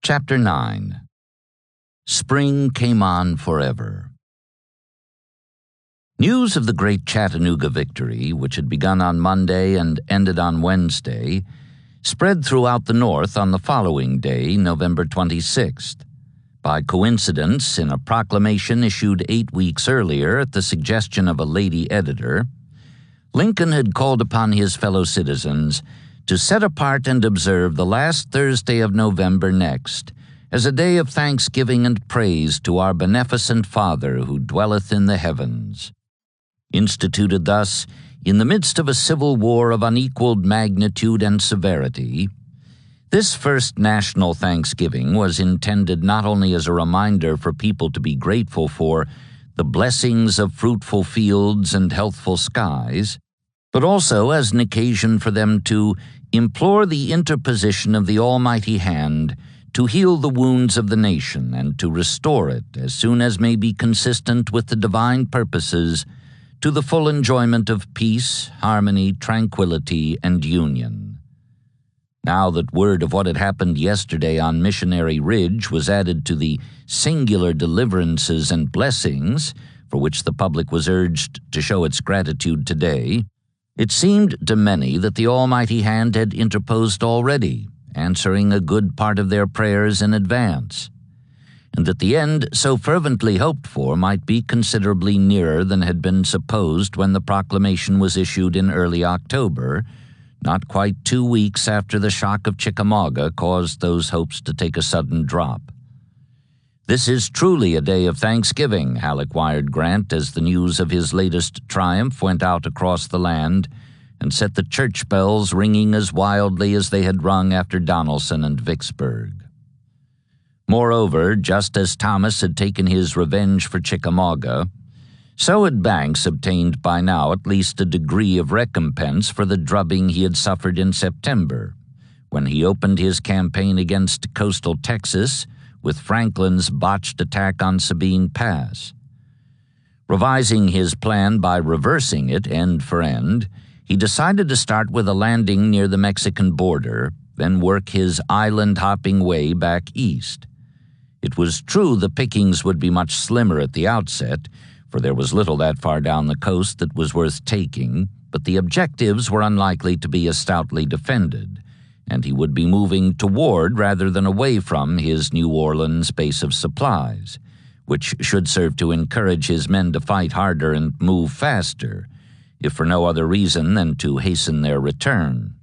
Chapter 9. Spring came on forever. News of the great Chattanooga victory, which had begun on Monday and ended on Wednesday, spread throughout the North on the following day, November 26th. By coincidence, in a proclamation issued 8 weeks earlier at the suggestion of a lady editor, Lincoln had called upon his fellow citizens to set apart and observe the last Thursday of November next as a day of thanksgiving and praise to our beneficent Father who dwelleth in the heavens. Instituted thus, in the midst of a civil war of unequaled magnitude and severity, this first national Thanksgiving was intended not only as a reminder for people to be grateful for the blessings of fruitful fields and healthful skies, but also as an occasion for them to implore the interposition of the Almighty Hand to heal the wounds of the nation and to restore it, as soon as may be consistent with the divine purposes, to the full enjoyment of peace, harmony, tranquility, and union. Now that word of what had happened yesterday on Missionary Ridge was added to the singular deliverances and blessings for which the public was urged to show its gratitude today, it seemed to many that the Almighty Hand had interposed already, answering a good part of their prayers in advance, and that the end so fervently hoped for might be considerably nearer than had been supposed when the proclamation was issued in early October, not quite 2 weeks after the shock of Chickamauga caused those hopes to take a sudden drop. "This is truly a day of thanksgiving," Halleck wired Grant as the news of his latest triumph went out across the land and set the church bells ringing as wildly as they had rung after Donelson and Vicksburg. Moreover, just as Thomas had taken his revenge for Chickamauga, so had Banks obtained by now at least a degree of recompense for the drubbing he had suffered in September, when he opened his campaign against coastal Texas with Franklin's botched attack on Sabine Pass. Revising his plan by reversing it end for end, he decided to start with a landing near the Mexican border, then work his island-hopping way back east. It was true the pickings would be much slimmer at the outset, for there was little that far down the coast that was worth taking, but the objectives were unlikely to be as stoutly defended, and he would be moving toward rather than away from his New Orleans base of supplies, which should serve to encourage his men to fight harder and move faster, if for no other reason than to hasten their return.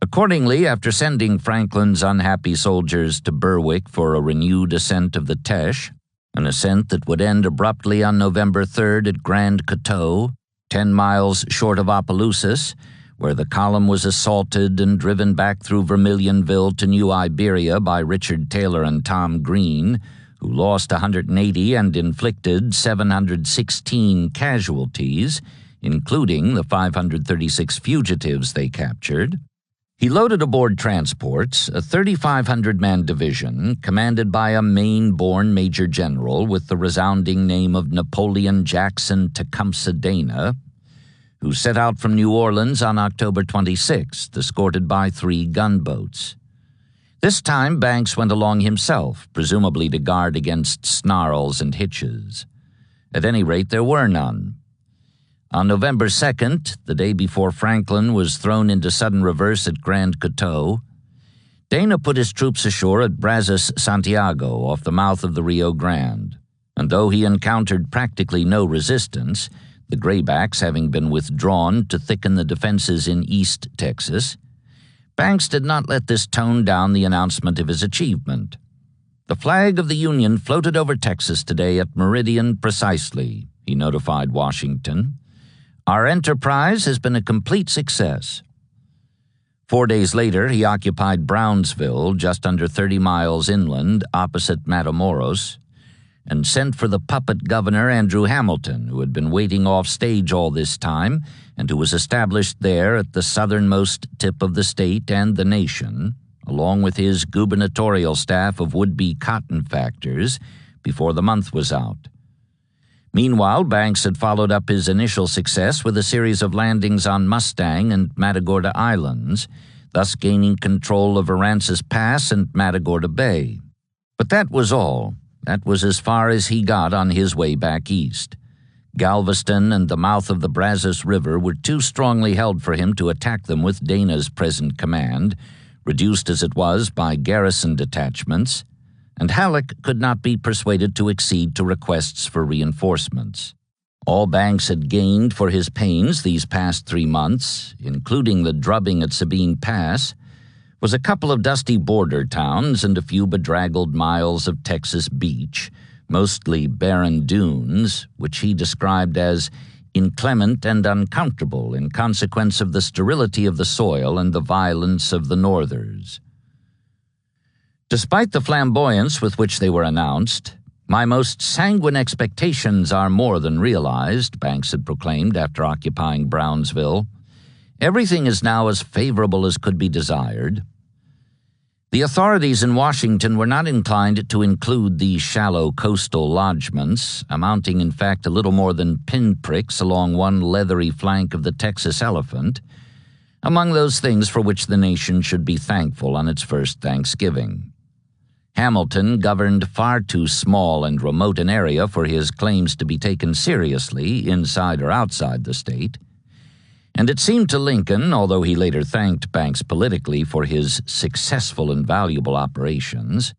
Accordingly, after sending Franklin's unhappy soldiers to Berwick for a renewed ascent of the Teche, an ascent that would end abruptly on November 3rd at Grand Coteau, 10 miles short of Opelousas, where the column was assaulted and driven back through Vermilionville to New Iberia by Richard Taylor and Tom Green, who lost 180 and inflicted 716 casualties, including the 536 fugitives they captured. He loaded aboard transports a 3,500-man division commanded by a Maine-born major general with the resounding name of Napoleon Jackson Tecumseh Dana, who set out from New Orleans on October 26th, escorted by 3 gunboats. This time Banks went along himself, presumably to guard against snarls and hitches. At any rate, there were none. On November 2nd, the day before Franklin was thrown into sudden reverse at Grand Coteau, Dana put his troops ashore at Brazos Santiago off the mouth of the Rio Grande, and though he encountered practically no resistance, the Graybacks having been withdrawn to thicken the defenses in East Texas, Banks did not let this tone down the announcement of his achievement. "The flag of the Union floated over Texas today at Meridian precisely," he notified Washington. "Our enterprise has been a complete success." 4 days later, he occupied Brownsville, just under 30 miles inland, opposite Matamoros, and sent for the puppet governor Andrew Hamilton, who had been waiting off stage all this time and who was established there at the southernmost tip of the state and the nation, along with his gubernatorial staff of would-be cotton factors, before the month was out. Meanwhile, Banks had followed up his initial success with a series of landings on Mustang and Matagorda Islands, thus gaining control of Aransas Pass and Matagorda Bay. But that was all. That was as far as he got on his way back east. Galveston and the mouth of the Brazos River were too strongly held for him to attack them with Dana's present command, reduced as it was by garrison detachments, and Halleck could not be persuaded to accede to requests for reinforcements. All Banks had gained for his pains these past 3 months, including the drubbing at Sabine Pass, was a couple of dusty border towns and a few bedraggled miles of Texas beach, mostly barren dunes, which he described as inclement and uncomfortable in consequence of the sterility of the soil and the violence of the northers. Despite the flamboyance with which they were announced, "My most sanguine expectations are more than realized," Banks had proclaimed after occupying Brownsville. "Everything is now as favorable as could be desired." The authorities in Washington were not inclined to include these shallow coastal lodgments, amounting in fact to little more than pinpricks along one leathery flank of the Texas elephant, among those things for which the nation should be thankful on its first Thanksgiving. Hamilton governed far too small and remote an area for his claims to be taken seriously, inside or outside the state. And it seemed to Lincoln, although he later thanked Banks politically for his successful and valuable operations,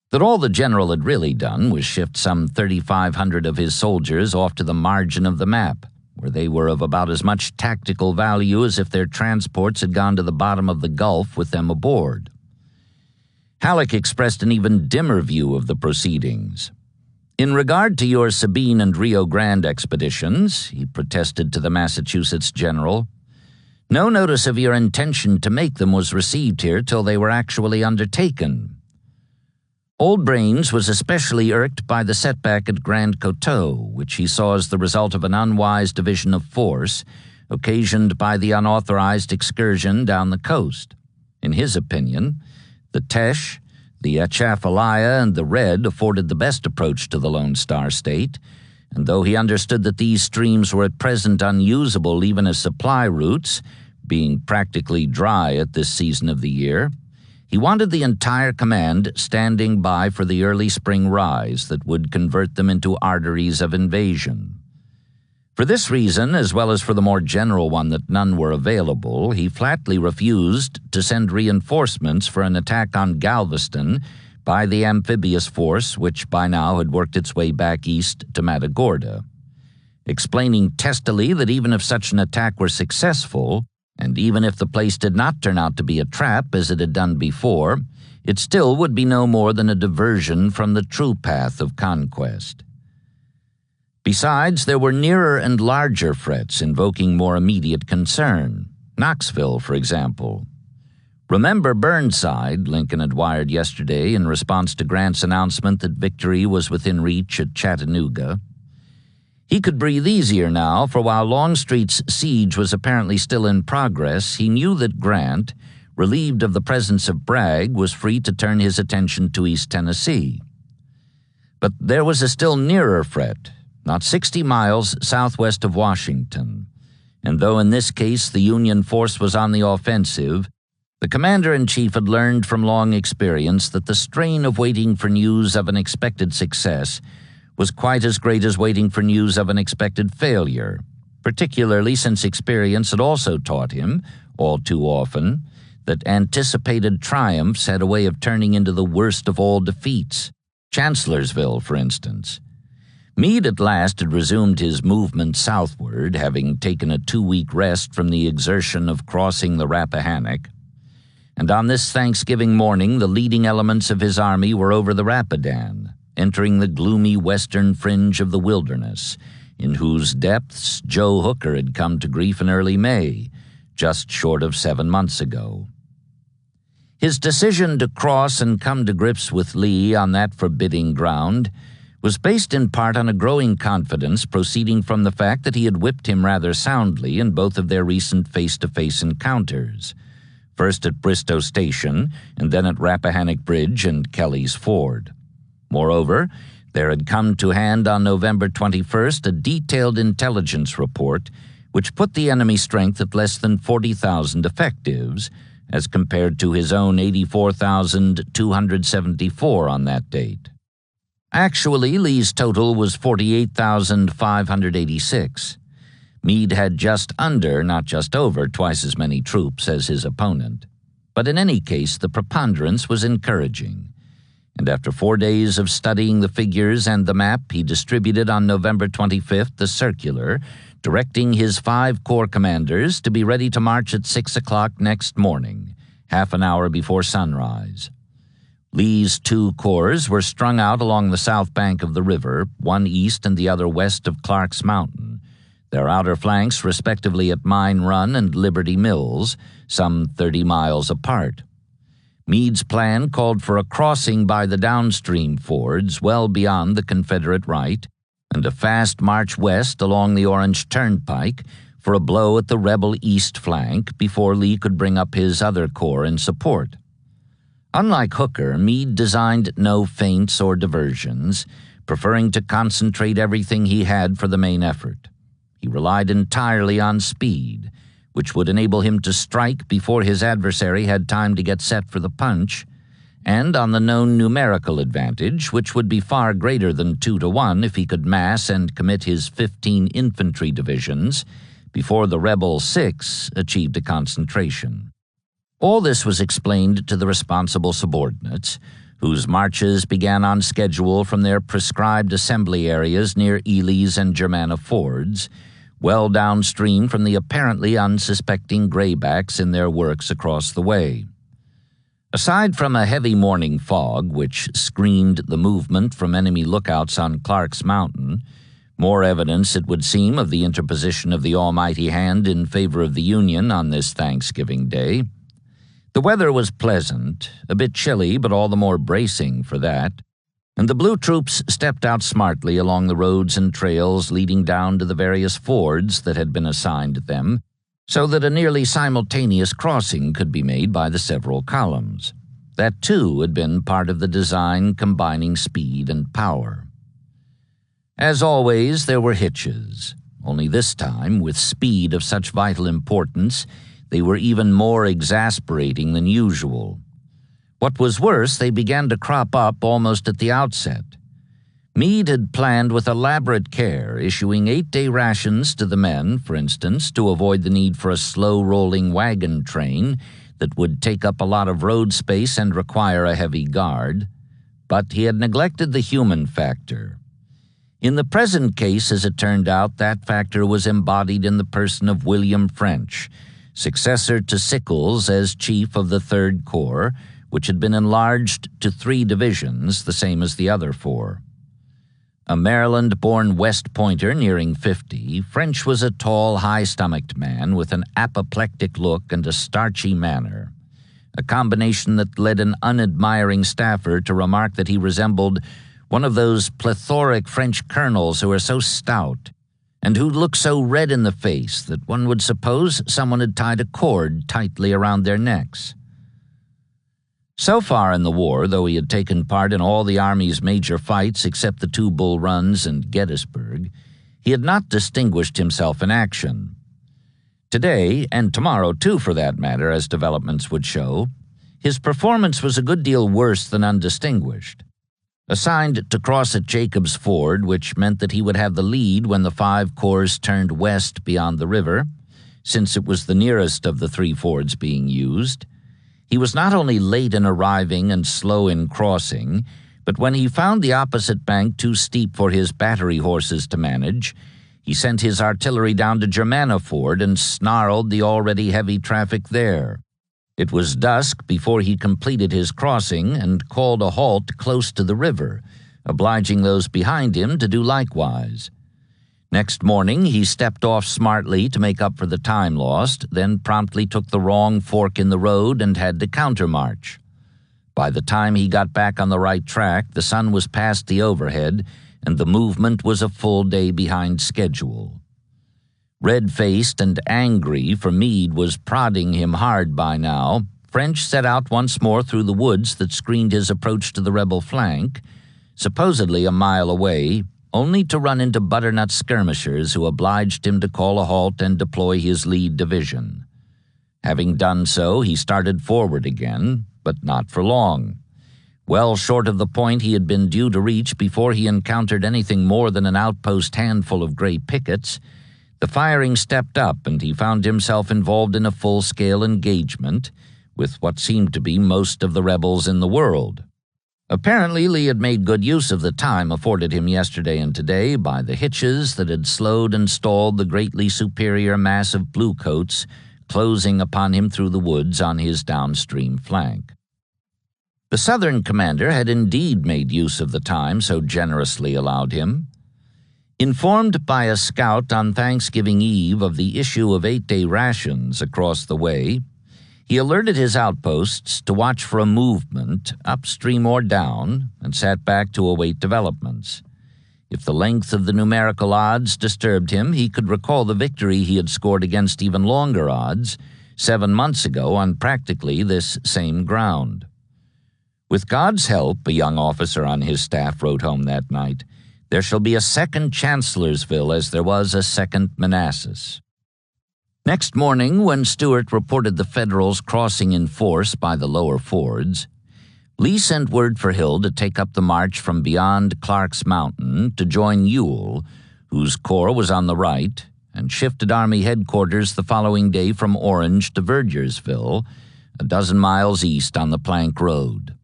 that all the general had really done was shift some 3,500 of his soldiers off to the margin of the map, where they were of about as much tactical value as if their transports had gone to the bottom of the Gulf with them aboard. Halleck expressed an even dimmer view of the proceedings. "In regard to your Sabine and Rio Grande expeditions," he protested to the Massachusetts general, "no notice of your intention to make them was received here till they were actually undertaken." Old Brains was especially irked by the setback at Grand Coteau, which he saw as the result of an unwise division of force occasioned by the unauthorized excursion down the coast. In his opinion, the Teche, the Atchafalaya, and the Red afforded the best approach to the Lone Star State, and though he understood that these streams were at present unusable even as supply routes, being practically dry at this season of the year, he wanted the entire command standing by for the early spring rise that would convert them into arteries of invasion. For this reason, as well as for the more general one that none were available, he flatly refused to send reinforcements for an attack on Galveston by the amphibious force which by now had worked its way back east to Matagorda, explaining testily that even if such an attack were successful, and even if the place did not turn out to be a trap as it had done before, it still would be no more than a diversion from the true path of conquest. Besides, there were nearer and larger threats invoking more immediate concern. Knoxville, for example. "Remember Burnside," Lincoln had wired yesterday in response to Grant's announcement that victory was within reach at Chattanooga. He could breathe easier now, for while Longstreet's siege was apparently still in progress, he knew that Grant, relieved of the presence of Bragg, was free to turn his attention to East Tennessee. But there was a still nearer threat, not 60 miles southwest of Washington, and though in this case the Union force was on the offensive, the commander-in-chief had learned from long experience that the strain of waiting for news of an expected success was quite as great as waiting for news of an expected failure, particularly since experience had also taught him, all too often, that anticipated triumphs had a way of turning into the worst of all defeats, Chancellorsville, for instance. Meade at last had resumed his movement southward, having taken a 2-week rest from the exertion of crossing the Rappahannock, and on this Thanksgiving morning the leading elements of his army were over the Rapidan, entering the gloomy western fringe of the wilderness, in whose depths Joe Hooker had come to grief in early May, just short of 7 months ago. His decision to cross and come to grips with Lee on that forbidding ground was based in part on a growing confidence proceeding from the fact that he had whipped him rather soundly in both of their recent face-to-face encounters, first at Bristow Station and then at Rappahannock Bridge and Kelly's Ford. Moreover, there had come to hand on November 21st a detailed intelligence report which put the enemy strength at less than 40,000 effectives, as compared to his own 84,274 on that date. Actually, Lee's total was 48,586. Meade had just under, not just over, twice as many troops as his opponent. But in any case, the preponderance was encouraging. And after 4 days of studying the figures and the map, he distributed on November 25th the circular directing his 5 corps commanders to be ready to march at 6 o'clock next morning, half an hour before sunrise. Lee's 2 corps were strung out along the south bank of the river, one east and the other west of Clark's Mountain, their outer flanks respectively at Mine Run and Liberty Mills, some 30 miles apart. Meade's plan called for a crossing by the downstream fords well beyond the Confederate right and a fast march west along the Orange Turnpike for a blow at the rebel east flank before Lee could bring up his other corps in support. Unlike Hooker, Meade designed no feints or diversions, preferring to concentrate everything he had for the main effort. He relied entirely on speed, which would enable him to strike before his adversary had time to get set for the punch, and on the known numerical advantage, which would be far greater than 2-to-1 if he could mass and commit his 15 infantry divisions before the rebel 6 achieved a concentration. All this was explained to the responsible subordinates, whose marches began on schedule from their prescribed assembly areas near Ely's and Germanna fords, well downstream from the apparently unsuspecting graybacks in their works across the way. Aside from a heavy morning fog, which screened the movement from enemy lookouts on Clark's Mountain, more evidence, it would seem, of the interposition of the almighty hand in favor of the Union on this Thanksgiving Day. The weather was pleasant, a bit chilly, but all the more bracing for that, and the blue troops stepped out smartly along the roads and trails leading down to the various fords that had been assigned them, so that a nearly simultaneous crossing could be made by the several columns. That, too, had been part of the design combining speed and power. As always, there were hitches, only this time, with speed of such vital importance, they were even more exasperating than usual. What was worse, they began to crop up almost at the outset. Meade had planned with elaborate care, issuing 8-day rations to the men, for instance, to avoid the need for a slow-rolling wagon train that would take up a lot of road space and require a heavy guard. But he had neglected the human factor. In the present case, as it turned out, that factor was embodied in the person of William French, successor to Sickles as chief of the 3rd Corps, which had been enlarged to 3 divisions, the same as the other 4. A Maryland-born West Pointer nearing 50, French was a tall, high-stomached man with an apoplectic look and a starchy manner, a combination that led an unadmiring staffer to remark that he resembled one of those plethoric French colonels who are so stout and who look so red in the face that one would suppose someone had tied a cord tightly around their necks. So far in the war, though he had taken part in all the Army's major fights except the 2 Bull Runs and Gettysburg, he had not distinguished himself in action. Today, and tomorrow too for that matter, as developments would show, his performance was a good deal worse than undistinguished. Assigned to cross at Jacob's Ford, which meant that he would have the lead when the 5 corps turned west beyond the river, since it was the nearest of the 3 fords being used, he was not only late in arriving and slow in crossing, but when he found the opposite bank too steep for his battery horses to manage, he sent his artillery down to Germanna Ford and snarled the already heavy traffic there. It was dusk before he completed his crossing and called a halt close to the river, obliging those behind him to do likewise. Next morning, he stepped off smartly to make up for the time lost, then promptly took the wrong fork in the road and had to countermarch. By the time he got back on the right track, the sun was past the overhead, and the movement was a full day behind schedule. Red-faced and angry, for Meade was prodding him hard by now, French set out once more through the woods that screened his approach to the rebel flank, supposedly a mile away, only to run into butternut skirmishers who obliged him to call a halt and deploy his lead division. Having done so, he started forward again, but not for long. Well short of the point he had been due to reach before he encountered anything more than an outpost handful of gray pickets, the firing stepped up and he found himself involved in a full-scale engagement with what seemed to be most of the rebels in the world. Apparently, Lee had made good use of the time afforded him yesterday and today by the hitches that had slowed and stalled the greatly superior mass of bluecoats closing upon him through the woods on his downstream flank. The Southern commander had indeed made use of the time so generously allowed him. Informed by a scout on Thanksgiving Eve of the issue of 8-day rations across the way, he alerted his outposts to watch for a movement, upstream or down, and sat back to await developments. If the length of the numerical odds disturbed him, he could recall the victory he had scored against even longer odds 7 months ago on practically this same ground. With God's help, a young officer on his staff wrote home that night, there shall be a second Chancellorsville as there was a second Manassas. Next morning, when Stuart reported the Federals crossing in force by the lower fords, Lee sent word for Hill to take up the march from beyond Clark's Mountain to join Ewell, whose corps was on the right, and shifted Army headquarters the following day from Orange to Verdiersville, a dozen miles east on the Plank Road.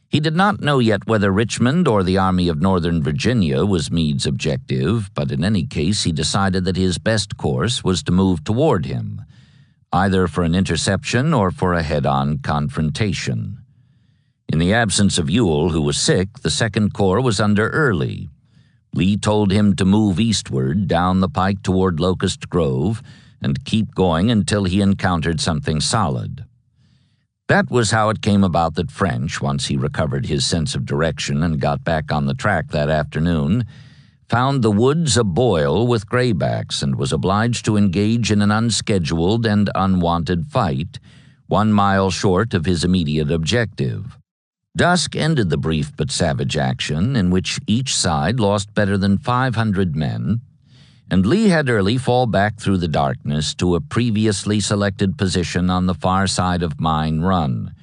He did not know yet whether Richmond or the Army of Northern Virginia was Meade's objective, but in any case he decided that his best course was to move toward him, either for an interception or for a head-on confrontation. In the absence of Ewell, who was sick, the Second Corps was under Early. Lee told him to move eastward down the pike toward Locust Grove and keep going until he encountered something solid. That was how it came about that French, once he recovered his sense of direction and got back on the track that afternoon, found the woods aboil with graybacks and was obliged to engage in an unscheduled and unwanted fight, 1 mile short of his immediate objective. Dusk ended the brief but savage action, in which each side lost better than 500 men, and Lee had Early fall back through the darkness to a previously selected position on the far side of Mine Run,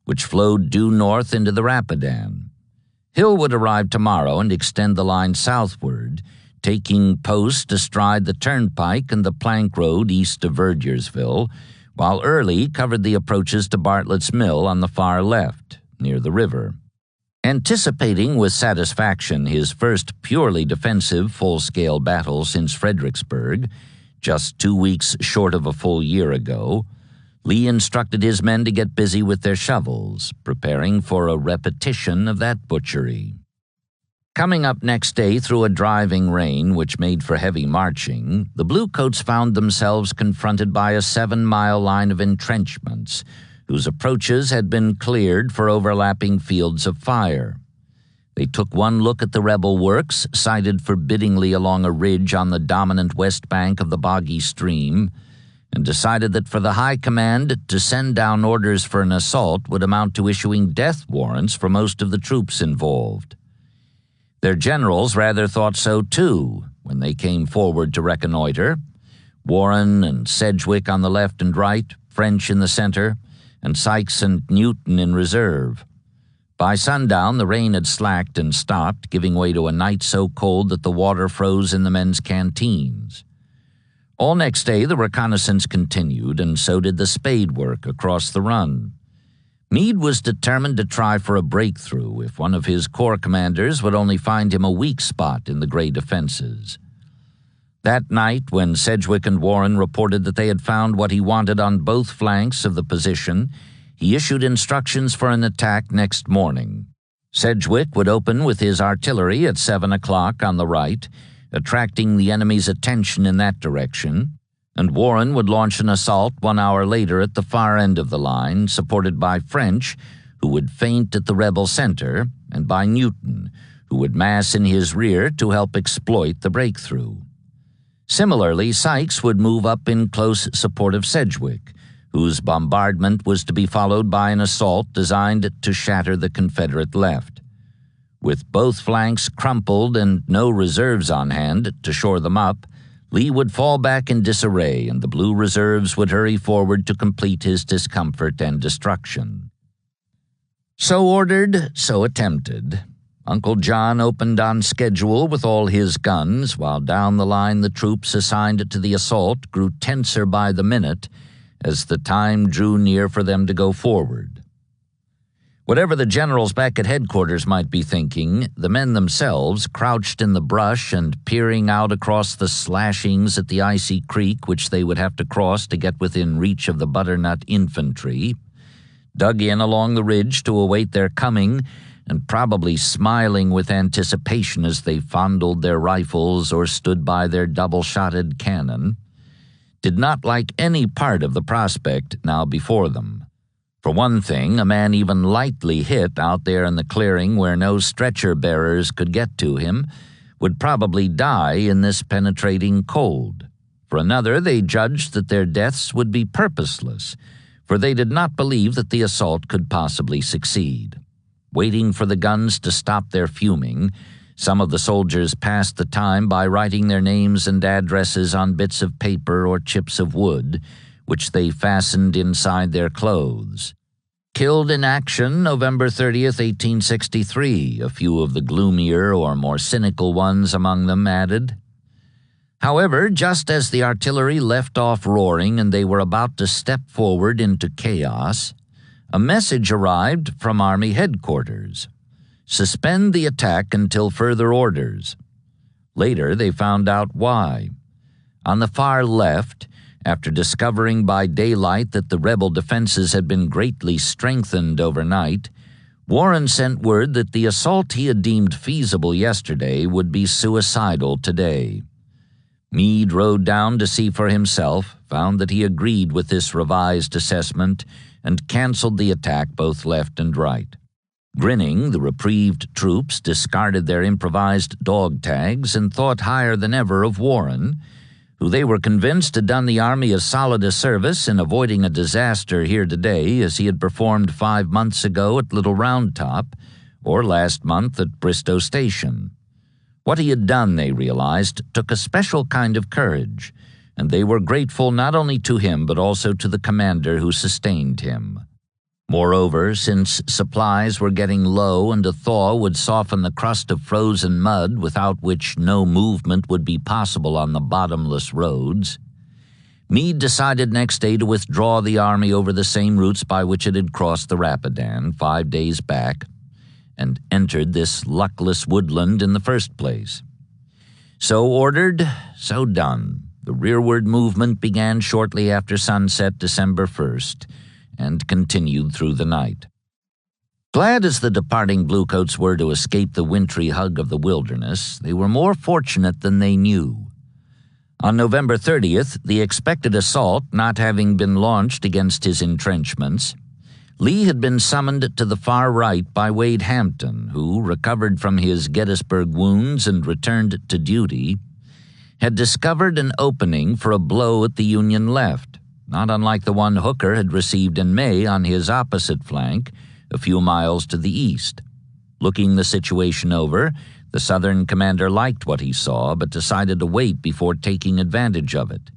which flowed due north into the Rapidan. Hill would arrive tomorrow and extend the line southward, taking post astride the turnpike and the plank road east of Verdiersville, while Early covered the approaches to Bartlett's Mill on the far left, near the river. Anticipating with satisfaction his first purely defensive full-scale battle since Fredericksburg, just 2 weeks short of a full year ago, Lee instructed his men to get busy with their shovels, preparing for a repetition of that butchery. Coming up next day through a driving rain which made for heavy marching, the Bluecoats found themselves confronted by a 7-mile line of entrenchments, whose approaches had been cleared for overlapping fields of fire. They took one look at the rebel works, sighted forbiddingly along a ridge on the dominant west bank of the boggy stream, and decided that for the high command to send down orders for an assault would amount to issuing death warrants for most of the troops involved. Their generals rather thought so too when they came forward to reconnoiter, Warren and Sedgwick on the left and right, French in the center, and Sykes and Newton in reserve. By sundown, the rain had slacked and stopped, giving way to a night so cold that the water froze in the men's canteens. All next day, the reconnaissance continued, and so did the spade work across the run. Meade was determined to try for a breakthrough if one of his corps commanders would only find him a weak spot in the gray defenses. That night, when Sedgwick and Warren reported that they had found what he wanted on both flanks of the position, he issued instructions for an attack next morning. Sedgwick would open with his artillery at 7 o'clock on the right, attracting the enemy's attention in that direction, and Warren would launch an assault 1 hour later at the far end of the line, supported by French, who would feint at the rebel center, and by Newton, who would mass in his rear to help exploit the breakthrough. Similarly, Sykes would move up in close support of Sedgwick, whose bombardment was to be followed by an assault designed to shatter the Confederate left. With both flanks crumpled and no reserves on hand to shore them up, Lee would fall back in disarray, and the Blue Reserves would hurry forward to complete his discomfort and destruction. So ordered, so attempted. Uncle John opened on schedule with all his guns, while down the line the troops assigned to the assault grew tenser by the minute as the time drew near for them to go forward. Whatever the generals back at headquarters might be thinking, the men themselves, crouched in the brush and peering out across the slashings at the icy creek which they would have to cross to get within reach of the butternut infantry, dug in along the ridge to await their coming, and probably smiling with anticipation as they fondled their rifles or stood by their double-shotted cannon, did not like any part of the prospect now before them. For one thing, a man even lightly hit out there in the clearing where no stretcher-bearers could get to him would probably die in this penetrating cold. For another, they judged that their deaths would be purposeless, for they did not believe that the assault could possibly succeed. Waiting for the guns to stop their fuming, some of the soldiers passed the time by writing their names and addresses on bits of paper or chips of wood, which they fastened inside their clothes. Killed in action November 30th, 1863, a few of the gloomier or more cynical ones among them added. However, just as the artillery left off roaring and they were about to step forward into chaos, a message arrived from Army headquarters. Suspend the attack until further orders. Later, they found out why. On the far left, after discovering by daylight that the rebel defenses had been greatly strengthened overnight, Warren sent word that the assault he had deemed feasible yesterday would be suicidal today. Meade rode down to see for himself, found that he agreed with this revised assessment, and canceled the attack both left and right. Grinning, the reprieved troops discarded their improvised dog tags and thought higher than ever of Warren, who they were convinced had done the Army as solid a service in avoiding a disaster here today as he had performed 5 months ago at Little Round Top or last month at Bristow Station. What he had done, they realized, took a special kind of courage, and they were grateful not only to him but also to the commander who sustained him. Moreover, since supplies were getting low and a thaw would soften the crust of frozen mud without which no movement would be possible on the bottomless roads, Meade decided next day to withdraw the army over the same routes by which it had crossed the Rapidan 5 days back and entered this luckless woodland in the first place. So ordered, so done. The rearward movement began shortly after sunset December 1st, and continued through the night. Glad as the departing bluecoats were to escape the wintry hug of the wilderness, they were more fortunate than they knew. On November 30th, the expected assault not having been launched against his entrenchments, Lee had been summoned to the far right by Wade Hampton, who, recovered from his Gettysburg wounds and returned to duty, had discovered an opening for a blow at the Union left, not unlike the one Hooker had received in May on his opposite flank, a few miles to the east. Looking the situation over, the Southern commander liked what he saw, but decided to wait before taking advantage of it.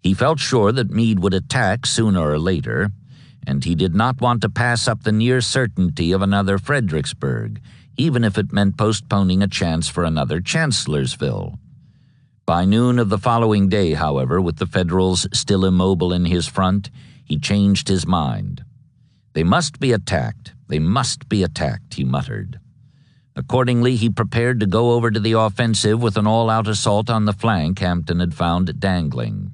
He felt sure that Meade would attack sooner or later, and he did not want to pass up the near certainty of another Fredericksburg, even if it meant postponing a chance for another Chancellorsville. By noon of the following day, however, with the Federals still immobile in his front, he changed his mind. "They must be attacked. They must be attacked," he muttered. Accordingly, he prepared to go over to the offensive with an all-out assault on the flank Hampton had found dangling.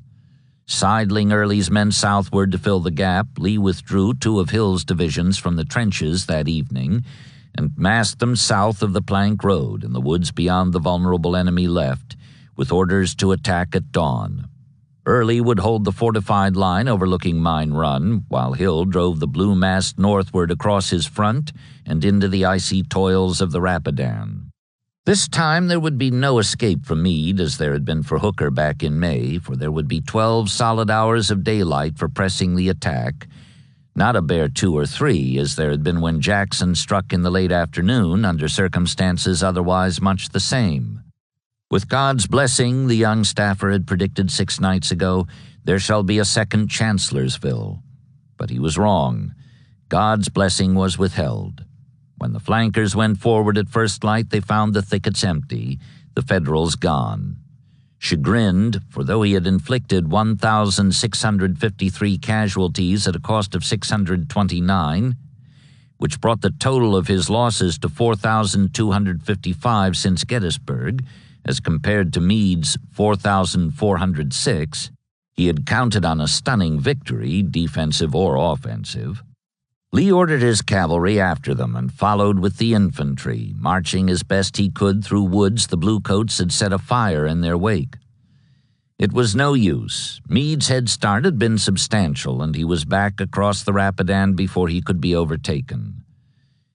Sidling Early's men southward to fill the gap, Lee withdrew 2 of Hill's divisions from the trenches that evening and massed them south of the Plank Road in the woods beyond the vulnerable enemy left, with orders to attack at dawn. Early would hold the fortified line overlooking Mine Run, while Hill drove the blue mass northward across his front and into the icy toils of the Rapidan. This time there would be no escape for Meade as there had been for Hooker back in May, for there would be 12 solid hours of daylight for pressing the attack, not a bare 2 or 3 as there had been when Jackson struck in the late afternoon under circumstances otherwise much the same. With God's blessing, the young staffer had predicted 6 nights ago, there shall be a second Chancellorsville. But he was wrong. God's blessing was withheld. When the flankers went forward at first light, they found the thickets empty, the Federals gone. Chagrined, for though he had inflicted 1,653 casualties at a cost of 629, which brought the total of his losses to 4,255 since Gettysburg, as compared to Meade's 4,406, he had counted on a stunning victory, defensive or offensive. Lee ordered his cavalry after them and followed with the infantry, marching as best he could through woods the bluecoats had set afire in their wake. It was no use. Meade's head start had been substantial, and he was back across the Rapidan before he could be overtaken.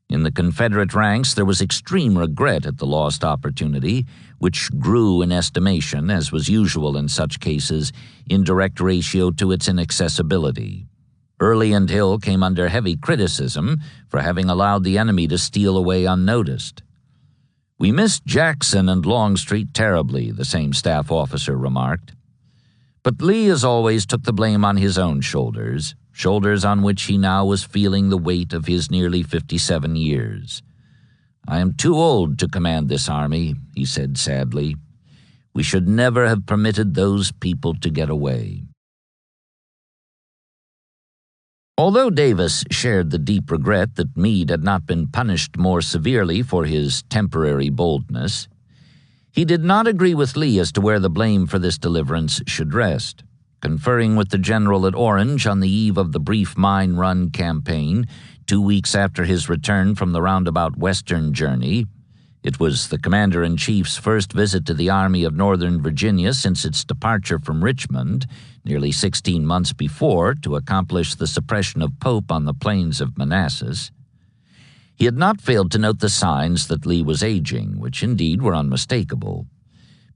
In the Confederate ranks there was extreme regret at the lost opportunity, which grew in estimation, as was usual in such cases, in direct ratio to its inaccessibility. Early and Hill came under heavy criticism for having allowed the enemy to steal away unnoticed. "We missed Jackson and Longstreet terribly," the same staff officer remarked. But Lee, as always, took the blame on his own shoulders on which he now was feeling the weight of his nearly 57 years. "I am too old to command this army," he said sadly. "We should never have permitted those people to get away." Although Davis shared the deep regret that Meade had not been punished more severely for his temporary boldness, he did not agree with Lee as to where the blame for this deliverance should rest. Conferring with the general at Orange on the eve of the brief Mine Run campaign, 2 weeks after his return from the roundabout western journey, it was the commander-in-chief's first visit to the Army of Northern Virginia since its departure from Richmond, nearly 16 months before, to accomplish the suppression of Pope on the plains of Manassas. He had not failed to note the signs that Lee was aging, which indeed were unmistakable.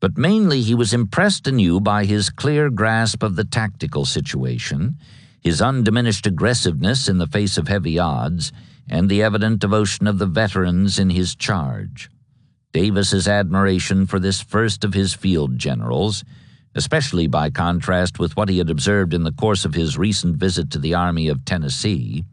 But mainly he was impressed anew by his clear grasp of the tactical situation, his undiminished aggressiveness in the face of heavy odds, and the evident devotion of the veterans in his charge. Davis's admiration for this first of his field generals, especially by contrast with what he had observed in the course of his recent visit to the Army of Tennessee,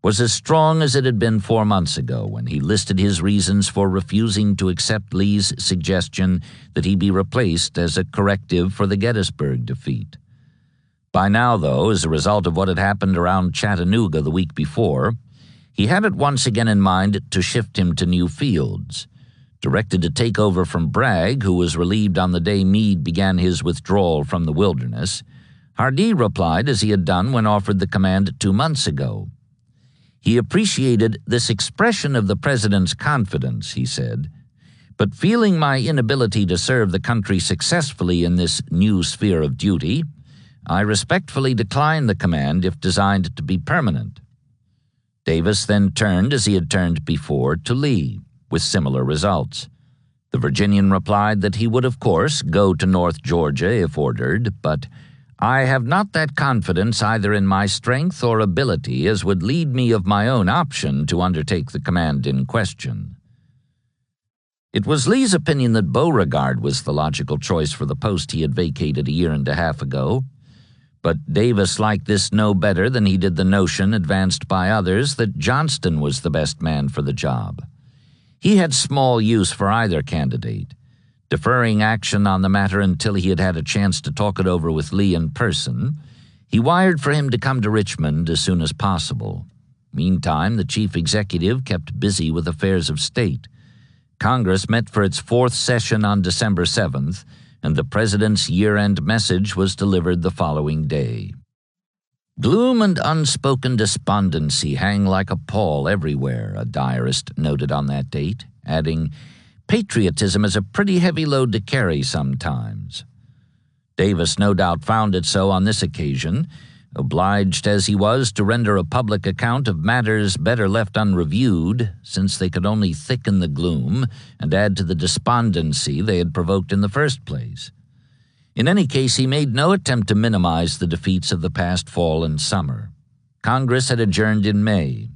was as strong as it had been 4 months ago when he listed his reasons for refusing to accept Lee's suggestion that he be replaced as a corrective for the Gettysburg defeat. By now, though, as a result of what had happened around Chattanooga the week before, he had it once again in mind to shift him to new fields. Directed to take over from Bragg, who was relieved on the day Meade began his withdrawal from the Wilderness, Hardee replied as he had done when offered the command 2 months ago. He appreciated this expression of the president's confidence, he said, but feeling my inability to serve the country successfully in this new sphere of duty, I respectfully decline the command if designed to be permanent. Davis then turned, as he had turned before, to Lee, with similar results. The Virginian replied that he would, of course, go to North Georgia if ordered, but "I have not that confidence either in my strength or ability as would lead me of my own option to undertake the command in question." It was Lee's opinion that Beauregard was the logical choice for the post he had vacated a year and a half ago, but Davis liked this no better than he did the notion advanced by others that Johnston was the best man for the job. He had small use for either candidate. Deferring action on the matter until he had had a chance to talk it over with Lee in person, he wired for him to come to Richmond as soon as possible. Meantime, the chief executive kept busy with affairs of state. Congress met for its 4th session on December 7th, and the president's year-end message was delivered the following day. "Gloom and unspoken despondency hang like a pall everywhere," a diarist noted on that date, adding, "Patriotism is a pretty heavy load to carry sometimes." Davis no doubt found it so on this occasion, obliged as he was to render a public account of matters better left unreviewed, since they could only thicken the gloom and add to the despondency they had provoked in the first place. In any case, he made no attempt to minimize the defeats of the past fall and summer. Congress had adjourned in May.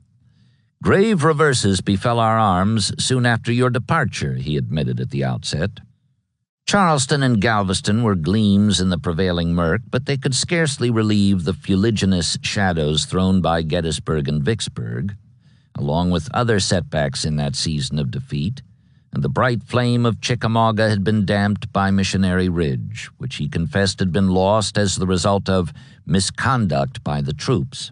"Grave reverses befell our arms soon after your departure," he admitted at the outset. Charleston and Galveston were gleams in the prevailing murk, but they could scarcely relieve the fuliginous shadows thrown by Gettysburg and Vicksburg, along with other setbacks in that season of defeat, and the bright flame of Chickamauga had been damped by Missionary Ridge, which he confessed had been lost as the result of misconduct by the troops.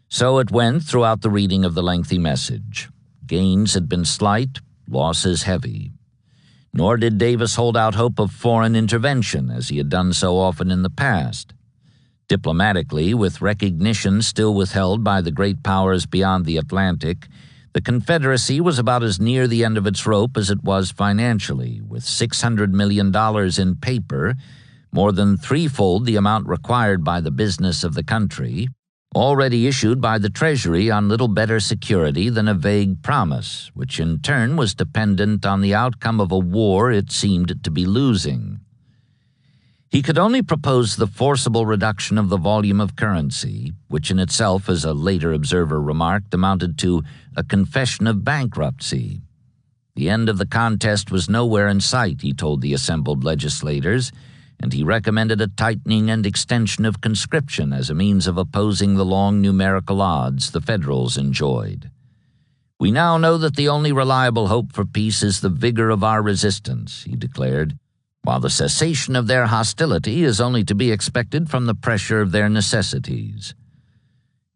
So it went throughout the reading of the lengthy message. Gains had been slight, losses heavy. Nor did Davis hold out hope of foreign intervention, as he had done so often in the past. Diplomatically, with recognition still withheld by the great powers beyond the Atlantic, the Confederacy was about as near the end of its rope as it was financially, with $600 million in paper, more than threefold the amount required by the business of the country, already issued by the Treasury on little better security than a vague promise, which in turn was dependent on the outcome of a war it seemed to be losing. He could only propose the forcible reduction of the volume of currency, which in itself, as a later observer remarked, amounted to a confession of bankruptcy. The end of the contest was nowhere in sight, he told the assembled legislators, and he recommended a tightening and extension of conscription as a means of opposing the long numerical odds the Federals enjoyed. "We now know that the only reliable hope for peace is the vigor of our resistance," he declared, "while the cessation of their hostility is only to be expected from the pressure of their necessities."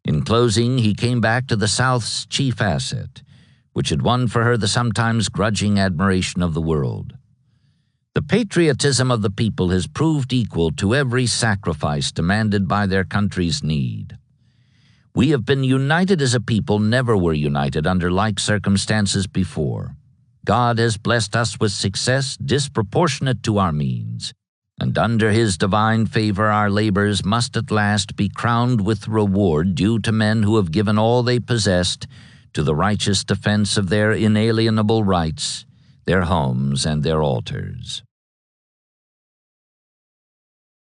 In closing, he came back to the South's chief asset, which had won for her the sometimes grudging admiration of the world. "The patriotism of the people has proved equal to every sacrifice demanded by their country's need. We have been united as a people never were united under like circumstances before. God has blessed us with success disproportionate to our means, and under His divine favor our labors must at last be crowned with reward due to men who have given all they possessed to the righteous defense of their inalienable rights, their homes, and their altars."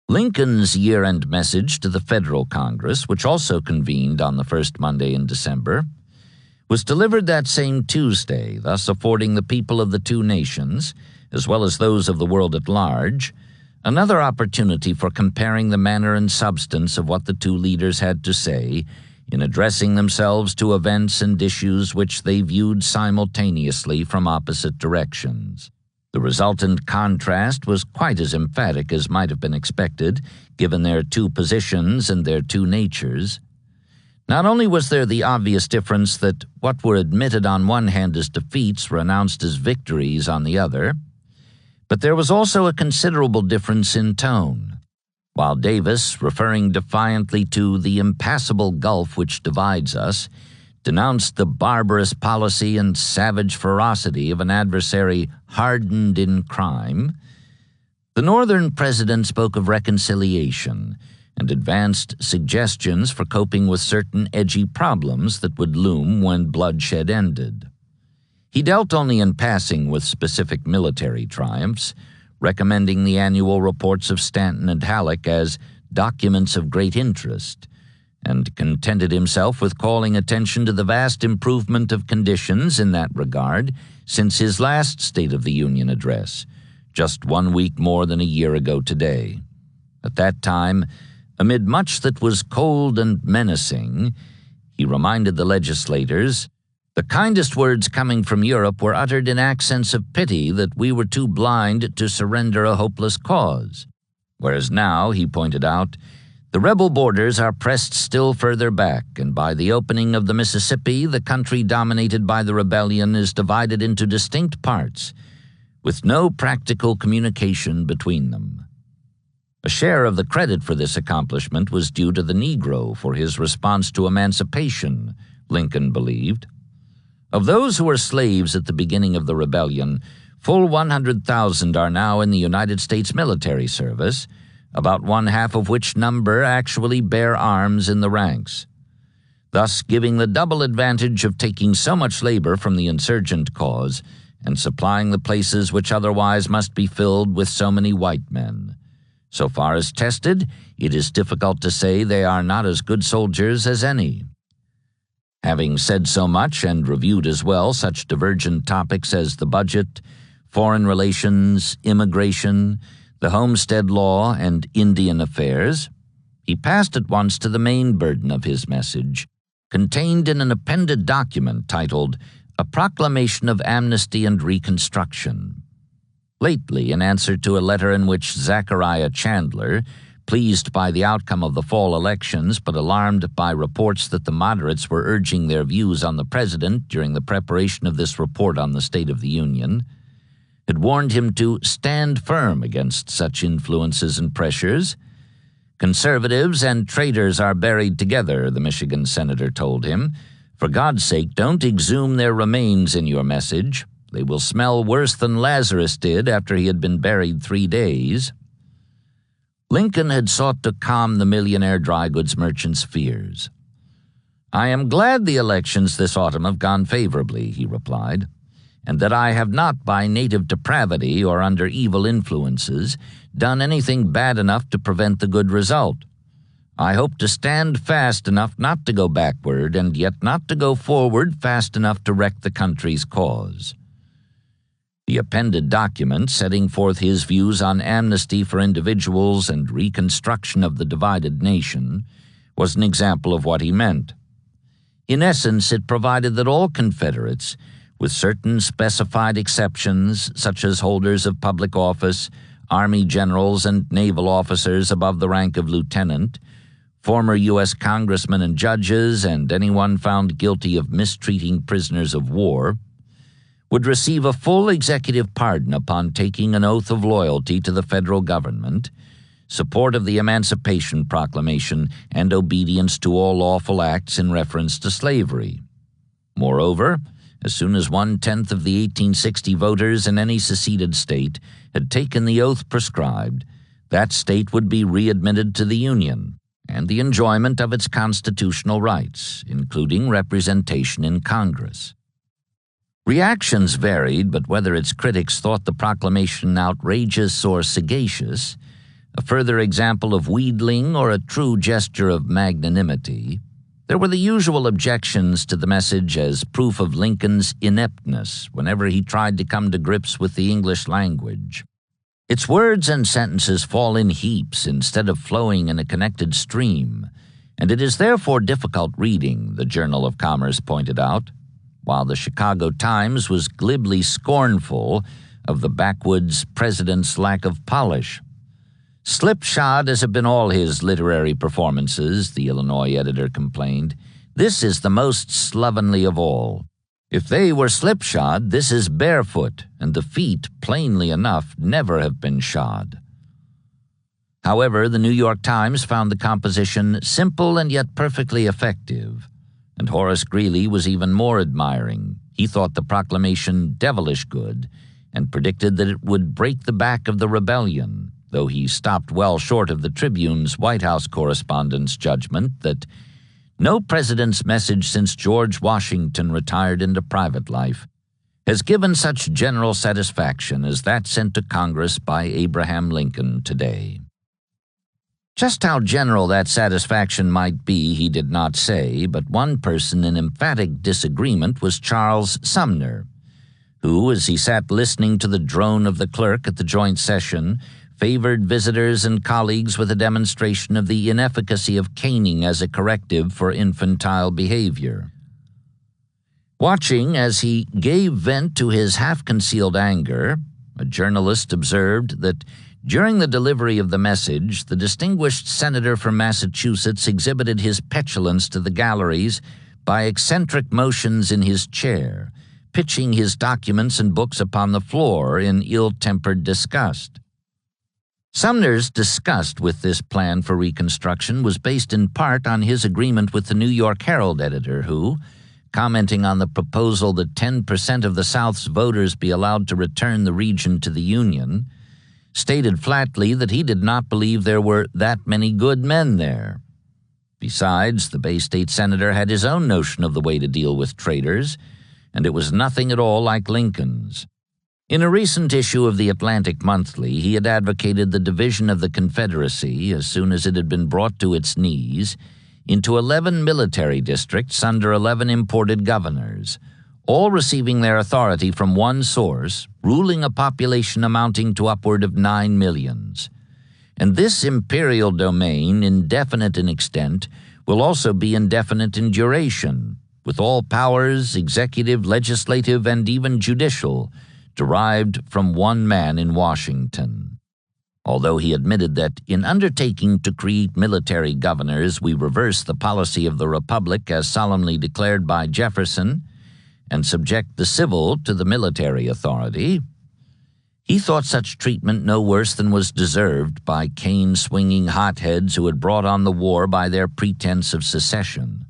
Lincoln's year-end message to the Federal Congress, which also convened on the first Monday in December, was delivered that same Tuesday, thus affording the people of the two nations, as well as those of the world at large, another opportunity for comparing the manner and substance of what the two leaders had to say in addressing themselves to events and issues which they viewed simultaneously from opposite directions. The resultant contrast was quite as emphatic as might have been expected, given their two positions and their two natures. Not only was there the obvious difference that what were admitted on one hand as defeats were announced as victories on the other, but there was also a considerable difference in tone. While Davis, referring defiantly to the impassable gulf which divides us, denounced the barbarous policy and savage ferocity of an adversary hardened in crime, the Northern president spoke of reconciliation and advanced suggestions for coping with certain edgy problems that would loom when bloodshed ended. He dealt only in passing with specific military triumphs, recommending the annual reports of Stanton and Halleck as documents of great interest, and contented himself with calling attention to the vast improvement of conditions in that regard since his last State of the Union address, just 1 week more than a year ago today. At that time, amid much that was cold and menacing, he reminded the legislators, "The kindest words coming from Europe were uttered in accents of pity that we were too blind to surrender a hopeless cause. Whereas now," he pointed out, "the rebel borders are pressed still further back, and by the opening of the Mississippi, the country dominated by the rebellion is divided into distinct parts, with no practical communication between them." A share of the credit for this accomplishment was due to the Negro for his response to emancipation, Lincoln believed. Of those who were slaves at the beginning of the rebellion, full 100,000 are now in the United States military service, about one-half of which number actually bear arms in the ranks, thus giving the double advantage of taking so much labor from the insurgent cause and supplying the places which otherwise must be filled with so many white men. So far as tested, it is difficult to say they are not as good soldiers as any. Having said so much and reviewed as well such divergent topics as the budget, foreign relations, immigration, the homestead law, and Indian affairs, he passed at once to the main burden of his message, contained in an appended document titled A Proclamation of Amnesty and Reconstruction. Lately, in answer to a letter in which Zachariah Chandler, pleased by the outcome of the fall elections but alarmed by reports that the moderates were urging their views on the president during the preparation of this report on the State of the Union, had warned him to stand firm against such influences and pressures. "Conservatives and traitors are buried together," the Michigan senator told him. "For God's sake, don't exhume their remains in your message. They will smell worse than Lazarus did after he had been buried 3 days." Lincoln had sought to calm the millionaire dry goods merchant's fears. "I am glad the elections this autumn have gone favorably," he replied, "and that I have not, by native depravity or under evil influences, done anything bad enough to prevent the good result. I hope to stand fast enough not to go backward, and yet not to go forward fast enough to wreck the country's cause." The appended document, setting forth his views on amnesty for individuals and reconstruction of the divided nation, was an example of what he meant. In essence, it provided that all Confederates, with certain specified exceptions, such as holders of public office, Army generals and naval officers above the rank of lieutenant, former U.S. congressmen and judges, and anyone found guilty of mistreating prisoners of war, would receive a full executive pardon upon taking an oath of loyalty to the federal government, support of the Emancipation Proclamation, and obedience to all lawful acts in reference to slavery. Moreover, as soon as 1/10 of the 1860 voters in any seceded state had taken the oath prescribed, that state would be readmitted to the Union and the enjoyment of its constitutional rights, including representation in Congress. Reactions varied, but whether its critics thought the proclamation outrageous or sagacious, a further example of wheedling or a true gesture of magnanimity, there were the usual objections to the message as proof of Lincoln's ineptness whenever he tried to come to grips with the English language. Its words and sentences fall in heaps instead of flowing in a connected stream, and it is therefore difficult reading, the Journal of Commerce pointed out, while the Chicago Times was glibly scornful of the backwoods president's lack of polish. "Slipshod as have been all his literary performances," the Illinois editor complained, "this is the most slovenly of all. If they were slipshod, this is barefoot, and the feet, plainly enough, never have been shod." However, the New York Times found the composition simple and yet perfectly effective, and Horace Greeley was even more admiring. He thought the proclamation devilish good and predicted that it would break the back of the rebellion, though he stopped well short of the Tribune's White House correspondent's judgment that no president's message since George Washington retired into private life has given such general satisfaction as that sent to Congress by Abraham Lincoln today. Just how general that satisfaction might be he did not say, but one person in emphatic disagreement was Charles Sumner, who, as he sat listening to the drone of the clerk at the joint session, favored visitors and colleagues with a demonstration of the inefficacy of caning as a corrective for infantile behavior. Watching as he gave vent to his half-concealed anger, a journalist observed that during the delivery of the message, the distinguished senator from Massachusetts exhibited his petulance to the galleries by eccentric motions in his chair, pitching his documents and books upon the floor in ill-tempered disgust. Sumner's disgust with this plan for Reconstruction was based in part on his agreement with the New York Herald editor who, commenting on the proposal that 10% of the South's voters be allowed to return the region to the Union, stated flatly that he did not believe there were that many good men there. Besides, the Bay State senator had his own notion of the way to deal with traitors, and it was nothing at all like Lincoln's. In a recent issue of the Atlantic Monthly, he had advocated the division of the Confederacy, as soon as it had been brought to its knees, into 11 military districts under 11 imported governors, all receiving their authority from one source, ruling a population amounting to upward of 9 millions. And this imperial domain, indefinite in extent, will also be indefinite in duration, with all powers, executive, legislative, and even judicial, derived from one man in Washington. Although he admitted that in undertaking to create military governors, we reverse the policy of the Republic as solemnly declared by Jefferson, and subject the civil to the military authority, he thought such treatment no worse than was deserved by cane-swinging hotheads who had brought on the war by their pretense of secession.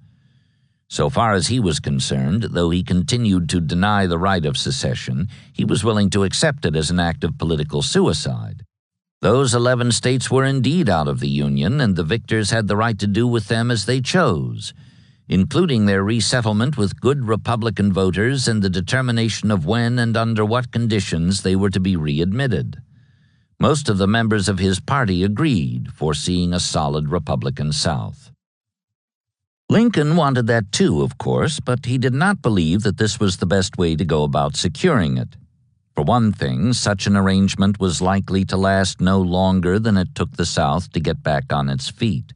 So far as he was concerned, though he continued to deny the right of secession, he was willing to accept it as an act of political suicide. Those 11 states were indeed out of the Union, and the victors had the right to do with them as they chose, including their resettlement with good Republican voters and the determination of when and under what conditions they were to be readmitted. Most of the members of his party agreed, foreseeing a solid Republican South. Lincoln wanted that too, of course, but he did not believe that this was the best way to go about securing it. For one thing, such an arrangement was likely to last no longer than it took the South to get back on its feet.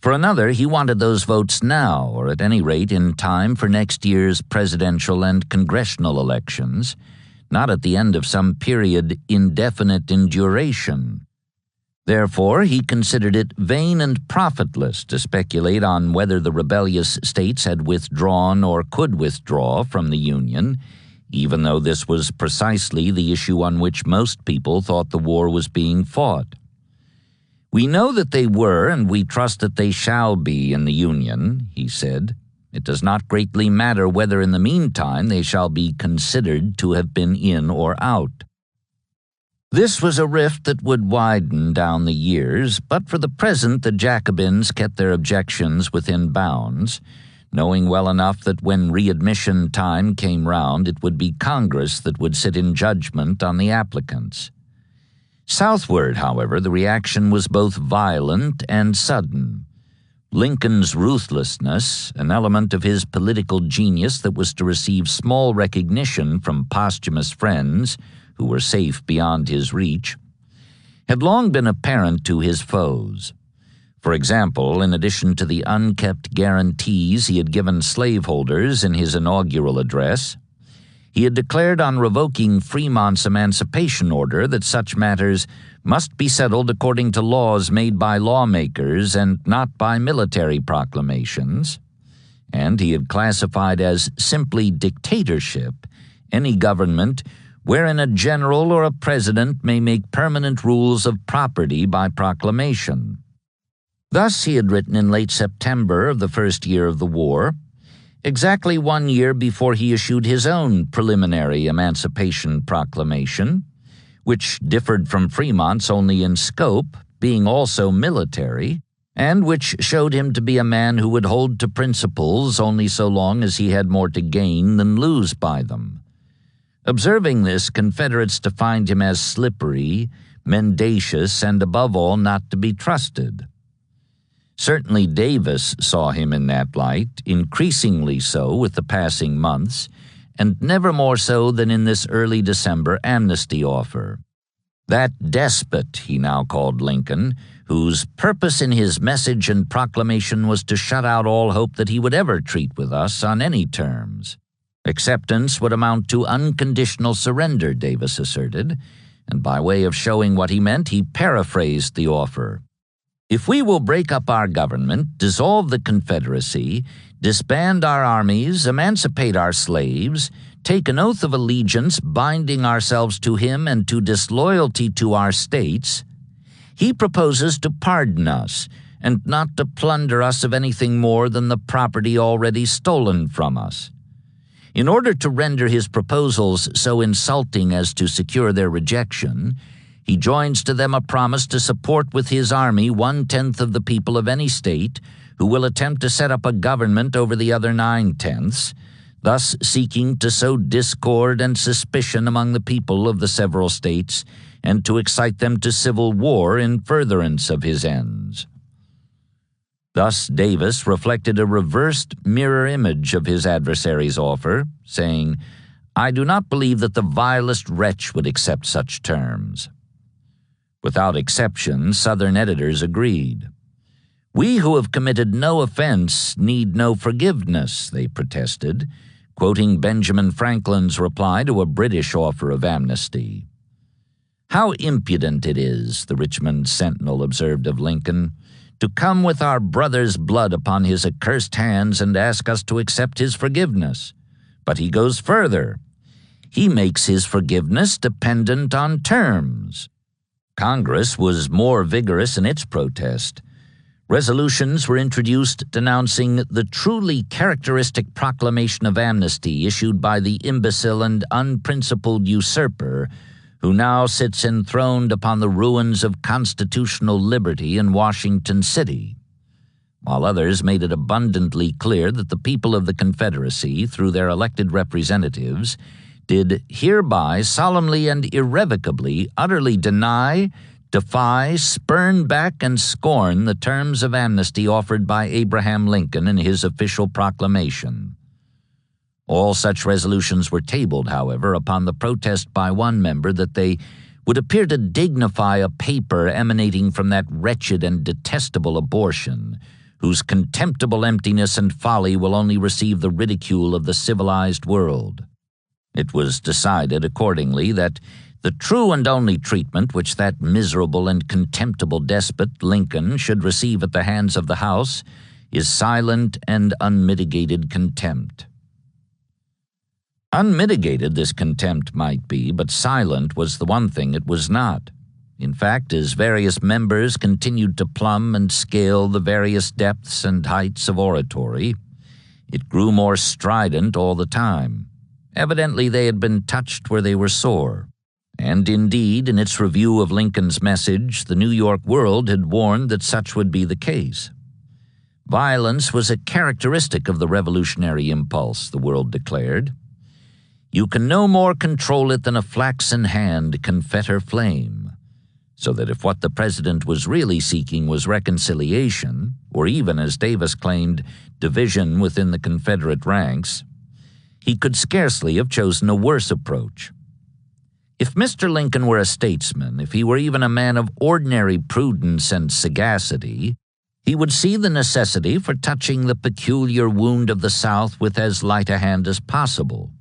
For another, he wanted those votes now, or at any rate in time for next year's presidential and congressional elections, not at the end of some period indefinite in duration. Therefore, he considered it vain and profitless to speculate on whether the rebellious states had withdrawn or could withdraw from the Union, even though this was precisely the issue on which most people thought the war was being fought. "We know that they were, and we trust that they shall be in the Union," he said. "It does not greatly matter whether in the meantime they shall be considered to have been in or out." This was a rift that would widen down the years, but for the present the Jacobins kept their objections within bounds, knowing well enough that when readmission time came round it would be Congress that would sit in judgment on the applicants. Southward, however, the reaction was both violent and sudden. Lincoln's ruthlessness, an element of his political genius that was to receive small recognition from posthumous friends who were safe beyond his reach, had long been apparent to his foes. For example, in addition to the unkept guarantees he had given slaveholders in his inaugural address, he had declared on revoking Fremont's emancipation order that such matters must be settled according to laws made by lawmakers and not by military proclamations, and he had classified as simply dictatorship any government wherein a general or a president may make permanent rules of property by proclamation. Thus he had written in late September of the first year of the war, exactly 1 year before he issued his own preliminary Emancipation Proclamation, which differed from Fremont's only in scope, being also military, and which showed him to be a man who would hold to principles only so long as he had more to gain than lose by them. Observing this, Confederates defined him as slippery, mendacious, and above all not to be trusted. Certainly Davis saw him in that light, increasingly so with the passing months, and never more so than in this early December amnesty offer. That despot, he now called Lincoln, whose purpose in his message and proclamation was to shut out all hope that he would ever treat with us on any terms. Acceptance would amount to unconditional surrender, Davis asserted, and by way of showing what he meant, he paraphrased the offer. "If we will break up our government, dissolve the Confederacy, disband our armies, emancipate our slaves, take an oath of allegiance binding ourselves to him and to disloyalty to our states, he proposes to pardon us and not to plunder us of anything more than the property already stolen from us. In order to render his proposals so insulting as to secure their rejection, he joins to them a promise to support with his army 1/10 of the people of any state who will attempt to set up a government over the other 9/10, thus seeking to sow discord and suspicion among the people of the several states and to excite them to civil war in furtherance of his ends." Thus Davis reflected a reversed mirror image of his adversary's offer, saying, "I do not believe that the vilest wretch would accept such terms." Without exception, Southern editors agreed. "We who have committed no offense need no forgiveness," they protested, quoting Benjamin Franklin's reply to a British offer of amnesty. "How impudent it is," the Richmond Sentinel observed of Lincoln, "to come with our brother's blood upon his accursed hands and ask us to accept his forgiveness. But he goes further. He makes his forgiveness dependent on terms." Congress was more vigorous in its protest. Resolutions were introduced denouncing the truly characteristic proclamation of amnesty issued by the imbecile and unprincipled usurper who now sits enthroned upon the ruins of constitutional liberty in Washington City, while others made it abundantly clear that the people of the Confederacy, through their elected representatives, did hereby solemnly and irrevocably utterly deny, defy, spurn back, and scorn the terms of amnesty offered by Abraham Lincoln in his official proclamation. All such resolutions were tabled, however, upon the protest by one member that they would appear to dignify a paper emanating from that wretched and detestable abortion, whose contemptible emptiness and folly will only receive the ridicule of the civilized world. It was decided, accordingly, that the true and only treatment which that miserable and contemptible despot, Lincoln, should receive at the hands of the House is silent and unmitigated contempt. Unmitigated this contempt might be, but silent was the one thing it was not. In fact, as various members continued to plumb and scale the various depths and heights of oratory, it grew more strident all the time. Evidently they had been touched where they were sore. And indeed, in its review of Lincoln's message, the New York World had warned that such would be the case. Violence was a characteristic of the revolutionary impulse, the World declared. You can no more control it than a flaxen hand can fetter flame. So that if what the president was really seeking was reconciliation, or even, as Davis claimed, division within the Confederate ranks, he could scarcely have chosen a worse approach. If Mr. Lincoln were a statesman, if he were even a man of ordinary prudence and sagacity, he would see the necessity for touching the peculiar wound of the South with as light a hand as possible.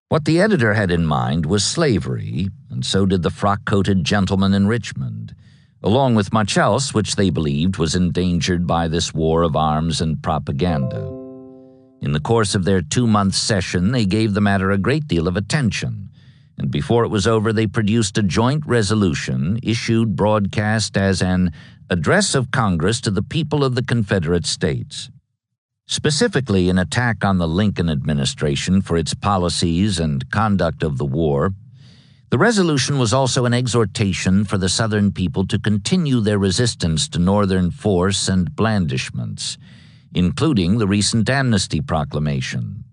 What the editor had in mind was slavery, and so did the frock-coated gentleman in Richmond, along with much else which they believed was endangered by this war of arms and propaganda. In the course of their 2-month session, they gave the matter a great deal of attention, and before it was over they produced a joint resolution issued broadcast as an address of Congress to the people of the Confederate States. Specifically an attack on the Lincoln administration for its policies and conduct of the war, the resolution was also an exhortation for the Southern people to continue their resistance to Northern force and blandishments, including the recent amnesty proclamation.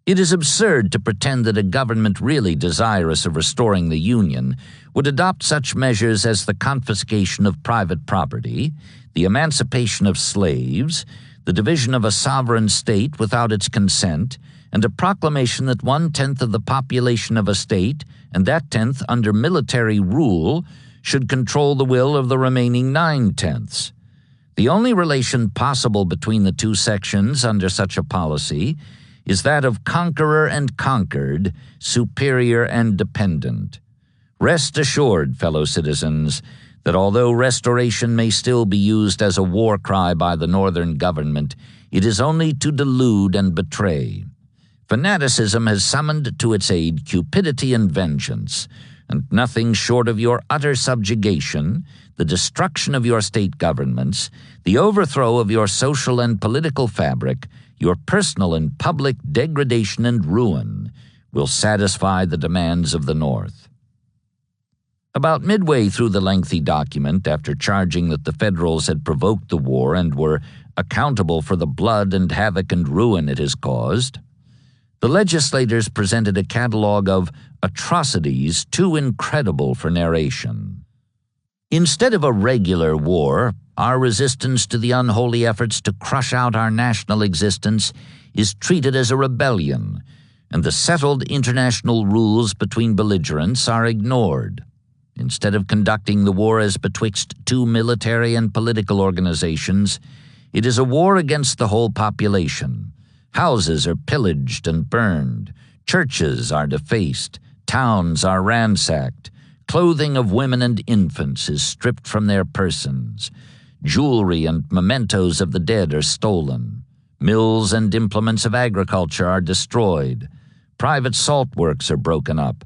It is absurd to pretend that a government really desirous of restoring the Union would adopt such measures as the confiscation of private property, the emancipation of slaves, the division of a sovereign state without its consent, and a proclamation that 1/10 of the population of a state, and that 10th under military rule, should control the will of the remaining 9/10. The only relation possible between the two sections under such a policy is that of conqueror and conquered, superior and dependent. Rest assured, fellow citizens, that although restoration may still be used as a war cry by the Northern government, it is only to delude and betray. Fanaticism has summoned to its aid cupidity and vengeance, and nothing short of your utter subjugation, the destruction of your state governments, the overthrow of your social and political fabric, your personal and public degradation and ruin, will satisfy the demands of the North. About midway through the lengthy document, after charging that the Federals had provoked the war and were accountable for the blood and havoc and ruin it has caused, the legislators presented a catalog of atrocities too incredible for narration. Instead of a regular war, our resistance to the unholy efforts to crush out our national existence is treated as a rebellion, and the settled international rules between belligerents are ignored. Instead of conducting the war as betwixt two military and political organizations, it is a war against the whole population. Houses are pillaged and burned, churches are defaced, towns are ransacked, clothing of women and infants is stripped from their persons, jewelry and mementos of the dead are stolen, mills and implements of agriculture are destroyed, private salt works are broken up,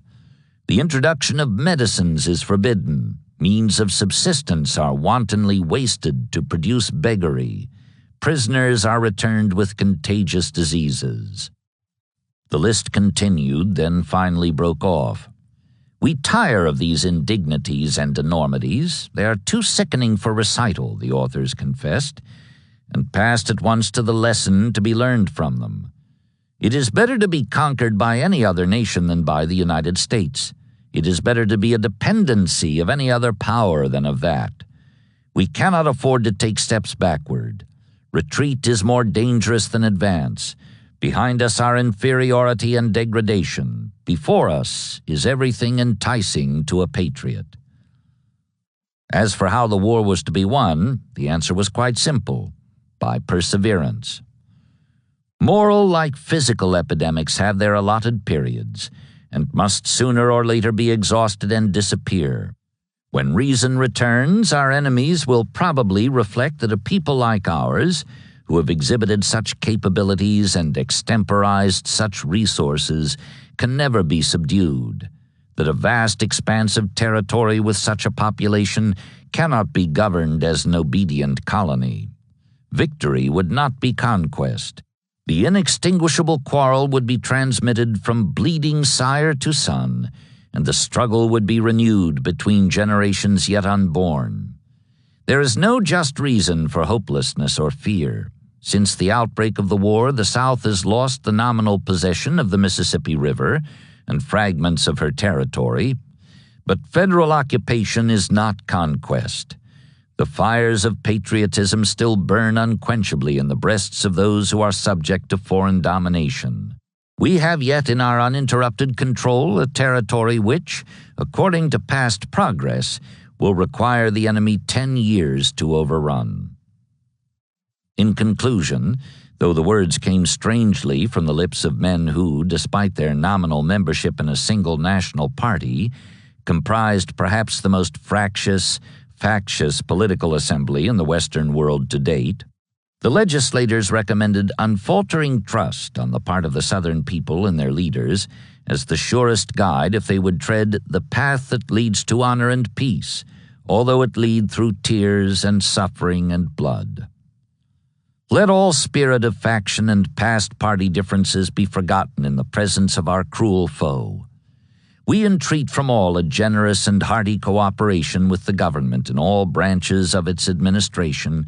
the introduction of medicines is forbidden, means of subsistence are wantonly wasted to produce beggary, prisoners are returned with contagious diseases. The list continued, then finally broke off. We tire of these indignities and enormities. They are too sickening for recital, the authors confessed, and passed at once to the lesson to be learned from them. It is better to be conquered by any other nation than by the United States. It is better to be a dependency of any other power than of that. We cannot afford to take steps backward. Retreat is more dangerous than advance. Behind us are inferiority and degradation. Before us is everything enticing to a patriot. As for how the war was to be won, the answer was quite simple: by perseverance. Moral, like physical epidemics, have their allotted periods, and must sooner or later be exhausted and disappear. When reason returns, our enemies will probably reflect that a people like ours, who have exhibited such capabilities and extemporized such resources, can never be subdued, that a vast expanse of territory with such a population cannot be governed as an obedient colony. Victory would not be conquest. The inextinguishable quarrel would be transmitted from bleeding sire to son, and the struggle would be renewed between generations yet unborn. There is no just reason for hopelessness or fear. Since the outbreak of the war, the South has lost the nominal possession of the Mississippi River and fragments of her territory, but federal occupation is not conquest. The fires of patriotism still burn unquenchably in the breasts of those who are subject to foreign domination. We have yet in our uninterrupted control a territory which, according to past progress, will require the enemy 10 years to overrun. In conclusion, though the words came strangely from the lips of men who, despite their nominal membership in a single national party, comprised perhaps the most factious political assembly in the Western world to date, the legislators recommended unfaltering trust on the part of the Southern people and their leaders as the surest guide if they would tread the path that leads to honor and peace, although it lead through tears and suffering and blood. Let all spirit of faction and past party differences be forgotten in the presence of our cruel foe. We entreat from all a generous and hearty cooperation with the government in all branches of its administration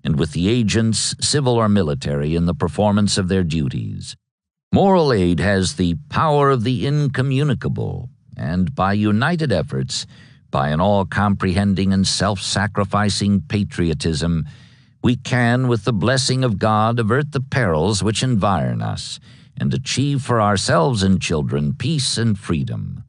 and with the agents, civil or military, in the performance of their duties. Moral aid has the power of the incommunicable, and by united efforts, by an all-comprehending and self-sacrificing patriotism, we can, with the blessing of God, avert the perils which environ us, and achieve for ourselves and children peace and freedom.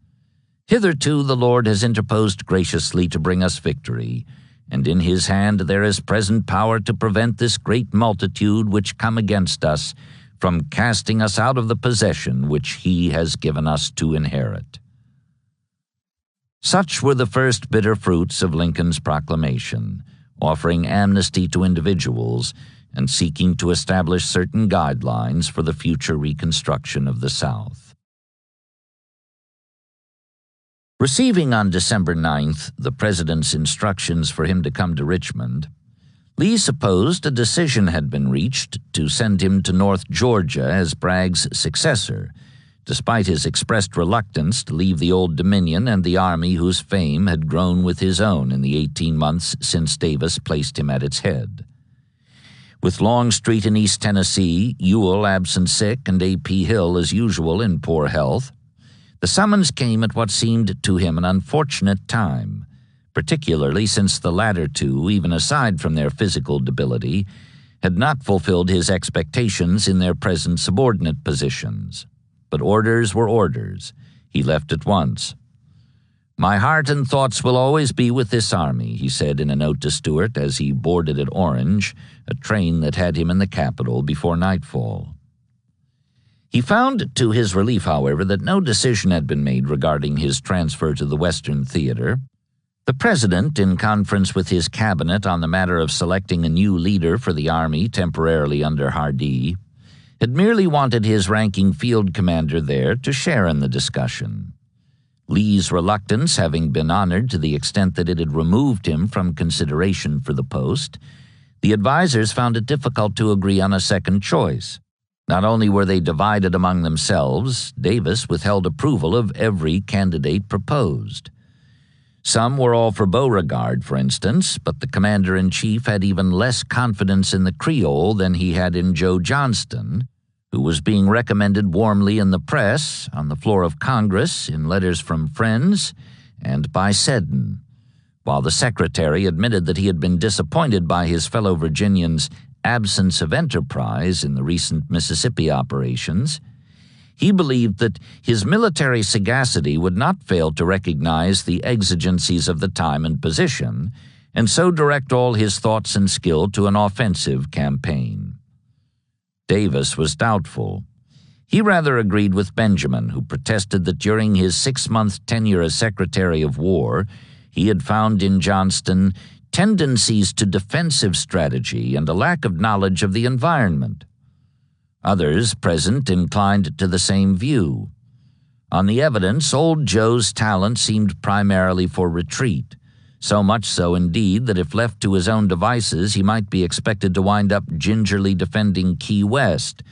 Hitherto the Lord has interposed graciously to bring us victory, and in his hand there is present power to prevent this great multitude which come against us from casting us out of the possession which he has given us to inherit. Such were the first bitter fruits of Lincoln's proclamation, offering amnesty to individuals and seeking to establish certain guidelines for the future reconstruction of the South. Receiving on December 9th the President's instructions for him to come to Richmond, Lee supposed a decision had been reached to send him to North Georgia as Bragg's successor, despite his expressed reluctance to leave the Old Dominion and the army whose fame had grown with his own in the 18 months since Davis placed him at its head. With Longstreet in East Tennessee, Ewell absent sick, and A.P. Hill, as usual, in poor health, the summons came at what seemed to him an unfortunate time, particularly since the latter two, even aside from their physical debility, had not fulfilled his expectations in their present subordinate positions. But orders were orders. He left at once. "My heart and thoughts will always be with this army," he said in a note to Stuart as he boarded at Orange, a train that had him in the capital before nightfall. He found to his relief, however, that no decision had been made regarding his transfer to the Western Theater. The president, in conference with his cabinet on the matter of selecting a new leader for the army temporarily under Hardee, had merely wanted his ranking field commander there to share in the discussion. Lee's reluctance having been honored to the extent that it had removed him from consideration for the post, the advisers found it difficult to agree on a second choice. Not only were they divided among themselves, Davis withheld approval of every candidate proposed. Some were all for Beauregard, for instance, but the commander-in-chief had even less confidence in the Creole than he had in Joe Johnston, who was being recommended warmly in the press, on the floor of Congress, in letters from friends, and by Seddon, while the secretary admitted that he had been disappointed by his fellow Virginians' absence of enterprise in the recent Mississippi operations. He believed that his military sagacity would not fail to recognize the exigencies of the time and position, and so direct all his thoughts and skill to an offensive campaign. Davis was doubtful. He rather agreed with Benjamin, who protested that during his 6-month tenure as Secretary of War, he had found in Johnston tendencies to defensive strategy and a lack of knowledge of the environment. Others present inclined to the same view. On the evidence, old Joe's talent seemed primarily for retreat, so much so indeed that if left to his own devices he might be expected to wind up gingerly defending Key West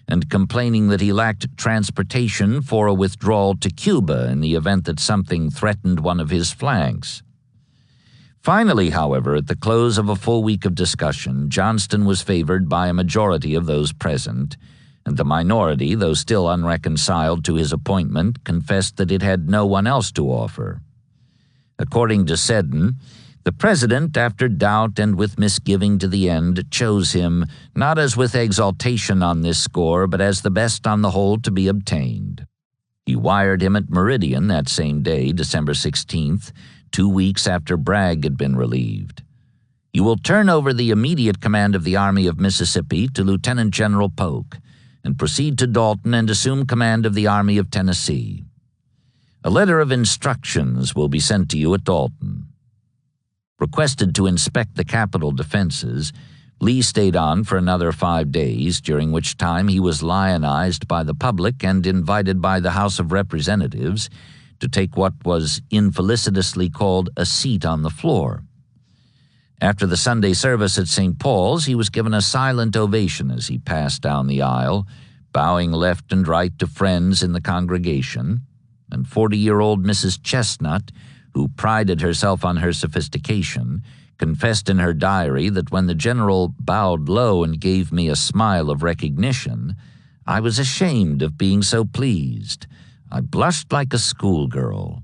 and complaining that he lacked transportation for a withdrawal to Cuba in the event that something threatened one of his flanks. Finally, however, at the close of a full week of discussion, Johnston was favored by a majority of those present, and the minority, though still unreconciled to his appointment, confessed that it had no one else to offer. According to Seddon, the president, after doubt and with misgiving to the end, chose him, not as with exultation on this score, but as the best on the whole to be obtained. He wired him at Meridian that same day, December 16th, 2 weeks after Bragg had been relieved. "You will turn over the immediate command of the Army of Mississippi to Lieutenant General Polk, and proceed to Dalton and assume command of the Army of Tennessee. A letter of instructions will be sent to you at Dalton." Requested to inspect the capital defenses, Lee stayed on for another 5 days, during which time he was lionized by the public and invited by the House of Representatives to take what was infelicitously called a seat on the floor. After the Sunday service at St. Paul's, he was given a silent ovation as he passed down the aisle, bowing left and right to friends in the congregation, and 40-year-old Mrs. Chestnut, who prided herself on her sophistication, confessed in her diary that when the general bowed low and gave me a smile of recognition, I was ashamed of being so pleased. I blushed like a schoolgirl.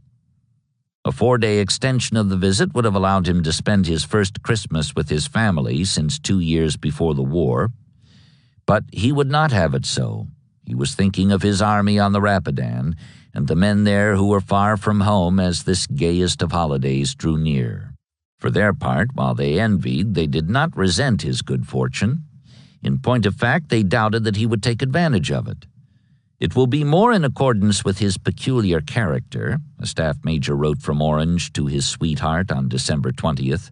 A 4-day extension of the visit would have allowed him to spend his first Christmas with his family since 2 years before the war. But he would not have it so. He was thinking of his army on the Rapidan and the men there who were far from home as this gayest of holidays drew near. For their part, while they envied, they did not resent his good fortune. In point of fact, they doubted that he would take advantage of it. "It will be more in accordance with his peculiar character," a staff major wrote from Orange to his sweetheart on December 20th,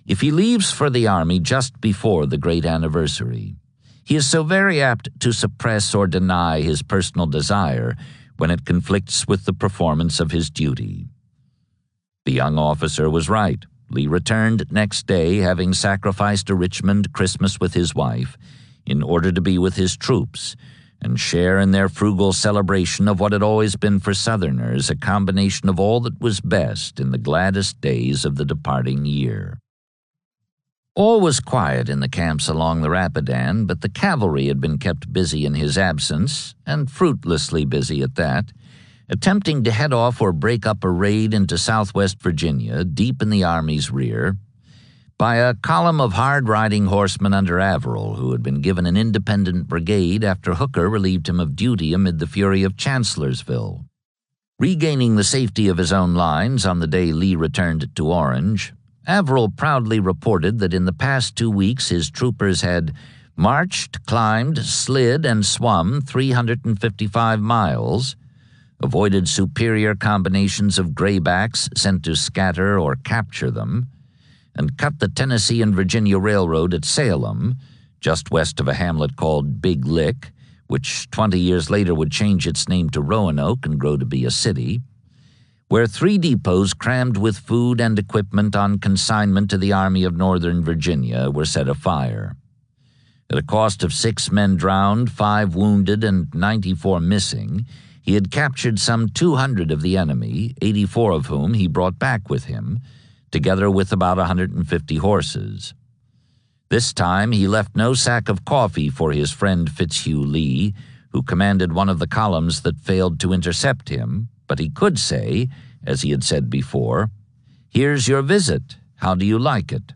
"if he leaves for the army just before the great anniversary. He is so very apt to suppress or deny his personal desire when it conflicts with the performance of his duty." The young officer was right. Lee returned next day, having sacrificed a Richmond Christmas with his wife, in order to be with his troops, and share in their frugal celebration of what had always been for Southerners a combination of all that was best in the gladdest days of the departing year. All was quiet in the camps along the Rapidan, but the cavalry had been kept busy in his absence, and fruitlessly busy at that, attempting to head off or break up a raid into southwest Virginia, deep in the Army's rear, by a column of hard-riding horsemen under Averill, who had been given an independent brigade after Hooker relieved him of duty amid the fury of Chancellorsville. Regaining the safety of his own lines on the day Lee returned to Orange, Averill proudly reported that in the past 2 weeks his troopers had marched, climbed, slid, and swum 355 miles, avoided superior combinations of graybacks sent to scatter or capture them, and cut the Tennessee and Virginia Railroad at Salem, just west of a hamlet called Big Lick, which 20 years later would change its name to Roanoke and grow to be a city, where 3 depots crammed with food and equipment on consignment to the Army of Northern Virginia were set afire. At a cost of 6 men drowned, 5 wounded, and 94 missing, he had captured some 200 of the enemy, 84 of whom he brought back with him, together with about 150 horses. This time he left no sack of coffee for his friend Fitzhugh Lee, who commanded one of the columns that failed to intercept him, but he could say, as he had said before, "Here's your visit. How do you like it?"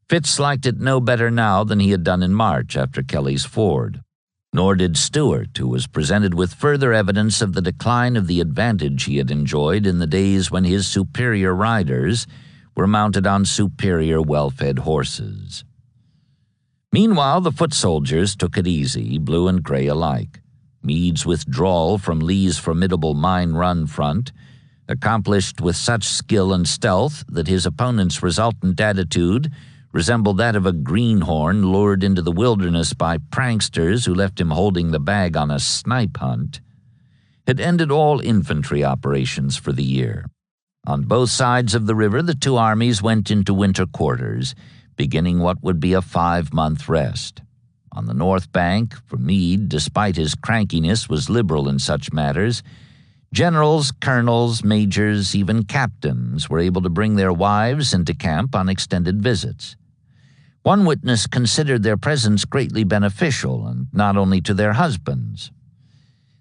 Fitz liked it no better now than he had done in March after Kelly's Ford. Nor did Stuart, who was presented with further evidence of the decline of the advantage he had enjoyed in the days when his superior riders were mounted on superior well-fed horses. Meanwhile, the foot soldiers took it easy, blue and gray alike. Meade's withdrawal from Lee's formidable Mine Run front, accomplished with such skill and stealth that his opponent's resultant attitude resembled that of a greenhorn lured into the wilderness by pranksters who left him holding the bag on a snipe hunt, had ended all infantry operations for the year. On both sides of the river, the 2 armies went into winter quarters, beginning what would be a 5-month rest. On the north bank, for Meade, despite his crankiness, was liberal in such matters. Generals, colonels, majors, even captains were able to bring their wives into camp on extended visits. One witness considered their presence greatly beneficial, and not only to their husbands.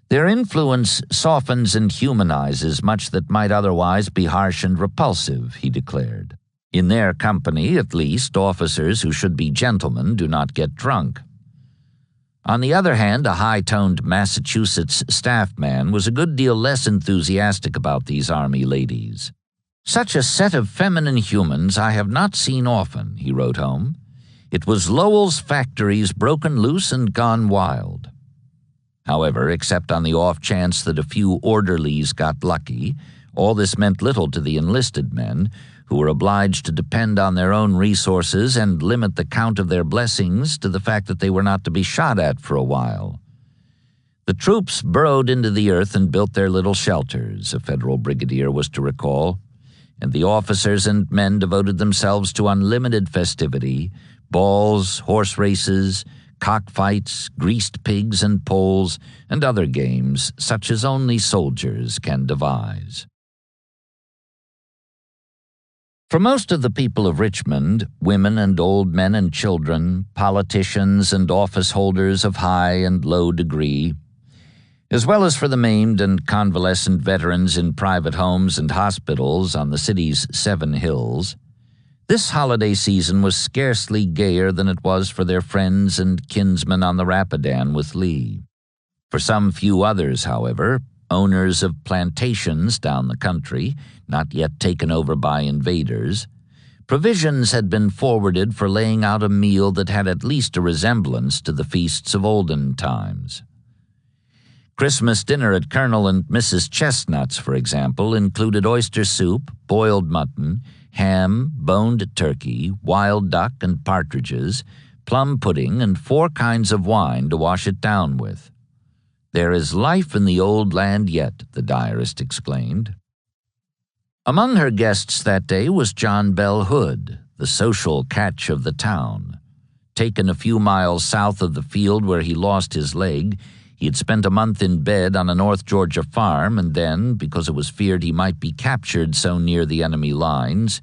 Their influence softens and humanizes much that might otherwise be harsh and repulsive, he declared. In their company, at least, officers who should be gentlemen do not get drunk. On the other hand, a high-toned Massachusetts staff man was a good deal less enthusiastic about these Army ladies. "Such a set of feminine humans I have not seen often," he wrote home. "It was Lowell's factories broken loose and gone wild." However, except on the off chance that a few orderlies got lucky, all this meant little to the enlisted men, who were obliged to depend on their own resources and limit the count of their blessings to the fact that they were not to be shot at for a while. The troops burrowed into the earth and built their little shelters, a federal brigadier was to recall, and the officers and men devoted themselves to unlimited festivity, balls, horse races, cockfights, greased pigs and poles, and other games such as only soldiers can devise. For most of the people of Richmond, women and old men and children, politicians and office holders of high and low degree, as well as for the maimed and convalescent veterans in private homes and hospitals on the city's 7 hills, this holiday season was scarcely gayer than it was for their friends and kinsmen on the Rapidan with Lee. For some few others, however, owners of plantations down the country, not yet taken over by invaders, provisions had been forwarded for laying out a meal that had at least a resemblance to the feasts of olden times. Christmas dinner at Colonel and Mrs. Chestnut's, for example, included oyster soup, boiled mutton, ham, boned turkey, wild duck and partridges, plum pudding, and 4 kinds of wine to wash it down with. "There is life in the old land yet," the diarist exclaimed. Among her guests that day was John Bell Hood, the social catch of the town. Taken a few miles south of the field where he lost his leg, he had spent a month in bed on a North Georgia farm and then, because it was feared he might be captured so near the enemy lines,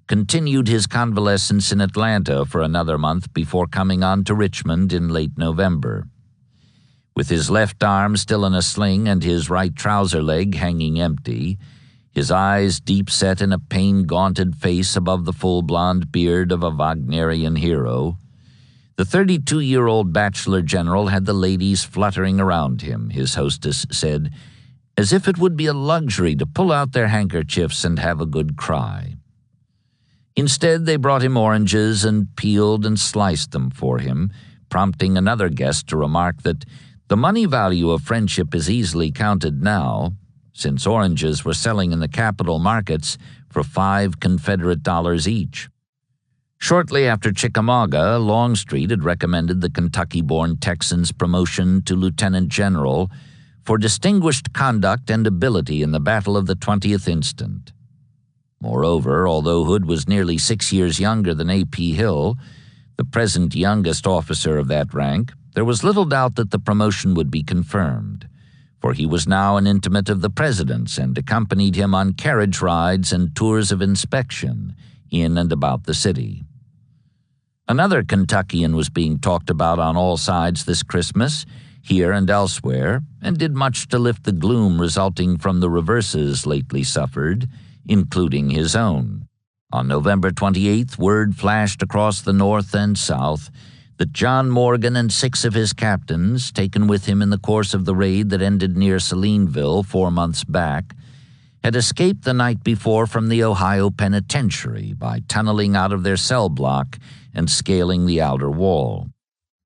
continued his convalescence in Atlanta for another month before coming on to Richmond in late November. With his left arm still in a sling and his right trouser leg hanging empty, his eyes deep set in a pain-gaunted face above the full blonde beard of a Wagnerian hero, the 32-year-old bachelor general had the ladies fluttering around him, his hostess said, as if it would be a luxury to pull out their handkerchiefs and have a good cry. Instead, they brought him oranges and peeled and sliced them for him, prompting another guest to remark that the money value of friendship is easily counted now, since oranges were selling in the capital markets for 5 Confederate dollars each. Shortly after Chickamauga, Longstreet had recommended the Kentucky-born Texan's promotion to lieutenant general for distinguished conduct and ability in the Battle of the 20th instant. Moreover, although Hood was nearly 6 years younger than A.P. Hill, the present youngest officer of that rank, there was little doubt that the promotion would be confirmed, for he was now an intimate of the president's and accompanied him on carriage rides and tours of inspection in and about the city. Another Kentuckian was being talked about on all sides this Christmas, here and elsewhere, and did much to lift the gloom resulting from the reverses lately suffered, including his own. On November 28th, word flashed across the North and South that John Morgan and 6 of his captains, taken with him in the course of the raid that ended near Salineville 4 months back, had escaped the night before from the Ohio penitentiary by tunneling out of their cell block and scaling the outer wall.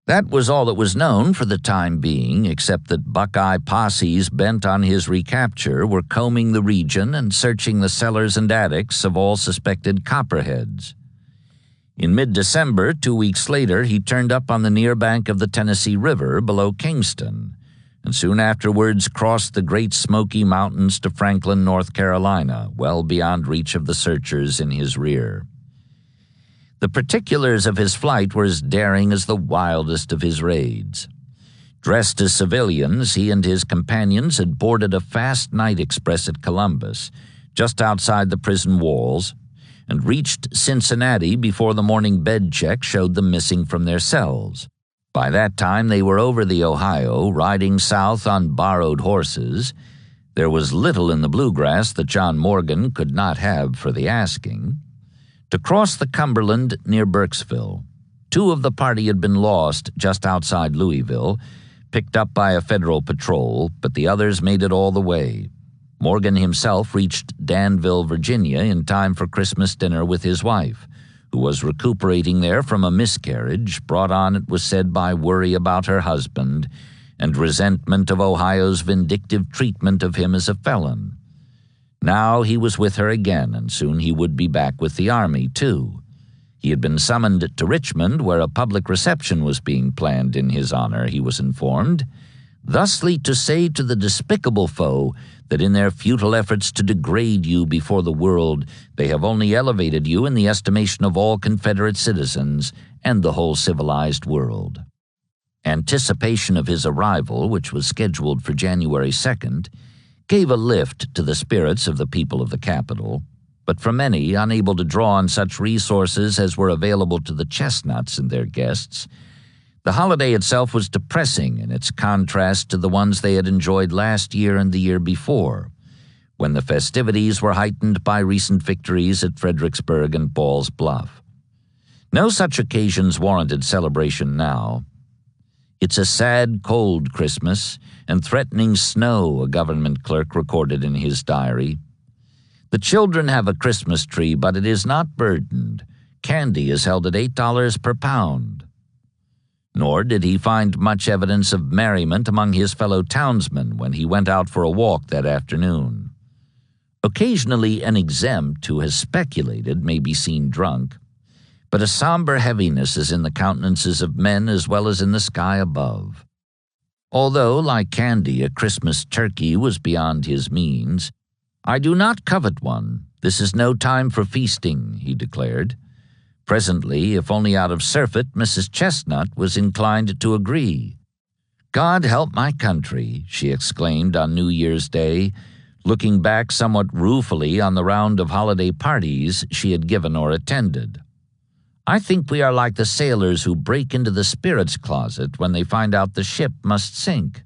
That was all that was known for the time being, except that Buckeye posses bent on his recapture were combing the region and searching the cellars and attics of all suspected copperheads. In mid-December, 2 weeks later, he turned up on the near bank of the Tennessee River below Kingston, and soon afterwards crossed the Great Smoky Mountains to Franklin, North Carolina, well beyond reach of the searchers in his rear. The particulars of his flight were as daring as the wildest of his raids. Dressed as civilians, he and his companions had boarded a fast night express at Columbus, just outside the prison walls, and reached Cincinnati before the morning bed check showed them missing from their cells. By that time, they were over the Ohio, riding south on borrowed horses. There was little in the bluegrass that John Morgan could not have for the asking. To cross the Cumberland near Burkesville. 2 of the party had been lost just outside Louisville, picked up by a federal patrol, but the others made it all the way. Morgan himself reached Danville, Virginia, in time for Christmas dinner with his wife, who was recuperating there from a miscarriage brought on, it was said, by worry about her husband and resentment of Ohio's vindictive treatment of him as a felon. Now he was with her again, and soon he would be back with the army, too. He had been summoned to Richmond, where a public reception was being planned in his honor, he was informed, thusly to say to the despicable foe that in their futile efforts to degrade you before the world, they have only elevated you in the estimation of all Confederate citizens and the whole civilized world. Anticipation of his arrival, which was scheduled for January 2nd, gave a lift to the spirits of the people of the capital, but for many, unable to draw on such resources as were available to the Chestnuts and their guests, the holiday itself was depressing in its contrast to the ones they had enjoyed last year and the year before, when the festivities were heightened by recent victories at Fredericksburg and Ball's Bluff. No such occasions warranted celebration now. It's a sad, cold Christmas, and threatening snow, a government clerk recorded in his diary. The children have a Christmas tree, but it is not burdened. Candy is held at $8 per pound. Nor did he find much evidence of merriment among his fellow townsmen when he went out for a walk that afternoon. Occasionally an exempt who has speculated may be seen drunk, but a somber heaviness is in the countenances of men as well as in the sky above. Although, like Candy, a Christmas turkey was beyond his means, "I do not covet one. This is no time for feasting," he declared. Presently, if only out of surfeit, Mrs. Chestnut was inclined to agree. "God help my country," she exclaimed on New Year's Day, looking back somewhat ruefully on the round of holiday parties she had given or attended. I think we are like the sailors who break into the spirits closet when they find out the ship must sink."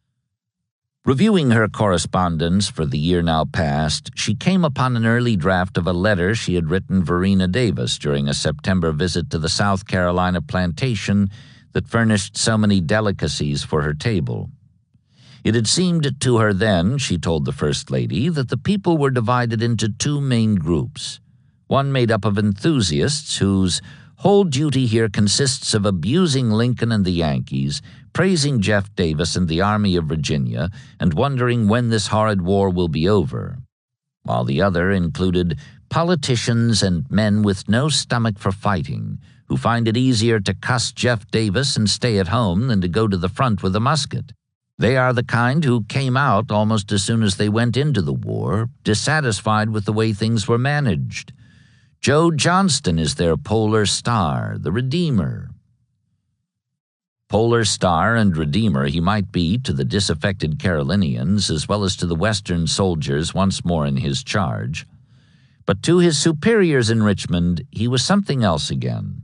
Reviewing her correspondence for the year now past, she came upon an early draft of a letter she had written Verena Davis during a September visit to the South Carolina plantation that furnished so many delicacies for her table. It had seemed to her then, she told the First Lady, that the people were divided into two main groups, one made up of enthusiasts whose whole duty here consists of abusing Lincoln and the Yankees, praising Jeff Davis and the Army of Virginia, and wondering when this horrid war will be over, while the other included politicians and men with no stomach for fighting, who find it easier to cuss Jeff Davis and stay at home than to go to the front with a musket. They are the kind who came out almost as soon as they went into the war, dissatisfied with the way things were managed. Joe Johnston is their polar star, the Redeemer. Polar star and Redeemer he might be to the disaffected Carolinians as well as to the Western soldiers once more in his charge, but to his superiors in Richmond he was something else again.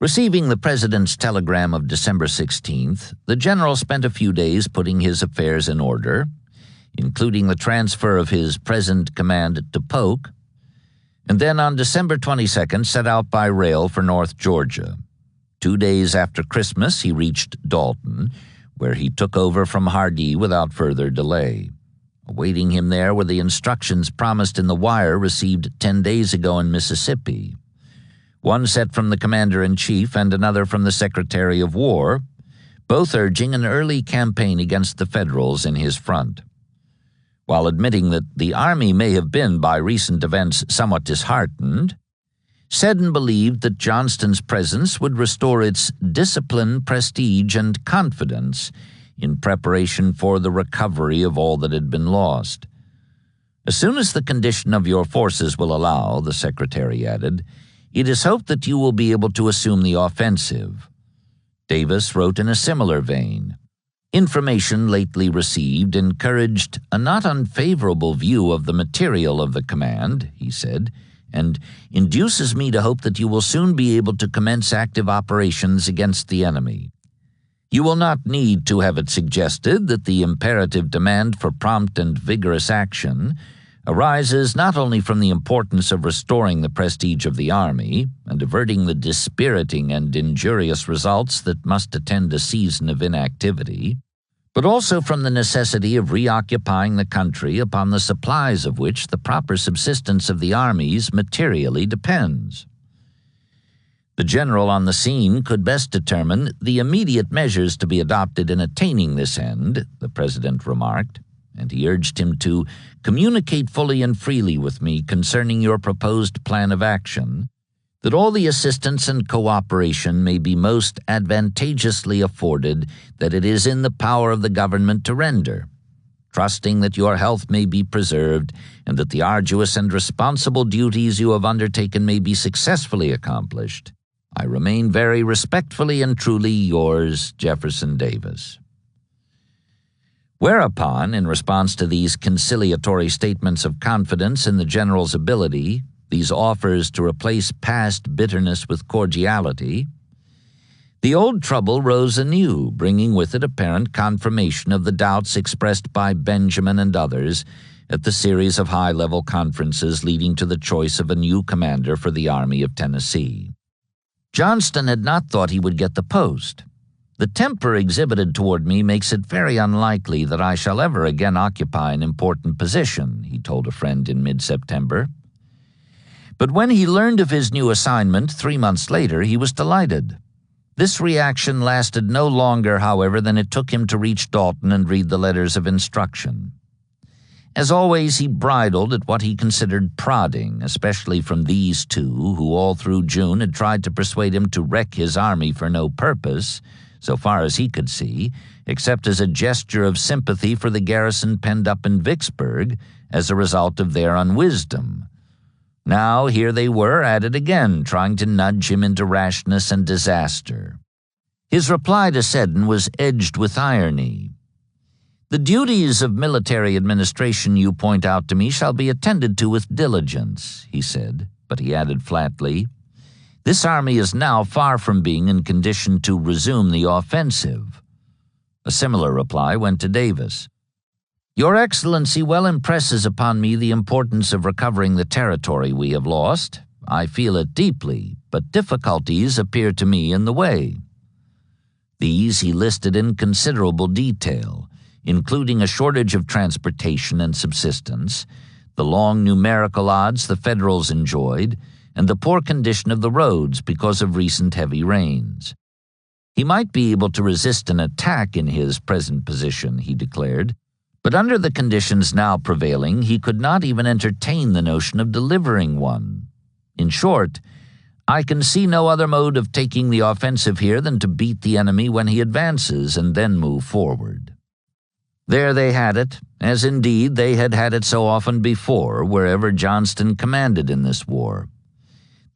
Receiving the President's telegram of December 16th, the general spent a few days putting his affairs in order, including the transfer of his present command to Polk, and then on December 22nd set out by rail for North Georgia. 2 days after Christmas he reached Dalton, where he took over from Hardee without further delay. Awaiting him there were the instructions promised in the wire received 10 days ago in Mississippi. One set from the Commander-in-Chief and another from the Secretary of War, both urging an early campaign against the Federals in his front. While admitting that the Army may have been, by recent events, somewhat disheartened, Seddon believed that Johnston's presence would restore its discipline, prestige, and confidence in preparation for the recovery of all that had been lost. "As soon as the condition of your forces will allow," the Secretary added, "it is hoped that you will be able to assume the offensive." Davis wrote in a similar vein, "Information lately received encouraged a not unfavorable view of the material of the command," he said, "and induces me to hope that you will soon be able to commence active operations against the enemy. You will not need to have it suggested that the imperative demand for prompt and vigorous action arises not only from the importance of restoring the prestige of the Army and averting the dispiriting and injurious results that must attend a season of inactivity, but also from the necessity of reoccupying the country upon the supplies of which the proper subsistence of the armies materially depends. The general on the scene could best determine the immediate measures to be adopted in attaining this end," the President remarked, and he urged him to communicate fully and freely with me concerning your proposed plan of action, that all the assistance and cooperation may be most advantageously afforded that it is in the power of the government to render. Trusting that your health may be preserved and that the arduous and responsible duties you have undertaken may be successfully accomplished, I remain very respectfully and truly yours, Jefferson Davis. Whereupon, in response to these conciliatory statements of confidence in the general's ability, these offers to replace past bitterness with cordiality, the old trouble rose anew, bringing with it apparent confirmation of the doubts expressed by Benjamin and others at the series of high-level conferences leading to the choice of a new commander for the Army of Tennessee. Johnston had not thought he would get the post. "The temper exhibited toward me makes it very unlikely that I shall ever again occupy an important position," he told a friend in mid-September. But when he learned of his new assignment 3 months later, he was delighted. This reaction lasted no longer, however, than it took him to reach Dalton and read the letters of instruction. As always, he bridled at what he considered prodding, especially from these two, who all through June had tried to persuade him to wreck his army for no purpose, so far as he could see, except as a gesture of sympathy for the garrison penned up in Vicksburg as a result of their unwisdom. Now here they were at it again, trying to nudge him into rashness and disaster. His reply to Seddon was edged with irony. "The duties of military administration you point out to me shall be attended to with diligence," he said, but he added flatly, This army is now far from being in condition to resume the offensive." A similar reply went to Davis. "Your Excellency well impresses upon me the importance of recovering the territory we have lost. I feel it deeply, but difficulties appear to me in the way." These he listed in considerable detail, including a shortage of transportation and subsistence, the long numerical odds the Federals enjoyed, and the poor condition of the roads because of recent heavy rains. He might be able to resist an attack in his present position, he declared, but under the conditions now prevailing, he could not even entertain the notion of delivering one. In short, "I can see no other mode of taking the offensive here than to beat the enemy when he advances and then move forward." There they had it, as indeed they had had it so often before wherever Johnston commanded in this war.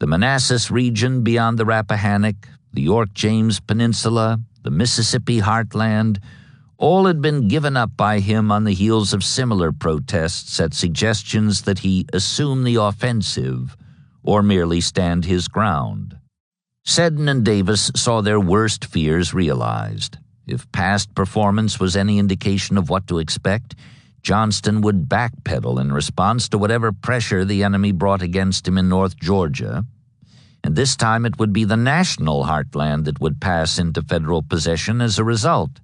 The Manassas region beyond the Rappahannock, the York-James Peninsula, the Mississippi heartland, all had been given up by him on the heels of similar protests at suggestions that he assume the offensive or merely stand his ground. Seddon and Davis saw their worst fears realized. If past performance was any indication of what to expect, Johnston would backpedal in response to whatever pressure the enemy brought against him in North Georgia, and this time it would be the national heartland that would pass into Federal possession as a result.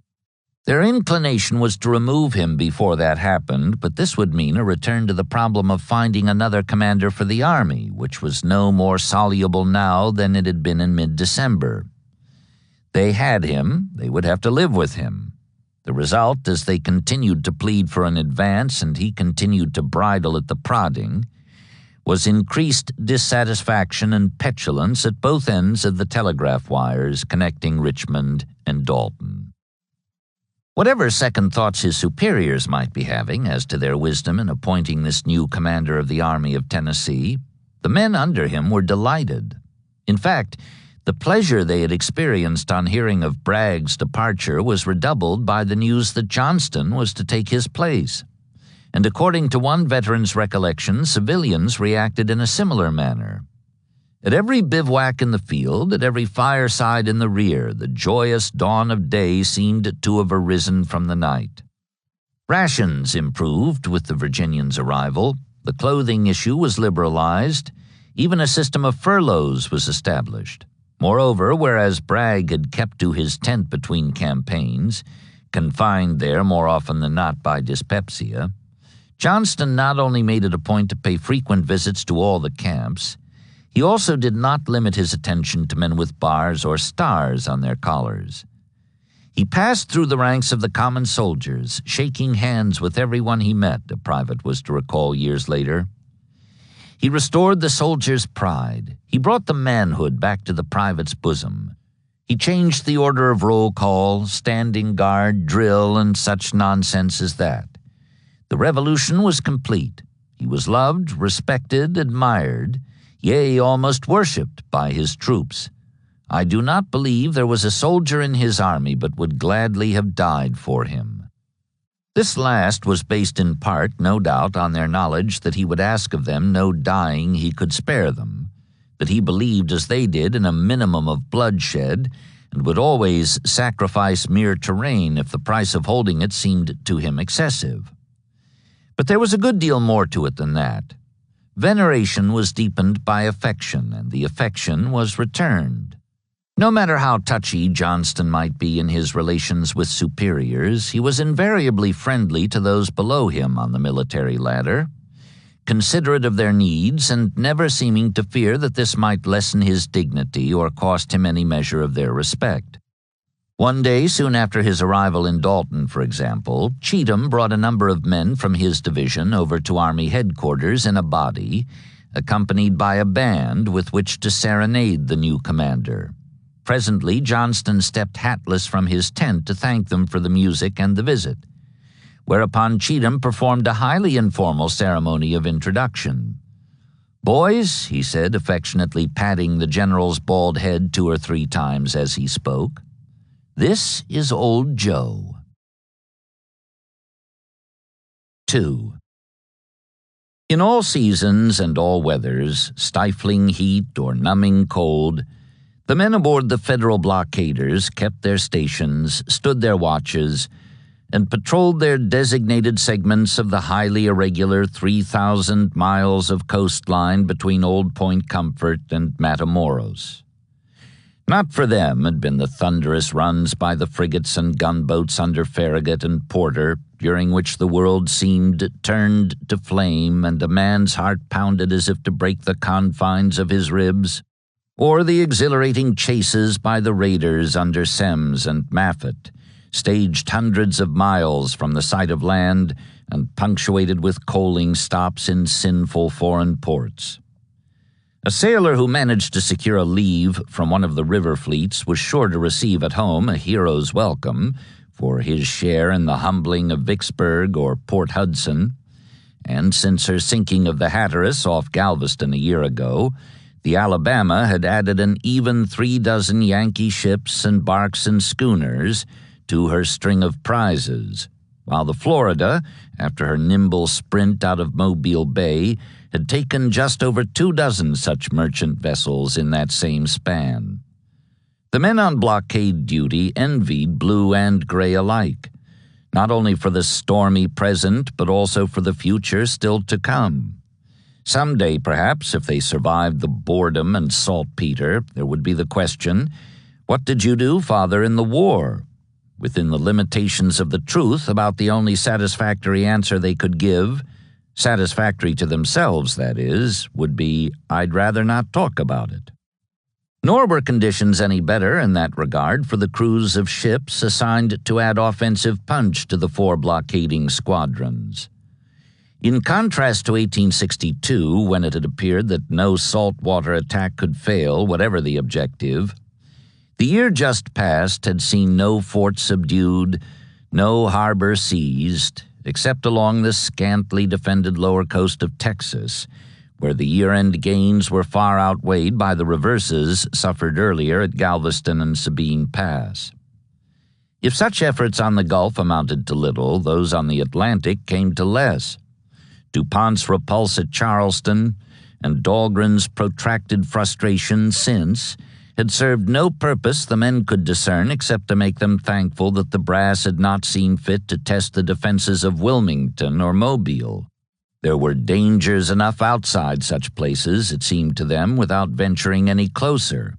Their inclination was to remove him before that happened, but this would mean a return to the problem of finding another commander for the army, which was no more soluble now than it had been in mid-December. They had him, they would have to live with him. The result, as they continued to plead for an advance and he continued to bridle at the prodding, was increased dissatisfaction and petulance at both ends of the telegraph wires connecting Richmond and Dalton. Whatever second thoughts his superiors might be having as to their wisdom in appointing this new commander of the Army of Tennessee, the men under him were delighted. In fact, the pleasure they had experienced on hearing of Bragg's departure was redoubled by the news that Johnston was to take his place. And according to one veteran's recollection, civilians reacted in a similar manner. At every bivouac in the field, at every fireside in the rear, the joyous dawn of day seemed to have arisen from the night. Rations improved with the Virginians' arrival, the clothing issue was liberalized, even a system of furloughs was established. Moreover, whereas Bragg had kept to his tent between campaigns, confined there more often than not by dyspepsia, Johnston not only made it a point to pay frequent visits to all the camps, he also did not limit his attention to men with bars or stars on their collars. He passed through the ranks of the common soldiers, shaking hands with everyone he met, a private was to recall years later. He restored the soldier's pride. He brought the manhood back to the private's bosom. He changed the order of roll call, standing guard, drill, and such nonsense as that. The revolution was complete. He was loved, respected, admired, yea, almost worshipped by his troops. I do not believe there was a soldier in his army but would gladly have died for him. This last was based in part, no doubt, on their knowledge that he would ask of them no dying he could spare them, that he believed as they did in a minimum of bloodshed, and would always sacrifice mere terrain if the price of holding it seemed to him excessive. But there was a good deal more to it than that. Veneration was deepened by affection, and the affection was returned. No matter how touchy Johnston might be in his relations with superiors, he was invariably friendly to those below him on the military ladder, considerate of their needs, and never seeming to fear that this might lessen his dignity or cost him any measure of their respect. One day, soon after his arrival in Dalton, for example, Cheatham brought a number of men from his division over to Army headquarters in a body, accompanied by a band with which to serenade the new commander. Presently, Johnston stepped hatless from his tent to thank them for the music and the visit, whereupon Cheatham performed a highly informal ceremony of introduction. "Boys," he said, affectionately patting the general's bald head 2 or 3 times as he spoke, "this is old Joe." 2. In all seasons and all weathers, stifling heat or numbing cold, the men aboard the Federal blockaders kept their stations, stood their watches, and patrolled their designated segments of the highly irregular 3,000 miles of coastline between Old Point Comfort and Matamoros. Not for them had been the thunderous runs by the frigates and gunboats under Farragut and Porter, during which the world seemed turned to flame and a man's heart pounded as if to break the confines of his ribs, or the exhilarating chases by the raiders under Semmes and Maffett, staged hundreds of miles from the sight of land and punctuated with coaling stops in sinful foreign ports. A sailor who managed to secure a leave from one of the river fleets was sure to receive at home a hero's welcome for his share in the humbling of Vicksburg or Port Hudson, and since her sinking of the Hatteras off Galveston a year ago, the Alabama had added an even 36 Yankee ships and barks and schooners to her string of prizes, while the Florida, after her nimble sprint out of Mobile Bay, had taken just over 24 such merchant vessels in that same span. The men on blockade duty envied blue and gray alike, not only for the stormy present but also for the future still to come. Someday, perhaps, if they survived the boredom and saltpeter, there would be the question, "What did you do, Father, in the war?" Within the limitations of the truth about the only satisfactory answer they could give, satisfactory to themselves, that is, would be, "I'd rather not talk about it." Nor were conditions any better in that regard for the crews of ships assigned to add offensive punch to the 4 blockading squadrons. In contrast to 1862, when it had appeared that no saltwater attack could fail, whatever the objective, the year just past had seen no fort subdued, no harbor seized, except along the scantily defended lower coast of Texas, where the year-end gains were far outweighed by the reverses suffered earlier at Galveston and Sabine Pass. If such efforts on the Gulf amounted to little, those on the Atlantic came to less. DuPont's repulse at Charleston and Dahlgren's protracted frustration since had served no purpose the men could discern except to make them thankful that the brass had not seen fit to test the defenses of Wilmington or Mobile. There were dangers enough outside such places, it seemed to them, without venturing any closer,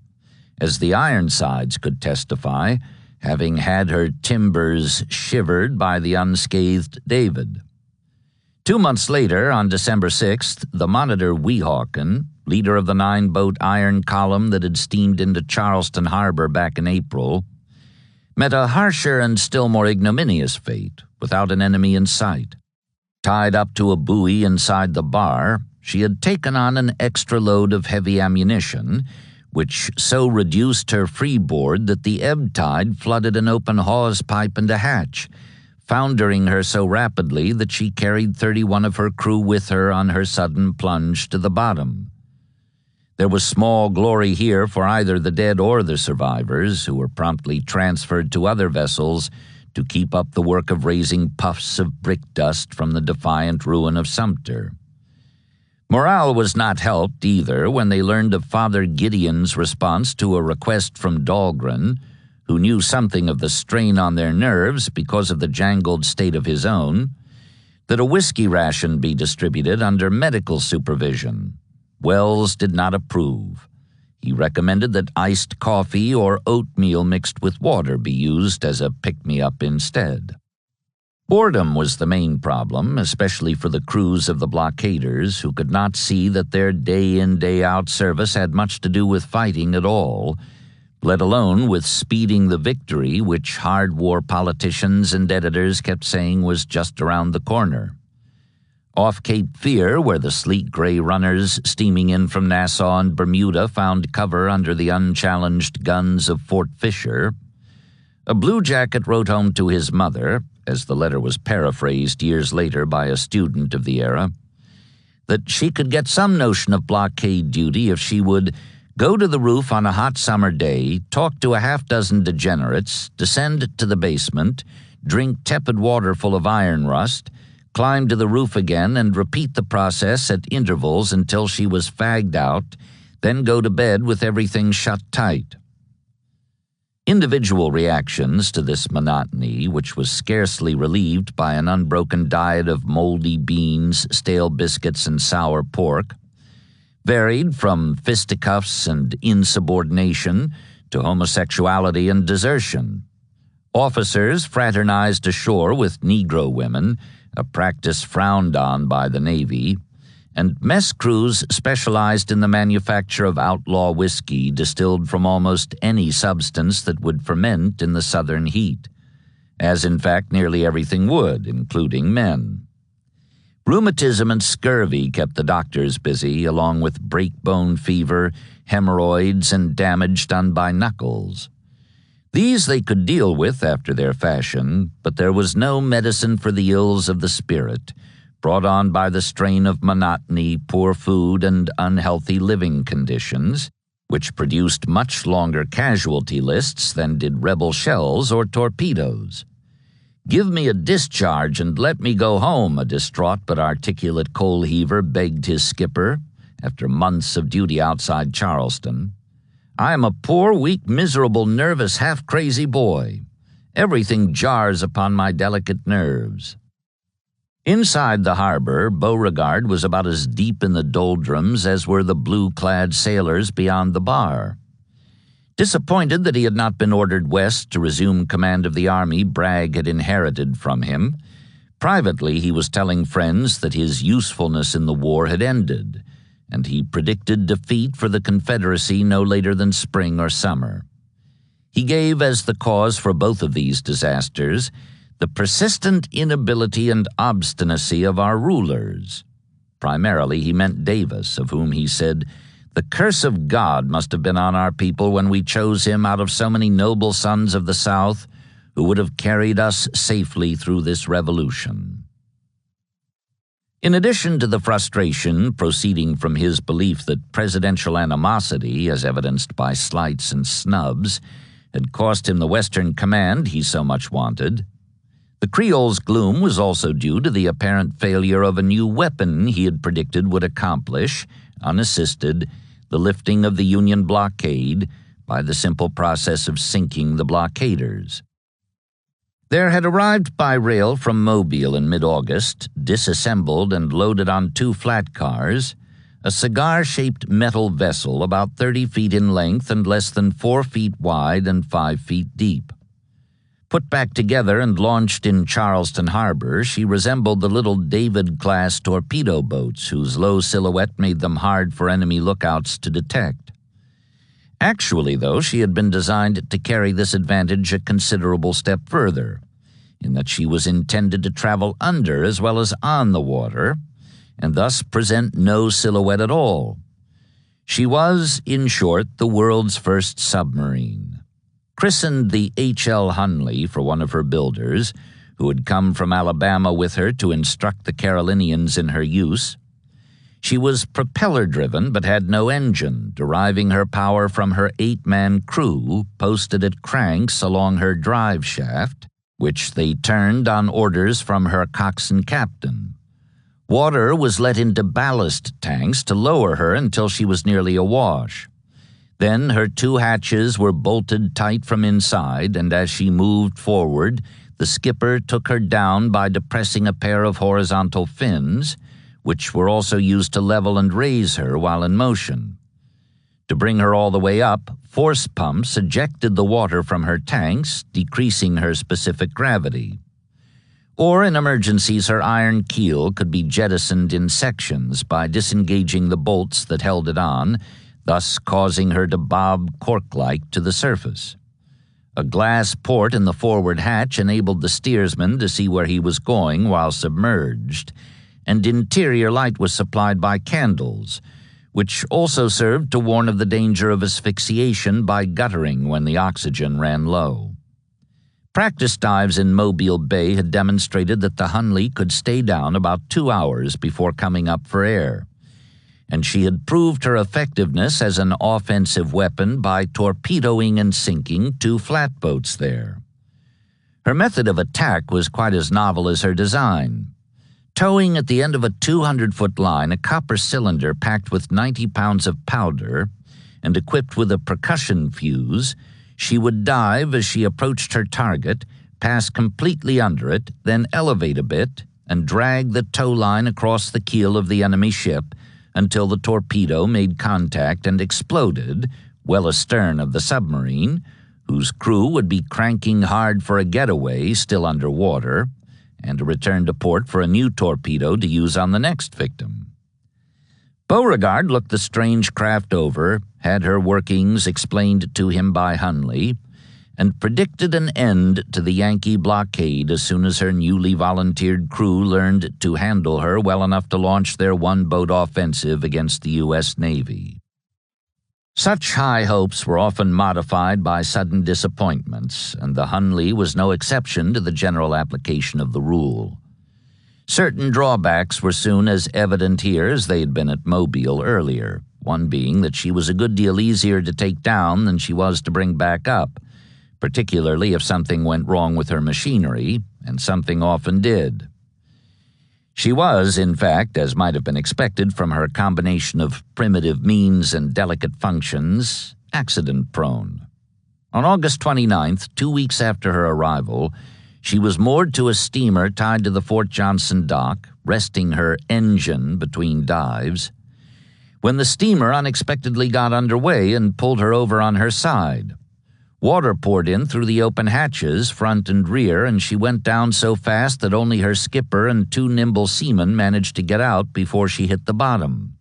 as the Ironsides could testify, having had her timbers shivered by the unscathed David. 2 months later, on December 6th, the Monitor Weehawken, leader of the 9-boat iron column that had steamed into Charleston Harbor back in April, met a harsher and still more ignominious fate, without an enemy in sight. Tied up to a buoy inside the bar, she had taken on an extra load of heavy ammunition, which so reduced her freeboard that the ebb tide flooded an open hawse pipe and a hatch, foundering her so rapidly that she carried 31 of her crew with her on her sudden plunge to the bottom. There was small glory here for either the dead or the survivors, who were promptly transferred to other vessels to keep up the work of raising puffs of brick dust from the defiant ruin of Sumter. Morale was not helped either when they learned of Father Gideon's response to a request from Dahlgren, who knew something of the strain on their nerves because of the jangled state of his own, that a whiskey ration be distributed under medical supervision. Wells did not approve. He recommended that iced coffee or oatmeal mixed with water be used as a pick-me-up instead. Boredom was the main problem, especially for the crews of the blockaders, who could not see that their day-in, day-out service had much to do with fighting at all, let alone with speeding the victory which hard war politicians and editors kept saying was just around the corner. Off Cape Fear, where the sleek gray runners steaming in from Nassau and Bermuda found cover under the unchallenged guns of Fort Fisher, a bluejacket wrote home to his mother, as the letter was paraphrased years later by a student of the era, that she could get some notion of blockade duty if she would go to the roof on a hot summer day, talk to a half-dozen degenerates, descend to the basement, drink tepid water full of iron rust, climb to the roof again and repeat the process at intervals until she was fagged out, then go to bed with everything shut tight. Individual reactions to this monotony, which was scarcely relieved by an unbroken diet of moldy beans, stale biscuits, and sour pork, varied from fisticuffs and insubordination to homosexuality and desertion. Officers fraternized ashore with Negro women, a practice frowned on by the Navy, and mess crews specialized in the manufacture of outlaw whiskey distilled from almost any substance that would ferment in the southern heat, as in fact nearly everything would, including men. Rheumatism and scurvy kept the doctors busy, along with break-bone fever, hemorrhoids, and damage done by knuckles. These they could deal with after their fashion, but there was no medicine for the ills of the spirit, brought on by the strain of monotony, poor food, and unhealthy living conditions, which produced much longer casualty lists than did rebel shells or torpedoes. "Give me a discharge and let me go home," a distraught but articulate coal heaver begged his skipper after months of duty outside Charleston. "I am a poor, weak, miserable, nervous, half-crazy boy. Everything jars upon my delicate nerves." Inside the harbor, Beauregard was about as deep in the doldrums as were the blue-clad sailors beyond the bar. Disappointed that he had not been ordered west to resume command of the army Bragg had inherited from him, privately he was telling friends that his usefulness in the war had ended, and he predicted defeat for the Confederacy no later than spring or summer. He gave as the cause for both of these disasters the persistent inability and obstinacy of our rulers. Primarily he meant Davis, of whom he said, "The curse of God must have been on our people when we chose him out of so many noble sons of the South who would have carried us safely through this revolution." In addition to the frustration proceeding from his belief that presidential animosity, as evidenced by slights and snubs, had cost him the Western command he so much wanted, the Creole's gloom was also due to the apparent failure of a new weapon he had predicted would accomplish, unassisted, the lifting of the Union blockade by the simple process of sinking the blockaders. There had arrived by rail from Mobile in mid-August, disassembled and loaded on 2 flat cars, a cigar-shaped metal vessel about 30 feet in length and less than 4 feet wide and 5 feet deep. Put back together and launched in Charleston Harbor, she resembled the little David-class torpedo boats whose low silhouette made them hard for enemy lookouts to detect. Actually, though, she had been designed to carry this advantage a considerable step further, in that she was intended to travel under as well as on the water, and thus present no silhouette at all. She was, in short, the world's first submarine. Christened the H.L. Hunley for one of her builders, who had come from Alabama with her to instruct the Carolinians in her use, she was propeller-driven but had no engine, deriving her power from her 8-man crew posted at cranks along her drive shaft, which they turned on orders from her coxswain captain. Water was let into ballast tanks to lower her until she was nearly awash. Then her 2 hatches were bolted tight from inside, and as she moved forward, the skipper took her down by depressing a pair of horizontal fins, which were also used to level and raise her while in motion. To bring her all the way up, force pumps ejected the water from her tanks, decreasing her specific gravity. Or in emergencies, her iron keel could be jettisoned in sections by disengaging the bolts that held it on, thus causing her to bob cork-like to the surface. A glass port in the forward hatch enabled the steersman to see where he was going while submerged, and interior light was supplied by candles, which also served to warn of the danger of asphyxiation by guttering when the oxygen ran low. Practice dives in Mobile Bay had demonstrated that the Hunley could stay down about 2 hours before coming up for air, and she had proved her effectiveness as an offensive weapon by torpedoing and sinking 2 flatboats there. Her method of attack was quite as novel as her design. Towing at the end of a 200-foot line a copper cylinder packed with 90 pounds of powder and equipped with a percussion fuse, she would dive as she approached her target, pass completely under it, then elevate a bit and drag the tow line across the keel of the enemy ship until the torpedo made contact and exploded well astern of the submarine, whose crew would be cranking hard for a getaway still underwater, and to return to port for a new torpedo to use on the next victim. Beauregard looked the strange craft over, had her workings explained to him by Hunley, and predicted an end to the Yankee blockade as soon as her newly volunteered crew learned to handle her well enough to launch their one-boat offensive against the U.S. Navy. Such high hopes were often modified by sudden disappointments, and the Hunley was no exception to the general application of the rule. Certain drawbacks were soon as evident here as they had been at Mobile earlier, one being that she was a good deal easier to take down than she was to bring back up, particularly if something went wrong with her machinery, and something often did. She was, in fact, as might have been expected from her combination of primitive means and delicate functions, accident-prone. On August 29th, 2 weeks after her arrival, she was moored to a steamer tied to the Fort Johnson dock, resting her engine between dives, when the steamer unexpectedly got underway and pulled her over on her side. Water poured in through the open hatches, front and rear, and she went down so fast that only her skipper and 2 nimble seamen managed to get out before she hit the bottom.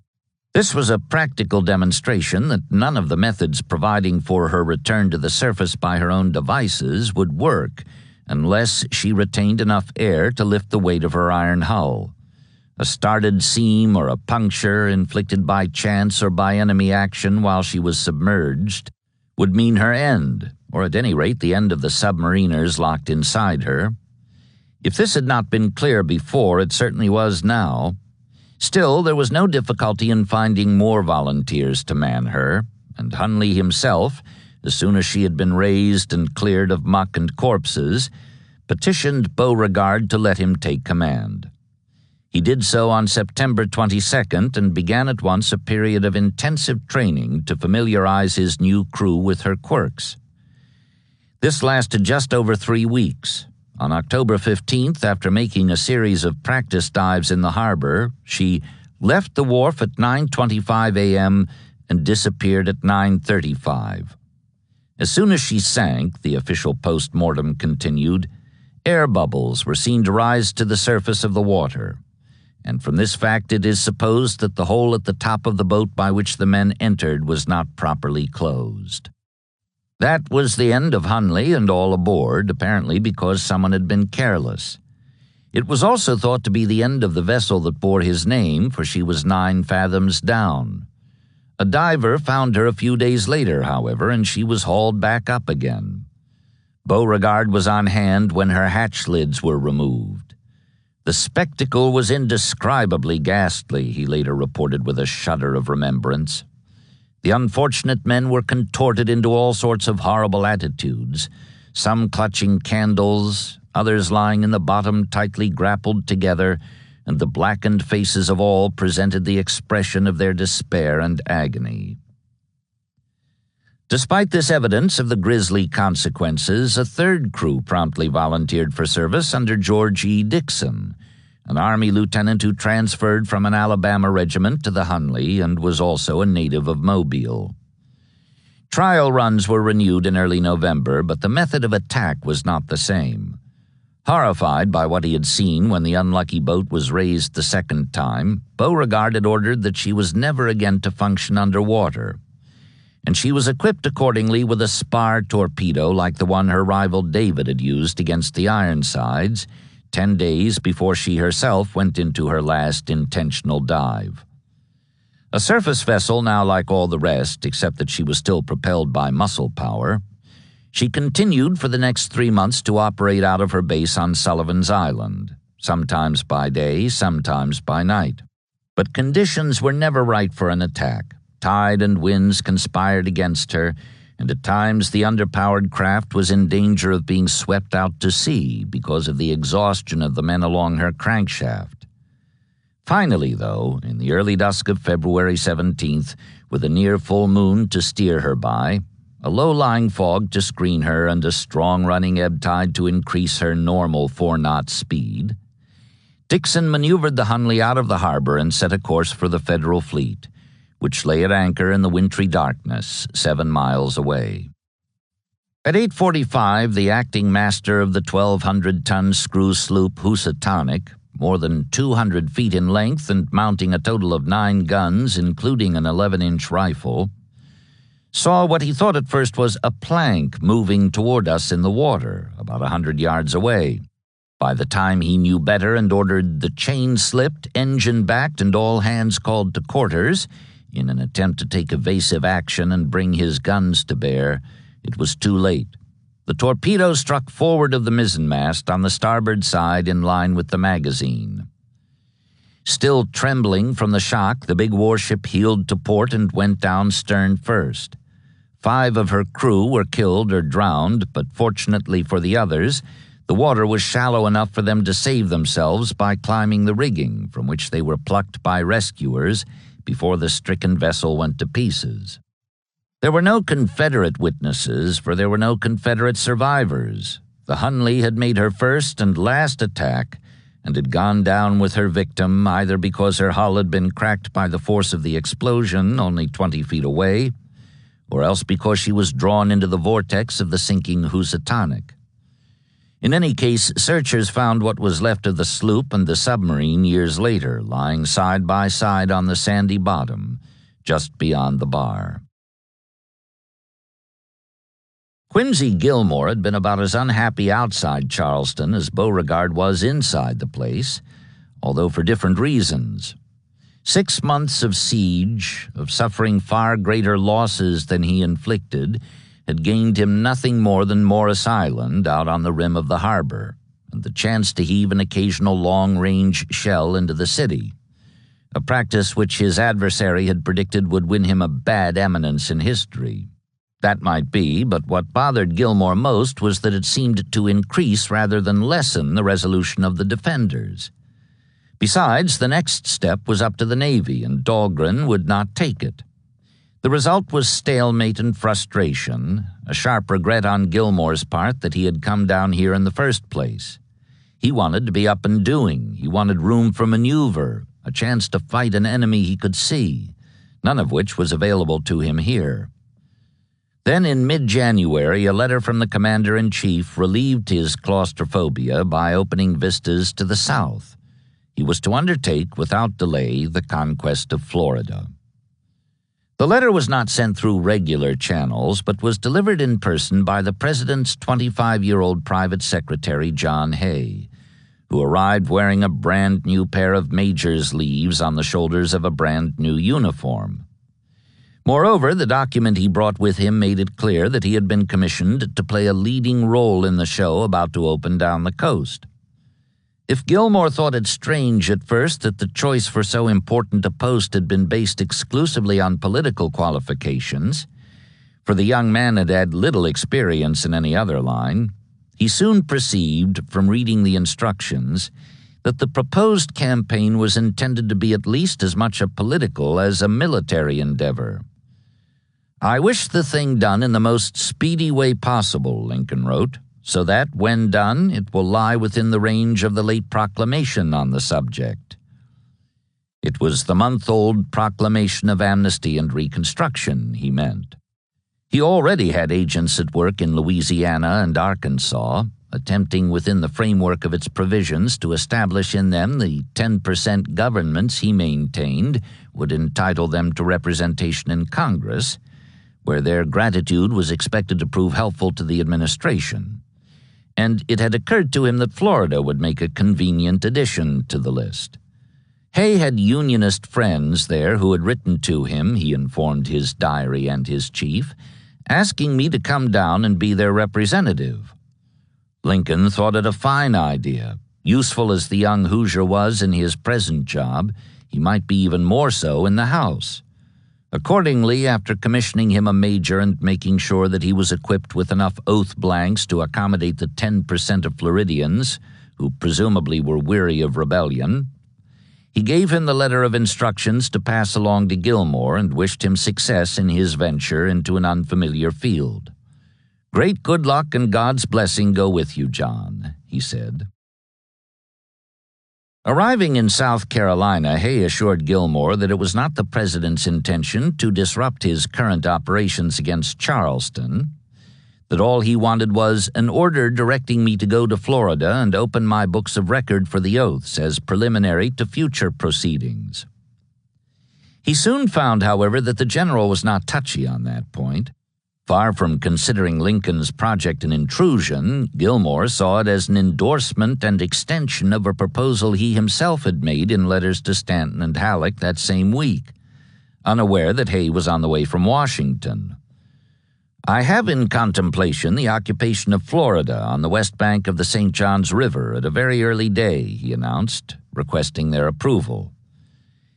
This was a practical demonstration that none of the methods providing for her return to the surface by her own devices would work unless she retained enough air to lift the weight of her iron hull. A started seam or a puncture inflicted by chance or by enemy action while she was submerged would mean her end, or at any rate the end of the submariners locked inside her. If this had not been clear before, it certainly was now. Still, there was no difficulty in finding more volunteers to man her, and Hunley himself, as soon as she had been raised and cleared of muck and corpses, petitioned Beauregard to let him take command. He did so on September 22nd and began at once a period of intensive training to familiarize his new crew with her quirks. This lasted just over 3 weeks. On October 15th, after making a series of practice dives in the harbor, she left the wharf at 9:25 a.m. and disappeared at 9:35. As soon as she sank, the official post-mortem continued, air bubbles were seen to rise to the surface of the water, and from this fact it is supposed that the hole at the top of the boat by which the men entered was not properly closed. That was the end of Hunley and all aboard, apparently because someone had been careless. It was also thought to be the end of the vessel that bore his name, for she was 9 fathoms down. A diver found her a few days later, however, and she was hauled back up again. Beauregard was on hand when her hatch lids were removed. The spectacle was indescribably ghastly, he later reported with a shudder of remembrance. The unfortunate men were contorted into all sorts of horrible attitudes, some clutching candles, others lying in the bottom tightly grappled together, and the blackened faces of all presented the expression of their despair and agony. Despite this evidence of the grisly consequences, a third crew promptly volunteered for service under George E. Dixon, an Army lieutenant who transferred from an Alabama regiment to the Hunley and was also a native of Mobile. Trial runs were renewed in early November, but the method of attack was not the same. Horrified by what he had seen when the unlucky boat was raised the second time, Beauregard had ordered that she was never again to function underwater, and she was equipped accordingly with a spar torpedo like the one her rival David had used against the Ironsides 10 days before she herself went into her last intentional dive. A surface vessel now like all the rest, except that she was still propelled by muscle power, she continued for the next 3 months to operate out of her base on Sullivan's Island, sometimes by day, sometimes by night. But conditions were never right for an attack. Tide and winds conspired against her, and at times the underpowered craft was in danger of being swept out to sea because of the exhaustion of the men along her crankshaft. Finally, though, in the early dusk of February 17th, with a near full moon to steer her by, a low-lying fog to screen her, and a strong running ebb tide to increase her normal 4-knot speed, Dixon maneuvered the Hunley out of the harbor and set a course for the Federal fleet, which lay at anchor in the wintry darkness 7 miles away. At 8:45, the acting master of the 1,200-ton screw sloop Housatonic, more than 200 feet in length and mounting a total of 9 guns, including an 11-inch rifle, saw what he thought at first was a plank moving toward us in the water, about 100 yards away. By the time he knew better and ordered the chain slipped, engine backed, and all hands called to quarters, in an attempt to take evasive action and bring his guns to bear, it was too late. The torpedo struck forward of the mizzenmast on the starboard side in line with the magazine. Still trembling from the shock, the big warship heeled to port and went down stern first. 5 of her crew were killed or drowned, but fortunately for the others, the water was shallow enough for them to save themselves by climbing the rigging, from which they were plucked by rescuers before the stricken vessel went to pieces. There were no Confederate witnesses, for there were no Confederate survivors. The Hunley had made her first and last attack and had gone down with her victim either because her hull had been cracked by the force of the explosion only 20 feet away, or else because she was drawn into the vortex of the sinking Housatonic. In any case, searchers found what was left of the sloop and the submarine years later, lying side by side on the sandy bottom, just beyond the bar. Quincy Gilmore had been about as unhappy outside Charleston as Beauregard was inside the place, although for different reasons. 6 months of siege, of suffering far greater losses than he inflicted, had gained him nothing more than Morris Island out on the rim of the harbor, and the chance to heave an occasional long-range shell into the city, a practice which his adversary had predicted would win him a bad eminence in history. That might be, but what bothered Gilmore most was that it seemed to increase rather than lessen the resolution of the defenders. Besides, the next step was up to the Navy, and Dahlgren would not take it. The result was stalemate and frustration, a sharp regret on Gilmore's part that he had come down here in the first place. He wanted to be up and doing. He wanted room for maneuver, a chance to fight an enemy he could see, none of which was available to him here. Then in mid-January, a letter from the commander-in-chief relieved his claustrophobia by opening vistas to the south. He was to undertake, without delay, the conquest of Florida. The letter was not sent through regular channels, but was delivered in person by the President's 25-year-old private secretary, John Hay, who arrived wearing a brand-new pair of major's leaves on the shoulders of a brand-new uniform. Moreover, the document he brought with him made it clear that he had been commissioned to play a leading role in the show about to open down the coast. If Gilmore thought it strange at first that the choice for so important a post had been based exclusively on political qualifications, for the young man had had little experience in any other line, he soon perceived, from reading the instructions, that the proposed campaign was intended to be at least as much a political as a military endeavor. "I wish the thing done in the most speedy way possible," Lincoln wrote, "so that, when done, it will lie within the range of the late proclamation on the subject." It was the month-old Proclamation of Amnesty and Reconstruction, he meant. He already had agents at work in Louisiana and Arkansas, attempting within the framework of its provisions to establish in them the 10% governments he maintained would entitle them to representation in Congress, where their gratitude was expected to prove helpful to the administration. And it had occurred to him that Florida would make a convenient addition to the list. Hay had Unionist friends there who had written to him, he informed his diary and his chief, asking me to come down and be their representative. Lincoln thought it a fine idea. Useful as the young Hoosier was in his present job, he might be even more so in the House. Accordingly, after commissioning him a major and making sure that he was equipped with enough oath blanks to accommodate the 10% of Floridians, who presumably were weary of rebellion, He gave him the letter of instructions to pass along to Gilmore and wished him success in his venture into an unfamiliar field. "Great good luck and God's blessing go with you, John," he said. Arriving in South Carolina, Hay assured Gilmore that it was not the president's intention to disrupt his current operations against Charleston, that all he wanted was an order directing me to go to Florida and open my books of record for the oaths as preliminary to future proceedings. He soon found, however, that the general was not touchy on that point. Far from considering Lincoln's project an intrusion, Gilmore saw it as an endorsement and extension of a proposal he himself had made in letters to Stanton and Halleck that same week, unaware that Hay was on the way from Washington. "I have in contemplation the occupation of Florida on the west bank of the St. Johns River at a very early day," he announced, requesting their approval.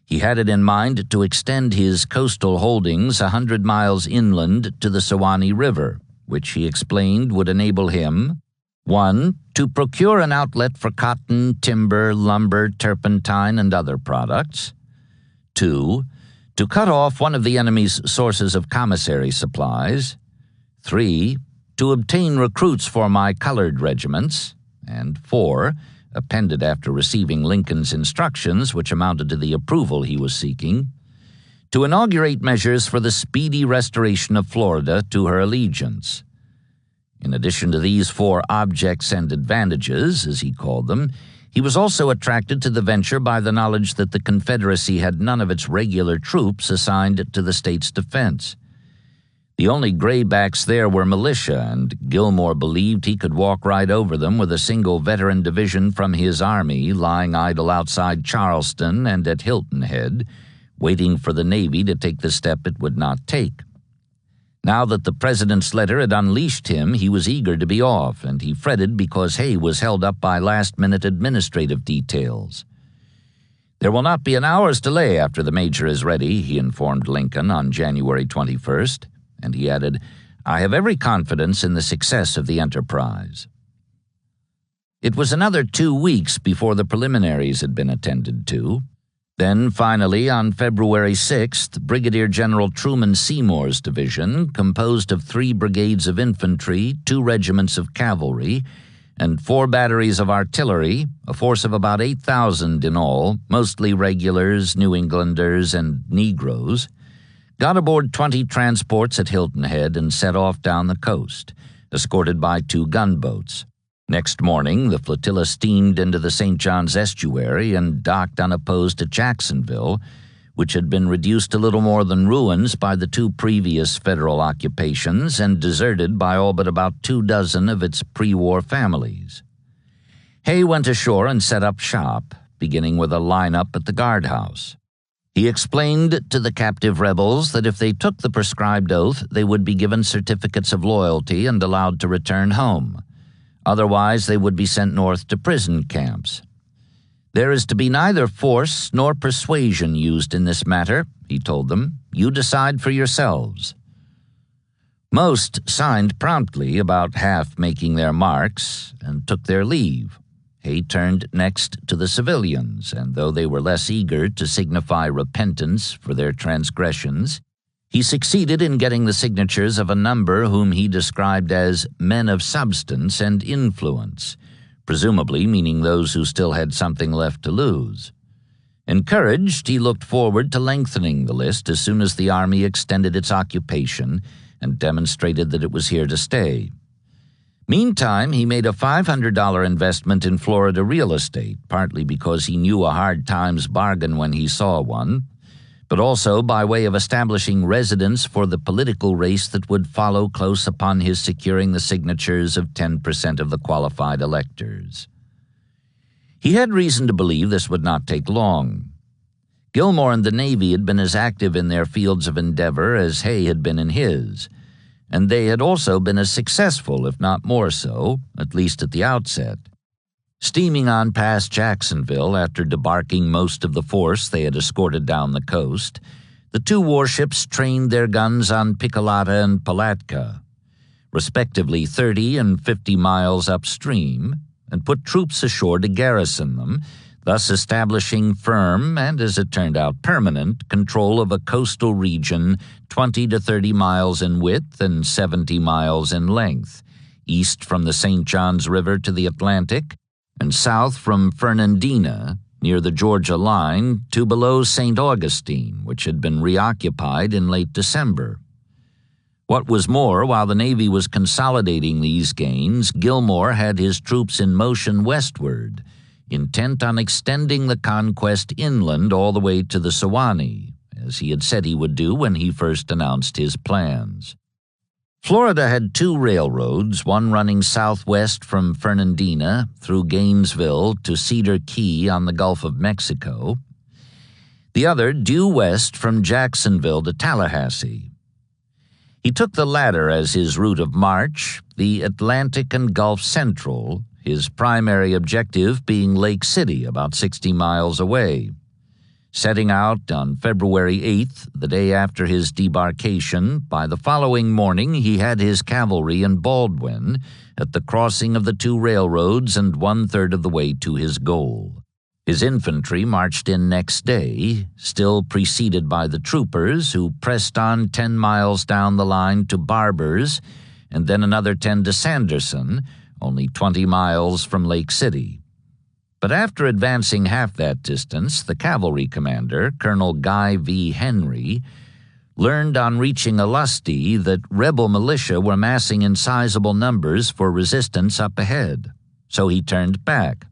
He had it in mind to extend his coastal holdings 100 miles inland to the Suwannee River, which he explained would enable him, 1. To procure an outlet for cotton, timber, lumber, turpentine, and other products. 2. To cut off one of the enemy's sources of commissary supplies. 3. To obtain recruits for my colored regiments. And 4. Appended after receiving Lincoln's instructions, which amounted to the approval he was seeking, to inaugurate measures for the speedy restoration of Florida to her allegiance. In addition to these 4 objects and advantages, as he called them, he was also attracted to the venture by the knowledge that the Confederacy had none of its regular troops assigned to the state's defense. The only graybacks there were militia, and Gilmore believed he could walk right over them with a single veteran division from his army lying idle outside Charleston and at Hilton Head, waiting for the Navy to take the step it would not take. Now that the president's letter had unleashed him, he was eager to be off, and he fretted because Hay was held up by last-minute administrative details. "There will not be an hour's delay after the major is ready," he informed Lincoln on January 21st. And he added, "I have every confidence in the success of the enterprise." It was another 2 weeks before the preliminaries had been attended to. Then, finally, on February 6th, Brigadier General Truman Seymour's division, composed of 3 brigades of infantry, 2 regiments of cavalry, and 4 batteries of artillery, a force of about 8,000 in all, mostly regulars, New Englanders, and Negroes, got aboard 20 transports at Hilton Head and set off down the coast, escorted by 2 gunboats. Next morning, the flotilla steamed into the St. Johns estuary and docked unopposed at Jacksonville, which had been reduced to little more than ruins by the 2 previous federal occupations and deserted by all but about 24 of its pre-war families. Hay went ashore and set up shop, beginning with a lineup at the guardhouse. He explained to the captive rebels that if they took the prescribed oath, they would be given certificates of loyalty and allowed to return home. Otherwise, they would be sent north to prison camps. "There is to be neither force nor persuasion used in this matter," he told them. "You decide for yourselves." Most signed promptly, about half making their marks, and took their leave. Hay turned next to the civilians, and though they were less eager to signify repentance for their transgressions, he succeeded in getting the signatures of a number whom he described as men of substance and influence, presumably meaning those who still had something left to lose. Encouraged, he looked forward to lengthening the list as soon as the Army extended its occupation and demonstrated that it was here to stay. Meantime, he made a $500 investment in Florida real estate, partly because he knew a hard times bargain when he saw one, but also by way of establishing residence for the political race that would follow close upon his securing the signatures of 10% of the qualified electors. He had reason to believe this would not take long. Gilmore and the Navy had been as active in their fields of endeavor as Hay had been in his, and they had also been as successful, if not more so, at least at the outset. Steaming on past Jacksonville after debarking most of the force they had escorted down the coast, the 2 warships trained their guns on Picolata and Palatka, respectively 30 and 50 miles upstream, and put troops ashore to garrison them, thus establishing firm and, as it turned out, permanent control of a coastal region 20 to 30 miles in width and 70 miles in length, east from the St. Johns River to the Atlantic, and south from Fernandina, near the Georgia line, to below St. Augustine, which had been reoccupied in late December. What was more, while the Navy was consolidating these gains, Gillmore had his troops in motion westward, intent on extending the conquest inland all the way to the Suwannee, as he had said he would do when he first announced his plans. Florida had two railroads, one running southwest from Fernandina through Gainesville to Cedar Key on the Gulf of Mexico, the other due west from Jacksonville to Tallahassee. He took the latter as his route of march, the Atlantic and Gulf Central, his primary objective being Lake City, about 60 miles away. Setting out on February 8th, the day after his debarkation, by the following morning he had his cavalry in Baldwin at the crossing of the two railroads and one-third of the way to his goal. His infantry marched in next day, still preceded by the troopers, who pressed on 10 miles down the line to Barber's, and then another 10 to Sanderson, only 20 miles from Lake City. But after advancing half that distance, the cavalry commander, Colonel Guy V. Henry, learned on reaching Olustee that rebel militia were massing in sizable numbers for resistance up ahead, so he turned back.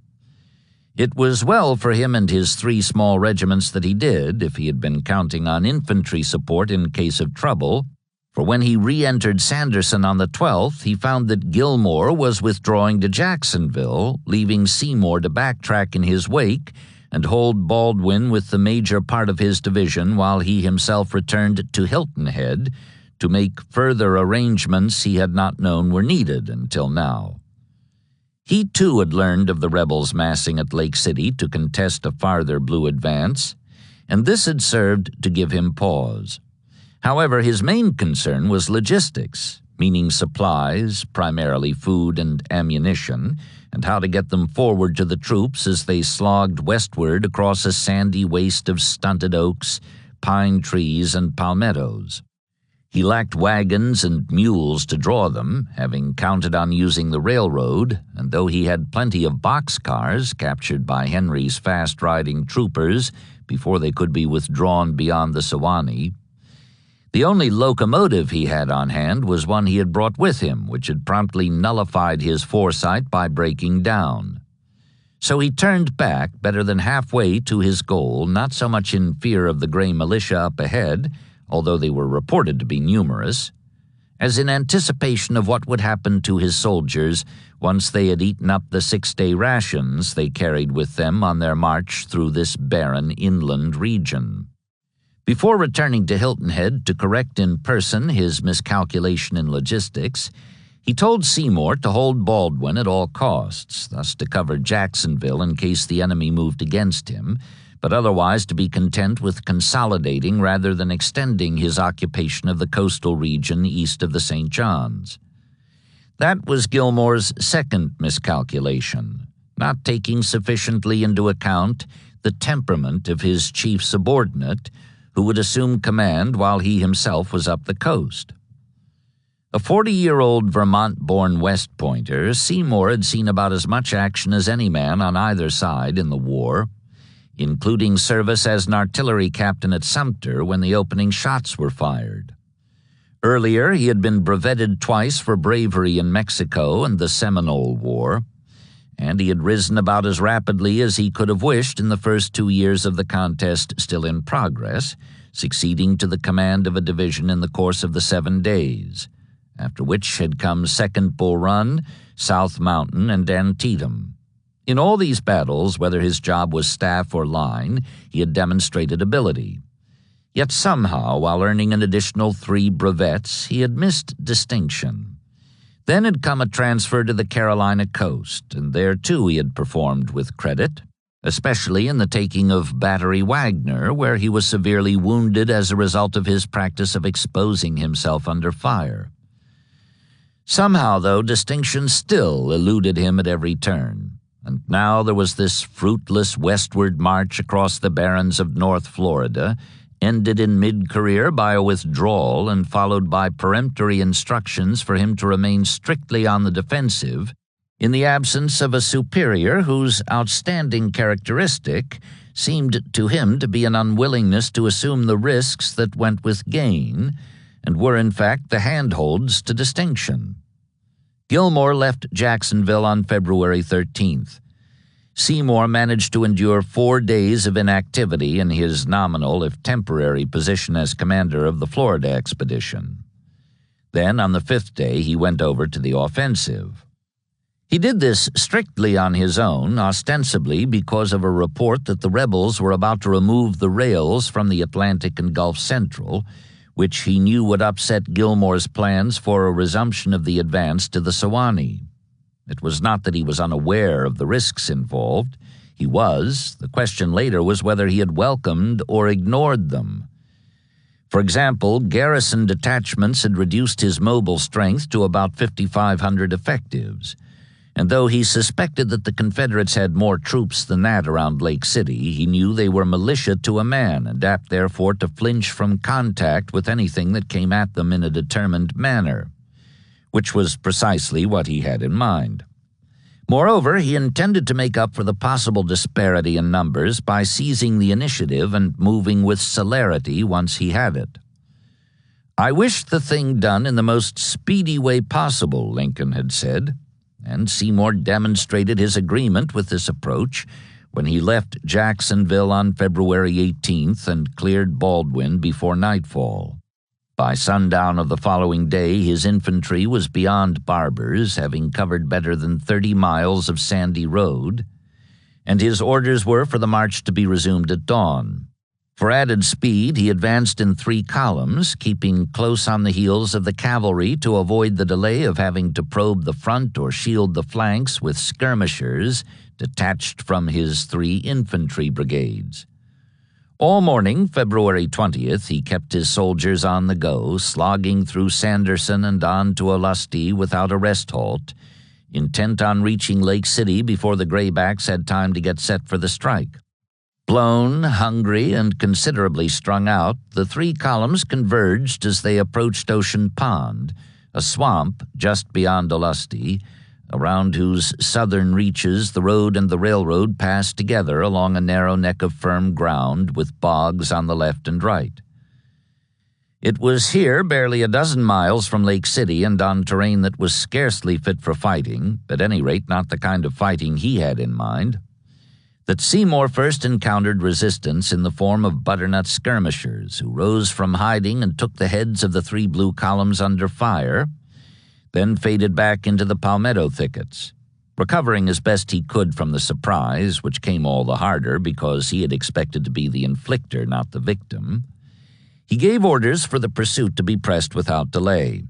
It was well for him and his 3 small regiments that he did, if he had been counting on infantry support in case of trouble, for when he re-entered Sanderson on the 12th, he found that Gillmore was withdrawing to Jacksonville, leaving Seymour to backtrack in his wake and hold Baldwin with the major part of his division while he himself returned to Hilton Head to make further arrangements he had not known were needed until now. He, too, had learned of the rebels massing at Lake City to contest a farther blue advance, and this had served to give him pause. However, his main concern was logistics, meaning supplies, primarily food and ammunition, and how to get them forward to the troops as they slogged westward across a sandy waste of stunted oaks, pine trees, and palmettos. He lacked wagons and mules to draw them, having counted on using the railroad, and though he had plenty of boxcars captured by Henry's fast-riding troopers before they could be withdrawn beyond the Suwannee, the only locomotive he had on hand was one he had brought with him, which had promptly nullified his foresight by breaking down. So he turned back better than halfway to his goal, not so much in fear of the gray militia up ahead, although they were reported to be numerous, as in anticipation of what would happen to his soldiers once they had eaten up the 6-day rations they carried with them on their march through this barren inland region. Before returning to Hilton Head to correct in person his miscalculation in logistics, he told Seymour to hold Baldwin at all costs, thus to cover Jacksonville in case the enemy moved against him, but otherwise to be content with consolidating rather than extending his occupation of the coastal region east of the St. Johns. That was Gillmore's second miscalculation, not taking sufficiently into account the temperament of his chief subordinate, who would assume command while he himself was up the coast. A 40-year-old Vermont-born West Pointer, Seymour had seen about as much action as any man on either side in the war, including service as an artillery captain at Sumter when the opening shots were fired. Earlier, he had been brevetted twice for bravery in Mexico and the Seminole War, and he had risen about as rapidly as he could have wished in the first 2 years of the contest still in progress, succeeding to the command of a division in the course of the 7 days, after which had come Second Bull Run, South Mountain, and Antietam. In all these battles, whether his job was staff or line, he had demonstrated ability. Yet somehow, while earning an additional 3 brevets, he had missed distinction. Then had come a transfer to the Carolina coast, and there too he had performed with credit, especially in the taking of Battery Wagner, where he was severely wounded as a result of his practice of exposing himself under fire. Somehow, though, distinction still eluded him at every turn. And now there was this fruitless westward march across the barrens of North Florida, ended in mid-career by a withdrawal and followed by peremptory instructions for him to remain strictly on the defensive, in the absence of a superior whose outstanding characteristic seemed to him to be an unwillingness to assume the risks that went with gain, and were in fact the handholds to distinction. Gillmore left Jacksonville on February 13th. Seymour managed to endure 4 days of inactivity in his nominal, if temporary, position as commander of the Florida expedition. Then, on the 5th day, he went over to the offensive. He did this strictly on his own, ostensibly because of a report that the rebels were about to remove the rails from the Atlantic and Gulf Central, which he knew would upset Gillmore's plans for a resumption of the advance to the Sewanee. It was not that he was unaware of the risks involved. He was. The question later was whether he had welcomed or ignored them. For example, garrison detachments had reduced his mobile strength to about 5,500 effectives. And though he suspected that the Confederates had more troops than that around Lake City, he knew they were militia to a man and apt therefore to flinch from contact with anything that came at them in a determined manner, which was precisely what he had in mind. Moreover, he intended to make up for the possible disparity in numbers by seizing the initiative and moving with celerity once he had it. "I wish the thing done in the most speedy way possible," Lincoln had said, and Seymour demonstrated his agreement with this approach when he left Jacksonville on February 18th and cleared Baldwin before nightfall. By sundown of the following day, his infantry was beyond Barber's, having covered better than 30 miles of sandy road, and his orders were for the march to be resumed at dawn. For added speed, he advanced in 3 columns, keeping close on the heels of the cavalry to avoid the delay of having to probe the front or shield the flanks with skirmishers detached from his 3 infantry brigades. All morning, February 20th, he kept his soldiers on the go, slogging through Sanderson and on to Olustee without a rest halt, intent on reaching Lake City before the Graybacks had time to get set for the strike. Blown, hungry, and considerably strung out, the 3 columns converged as they approached Ocean Pond, a swamp just beyond Olustee, around whose southern reaches the road and the railroad passed together along a narrow neck of firm ground with bogs on the left and right. It was here, barely a dozen miles from Lake City and on terrain that was scarcely fit for fighting, at any rate not the kind of fighting he had in mind, that Seymour first encountered resistance in the form of butternut skirmishers who rose from hiding and took the heads of the 3 blue columns under fire, then faded back into the palmetto thickets. Recovering as best he could from the surprise, which came all the harder because he had expected to be the inflictor, not the victim, he gave orders for the pursuit to be pressed without delay.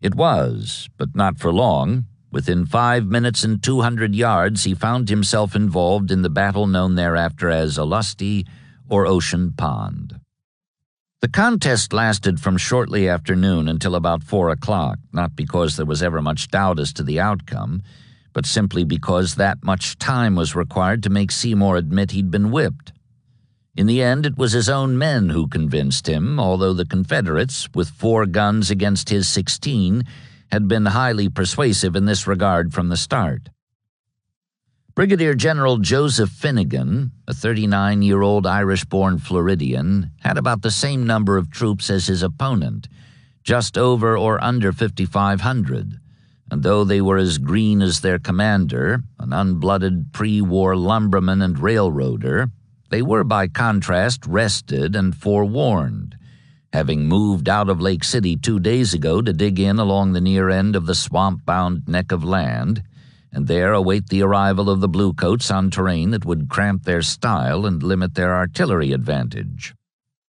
It was, but not for long. Within 5 minutes and 200 yards, he found himself involved in the battle known thereafter as Olustee or Ocean Pond. The contest lasted from shortly after noon until about 4 o'clock, not because there was ever much doubt as to the outcome, but simply because that much time was required to make Seymour admit he'd been whipped. In the end, it was his own men who convinced him, although the Confederates, with 4 guns against his 16, had been highly persuasive in this regard from the start. Brigadier General Joseph Finnegan, a 39-year-old Irish-born Floridian, had about the same number of troops as his opponent, just over or under 5,500, and though they were as green as their commander, an unblooded pre-war lumberman and railroader, they were by contrast rested and forewarned, having moved out of Lake City 2 days ago to dig in along the near end of the swamp-bound neck of land, and there await the arrival of the bluecoats on terrain that would cramp their style and limit their artillery advantage.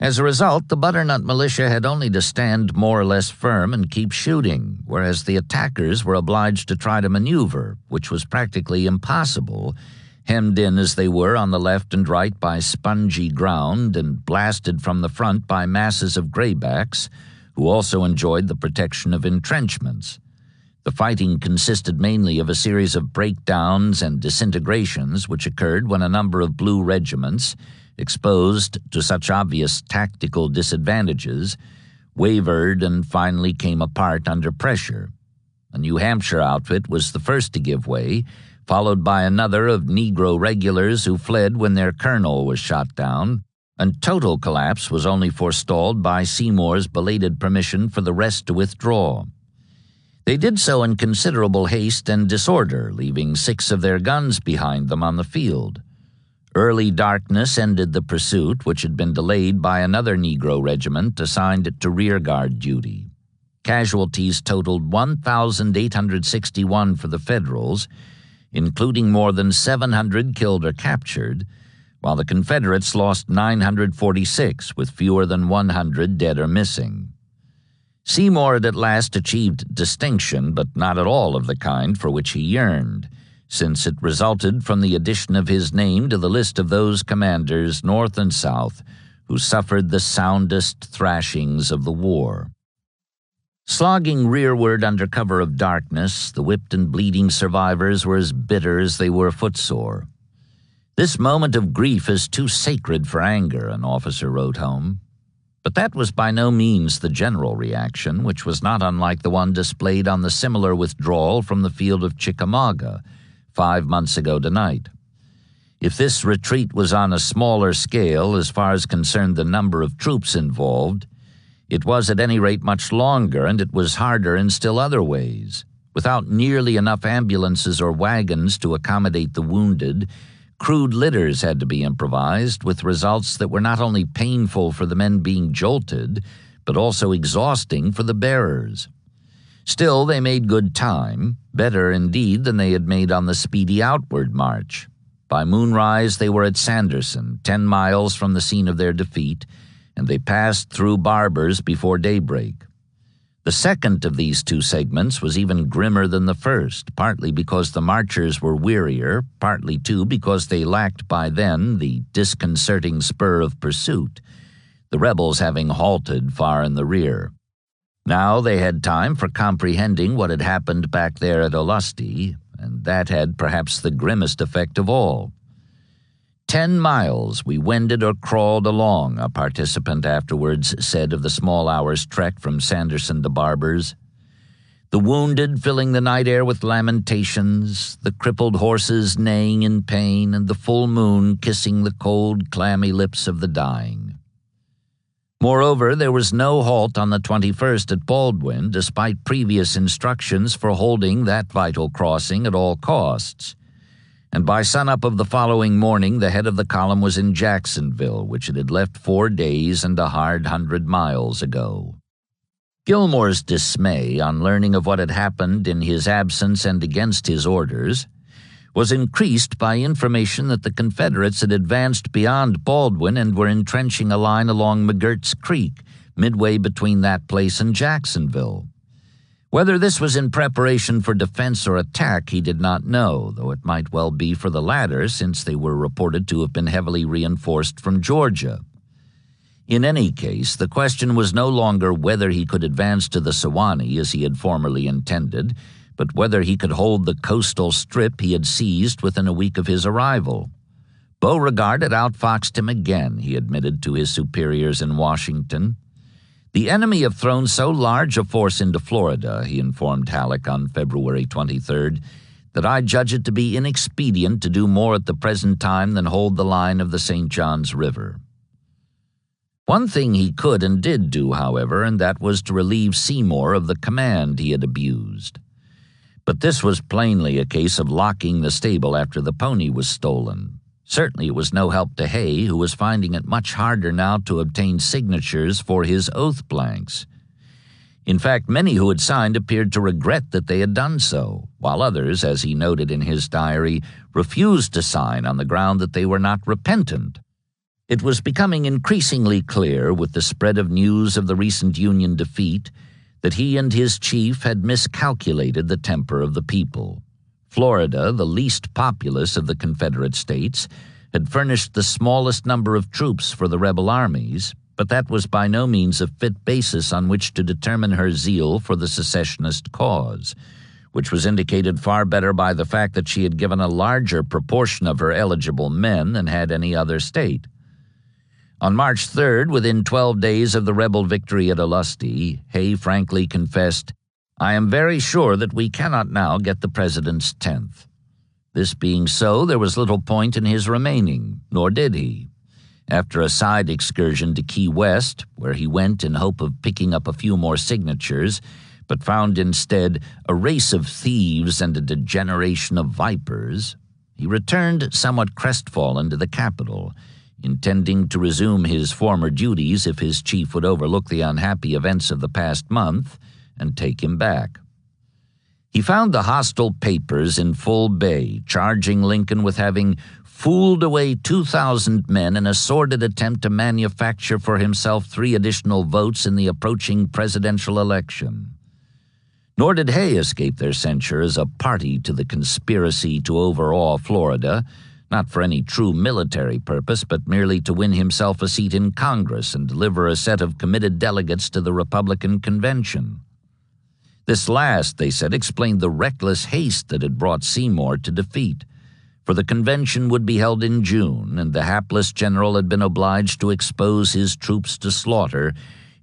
As a result, the butternut militia had only to stand more or less firm and keep shooting, whereas the attackers were obliged to try to maneuver, which was practically impossible, hemmed in as they were on the left and right by spongy ground and blasted from the front by masses of graybacks, who also enjoyed the protection of entrenchments. The fighting consisted mainly of a series of breakdowns and disintegrations which occurred when a number of blue regiments, exposed to such obvious tactical disadvantages, wavered and finally came apart under pressure. A New Hampshire outfit was the first to give way, followed by another of Negro regulars who fled when their colonel was shot down, and total collapse was only forestalled by Seymour's belated permission for the rest to withdraw. They did so in considerable haste and disorder, leaving 6 of their guns behind them on the field. Early darkness ended the pursuit, which had been delayed by another Negro regiment assigned to rearguard duty. Casualties totaled 1,861 for the Federals, including more than 700 killed or captured, while the Confederates lost 946, with fewer than 100 dead or missing. Seymour had at last achieved distinction, but not at all of the kind for which he yearned, since it resulted from the addition of his name to the list of those commanders, North and South, who suffered the soundest thrashings of the war. Slogging rearward under cover of darkness, the whipped and bleeding survivors were as bitter as they were footsore. "This moment of grief is too sacred for anger," an officer wrote home. But that was by no means the general reaction, which was not unlike the one displayed on the similar withdrawal from the field of Chickamauga 5 months ago tonight. If this retreat was on a smaller scale as far as concerned the number of troops involved, it was at any rate much longer, and it was harder in still other ways. Without nearly enough ambulances or wagons to accommodate the wounded, crude litters had to be improvised, with results that were not only painful for the men being jolted, but also exhausting for the bearers. Still, they made good time, better indeed than they had made on the speedy outward march. By moonrise they were at Sanderson, 10 miles from the scene of their defeat, and they passed through Barber's before daybreak. The second of these 2 segments was even grimmer than the first, partly because the marchers were wearier, partly too because they lacked by then the disconcerting spur of pursuit, the rebels having halted far in the rear. Now they had time for comprehending what had happened back there at Olustee, and that had perhaps the grimmest effect of all. 10 miles we wended or crawled along, a participant afterwards said of the small hour's trek from Sanderson to Barber's. The wounded filling the night air with lamentations, the crippled horses neighing in pain, and the full moon kissing the cold, clammy lips of the dying. Moreover, there was no halt on the 21st at Baldwin, despite previous instructions for holding that vital crossing at all costs. And by sunup of the following morning, the head of the column was in Jacksonville, which it had left 4 days and a hard 100 miles ago. Gilmore's dismay on learning of what had happened in his absence and against his orders was increased by information that the Confederates had advanced beyond Baldwin and were entrenching a line along McGirt's Creek, midway between that place and Jacksonville. Whether this was in preparation for defense or attack, he did not know, though it might well be for the latter, since they were reported to have been heavily reinforced from Georgia. In any case, the question was no longer whether he could advance to the Sewanee as he had formerly intended, but whether he could hold the coastal strip he had seized within a week of his arrival. Beauregard had outfoxed him again, he admitted to his superiors in Washington. The enemy have thrown so large a force into Florida, he informed Halleck on February 23rd, that I judge it to be inexpedient to do more at the present time than hold the line of the St. Johns River. One thing he could and did do, however, and that was to relieve Seymour of the command he had abused. But this was plainly a case of locking the stable after the pony was stolen. Certainly it was no help to Hay, who was finding it much harder now to obtain signatures for his oath blanks. In fact, many who had signed appeared to regret that they had done so, while others, as he noted in his diary, refused to sign on the ground that they were not repentant. It was becoming increasingly clear, with the spread of news of the recent Union defeat, that he and his chief had miscalculated the temper of the people. Florida, the least populous of the Confederate states, had furnished the smallest number of troops for the rebel armies, but that was by no means a fit basis on which to determine her zeal for the secessionist cause. which was indicated far better by the fact that she had given a larger proportion of her eligible men than had any other state. On March 3rd, within 12 days of the rebel victory at Olustee, Hay frankly confessed, "I am very sure that we cannot now get the president's 10th. This being so, there was little point in his remaining, nor did he. After a side excursion to Key West, where he went in hope of picking up a few more signatures, but found instead a race of thieves and a degeneration of vipers, he returned somewhat crestfallen to the capital, intending to resume his former duties if his chief would overlook the unhappy events of the past month and take him back. He found the hostile papers in full bay, charging Lincoln with having fooled away 2,000 men in a sordid attempt to manufacture for himself 3 additional votes in the approaching presidential election. Nor did Hay escape their censure as a party to the conspiracy to overawe Florida, not for any true military purpose, but merely to win himself a seat in Congress and deliver a set of committed delegates to the Republican convention. This last, they said, explained the reckless haste that had brought Seymour to defeat, for the convention would be held in June, and the hapless general had been obliged to expose his troops to slaughter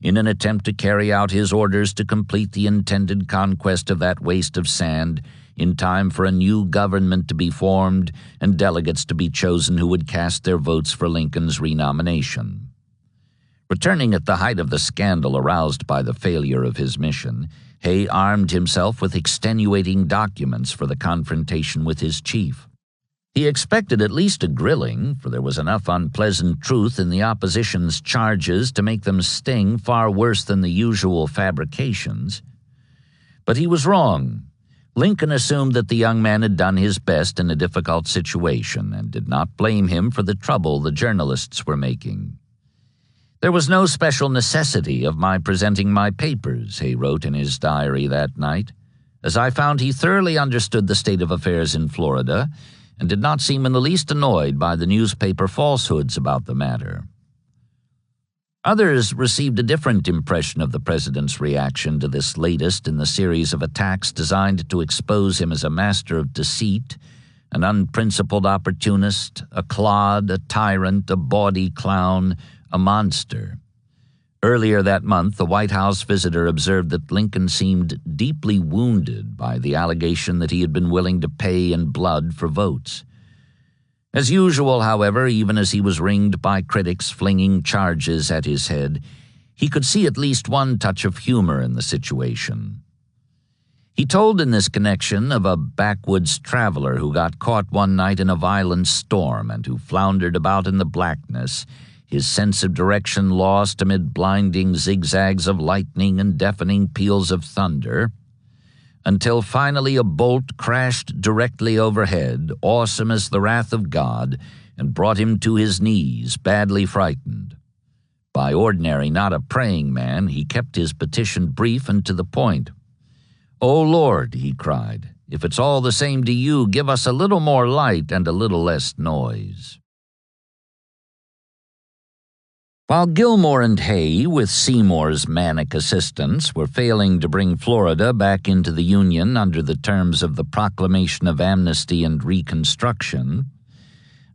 in an attempt to carry out his orders to complete the intended conquest of that waste of sand in time for a new government to be formed and delegates to be chosen who would cast their votes for Lincoln's renomination. Returning at the height of the scandal aroused by the failure of his mission, Hay armed himself with extenuating documents for the confrontation with his chief. He expected at least a grilling, for there was enough unpleasant truth in the opposition's charges to make them sting far worse than the usual fabrications. But he was wrong. Lincoln assumed that the young man had done his best in a difficult situation and did not blame him for the trouble the journalists were making. "There was no special necessity of my presenting my papers," Hay wrote in his diary that night, "as I found he thoroughly understood the state of affairs in Florida and did not seem in the least annoyed by the newspaper falsehoods about the matter." Others received a different impression of the president's reaction to this latest in the series of attacks designed to expose him as a master of deceit, an unprincipled opportunist, a clod, a tyrant, a bawdy clown, a monster. Earlier that month, the White House visitor observed that Lincoln seemed deeply wounded by the allegation that he had been willing to pay in blood for votes. As usual, however, even as he was ringed by critics flinging charges at his head, he could see at least one touch of humor in the situation. He told in this connection of a backwoods traveler who got caught one night in a violent storm and who floundered about in the blackness, his sense of direction lost amid blinding zigzags of lightning and deafening peals of thunder, until finally a bolt crashed directly overhead, awesome as the wrath of God, and brought him to his knees, badly frightened. By ordinary, not a praying man, he kept his petition brief and to the point. "O Lord," he cried, "if it's all the same to you, give us a little more light and a little less noise." While Gilmore and Hay, with Seymour's manic assistance, were failing to bring Florida back into the Union under the terms of the Proclamation of Amnesty and Reconstruction,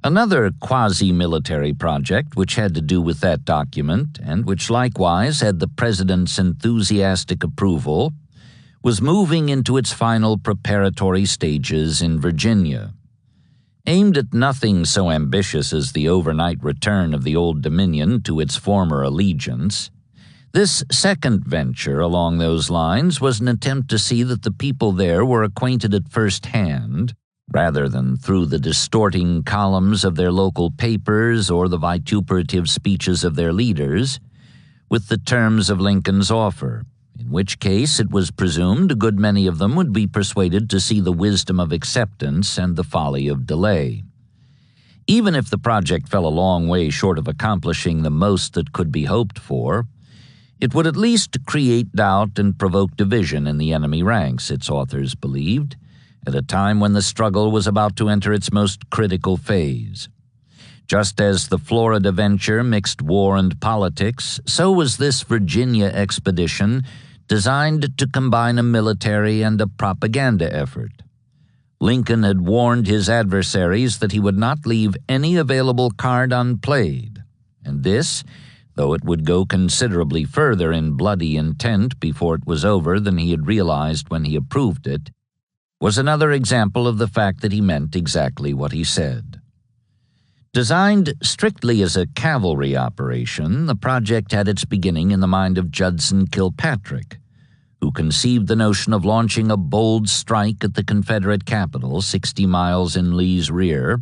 another quasi-military project which had to do with that document, and which likewise had the President's enthusiastic approval, was moving into its final preparatory stages in Virginia. Aimed at nothing so ambitious as the overnight return of the Old Dominion to its former allegiance, this second venture along those lines was an attempt to see that the people there were acquainted at first hand, rather than through the distorting columns of their local papers or the vituperative speeches of their leaders, with the terms of Lincoln's offer, in which case it was presumed a good many of them would be persuaded to see the wisdom of acceptance and the folly of delay. Even if the project fell a long way short of accomplishing the most that could be hoped for, it would at least create doubt and provoke division in the enemy ranks, its authors believed, at a time when the struggle was about to enter its most critical phase. Just as the Florida venture mixed war and politics, so was this Virginia expedition designed to combine a military and a propaganda effort. Lincoln had warned his adversaries that he would not leave any available card unplayed, and this, though it would go considerably further in bloody intent before it was over than he had realized when he approved it, was another example of the fact that he meant exactly what he said. Designed strictly as a cavalry operation, the project had its beginning in the mind of Judson Kilpatrick, who conceived the notion of launching a bold strike at the Confederate capital 60 miles in Lee's rear,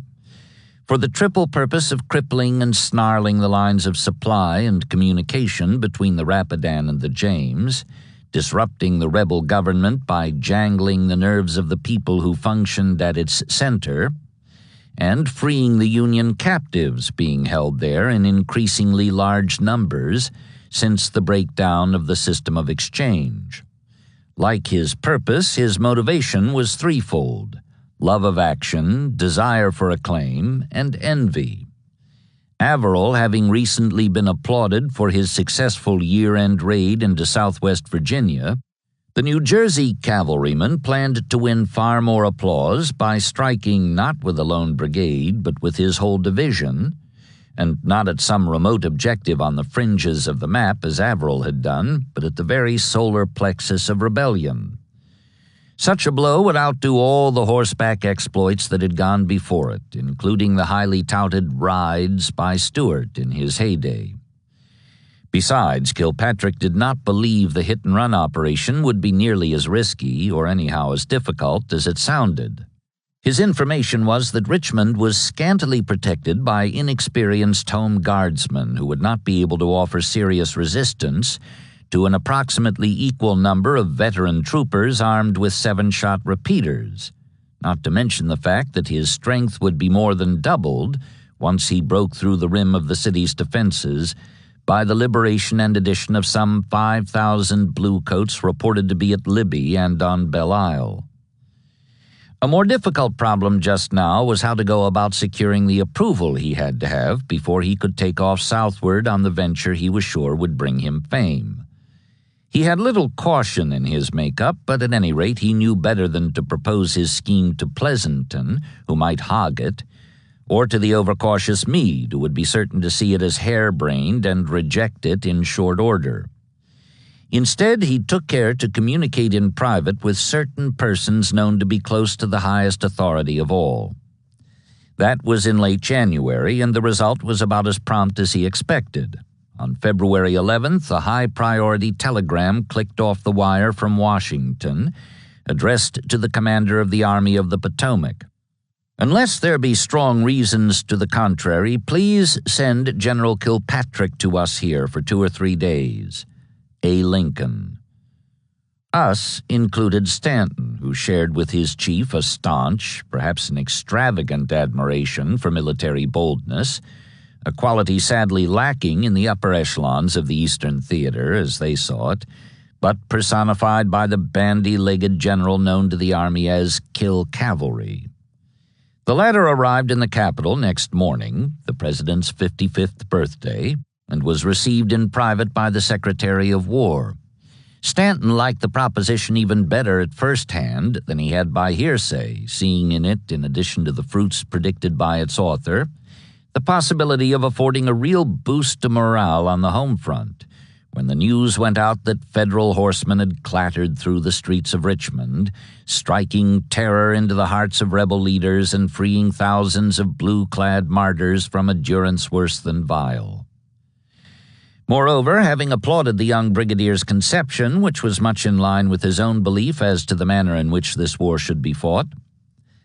for the triple purpose of crippling and snarling the lines of supply and communication between the Rapidan and the James, disrupting the rebel government by jangling the nerves of the people who functioned at its center, and freeing the Union captives being held there in increasingly large numbers since the breakdown of the system of exchange. Like his purpose, his motivation was threefold: love of action, desire for acclaim, and envy. Averill, having recently been applauded for his successful year-end raid into southwest Virginia, the New Jersey cavalryman planned to win far more applause by striking not with a lone brigade but with his whole division, and not at some remote objective on the fringes of the map as Averill had done, but at the very solar plexus of rebellion. Such a blow would outdo all the horseback exploits that had gone before it, including the highly touted rides by Stuart in his heyday. Besides, Kilpatrick did not believe the hit-and-run operation would be nearly as risky, or anyhow as difficult, as it sounded. His information was that Richmond was scantily protected by inexperienced home guardsmen who would not be able to offer serious resistance to an approximately equal number of veteran troopers armed with 7-shot repeaters, not to mention the fact that his strength would be more than doubled once he broke through the rim of the city's defenses by the liberation and addition of some 5,000 bluecoats reported to be at Libby and on Belle Isle. A more difficult problem just now was how to go about securing the approval he had to have before he could take off southward on the venture he was sure would bring him fame. He had little caution in his makeup, but at any rate he knew better than to propose his scheme to Pleasanton, who might hog it, or to the overcautious Meade, who would be certain to see it as harebrained and reject it in short order. Instead, he took care to communicate in private with certain persons known to be close to the highest authority of all. That was in late January, and the result was about as prompt as he expected. On February 11th, a high-priority telegram clicked off the wire from Washington, addressed to the commander of the Army of the Potomac. Unless there be strong reasons to the contrary, please send General Kilpatrick to us here for 2 or 3 days. A. Lincoln. Us included Stanton, who shared with his chief a staunch, perhaps an extravagant admiration for military boldness, a quality sadly lacking in the upper echelons of the Eastern Theater as they saw it, but personified by the bandy-legged general known to the Army as Kill Cavalry. The latter arrived in the capital next morning, the president's 55th birthday, and was received in private by the Secretary of War. Stanton liked the proposition even better at first hand than he had by hearsay, seeing in it, in addition to the fruits predicted by its author, the possibility of affording a real boost to morale on the home front, when the news went out that Federal horsemen had clattered through the streets of Richmond, striking terror into the hearts of rebel leaders and freeing thousands of blue-clad martyrs from a durance worse than vile. Moreover, having applauded the young brigadier's conception, which was much in line with his own belief as to the manner in which this war should be fought,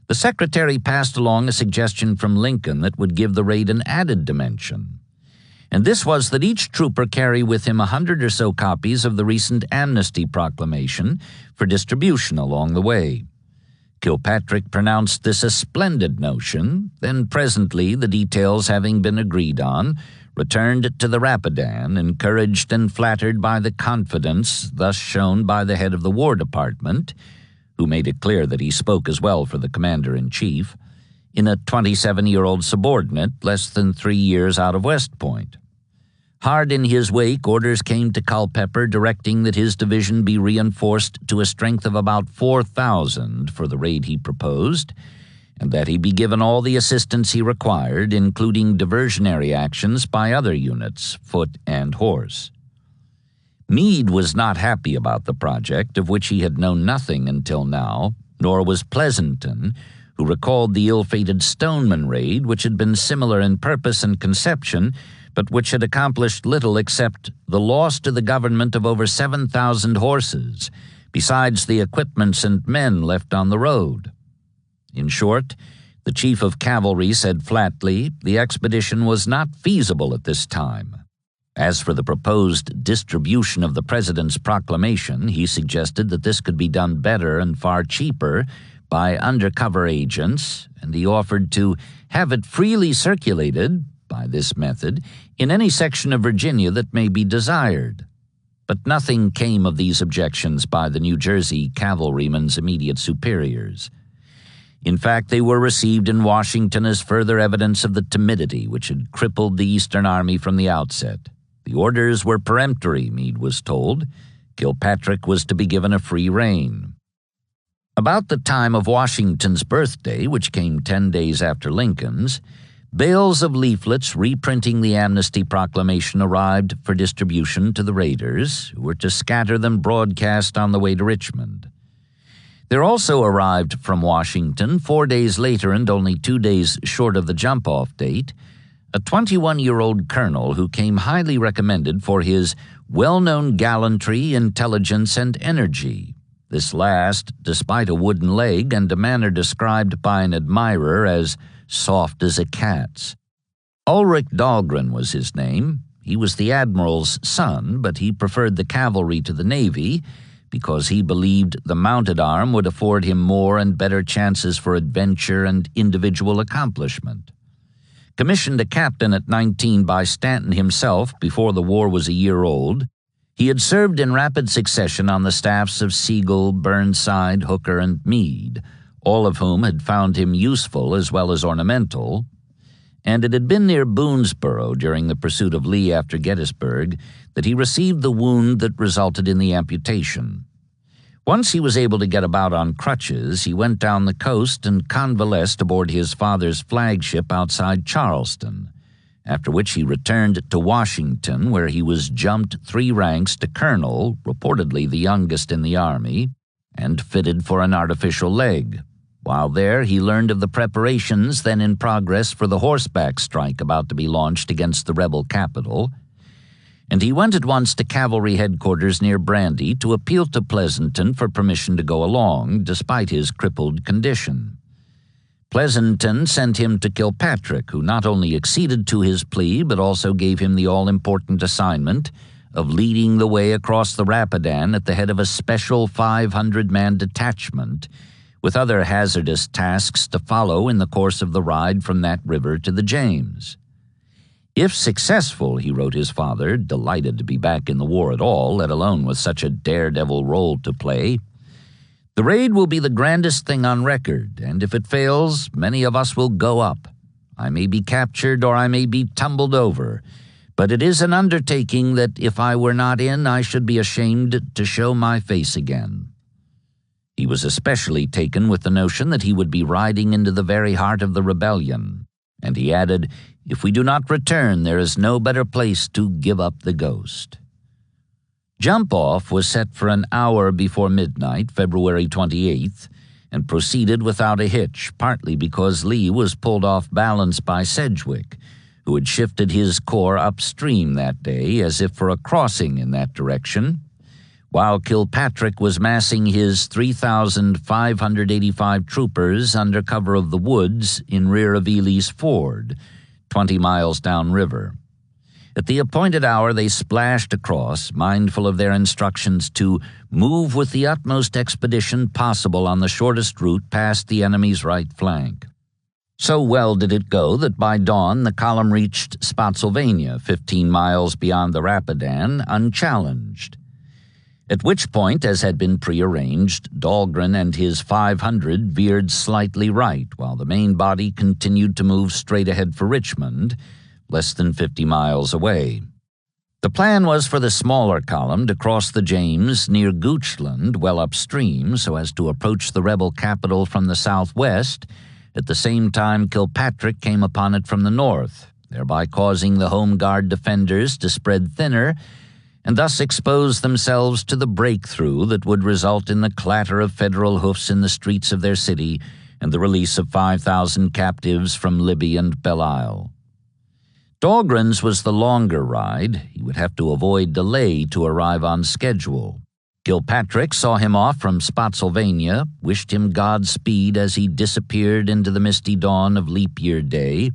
the Secretary passed along a suggestion from Lincoln that would give the raid an added dimension. And this was that each trooper carry with him 100 or so copies of the recent amnesty proclamation for distribution along the way. Kilpatrick pronounced this a splendid notion, then presently, the details having been agreed on, returned to the Rapidan, encouraged and flattered by the confidence thus shown by the head of the War Department, who made it clear that he spoke as well for the Commander-in-Chief, in a 27-year-old subordinate less than 3 years out of West Point. Hard in his wake, orders came to Culpeper directing that his division be reinforced to a strength of about 4,000 for the raid he proposed, and that he be given all the assistance he required, including diversionary actions by other units, foot and horse. Meade was not happy about the project, of which he had known nothing until now, nor was Pleasanton, who recalled the ill-fated Stoneman raid, which had been similar in purpose and conception, but which had accomplished little except the loss to the government of over 7,000 horses, besides the equipments and men left on the road. In short, the chief of cavalry said flatly the expedition was not feasible at this time. As for the proposed distribution of the president's proclamation, he suggested that this could be done better and far cheaper by undercover agents, and he offered to have it freely circulated by this method in any section of Virginia that may be desired. But nothing came of these objections by the New Jersey cavalrymen's immediate superiors. In fact, they were received in Washington as further evidence of the timidity which had crippled the Eastern Army from the outset. The orders were peremptory, Meade was told. Kilpatrick was to be given a free rein. About the time of Washington's birthday, which came 10 days after Lincoln's, bales of leaflets reprinting the amnesty proclamation arrived for distribution to the raiders, who were to scatter them broadcast on the way to Richmond. There also arrived from Washington 4 days later and only 2 days short of the jump-off date, a 21-year-old colonel who came highly recommended for his well-known gallantry, intelligence, and energy. This last, despite a wooden leg and a manner described by an admirer as soft as a cat's. Ulrich Dahlgren was his name. He was the admiral's son, but he preferred the cavalry to the navy because he believed the mounted arm would afford him more and better chances for adventure and individual accomplishment. Commissioned a captain at 19 by Stanton himself before the war was a year old, he had served in rapid succession on the staffs of Sigel, Burnside, Hooker, and Meade, all of whom had found him useful as well as ornamental, and it had been near Boonesboro during the pursuit of Lee after Gettysburg that he received the wound that resulted in the amputation. Once he was able to get about on crutches, he went down the coast and convalesced aboard his father's flagship outside Charleston, after which he returned to Washington, where he was jumped 3 ranks to colonel, reportedly the youngest in the Army, and fitted for an artificial leg. While there, he learned of the preparations then in progress for the horseback strike about to be launched against the rebel capital, and he went at once to cavalry headquarters near Brandy to appeal to Pleasanton for permission to go along, despite his crippled condition. Pleasanton sent him to Kilpatrick, who not only acceded to his plea but also gave him the all-important assignment of leading the way across the Rapidan at the head of a special 500-man detachment, with other hazardous tasks to follow in the course of the ride from that river to the James. If successful, he wrote his father, delighted to be back in the war at all, let alone with such a daredevil role to play, the raid will be the grandest thing on record, and if it fails, many of us will go up. I may be captured or I may be tumbled over, but it is an undertaking that if I were not in, I should be ashamed to show my face again. He was especially taken with the notion that he would be riding into the very heart of the rebellion, and he added, "If we do not return, there is no better place to give up the ghost." Jump-off was set for an hour before midnight, February 28th, and proceeded without a hitch, partly because Lee was pulled off balance by Sedgwick, who had shifted his corps upstream that day as if for a crossing in that direction, while Kilpatrick was massing his 3,585 troopers under cover of the woods in rear of Ely's Ford, 20 miles downriver. At the appointed hour they splashed across, mindful of their instructions to move with the utmost expedition possible on the shortest route past the enemy's right flank. So well did it go that by dawn the column reached Spotsylvania, 15 miles beyond the Rapidan, unchallenged. At which point, as had been prearranged, Dahlgren and his 500 veered slightly right, while the main body continued to move straight ahead for Richmond, less than 50 miles away. The plan was for the smaller column to cross the James near Goochland well upstream so as to approach the rebel capital from the southwest. At the same time, Kilpatrick came upon it from the north, thereby causing the Home Guard defenders to spread thinner and thus expose themselves to the breakthrough that would result in the clatter of Federal hoofs in the streets of their city and the release of 5,000 captives from Libby and Belle Isle. Dahlgren's was the longer ride. He would have to avoid delay to arrive on schedule. Kilpatrick saw him off from Spotsylvania, wished him Godspeed as he disappeared into the misty dawn of Leap Year Day,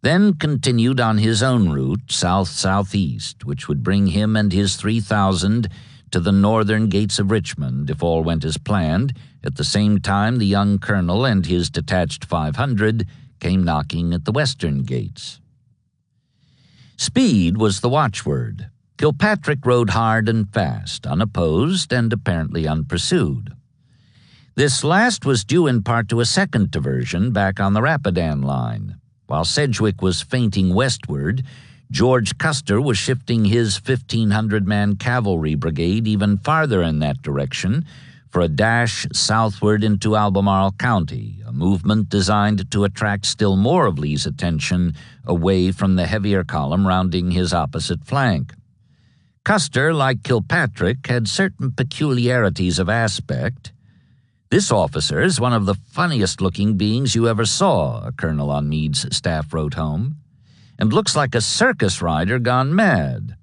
then continued on his own route south-southeast, which would bring him and his 3,000 to the northern gates of Richmond if all went as planned. At the same time, the young colonel and his detached 500 came knocking at the western gates. Speed was the watchword. Kilpatrick rode hard and fast, unopposed and apparently unpursued. This last was due in part to a second diversion back on the Rapidan line. While Sedgwick was feinting westward, George Custer was shifting his 1,500-man cavalry brigade even farther in that direction for a dash southward into Albemarle County, a movement designed to attract still more of Lee's attention away from the heavier column rounding his opposite flank. Custer, like Kilpatrick, had certain peculiarities of aspect. "This officer is one of the funniest-looking beings you ever saw," a colonel on Meade's staff wrote home, "and looks like a circus rider gone mad.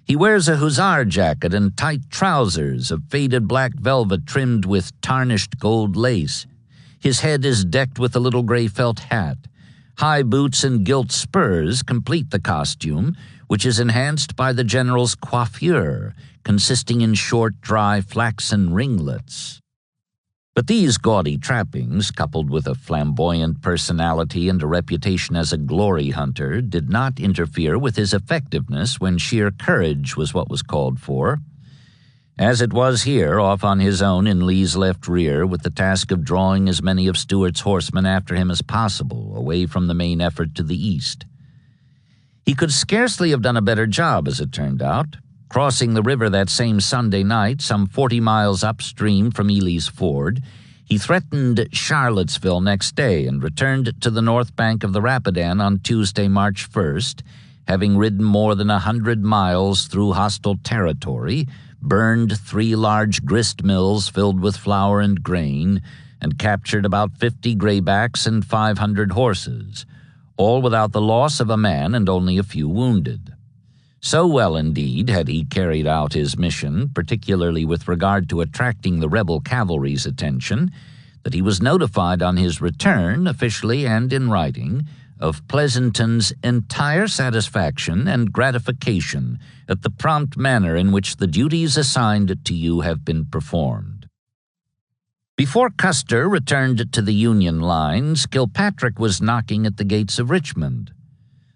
He wears a hussar jacket and tight trousers of faded black velvet trimmed with tarnished gold lace. His head is decked with a little gray felt hat. High boots and gilt spurs complete the costume, which is enhanced by the general's coiffure, consisting in short, dry, flaxen ringlets." But these gaudy trappings, coupled with a flamboyant personality and a reputation as a glory hunter, did not interfere with his effectiveness when sheer courage was what was called for. As it was here, off on his own in Lee's left rear, with the task of drawing as many of Stuart's horsemen after him as possible, away from the main effort to the east. He could scarcely have done a better job, as it turned out. Crossing the river that same Sunday night, some 40 miles upstream from Ely's Ford, he threatened Charlottesville next day and returned to the north bank of the Rapidan on Tuesday, March 1st, having ridden more than 100 miles through hostile territory, burned 3 large grist mills filled with flour and grain, and captured about 50 graybacks and 500 horses, all without the loss of a man and only a few wounded. So well, indeed, had he carried out his mission, particularly with regard to attracting the rebel cavalry's attention, that he was notified on his return, officially and in writing, of Pleasanton's entire satisfaction and gratification at the prompt manner in which the duties assigned to you have been performed. Before Custer returned to the Union lines, Kilpatrick was knocking at the gates of Richmond.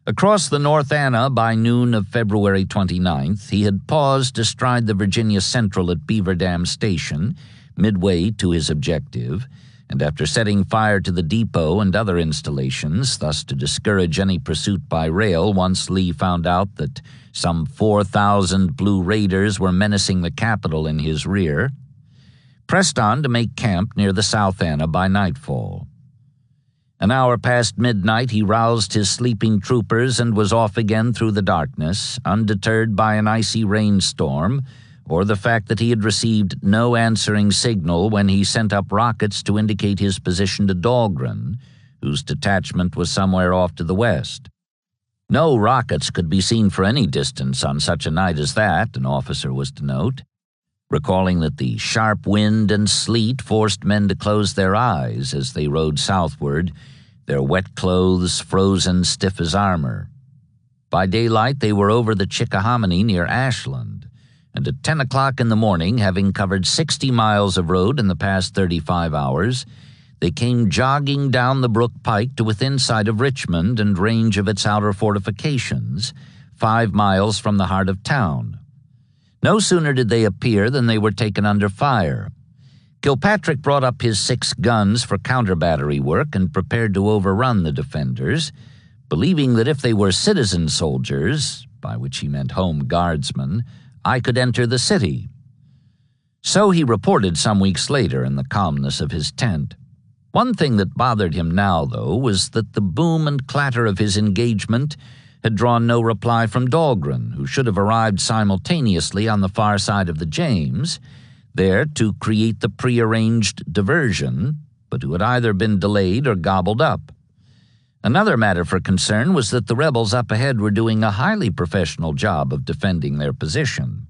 Across the North Anna by noon of February 29th, he had paused astride the Virginia Central at Beaver Dam Station, midway to his objective, and after setting fire to the depot and other installations, thus to discourage any pursuit by rail once Lee found out that some 4,000 Blue Raiders were menacing the capital in his rear, pressed on to make camp near the South Anna by nightfall. An hour past midnight, he roused his sleeping troopers and was off again through the darkness, undeterred by an icy rainstorm or the fact that he had received no answering signal when he sent up rockets to indicate his position to Dahlgren, whose detachment was somewhere off to the west. No rockets could be seen for any distance on such a night as that, an officer was to note, recalling that the sharp wind and sleet forced men to close their eyes as they rode southward, their wet clothes frozen stiff as armor. By daylight, they were over the Chickahominy near Ashland, and at 10 o'clock in the morning, having covered 60 miles of road in the past 35 hours, they came jogging down the Brook Pike to within sight of Richmond and range of its outer fortifications, 5 miles from the heart of town. No sooner did they appear than they were taken under fire. Kilpatrick brought up his 6 guns for counter-battery work and prepared to overrun the defenders, believing that if they were citizen soldiers, by which he meant home guardsmen, I could enter the city. So he reported some weeks later in the calmness of his tent. One thing that bothered him now, though, was that the boom and clatter of his engagement had drawn no reply from Dahlgren, who should have arrived simultaneously on the far side of the James, there to create the prearranged diversion, but who had either been delayed or gobbled up. Another matter for concern was that the rebels up ahead were doing a highly professional job of defending their position.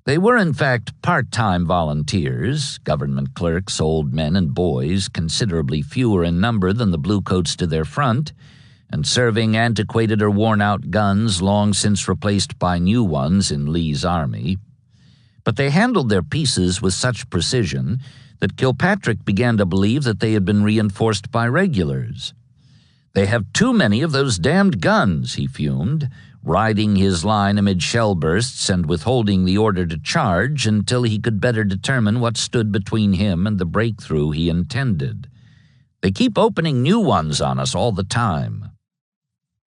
They were, in fact, part-time volunteers, government clerks, old men and boys, considerably fewer in number than the bluecoats to their front, and serving antiquated or worn-out guns long since replaced by new ones in Lee's army. But they handled their pieces with such precision that Kilpatrick began to believe that they had been reinforced by regulars. "They have too many of those damned guns," he fumed, riding his line amid shell bursts and withholding the order to charge until he could better determine what stood between him and the breakthrough he intended. "They keep opening new ones on us all the time."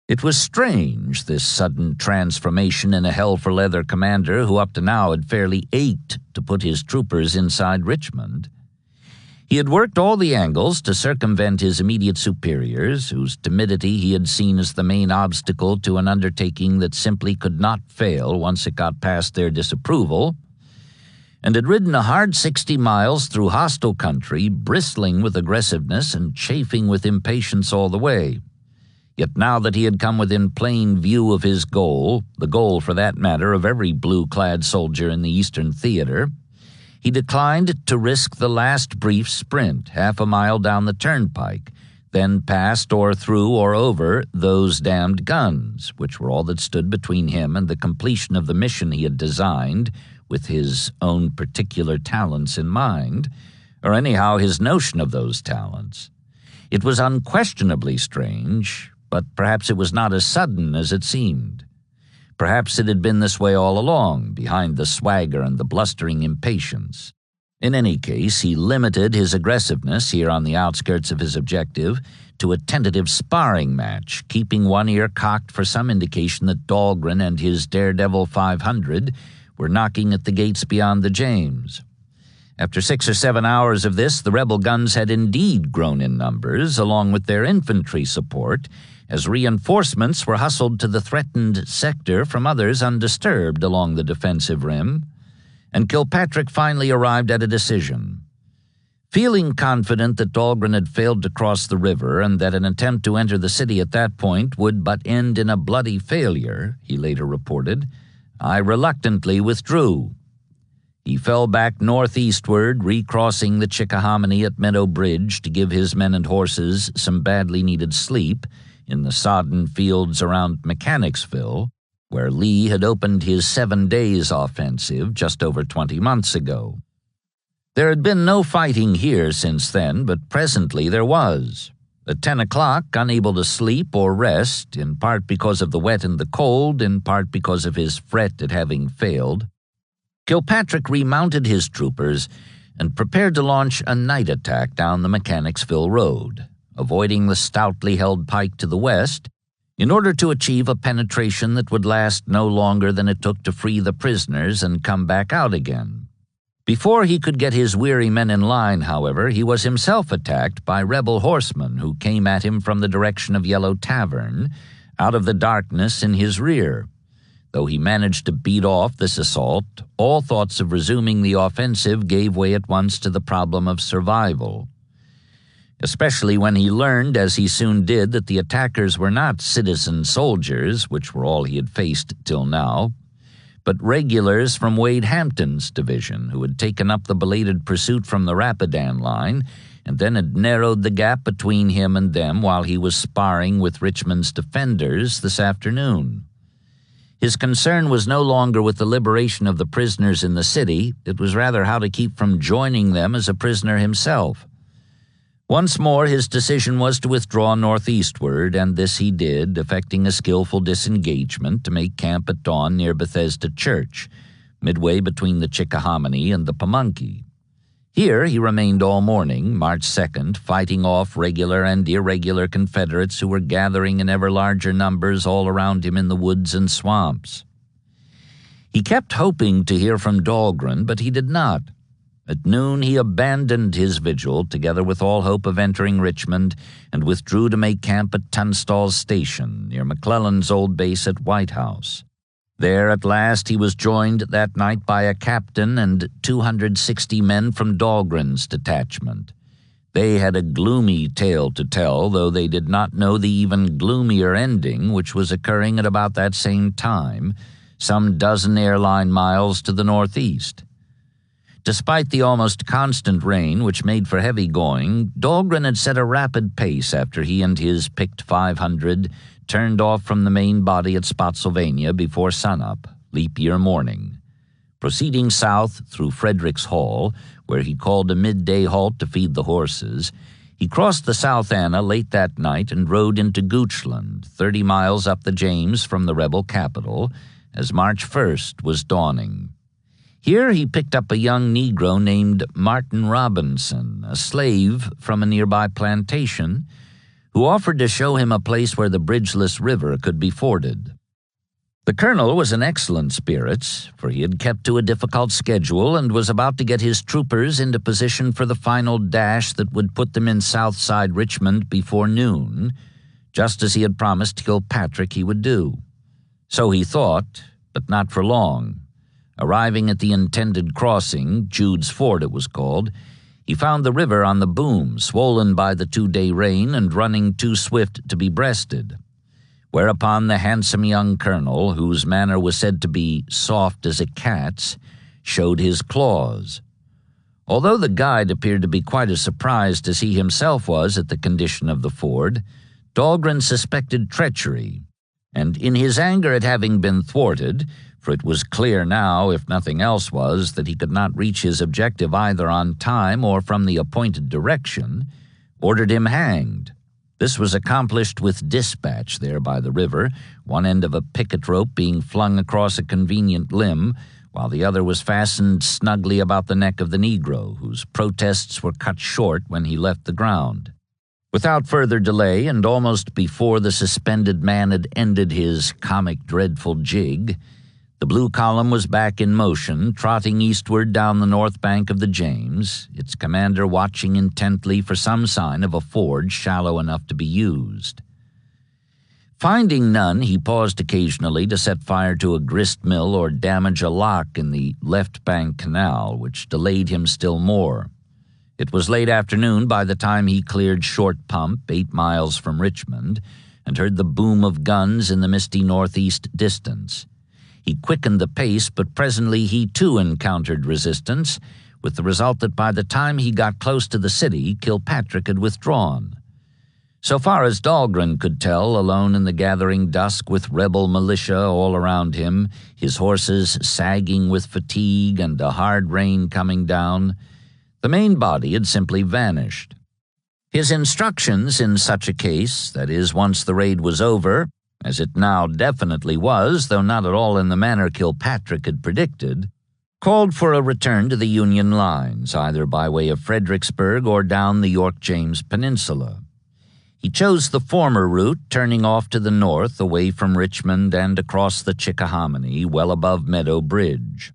It was strange, this sudden transformation in a hell-for-leather commander who up to now had fairly ached to put his troopers inside Richmond. He had worked all the angles to circumvent his immediate superiors, whose timidity he had seen as the main obstacle to an undertaking that simply could not fail once it got past their disapproval, and had ridden a hard 60 miles through hostile country, bristling with aggressiveness and chafing with impatience all the way. Yet now that he had come within plain view of his goal, the goal, for that matter, of every blue-clad soldier in the Eastern Theater, he declined to risk the last brief sprint, half a mile down the turnpike, then past or through or over those damned guns, which were all that stood between him and the completion of the mission he had designed, with his own particular talents in mind, or anyhow his notion of those talents. It was unquestionably strange, but perhaps it was not as sudden as it seemed. Perhaps it had been this way all along, behind the swagger and the blustering impatience. In any case, he limited his aggressiveness here on the outskirts of his objective to a tentative sparring match, keeping one ear cocked for some indication that Dahlgren and his Daredevil 500 were knocking at the gates beyond the James. After 6 or 7 hours of this, the rebel guns had indeed grown in numbers, along with their infantry support, as reinforcements were hustled to the threatened sector from others undisturbed along the defensive rim, and Kilpatrick finally arrived at a decision. Feeling confident that Dahlgren had failed to cross the river and that an attempt to enter the city at that point would but end in a bloody failure, he later reported, I reluctantly withdrew. He fell back northeastward, recrossing the Chickahominy at Meadow Bridge to give his men and horses some badly needed sleep in the sodden fields around Mechanicsville, where Lee had opened his 7 days offensive just over 20 months ago. There had been no fighting here since then, but presently there was. At 10 o'clock, unable to sleep or rest, in part because of the wet and the cold, in part because of his fret at having failed, Kilpatrick remounted his troopers and prepared to launch a night attack down the Mechanicsville Road, avoiding the stoutly held pike to the west, in order to achieve a penetration that would last no longer than it took to free the prisoners and come back out again. Before he could get his weary men in line, however, he was himself attacked by rebel horsemen who came at him from the direction of Yellow Tavern, out of the darkness in his rear. Though he managed to beat off this assault, all thoughts of resuming the offensive gave way at once to the problem of survival. Especially when he learned, as he soon did, that the attackers were not citizen soldiers, which were all he had faced till now, but regulars from Wade Hampton's division, who had taken up the belated pursuit from the Rapidan line and then had narrowed the gap between him and them while he was sparring with Richmond's defenders this afternoon. His concern was no longer with the liberation of the prisoners in the city, it was rather how to keep from joining them as a prisoner himself. Once more his decision was to withdraw northeastward, and this he did, effecting a skillful disengagement to make camp at dawn near Bethesda Church, midway between the Chickahominy and the Pamunkey. Here he remained all morning, March 2nd, fighting off regular and irregular Confederates who were gathering in ever larger numbers all around him in the woods and swamps. He kept hoping to hear from Dahlgren, but he did not. At noon he abandoned his vigil, together with all hope of entering Richmond, and withdrew to make camp at Tunstall's Station, near McClellan's old base at White House. There at last he was joined that night by a captain and 260 men from Dahlgren's detachment. They had a gloomy tale to tell, though they did not know the even gloomier ending, which was occurring at about that same time, some dozen airline miles to the northeast. Despite the almost constant rain, which made for heavy going, Dahlgren had set a rapid pace after he and his picked 500 turned off from the main body at Spotsylvania before sunup, leap year morning. Proceeding south through Fredericks Hall, where he called a midday halt to feed the horses, he crossed the South Anna late that night and rode into Goochland, 30 miles up the James from the rebel capital, as March 1st was dawning. Here he picked up a young Negro named Martin Robinson, a slave from a nearby plantation, who offered to show him a place where the bridgeless river could be forded. The colonel was in excellent spirits, for he had kept to a difficult schedule and was about to get his troopers into position for the final dash that would put them in Southside Richmond before noon, just as he had promised Kilpatrick he would do. So he thought, but not for long. Arriving at the intended crossing, Jude's Ford it was called, he found the river on the boom, swollen by the 2-day rain and running too swift to be breasted. Whereupon the handsome young colonel, whose manner was said to be soft as a cat's, showed his claws. Although the guide appeared to be quite as surprised as he himself was at the condition of the ford, Dahlgren suspected treachery, and in his anger at having been thwarted, for it was clear now, if nothing else was, that he could not reach his objective either on time or from the appointed direction, ordered him hanged. This was accomplished with dispatch there by the river, one end of a picket rope being flung across a convenient limb, while the other was fastened snugly about the neck of the Negro, whose protests were cut short when he left the ground. Without further delay, and almost before the suspended man had ended his comic dreadful jig, the blue column was back in motion, trotting eastward down the north bank of the James, its commander watching intently for some sign of a ford shallow enough to be used. Finding none, he paused occasionally to set fire to a grist mill or damage a lock in the left bank canal, which delayed him still more. It was late afternoon by the time he cleared Short Pump, 8 miles from Richmond, and heard the boom of guns in the misty northeast distance. He quickened the pace, but presently he too encountered resistance, with the result that by the time he got close to the city, Kilpatrick had withdrawn. So far as Dahlgren could tell, alone in the gathering dusk with rebel militia all around him, his horses sagging with fatigue and a hard rain coming down, the main body had simply vanished. His instructions in such a case, that is, once the raid was over, as it now definitely was, though not at all in the manner Kilpatrick had predicted, called for a return to the Union lines, either by way of Fredericksburg or down the York-James Peninsula. He chose the former route, turning off to the north, away from Richmond and across the Chickahominy, well above Meadow Bridge.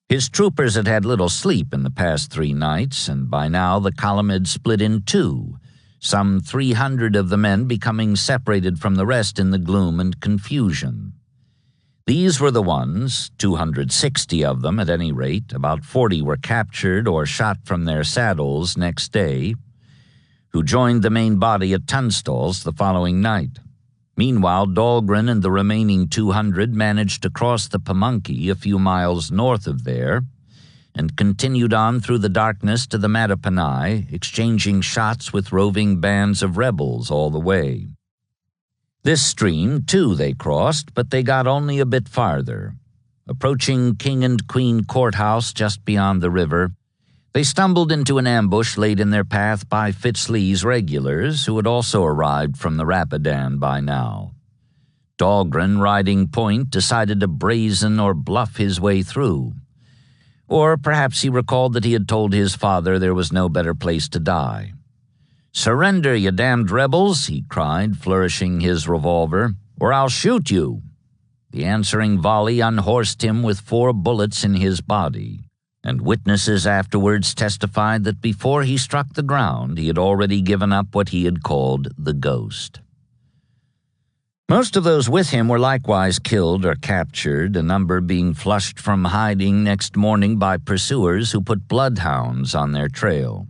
His troopers had had little sleep in the past 3 nights, and by now the column had split in 2, some 300 of the men becoming separated from the rest in the gloom and confusion. These were the ones, 260 of them at any rate, about 40 were captured or shot from their saddles next day, who joined the main body at Tunstall's the following night. Meanwhile, Dahlgren and the remaining 200 managed to cross the Pamunkey a few miles north of there, and continued on through the darkness to the Mattapony, exchanging shots with roving bands of rebels all the way. This stream, too, they crossed, but they got only a bit farther. Approaching King and Queen Courthouse just beyond the river, they stumbled into an ambush laid in their path by Fitzlee's regulars, who had also arrived from the Rapidan by now. Dahlgren, riding point, decided to brazen or bluff his way through. Or perhaps he recalled that he had told his father there was no better place to die. "Surrender, you damned rebels," he cried, flourishing his revolver, "or I'll shoot you." The answering volley unhorsed him with 4 bullets in his body, and witnesses afterwards testified that before he struck the ground, he had already given up what he had called the ghost. Most of those with him were likewise killed or captured, a number being flushed from hiding next morning by pursuers who put bloodhounds on their trail.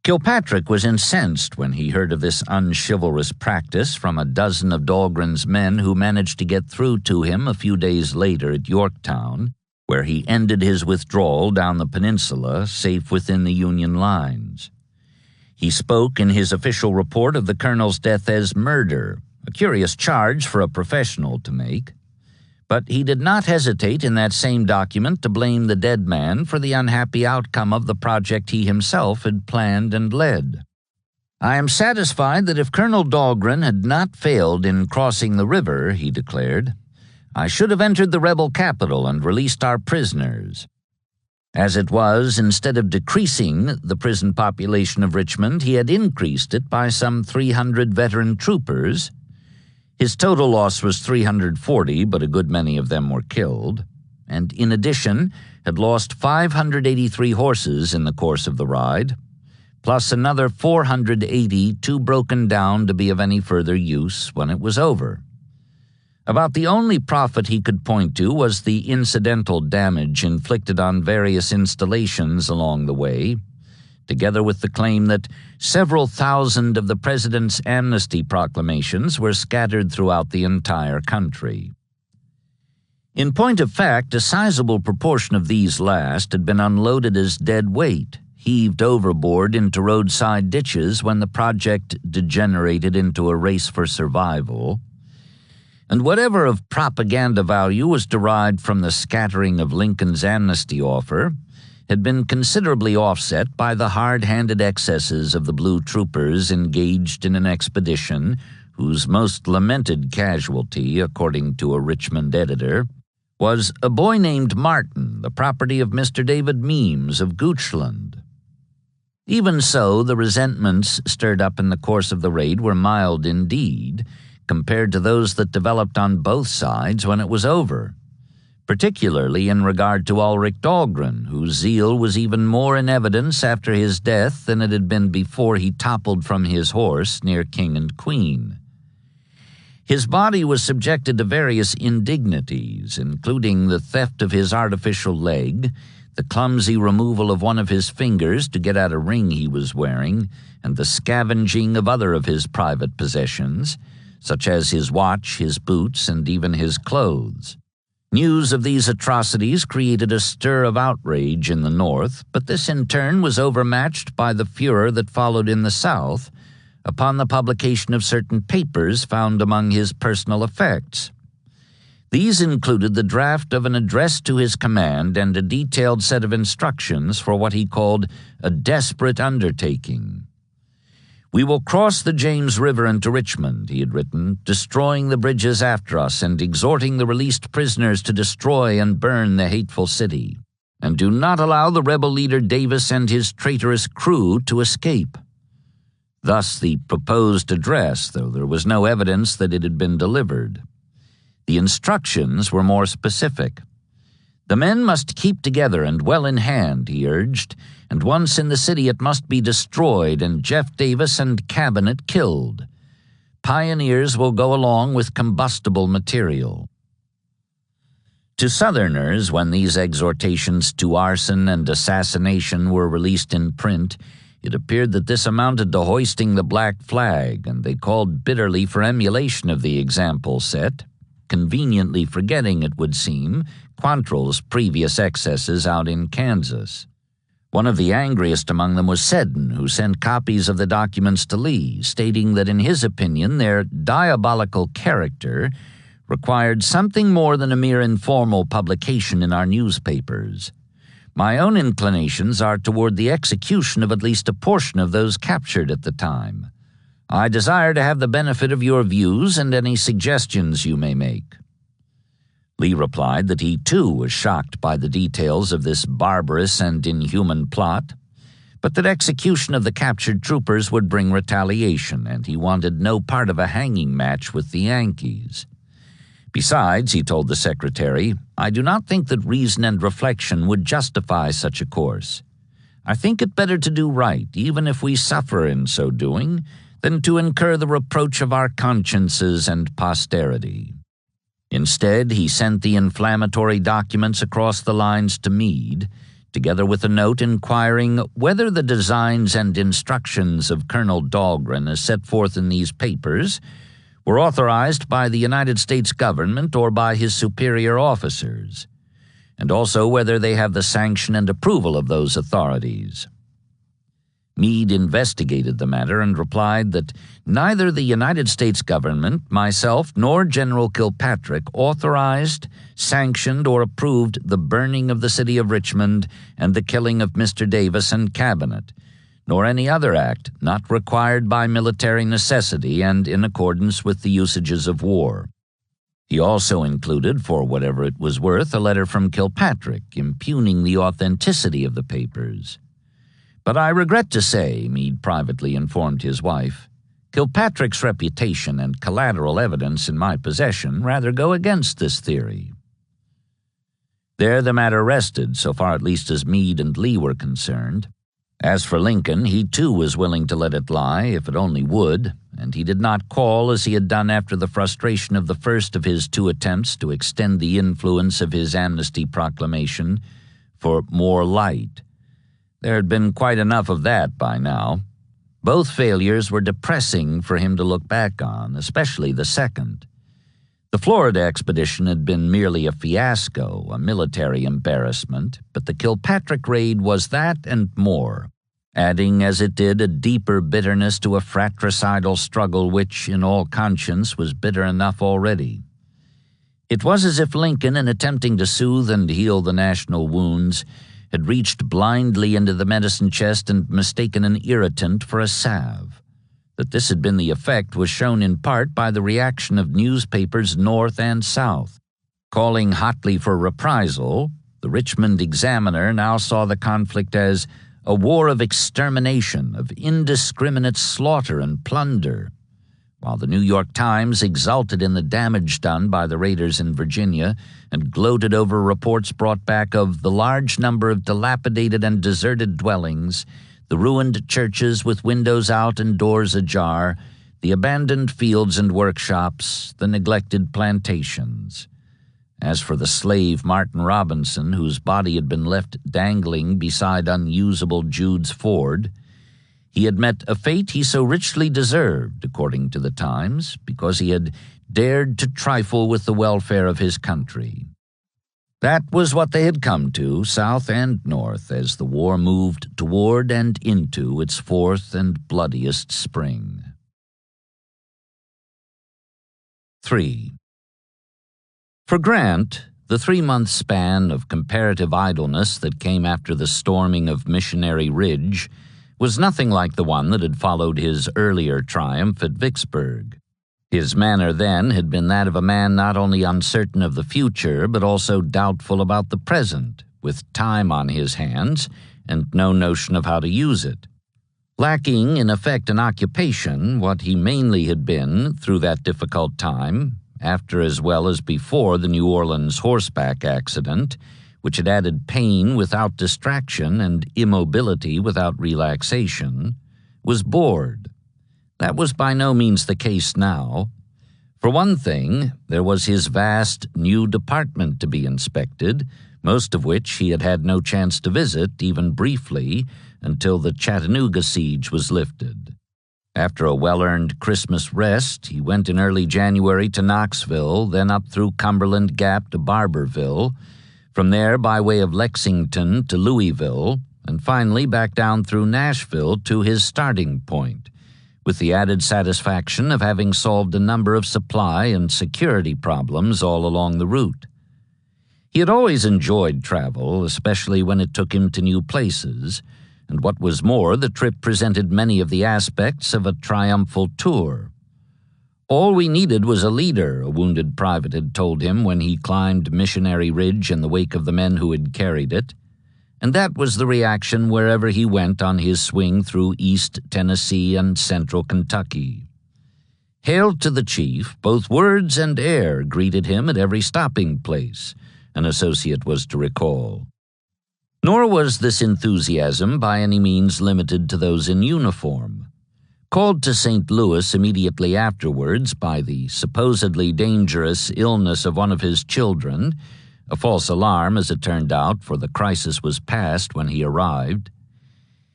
Kilpatrick was incensed when he heard of this unchivalrous practice from a dozen of Dahlgren's men who managed to get through to him a few days later at Yorktown, where he ended his withdrawal down the peninsula, safe within the Union lines. He spoke in his official report of the colonel's death as murder, a curious charge for a professional to make. But he did not hesitate in that same document to blame the dead man for the unhappy outcome of the project he himself had planned and led. "I am satisfied that if Colonel Dahlgren had not failed in crossing the river," he declared, "I should have entered the rebel capital and released our prisoners." As it was, instead of decreasing the prison population of Richmond, he had increased it by some 300 veteran troopers. His total loss was 340, but a good many of them were killed, and in addition had lost 583 horses in the course of the ride, plus another 480 too broken down to be of any further use when it was over. About the only profit he could point to was the incidental damage inflicted on various installations along the way, together with the claim that several thousand of the president's amnesty proclamations were scattered throughout the entire country. In point of fact, a sizable proportion of these last had been unloaded as dead weight, heaved overboard into roadside ditches when the project degenerated into a race for survival, and whatever of propaganda value was derived from the scattering of Lincoln's amnesty offer had been considerably offset by the hard-handed excesses of the blue troopers engaged in an expedition whose most lamented casualty, according to a Richmond editor, was a boy named Martin, the property of Mr. David Meems of Goochland. Even so, the resentments stirred up in the course of the raid were mild indeed, compared to those that developed on both sides when it was over, particularly in regard to Ulrich Dahlgren, whose zeal was even more in evidence after his death than it had been before he toppled from his horse near King and Queen. His body was subjected to various indignities, including the theft of his artificial leg, the clumsy removal of one of his fingers to get at a ring he was wearing, and the scavenging of other of his private possessions, such as his watch, his boots, and even his clothes. News of these atrocities created a stir of outrage in the North, but this in turn was overmatched by the furor that followed in the South upon the publication of certain papers found among his personal effects. These included the draft of an address to his command and a detailed set of instructions for what he called a desperate undertaking. "We will cross the James River into Richmond," he had written, "destroying the bridges after us and exhorting the released prisoners to destroy and burn the hateful city. And do not allow the rebel leader Davis and his traitorous crew to escape." Thus the proposed address, though there was no evidence that it had been delivered. The instructions were more specific. The men must keep together and well in hand, he urged, and once in the city it must be destroyed and Jeff Davis and cabinet killed. Pioneers will go along with combustible material. To Southerners, when these exhortations to arson and assassination were released in print, it appeared that this amounted to hoisting the black flag, and they called bitterly for emulation of the example set, conveniently forgetting, it would seem, Quantrill's previous excesses out in Kansas. One of the angriest among them was Seddon, who sent copies of the documents to Lee, stating that in his opinion their diabolical character required something more than a mere informal publication in our newspapers. "My own inclinations are toward the execution of at least a portion of those captured at the time. I desire to have the benefit of your views and any suggestions you may make." Lee replied that he too was shocked by the details of this barbarous and inhuman plot, but that execution of the captured troopers would bring retaliation, and he wanted no part of a hanging match with the Yankees. Besides, he told the secretary, I do not think that reason and reflection would justify such a course. I think it better to do right, even if we suffer in so doing, than to incur the reproach of our consciences and posterity. Instead, he sent the inflammatory documents across the lines to Meade, together with a note inquiring whether the designs and instructions of Colonel Dahlgren as set forth in these papers were authorized by the United States government or by his superior officers, and also whether they have the sanction and approval of those authorities. Meade investigated the matter and replied that neither the United States government, myself, nor General Kilpatrick authorized, sanctioned, or approved the burning of the city of Richmond and the killing of Mr. Davis and cabinet, nor any other act not required by military necessity and in accordance with the usages of war. He also included, for whatever it was worth, a letter from Kilpatrick impugning the authenticity of the papers. But I regret to say, Meade privately informed his wife, Kilpatrick's reputation and collateral evidence in my possession rather go against this theory. There the matter rested, so far at least as Meade and Lee were concerned. As for Lincoln, he too was willing to let it lie, if it only would, and he did not call, as he had done after the frustration of the first of his two attempts to extend the influence of his amnesty proclamation, for more light. There had been quite enough of that by now. Both failures were depressing for him to look back on, especially the second. The Florida expedition had been merely a fiasco, a military embarrassment, but the Kilpatrick raid was that and more, adding as it did a deeper bitterness to a fratricidal struggle which, in all conscience, was bitter enough already. It was as if Lincoln, in attempting to soothe and heal the national wounds, had reached blindly into the medicine chest and mistaken an irritant for a salve. That this had been the effect was shown in part by the reaction of newspapers north and south. Calling hotly for reprisal, the Richmond Examiner now saw the conflict as a war of extermination, of indiscriminate slaughter and plunder, while the New York Times exulted in the damage done by the raiders in Virginia and gloated over reports brought back of the large number of dilapidated and deserted dwellings, the ruined churches with windows out and doors ajar, the abandoned fields and workshops, the neglected plantations. As for the slave Martin Robinson, whose body had been left dangling beside unusable Jude's Ford, he had met a fate he so richly deserved, according to the Times, because he had dared to trifle with the welfare of his country. That was what they had come to, south and north, as the war moved toward and into its fourth and bloodiest spring. 3. For Grant, the 3-month span of comparative idleness that came after the storming of Missionary Ridge was nothing like the one that had followed his earlier triumph at Vicksburg. His manner then had been that of a man not only uncertain of the future, but also doubtful about the present, with time on his hands and no notion of how to use it. Lacking, in effect, an occupation, what he mainly had been through that difficult time, after as well as before the New Orleans horseback accident, which had added pain without distraction and immobility without relaxation, was bored. That was by no means the case now. For one thing, there was his vast new department to be inspected, most of which he had had no chance to visit, even briefly, until the Chattanooga siege was lifted. After a well-earned Christmas rest, he went in early January to Knoxville, then up through Cumberland Gap to Barberville, from there by way of Lexington to Louisville, and finally back down through Nashville to his starting point, with the added satisfaction of having solved a number of supply and security problems all along the route. He had always enjoyed travel, especially when it took him to new places, and what was more, the trip presented many of the aspects of a triumphal tour. All we needed was a leader, a wounded private had told him when he climbed Missionary Ridge in the wake of the men who had carried it. And that was the reaction wherever he went on his swing through East Tennessee and Central Kentucky. Hail to the chief, both words and air greeted him at every stopping place, an associate was to recall. Nor was this enthusiasm by any means limited to those in uniform. Called to St. Louis immediately afterwards by the supposedly dangerous illness of one of his children, a false alarm as it turned out, for the crisis was past when he arrived,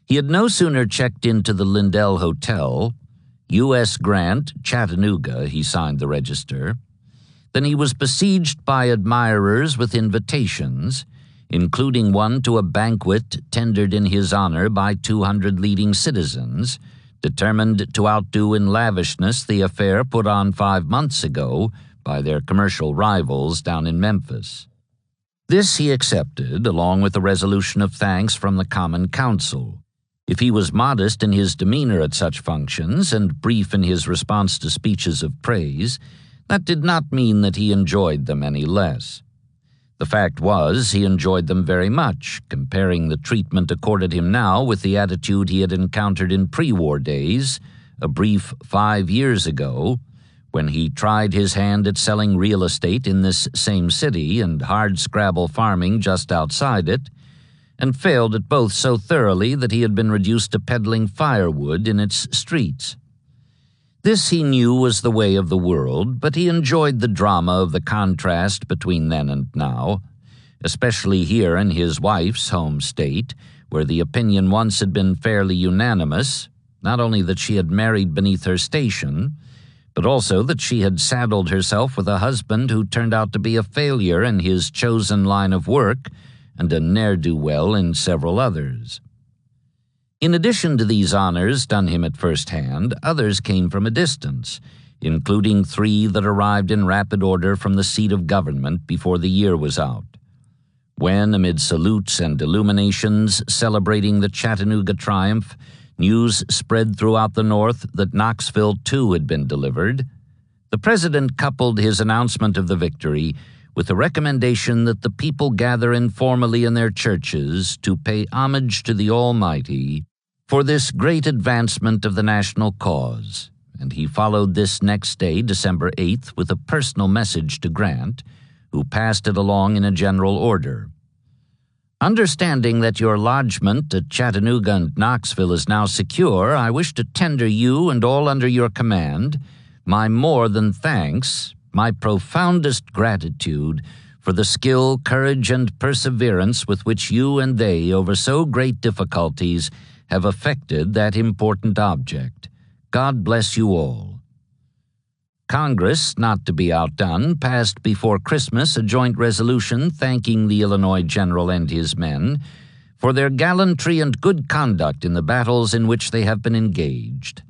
he had no sooner checked into the Lindell Hotel, U.S. Grant, Chattanooga, he signed the register, than he was besieged by admirers with invitations, including one to a banquet tendered in his honor by 200 leading citizens, determined to outdo in lavishness the affair put on 5 months ago by their commercial rivals down in Memphis. This he accepted, along with a resolution of thanks from the Common Council. If he was modest in his demeanor at such functions and brief in his response to speeches of praise, that did not mean that he enjoyed them any less. The fact was, he enjoyed them very much, comparing the treatment accorded him now with the attitude he had encountered in pre-war days, a brief 5 years ago, when he tried his hand at selling real estate in this same city and hard-scrabble farming just outside it, and failed at both so thoroughly that he had been reduced to peddling firewood in its streets. This he knew was the way of the world, but he enjoyed the drama of the contrast between then and now, especially here in his wife's home state, where the opinion once had been fairly unanimous, not only that she had married beneath her station, but also that she had saddled herself with a husband who turned out to be a failure in his chosen line of work and a ne'er-do-well in several others. In addition to these honors done him at first hand, others came from a distance, including 3 that arrived in rapid order from the seat of government before the year was out. When, amid salutes and illuminations celebrating the Chattanooga triumph, news spread throughout the North that Knoxville too had been delivered, the president coupled his announcement of the victory with a recommendation that the people gather informally in their churches to pay homage to the Almighty for this great advancement of the national cause, and he followed this next day, December 8th, with a personal message to Grant, who passed it along in a general order. Understanding that your lodgment at Chattanooga and Knoxville is now secure, I wish to tender you and all under your command my more than thanks, my profoundest gratitude for the skill, courage, and perseverance with which you and they, over so great difficulties, have effected that important object. God bless you all. Congress, not to be outdone, passed before Christmas a joint resolution thanking the Illinois general and his men for their gallantry and good conduct in the battles in which they have been engaged,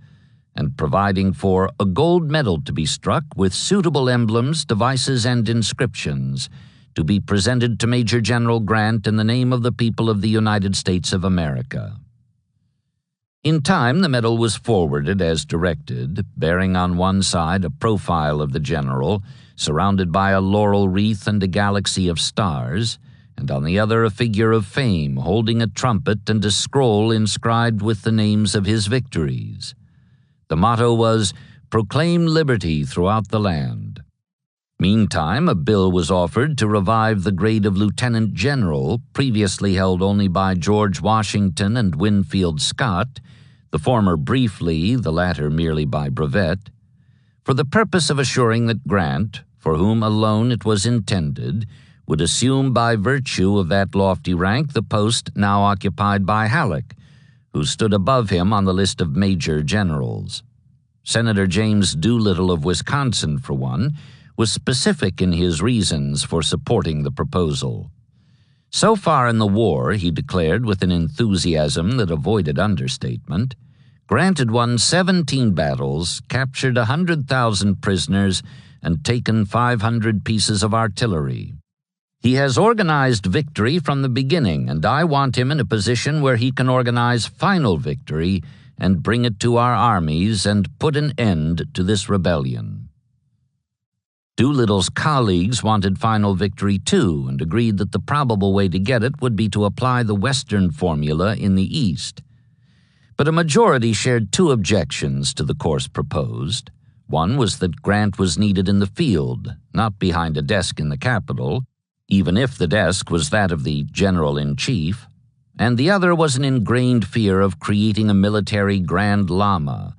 and providing for a gold medal to be struck with suitable emblems, devices, and inscriptions to be presented to Major General Grant in the name of the people of the United States of America. In time, the medal was forwarded as directed, bearing on one side a profile of the general, surrounded by a laurel wreath and a galaxy of stars, and on the other a figure of fame holding a trumpet and a scroll inscribed with the names of his victories. The motto was, "Proclaim liberty throughout the land." Meantime, a bill was offered to revive the grade of lieutenant general, previously held only by George Washington and Winfield Scott, the former briefly, the latter merely by brevet, for the purpose of assuring that Grant, for whom alone it was intended, would assume by virtue of that lofty rank the post now occupied by Halleck, who stood above him on the list of major generals. Senator James Doolittle of Wisconsin, for one, was specific in his reasons for supporting the proposal. So far in the war, he declared with an enthusiasm that avoided understatement, Grant had won 17 battles, captured 100,000 prisoners, and taken 500 pieces of artillery. He has organized victory from the beginning, and I want him in a position where he can organize final victory and bring it to our armies and put an end to this rebellion." Doolittle's colleagues wanted final victory too and agreed that the probable way to get it would be to apply the Western formula in the East. But a majority shared two objections to the course proposed. One was that Grant was needed in the field, not behind a desk in the Capitol, even if the desk was that of the General-in-Chief, and the other was an ingrained fear of creating a military Grand Lama,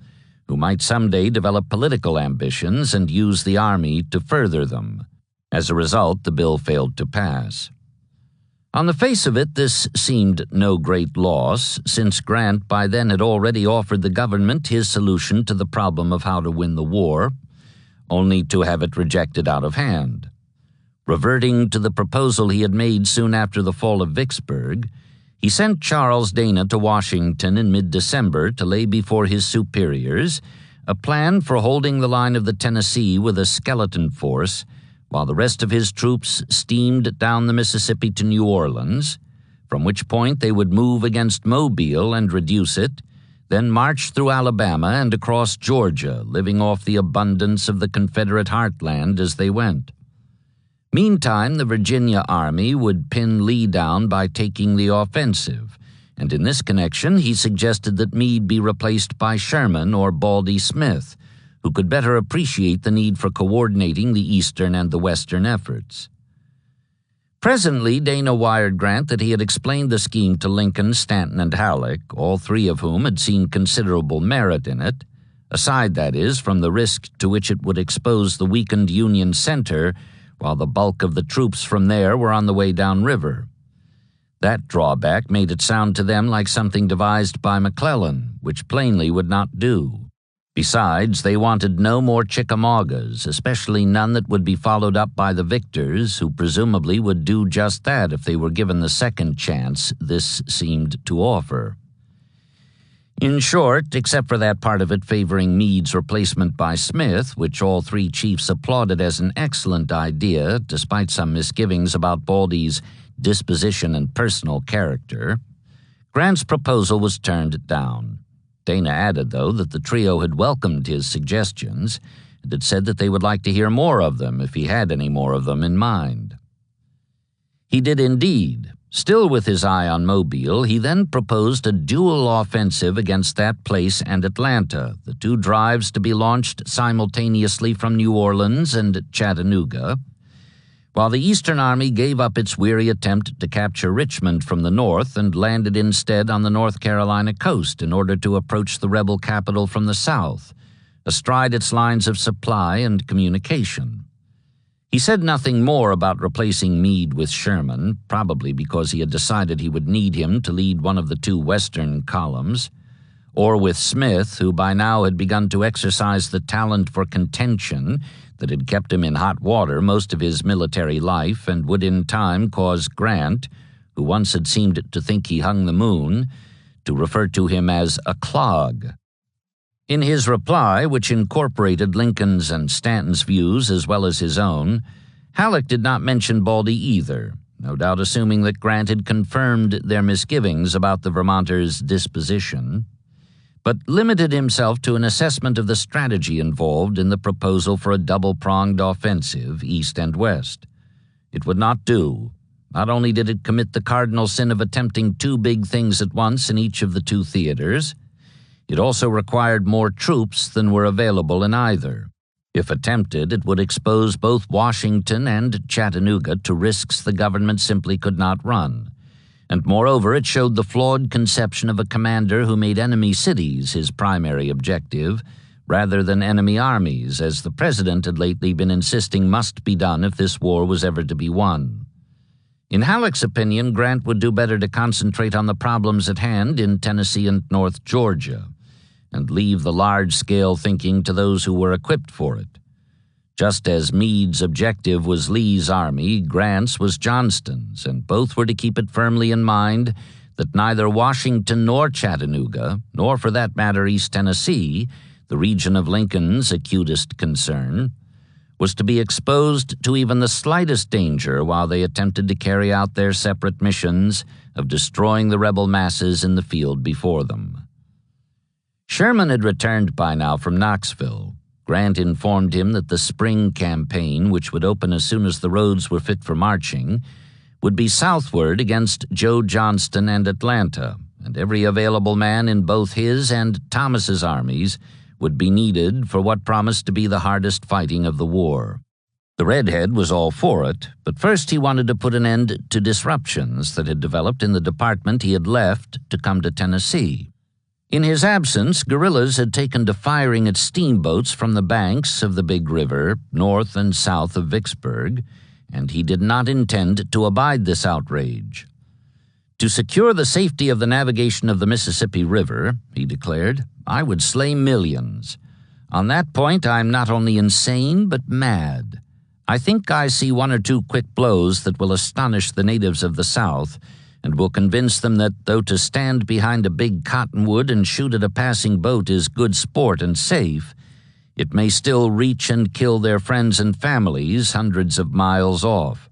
who might someday develop political ambitions and use the army to further them. As a result, the bill failed to pass. On the face of it, this seemed no great loss, since Grant by then had already offered the government his solution to the problem of how to win the war, only to have it rejected out of hand. Reverting to the proposal he had made soon after the fall of Vicksburg, he sent Charles Dana to Washington in mid-December to lay before his superiors a plan for holding the line of the Tennessee with a skeleton force while the rest of his troops steamed down the Mississippi to New Orleans, from which point they would move against Mobile and reduce it, then march through Alabama and across Georgia, living off the abundance of the Confederate heartland as they went. Meantime, the Virginia Army would pin Lee down by taking the offensive, and in this connection he suggested that Meade be replaced by Sherman or Baldy Smith, who could better appreciate the need for coordinating the eastern and the western efforts. Presently, Dana wired Grant that he had explained the scheme to Lincoln, Stanton, and Halleck, all three of whom had seen considerable merit in it, aside, that is, from the risk to which it would expose the weakened Union center while the bulk of the troops from there were on the way downriver. That drawback made it sound to them like something devised by McClellan, which plainly would not do. Besides, they wanted no more Chickamaugas, especially none that would be followed up by the victors, who presumably would do just that if they were given the second chance this seemed to offer. In short, except for that part of it favoring Meade's replacement by Smith, which all three chiefs applauded as an excellent idea, despite some misgivings about Baldy's disposition and personal character, Grant's proposal was turned down. Dana added, though, that the trio had welcomed his suggestions and had said that they would like to hear more of them if he had any more of them in mind. He did indeed. Still with his eye on Mobile, he then proposed a dual offensive against that place and Atlanta, the two drives to be launched simultaneously from New Orleans and Chattanooga, while the Eastern Army gave up its weary attempt to capture Richmond from the north and landed instead on the North Carolina coast in order to approach the rebel capital from the south, astride its lines of supply and communication. He said nothing more about replacing Meade with Sherman, probably because he had decided he would need him to lead one of the two western columns, or with Smith, who by now had begun to exercise the talent for contention that had kept him in hot water most of his military life and would in time cause Grant, who once had seemed to think he hung the moon, to refer to him as a clog. In his reply, which incorporated Lincoln's and Stanton's views as well as his own, Halleck did not mention Baldy either, no doubt assuming that Grant had confirmed their misgivings about the Vermonter's disposition, but limited himself to an assessment of the strategy involved in the proposal for a double-pronged offensive, east and west. It would not do. Not only did it commit the cardinal sin of attempting two big things at once in each of the two theaters, it also required more troops than were available in either. If attempted, it would expose both Washington and Chattanooga to risks the government simply could not run. And moreover, it showed the flawed conception of a commander who made enemy cities his primary objective, rather than enemy armies, as the president had lately been insisting must be done if this war was ever to be won. In Halleck's opinion, Grant would do better to concentrate on the problems at hand in Tennessee and North Georgia, and leave the large-scale thinking to those who were equipped for it. Just as Meade's objective was Lee's army, Grant's was Johnston's, and both were to keep it firmly in mind that neither Washington nor Chattanooga, nor for that matter East Tennessee, the region of Lincoln's acutest concern, was to be exposed to even the slightest danger while they attempted to carry out their separate missions of destroying the rebel masses in the field before them. Sherman had returned by now from Knoxville. Grant informed him that the spring campaign, which would open as soon as the roads were fit for marching, would be southward against Joe Johnston and Atlanta, and every available man in both his and Thomas's armies would be needed for what promised to be the hardest fighting of the war. The Redhead was all for it, but first he wanted to put an end to disruptions that had developed in the department he had left to come to Tennessee. In his absence, guerrillas had taken to firing at steamboats from the banks of the Big River, north and south of Vicksburg, and he did not intend to abide this outrage. To secure the safety of the navigation of the Mississippi River, he declared, I would slay millions. On that point, I am not only insane, but mad. I think I see one or two quick blows that will astonish the natives of the South, and will convince them that though to stand behind a big cottonwood and shoot at a passing boat is good sport and safe, it may still reach and kill their friends and families hundreds of miles off.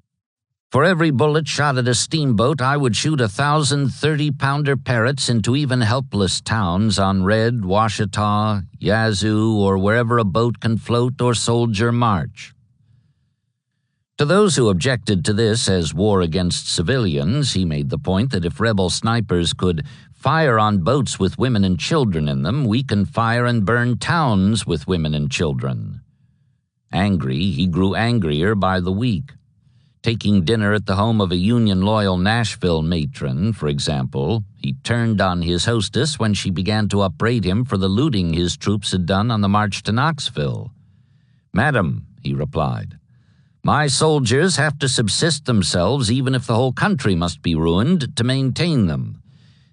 For every bullet shot at a steamboat, I would shoot 1,000 30-pounder Parrots into even helpless towns on Red, Washita, Yazoo, or wherever a boat can float or soldier march. To those who objected to this as war against civilians, he made the point that if rebel snipers could fire on boats with women and children in them, we can fire and burn towns with women and children. Angry, he grew angrier by the week. Taking dinner at the home of a Union-loyal Nashville matron, for example, he turned on his hostess when she began to upbraid him for the looting his troops had done on the march to Knoxville. "Madam," he replied, "my soldiers have to subsist themselves even if the whole country must be ruined to maintain them.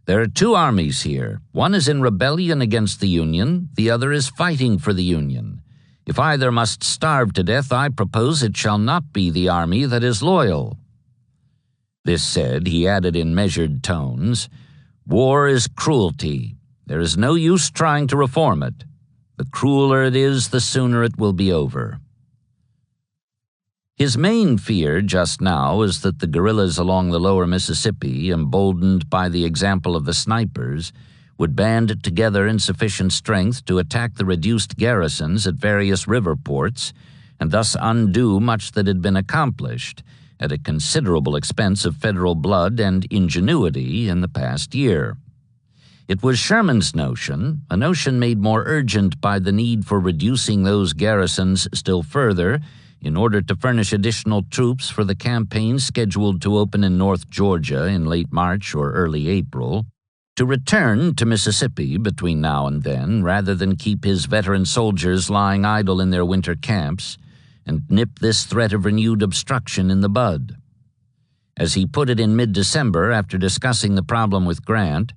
There are two armies here. One is in rebellion against the Union, the other is fighting for the Union. If either must starve to death, I propose it shall not be the army that is loyal." This said, he added in measured tones, "War is cruelty. There is no use trying to reform it. The crueler it is, the sooner it will be over." His main fear just now is that the guerrillas along the lower Mississippi, emboldened by the example of the snipers, would band together in sufficient strength to attack the reduced garrisons at various river ports and thus undo much that had been accomplished at a considerable expense of federal blood and ingenuity in the past year. It was Sherman's notion, a notion made more urgent by the need for reducing those garrisons still further in order to furnish additional troops for the campaign scheduled to open in North Georgia in late March or early April, to return to Mississippi between now and then rather than keep his veteran soldiers lying idle in their winter camps and nip this threat of renewed obstruction in the bud. As he put it in mid-December after discussing the problem with Grant,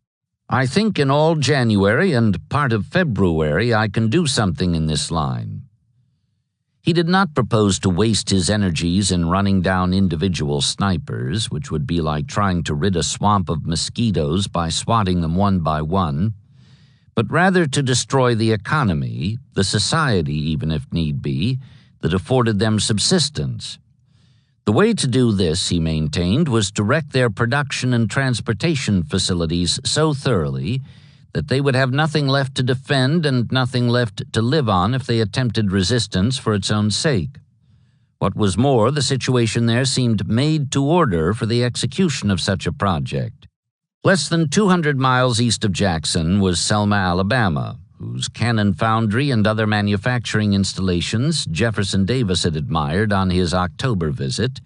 "I think in all January and part of February I can do something in this line." He did not propose to waste his energies in running down individual snipers, which would be like trying to rid a swamp of mosquitoes by swatting them one by one, but rather to destroy the economy, the society even if need be, that afforded them subsistence. The way to do this, he maintained, was to wreck their production and transportation facilities so thoroughly that they would have nothing left to defend and nothing left to live on if they attempted resistance for its own sake. What was more, the situation there seemed made to order for the execution of such a project. Less than 200 miles east of Jackson was Selma, Alabama, whose cannon foundry and other manufacturing installations Jefferson Davis had admired on his October visit,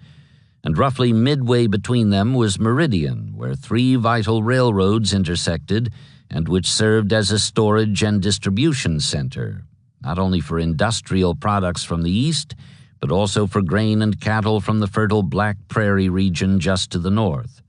and roughly midway between them was Meridian, where 3 vital railroads intersected and which served as a storage and distribution center, not only for industrial products from the east, but also for grain and cattle from the fertile Black Prairie region just to the north.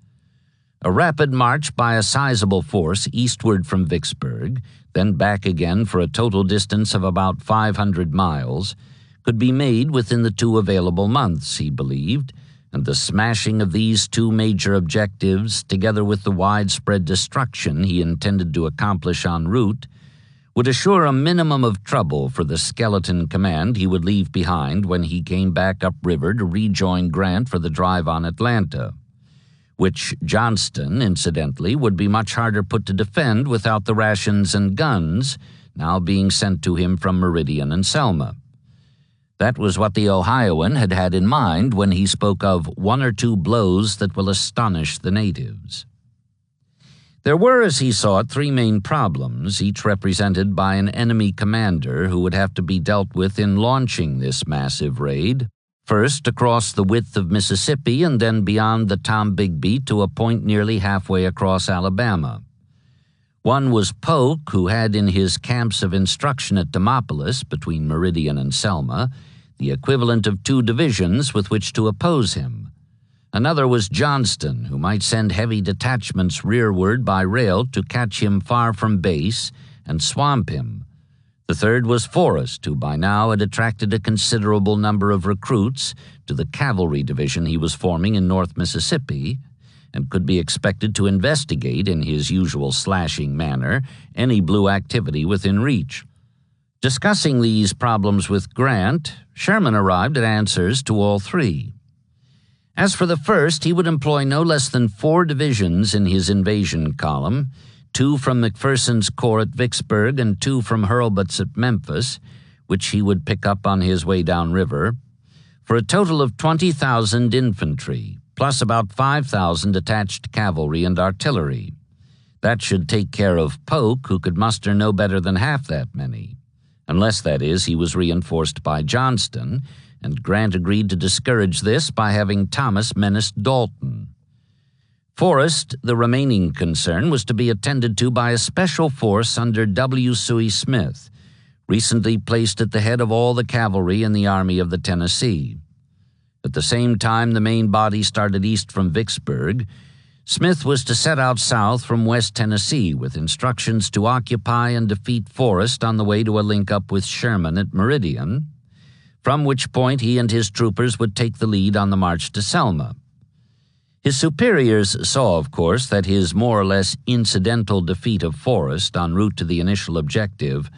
A rapid march by a sizable force eastward from Vicksburg, then back again for a total distance of about 500 miles, could be made within the 2 available months, he believed, and the smashing of these 2 major objectives, together with the widespread destruction he intended to accomplish en route, would assure a minimum of trouble for the skeleton command he would leave behind when he came back upriver to rejoin Grant for the drive on Atlanta. which Johnston, incidentally, would be much harder put to defend without the rations and guns now being sent to him from Meridian and Selma. That was what the Ohioan had had in mind when he spoke of 1 or 2 blows that will astonish the natives. There were, as he saw it, 3 main problems, each represented by an enemy commander who would have to be dealt with in launching this massive raid, first across the width of Mississippi and then beyond the Tombigbee to a point nearly halfway across Alabama. One was Polk, who had in his camps of instruction at Demopolis, between Meridian and Selma, the equivalent of 2 divisions with which to oppose him. Another was Johnston, who might send heavy detachments rearward by rail to catch him far from base and swamp him. The third was Forrest, who by now had attracted a considerable number of recruits to the cavalry division he was forming in North Mississippi, and could be expected to investigate, in his usual slashing manner, any blue activity within reach. Discussing these problems with Grant, Sherman arrived at answers to all 3. As for the first, he would employ no less than 4 divisions in his invasion column, 2 from McPherson's corps at Vicksburg and 2 from Hurlbut's at Memphis, which he would pick up on his way downriver, for a total of 20,000 infantry, plus about 5,000 attached cavalry and artillery. That should take care of Polk, who could muster no better than half that many, unless, that is, he was reinforced by Johnston, and Grant agreed to discourage this by having Thomas menace Dalton. Forrest, the remaining concern, was to be attended to by a special force under W. Suey Smith, recently placed at the head of all the cavalry in the Army of the Tennessee. At the same time the main body started east from Vicksburg, Smith was to set out south from West Tennessee with instructions to occupy and defeat Forrest on the way to a link-up with Sherman at Meridian, from which point he and his troopers would take the lead on the march to Selma. His superiors saw, of course, that his more or less incidental defeat of Forrest en route to the initial objective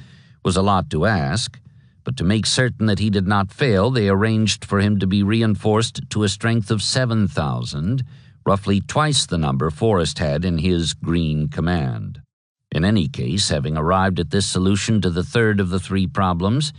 was a lot to ask, but to make certain that he did not fail, they arranged for him to be reinforced to a strength of 7,000, roughly twice the number Forrest had in his Green command. In any case, having arrived at this solution to the third of the 3 problems,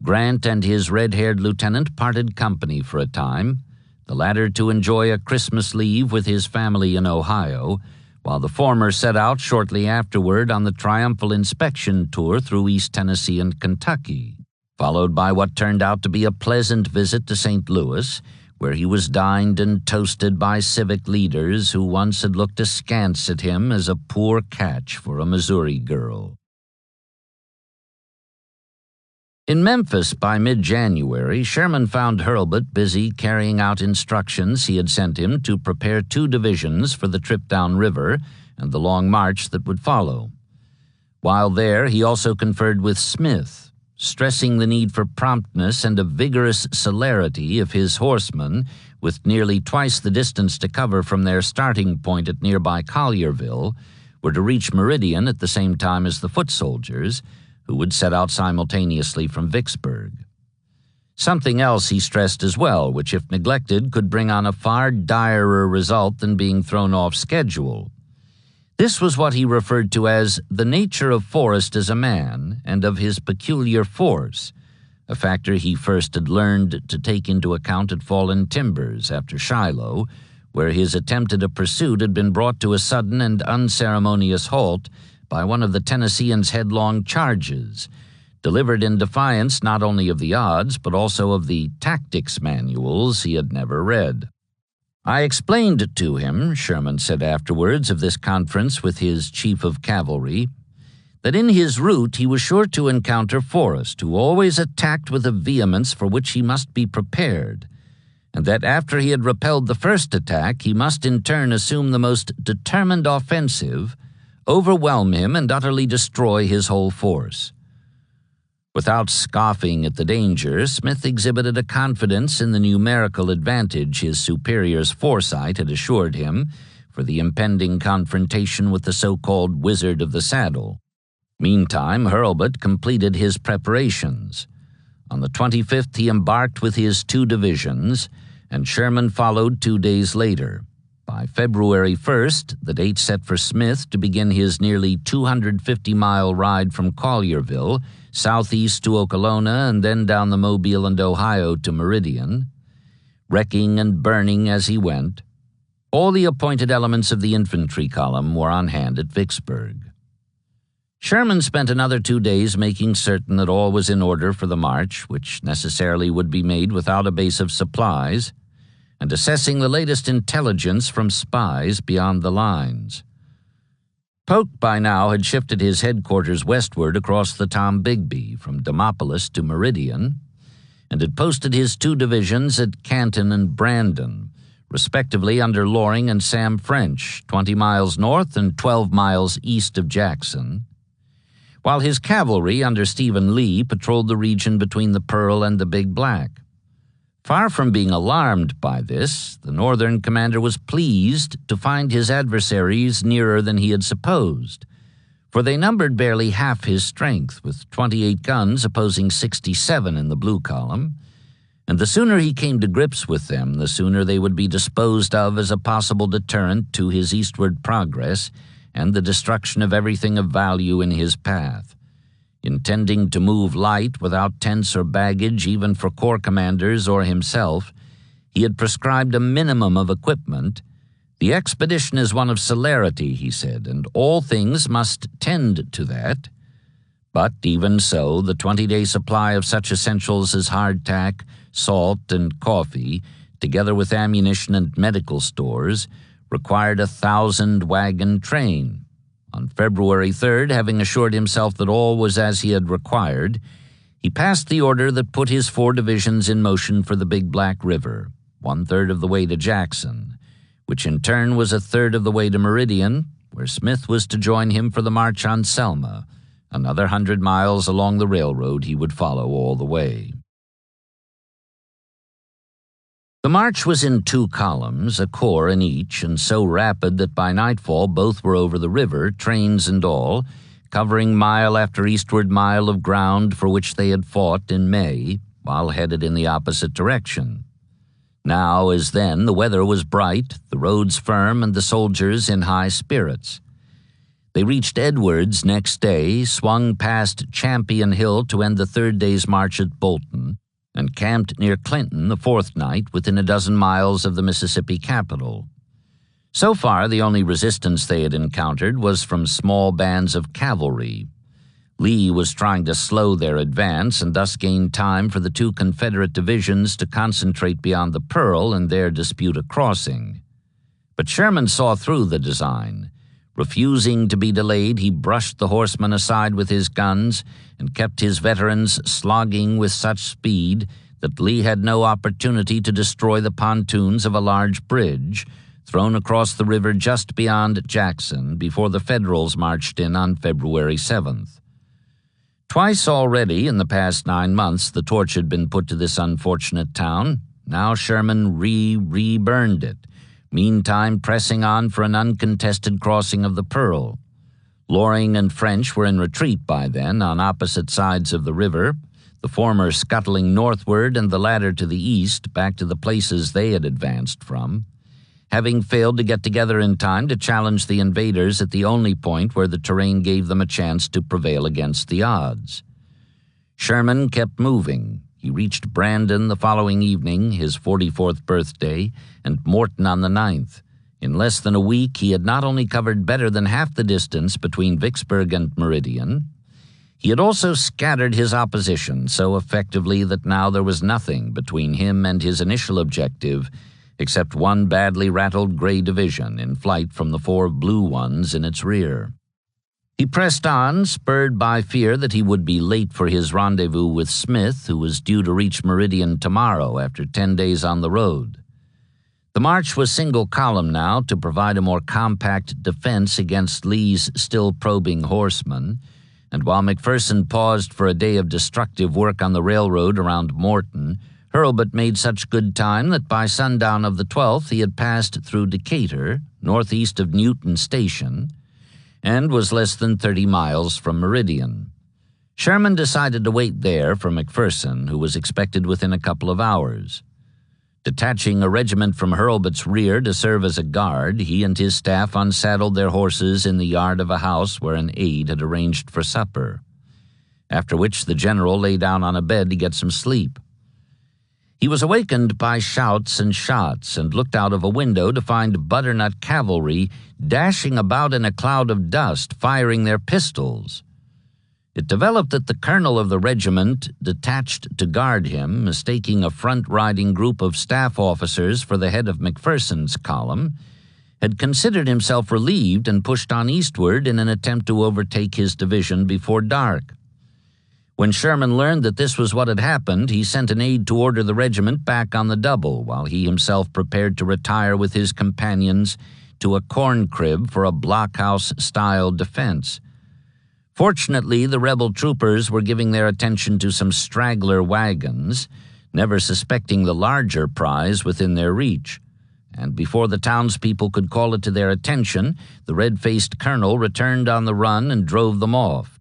Grant and his red-haired lieutenant parted company for a time, the latter to enjoy a Christmas leave with his family in Ohio, while the former set out shortly afterward on the triumphal inspection tour through East Tennessee and Kentucky, followed by what turned out to be a pleasant visit to St. Louis, where he was dined and toasted by civic leaders who once had looked askance at him as a poor catch for a Missouri girl. In Memphis by mid-January, Sherman found Hurlbut busy carrying out instructions he had sent him to prepare 2 divisions for the trip downriver and the long march that would follow. While there, he also conferred with Smith, stressing the need for promptness and a vigorous celerity if his horsemen, with nearly twice the distance to cover from their starting point at nearby Collierville, were to reach Meridian at the same time as the foot soldiers, who would set out simultaneously from Vicksburg. Something else he stressed as well, which if neglected could bring on a far direr result than being thrown off schedule. This was what he referred to as the nature of Forrest as a man and of his peculiar force, a factor he first had learned to take into account at Fallen Timbers after Shiloh, where his attempt at a pursuit had been brought to a sudden and unceremonious halt by one of the Tennesseans' headlong charges, delivered in defiance not only of the odds but also of the tactics manuals he had never read. I explained to him, Sherman said afterwards of this conference with his chief of cavalry, that in his route he was sure to encounter Forrest, who always attacked with a vehemence for which he must be prepared, and that after he had repelled the first attack he must in turn assume the most determined offensive, overwhelm him and utterly destroy his whole force. Without scoffing at the danger, Smith exhibited a confidence in the numerical advantage his superior's foresight had assured him for the impending confrontation with the so-called Wizard of the Saddle. Meantime, Hurlbut completed his preparations. On the 25th he embarked with his 2 divisions, and Sherman followed 2 days later. By By February 1st, the date set for Smith to begin his nearly 250-mile ride from Collierville, southeast to Okolona, and then down the Mobile and Ohio to Meridian, wrecking and burning as he went, all the appointed elements of the infantry column were on hand at Vicksburg. Sherman spent another 2 days making certain that all was in order for the march, which necessarily would be made without a base of supplies, and assessing the latest intelligence from spies beyond the lines. Polk by now had shifted his headquarters westward across the Tombigbee from Demopolis to Meridian, and had posted his 2 divisions at Canton and Brandon, respectively under Loring and Sam French, 20 miles north and 12 miles east of Jackson, while his cavalry under Stephen Lee patrolled the region between the Pearl and the Big Black. Far from being alarmed by this, the Northern commander was pleased to find his adversaries nearer than he had supposed, for they numbered barely half his strength, with 28 guns opposing 67 in the Blue Column, and the sooner he came to grips with them, the sooner they would be disposed of as a possible deterrent to his eastward progress and the destruction of everything of value in his path. Intending to move light without tents or baggage even for corps commanders or himself, he had prescribed a minimum of equipment. The expedition is one of celerity, he said, and all things must tend to that. But even so, the 20-day supply of such essentials as hardtack, salt, and coffee, together with ammunition and medical stores, required a 1,000-wagon train. On February 3rd, having assured himself that all was as he had required, he passed the order that put his 4 divisions in motion for the Big Black River, 1/3 of the way to Jackson, which in turn was 1/3 of the way to Meridian, where Smith was to join him for the march on Selma, another 100 miles along the railroad he would follow all the way. The march was in 2 columns, a corps in each, and so rapid that by nightfall both were over the river, trains and all, covering mile after eastward mile of ground for which they had fought in May, while headed in the opposite direction. Now, as then, the weather was bright, the roads firm, and the soldiers in high spirits. They reached Edwards next day, swung past Champion Hill to end the 3rd day's march at Bolton, and camped near Clinton the 4th night within a dozen miles of the Mississippi capital. So far, the only resistance they had encountered was from small bands of cavalry. Lee was trying to slow their advance and thus gain time for the 2 Confederate divisions to concentrate beyond the Pearl and there dispute a crossing. But Sherman saw through the design. Refusing to be delayed, he brushed the horsemen aside with his guns and kept his veterans slogging with such speed that Lee had no opportunity to destroy the pontoons of a large bridge thrown across the river just beyond Jackson before the Federals marched in on February 7th. Twice already in the past 9 months the torch had been put to this unfortunate town. Now Sherman re-burned it, meantime pressing on for an uncontested crossing of the Pearl. Loring and French were in retreat by then on opposite sides of the river, the former scuttling northward and the latter to the east, back to the places they had advanced from, having failed to get together in time to challenge the invaders at the only point where the terrain gave them a chance to prevail against the odds. Sherman kept moving. He reached Brandon the following evening, his 44th birthday, and Morton on the 9th. In less than a week, he had not only covered better than half the distance between Vicksburg and Meridian, he had also scattered his opposition so effectively that now there was nothing between him and his initial objective except one badly rattled gray division in flight from the 4 blue ones in its rear. He pressed on, spurred by fear that he would be late for his rendezvous with Smith, who was due to reach Meridian tomorrow after 10 days on the road. The march was single column now to provide a more compact defense against Lee's still probing horsemen, and while McPherson paused for a day of destructive work on the railroad around Morton, Hurlbut made such good time that by sundown of the 12th he had passed through Decatur, northeast of Newton Station, and was less than 30 miles from Meridian. Sherman decided to wait there for McPherson, who was expected within a couple of hours. Detaching a regiment from Hurlbut's rear to serve as a guard, he and his staff unsaddled their horses in the yard of a house where an aide had arranged for supper, after which the general lay down on a bed to get some sleep. He was awakened by shouts and shots and looked out of a window to find butternut cavalry dashing about in a cloud of dust, firing their pistols. It developed that the colonel of the regiment, detached to guard him, mistaking a front-riding group of staff officers for the head of McPherson's column, had considered himself relieved and pushed on eastward in an attempt to overtake his division before dark. When Sherman learned that this was what had happened, he sent an aide to order the regiment back on the double, while he himself prepared to retire with his companions to a corn crib for a blockhouse-style defense. Fortunately, the rebel troopers were giving their attention to some straggler wagons, never suspecting the larger prize within their reach. And before the townspeople could call it to their attention, the red-faced colonel returned on the run and drove them off,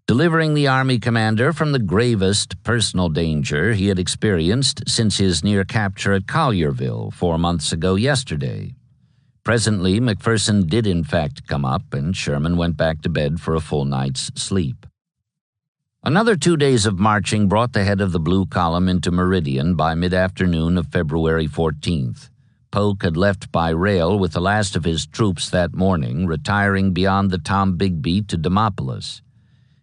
delivering the army commander from the gravest personal danger he had experienced since his near capture at Collierville 4 months ago yesterday. Presently, McPherson did in fact come up, and Sherman went back to bed for a full night's sleep. Another 2 days of marching brought the head of the Blue Column into Meridian by mid-afternoon of February 14th. Polk had left by rail with the last of his troops that morning, retiring beyond the Tombigbee to Demopolis.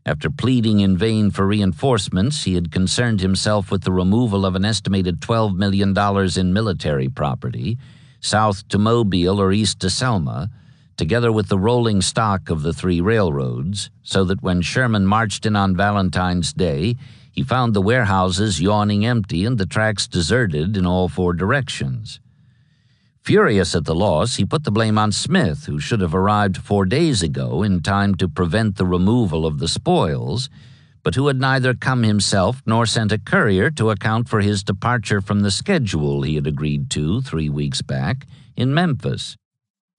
After pleading in vain for reinforcements, he had concerned himself with the removal of an estimated $12 million in military property, south to Mobile or east to Selma, together with the rolling stock of the 3 railroads, so that when Sherman marched in on Valentine's Day, he found the warehouses yawning empty and the tracks deserted in all 4 directions. Furious at the loss, he put the blame on Smith, who should have arrived 4 days ago in time to prevent the removal of the spoils, but who had neither come himself nor sent a courier to account for his departure from the schedule he had agreed to 3 weeks back in Memphis.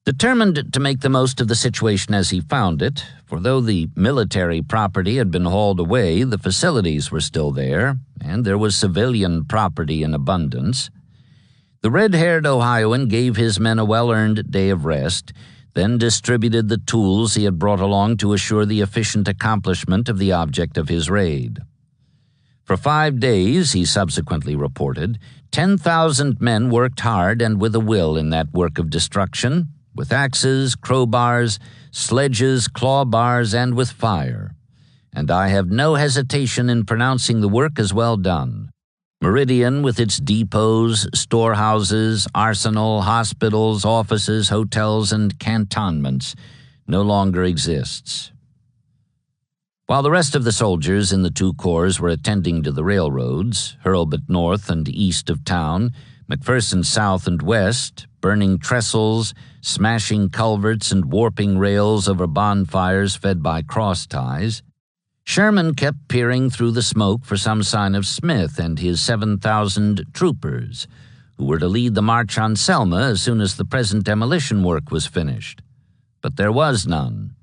Determined to make the most of the situation as he found it, for though the military property had been hauled away, the facilities were still there, and there was civilian property in abundance, the red-haired Ohioan gave his men a well-earned day of rest, then distributed the tools he had brought along to assure the efficient accomplishment of the object of his raid. For 5 days, he subsequently reported, 10,000 men worked hard and with a will in that work of destruction, with axes, crowbars, sledges, claw bars, and with fire. And I have no hesitation in pronouncing the work as well done. Meridian, with its depots, storehouses, arsenal, hospitals, offices, hotels, and cantonments, no longer exists. While the rest of the soldiers in the 2 corps were attending to the railroads, Hurlbut north and east of town, McPherson south and west, burning trestles, smashing culverts, and warping rails over bonfires fed by cross ties, Sherman kept peering through the smoke for some sign of Smith and his 7,000 troopers, who were to lead the march on Selma as soon as the present demolition work was finished. But there was none.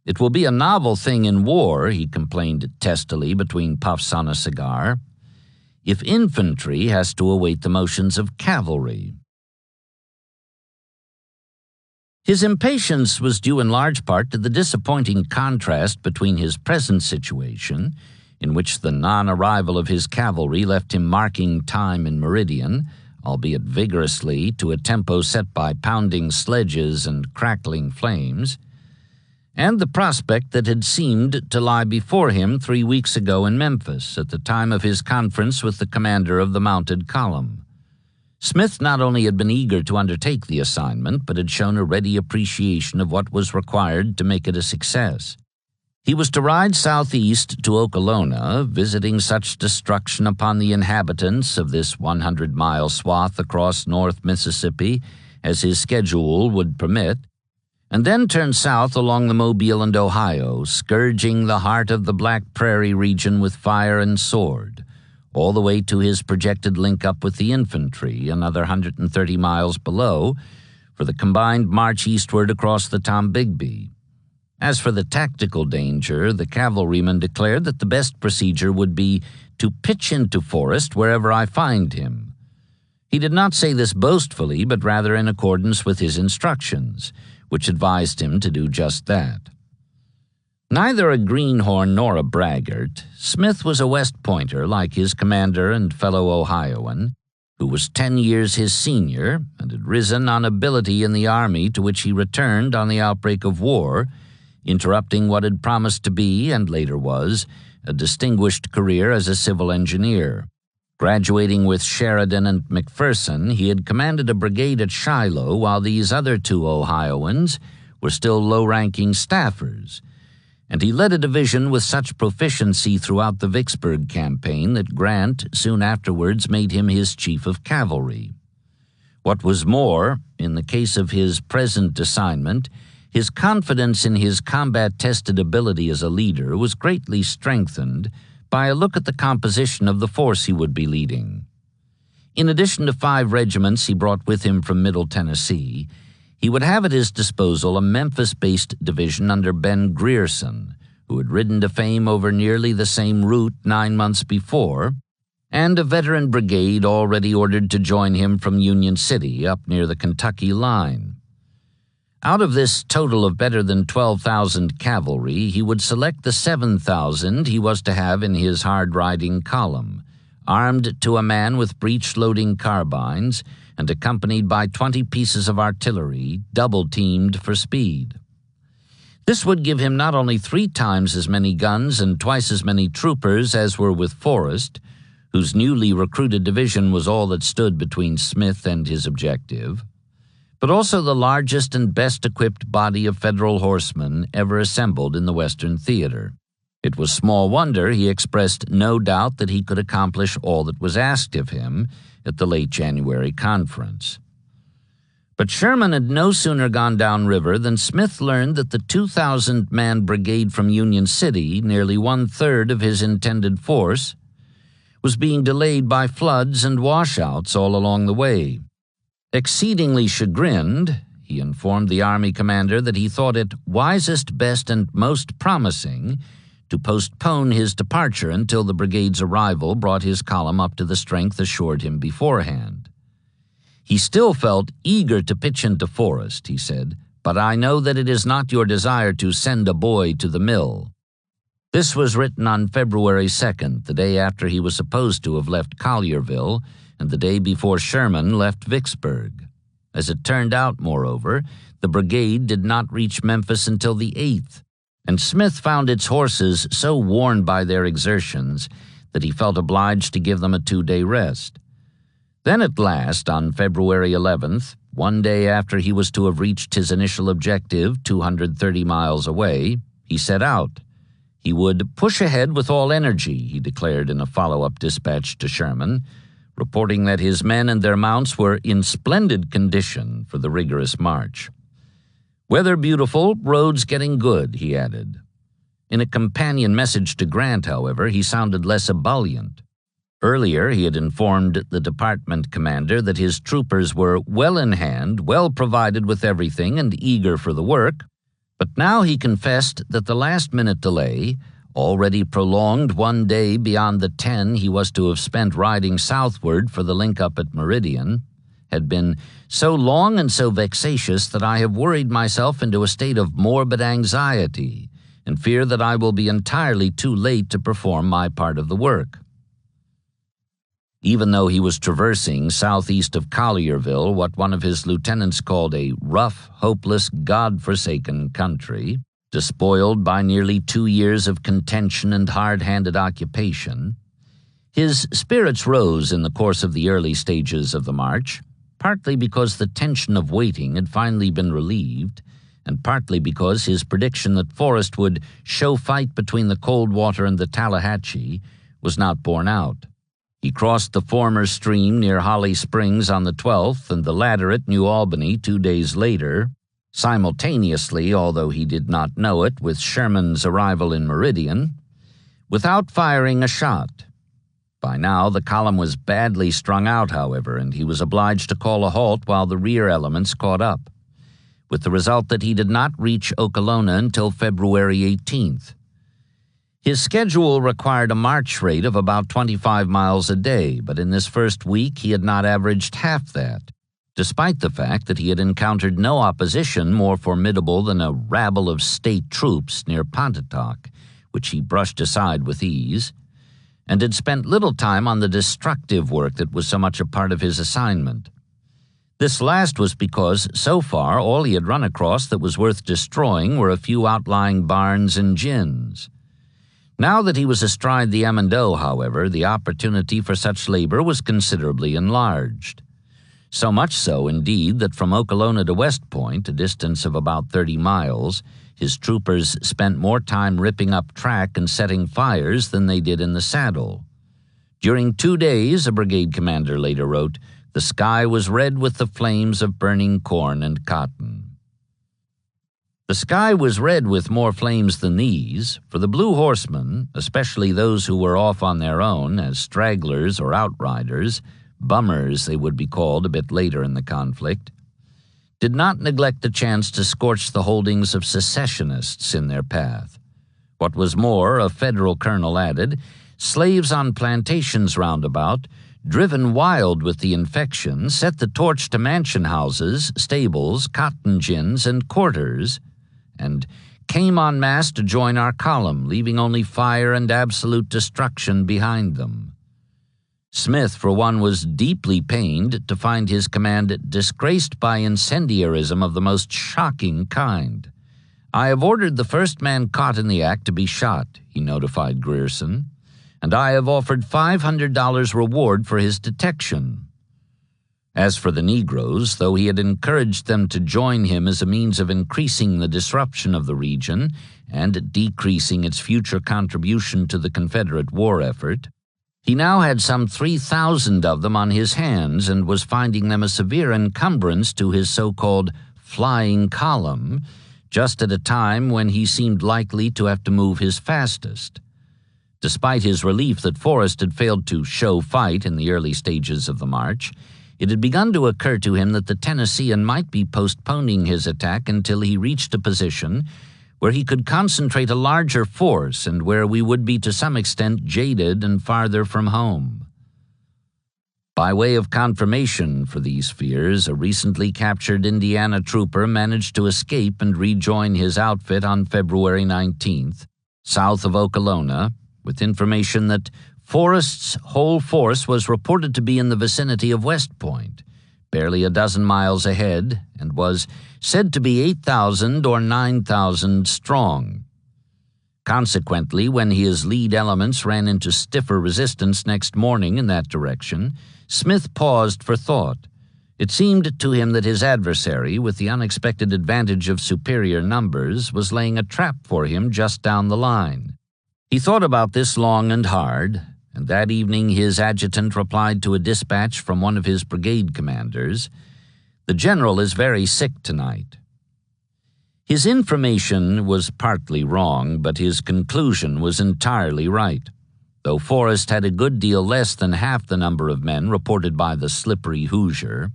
"It will be a novel thing in war," he complained testily between puffs on a cigar, "if infantry has to await the motions of cavalry." His impatience was due in large part to the disappointing contrast between his present situation, in which the non-arrival of his cavalry left him marking time in Meridian, albeit vigorously, to a tempo set by pounding sledges and crackling flames, and the prospect that had seemed to lie before him 3 weeks ago in Memphis at the time of his conference with the commander of the mounted column. Smith not only had been eager to undertake the assignment, but had shown a ready appreciation of what was required to make it a success. He was to ride southeast to Okolona, visiting such destruction upon the inhabitants of this 100-mile swath across North Mississippi as his schedule would permit, and then turn south along the Mobile and Ohio, scourging the heart of the Black Prairie region with fire and sword, all the way to his projected link-up with the infantry, another 130 miles below, for the combined march eastward across the Tombigbee. As for the tactical danger, the cavalryman declared that the best procedure would be to pitch into Forrest wherever I find him. He did not say this boastfully, but rather in accordance with his instructions, which advised him to do just that. Neither a greenhorn nor a braggart, Smith was a West Pointer like his commander and fellow Ohioan, who was 10 years his senior and had risen on ability in the Army to which he returned on the outbreak of war, interrupting what had promised to be, and later was, a distinguished career as a civil engineer. Graduating with Sheridan and McPherson, he had commanded a brigade at Shiloh while these other two Ohioans were still low-ranking staffers, and he led a division with such proficiency throughout the Vicksburg campaign that Grant soon afterwards made him his chief of cavalry. What was more, in the case of his present assignment, his confidence in his combat-tested ability as a leader was greatly strengthened by a look at the composition of the force he would be leading. In addition to 5 regiments he brought with him from Middle Tennessee, he would have at his disposal a Memphis-based division under Ben Grierson, who had ridden to fame over nearly the same route 9 months before, and a veteran brigade already ordered to join him from Union City up near the Kentucky line. Out of this total of better than 12,000 cavalry, he would select the 7,000 he was to have in his hard-riding column, armed to a man with breech-loading carbines and accompanied by 20 pieces of artillery, double-teamed for speed. This would give him not only 3 times as many guns and twice as many troopers as were with Forrest, whose newly recruited division was all that stood between Smith and his objective, but also the largest and best-equipped body of Federal horsemen ever assembled in the Western theater. It was small wonder he expressed no doubt that he could accomplish all that was asked of him at the late January conference. But Sherman had no sooner gone downriver than Smith learned that the 2,000-man brigade from Union City, nearly 1/3 of his intended force, was being delayed by floods and washouts all along the way. Exceedingly chagrined, he informed the Army commander that he thought it wisest, best, and most promising to postpone his departure until the brigade's arrival brought his column up to the strength assured him beforehand. He still felt eager to pitch into Forrest, he said, but I know that it is not your desire to send a boy to the mill. This was written on February 2nd, the day after he was supposed to have left Collierville and the day before Sherman left Vicksburg. As it turned out, moreover, the brigade did not reach Memphis until the 8th, and Smith found its horses so worn by their exertions that he felt obliged to give them a 2-day rest. Then at last, on February 11th, one day after he was to have reached his initial objective, 230 miles away, he set out. He would push ahead with all energy, he declared in a follow-up dispatch to Sherman, reporting that his men and their mounts were in splendid condition for the rigorous march. Weather beautiful, roads getting good, he added. In a companion message to Grant, however, he sounded less ebullient. Earlier, he had informed the department commander that his troopers were well in hand, well provided with everything, and eager for the work, but now he confessed that the last-minute delay, already prolonged 1 day beyond the 10 he was to have spent riding southward for the link-up at Meridian, had been so long and so vexatious that I have worried myself into a state of morbid anxiety and fear that I will be entirely too late to perform my part of the work. Even though he was traversing southeast of Collierville, what one of his lieutenants called a rough, hopeless, God-forsaken country, despoiled by nearly 2 years of contention and hard-handed occupation, his spirits rose in the course of the early stages of the march, partly because the tension of waiting had finally been relieved, and partly because his prediction that Forrest would show fight between the Coldwater and the Tallahatchie was not borne out. He crossed the former stream near Holly Springs on the 12th and the latter at New Albany 2 days later, simultaneously, although he did not know it, with Sherman's arrival in Meridian, without firing a shot. By now, the column was badly strung out, however, and he was obliged to call a halt while the rear elements caught up, with the result that he did not reach Okolona until February 18th. His schedule required a march rate of about 25 miles a day, but in this first week he had not averaged half that, despite the fact that he had encountered no opposition more formidable than a rabble of state troops near Pontotoc, which he brushed aside with ease, and had spent little time on the destructive work that was so much a part of his assignment. This last was because, so far, all he had run across that was worth destroying were a few outlying barns and gins. Now that he was astride the M&O, however, the opportunity for such labor was considerably enlarged. So much so, indeed, that from Okolona to West Point, a distance of about 30 miles, his troopers spent more time ripping up track and setting fires than they did in the saddle. During 2 days, a brigade commander later wrote, the sky was red with the flames of burning corn and cotton. The sky was red with more flames than these, for the Blue Horsemen, especially those who were off on their own as stragglers or outriders, bummers they would be called a bit later in the conflict, did not neglect the chance to scorch the holdings of secessionists in their path. What was more, a federal colonel added, slaves on plantations roundabout, driven wild with the infection, set the torch to mansion houses, stables, cotton gins, and quarters, and came en masse to join our column, leaving only fire and absolute destruction behind them. Smith, for one, was deeply pained to find his command disgraced by incendiarism of the most shocking kind. I have ordered the first man caught in the act to be shot, he notified Grierson, and I have offered $500 reward for his detection. As for the Negroes, though he had encouraged them to join him as a means of increasing the disruption of the region and decreasing its future contribution to the Confederate war effort, he now had some 3,000 of them on his hands and was finding them a severe encumbrance to his so-called flying column, just at a time when he seemed likely to have to move his fastest. Despite his relief that Forrest had failed to show fight in the early stages of the march, it had begun to occur to him that the Tennessean might be postponing his attack until he reached a position where he could concentrate a larger force and where we would be to some extent jaded and farther from home. By way of confirmation for these fears, a recently captured Indiana trooper managed to escape and rejoin his outfit on February 19th, south of Okolona, with information that Forrest's whole force was reported to be in the vicinity of West Point, barely a dozen miles ahead, and was said to be 8,000 or 9,000 strong. Consequently, when his lead elements ran into stiffer resistance next morning in that direction, Smith paused for thought. It seemed to him that his adversary, with the unexpected advantage of superior numbers, was laying a trap for him just down the line. He thought about this long and hard, and that evening his adjutant replied to a dispatch from one of his brigade commanders, "The general is very sick tonight." His information was partly wrong, but his conclusion was entirely right, though Forrest had a good deal less than half the number of men reported by the slippery Hoosier.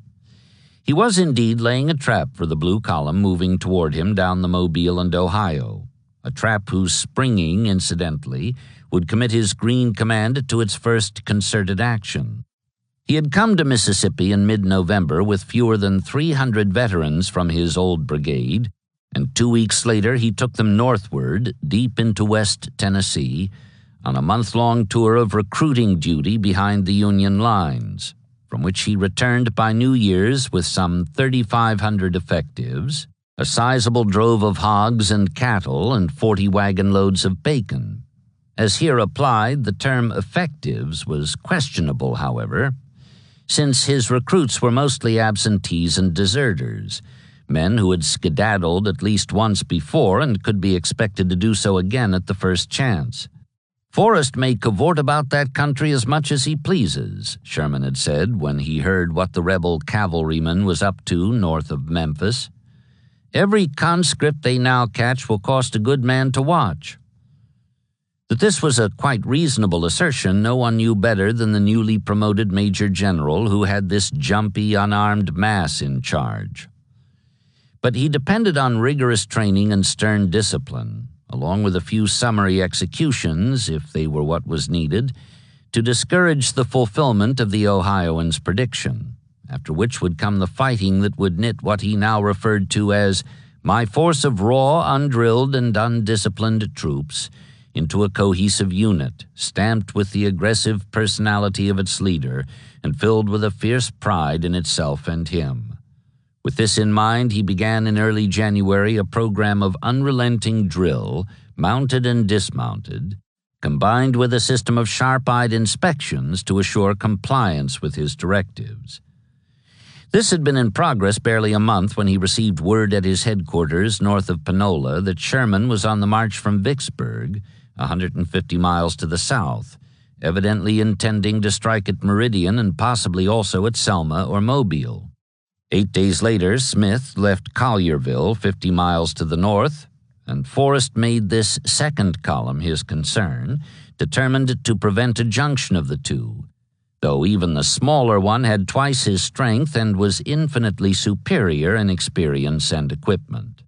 He was indeed laying a trap for the Blue Column moving toward him down the Mobile and Ohio, a trap whose springing, incidentally, would commit his Green Command to its first concerted action. He had come to Mississippi in mid-November with fewer than 300 veterans from his old brigade, and 2 weeks later he took them northward, deep into West Tennessee, on a month-long tour of recruiting duty behind the Union lines, from which he returned by New Year's with some 3,500 effectives, a sizable drove of hogs and cattle, and 40 wagon loads of bacon. As here applied, the term effectives was questionable, however, since his recruits were mostly absentees and deserters, men who had skedaddled at least once before and could be expected to do so again at the first chance. "Forrest may cavort about that country as much as he pleases," Sherman had said when he heard what the rebel cavalryman was up to north of Memphis. "Every conscript they now catch will cost a good man to watch." That this was a quite reasonable assertion no one knew better than the newly promoted major general who had this jumpy, unarmed mass in charge. But he depended on rigorous training and stern discipline, along with a few summary executions, if they were what was needed, to discourage the fulfillment of the Ohioan's prediction, after which would come the fighting that would knit what he now referred to as my force of raw, undrilled, and undisciplined troops into a cohesive unit, stamped with the aggressive personality of its leader and filled with a fierce pride in itself and him. With this in mind, he began in early January a program of unrelenting drill, mounted and dismounted, combined with a system of sharp-eyed inspections to assure compliance with his directives. This had been in progress barely a month when he received word at his headquarters north of Panola that Sherman was on the march from Vicksburg, 150 miles to the south, evidently intending to strike at Meridian and possibly also at Selma or Mobile. 8 days later, Smith left Collierville, 50 miles to the north, and Forrest made this second column his concern, determined to prevent a junction of the two, though even the smaller one had twice his strength and was infinitely superior in experience and equipment.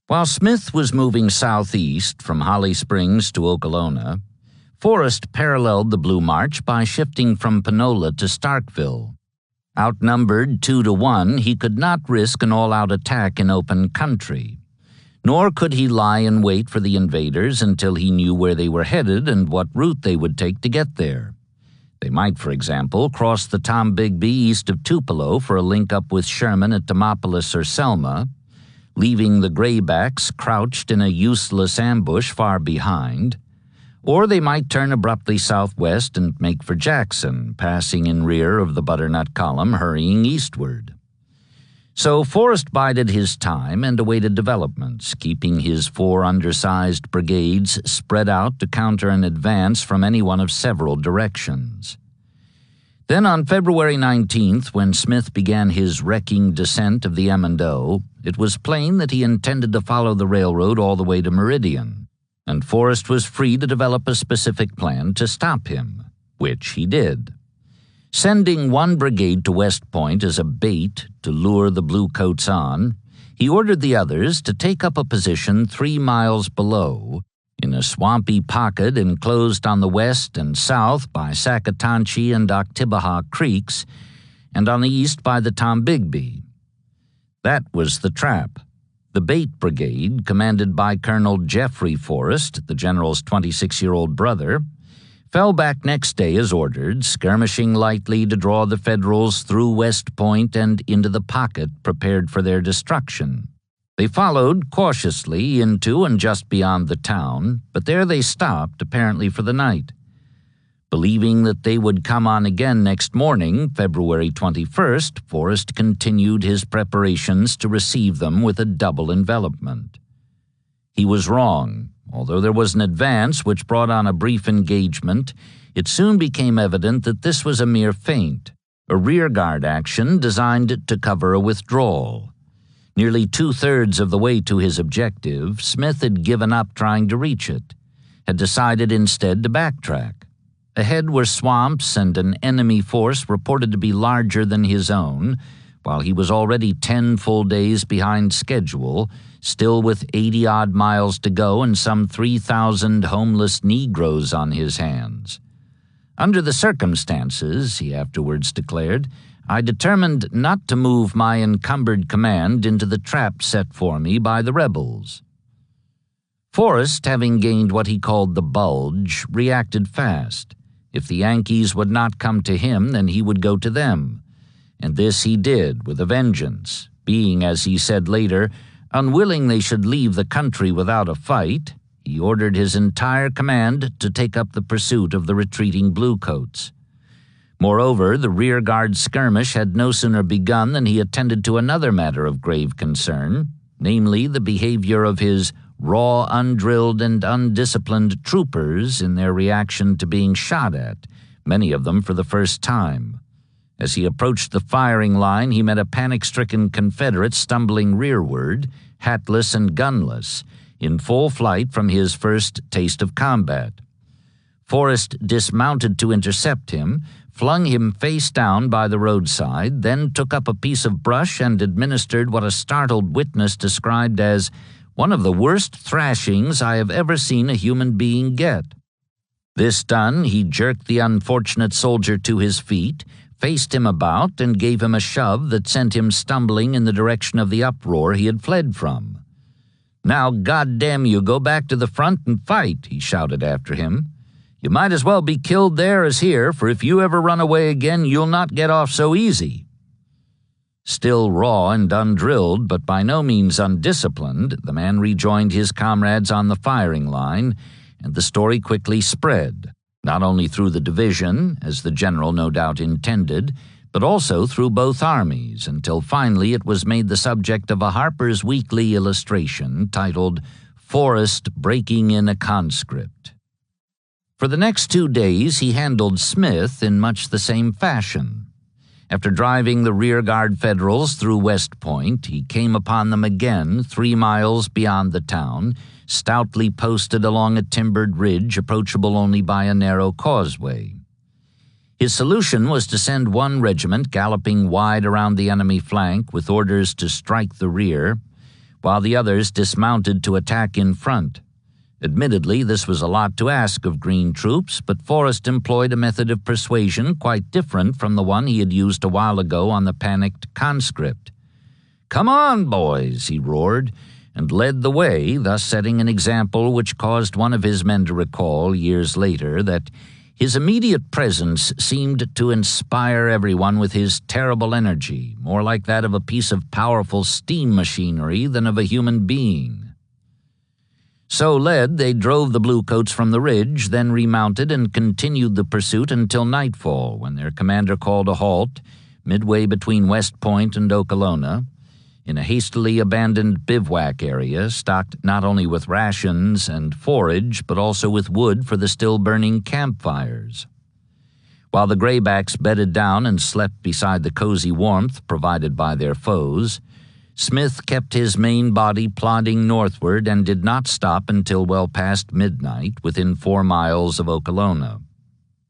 While Smith was moving southeast from Holly Springs to Okolona, Forrest paralleled the Blue March by shifting from Panola to Starkville. Outnumbered 2-1, he could not risk an all-out attack in open country, nor could he lie in wait for the invaders until he knew where they were headed and what route they would take to get there. They might, for example, cross the Tombigbee east of Tupelo for a link-up with Sherman at Demopolis or Selma, leaving the Graybacks crouched in a useless ambush far behind, or they might turn abruptly southwest and make for Jackson, passing in rear of the Butternut Column hurrying eastward. So Forrest bided his time and awaited developments, keeping his 4 undersized brigades spread out to counter an advance from any one of several directions. Then on February 19th, when Smith began his wrecking descent of the Emmondoe, it was plain that he intended to follow the railroad all the way to Meridian, and Forrest was free to develop a specific plan to stop him, which he did. Sending one brigade to West Point as a bait to lure the Bluecoats on, he ordered the others to take up a position 3 miles below, in a swampy pocket enclosed on the west and south by Sakatanchi and Octibaha Creeks, and on the east by the Tombigbee. That was the trap. The Bait Brigade, commanded by Colonel Jeffrey Forrest, the general's 26-year-old brother, fell back next day as ordered, skirmishing lightly to draw the Federals through West Point and into the pocket prepared for their destruction. They followed cautiously into and just beyond the town, but there they stopped, apparently for the night. Believing that they would come on again next morning, February 21st, Forrest continued his preparations to receive them with a double envelopment. He was wrong. Although there was an advance which brought on a brief engagement, it soon became evident that this was a mere feint, a rearguard action designed to cover a withdrawal. Nearly 2/3 of the way to his objective, Smith had given up trying to reach it, had decided instead to backtrack. Ahead were swamps and an enemy force reported to be larger than his own, while he was already 10 full days behind schedule, still with 80-odd miles to go and some 3,000 homeless Negroes on his hands. Under the circumstances, he afterwards declared, I determined not to move my encumbered command into the trap set for me by the rebels. Forrest, having gained what he called the bulge, reacted fast. If the Yankees would not come to him, then he would go to them. And this he did with a vengeance, being, as he said later, unwilling they should leave the country without a fight. He ordered his entire command to take up the pursuit of the retreating Bluecoats. Moreover, the rearguard skirmish had no sooner begun than he attended to another matter of grave concern, namely the behavior of his raw, undrilled, and undisciplined troopers in their reaction to being shot at, many of them for the first time. As he approached the firing line, he met a panic-stricken Confederate stumbling rearward, hatless and gunless, in full flight from his first taste of combat. Forrest dismounted to intercept him, flung him face down by the roadside, then took up a piece of brush and administered what a startled witness described as one of the worst thrashings I have ever seen a human being get. This done, he jerked the unfortunate soldier to his feet, faced him about, and gave him a shove that sent him stumbling in the direction of the uproar he had fled from. "Now, goddamn you, go back to the front and fight," he shouted after him. "You might as well be killed there as here, for if you ever run away again, you'll not get off so easy." Still raw and undrilled, but by no means undisciplined, the man rejoined his comrades on the firing line, and the story quickly spread, not only through the division, as the general no doubt intended, but also through both armies, until finally it was made the subject of a Harper's Weekly illustration titled "Forrest Breaking in a Conscript." For the next 2 days he handled Smith in much the same fashion. After driving the rearguard Federals through West Point, he came upon them again 3 miles beyond the town, stoutly posted along a timbered ridge approachable only by a narrow causeway. His solution was to send one regiment galloping wide around the enemy flank with orders to strike the rear, while the others dismounted to attack in front. Admittedly, this was a lot to ask of green troops, but Forrest employed a method of persuasion quite different from the one he had used a while ago on the panicked conscript. "Come on, boys," he roared, and led the way, thus setting an example which caused one of his men to recall, years later, that his immediate presence seemed to inspire everyone with his terrible energy, more like that of a piece of powerful steam machinery than of a human being. So led, they drove the bluecoats from the ridge, then remounted and continued the pursuit until nightfall, when their commander called a halt, midway between West Point and Okolona, in a hastily abandoned bivouac area stocked not only with rations and forage, but also with wood for the still-burning campfires. While the graybacks bedded down and slept beside the cozy warmth provided by their foes, Smith kept his main body plodding northward and did not stop until well past midnight within 4 miles of Okolona.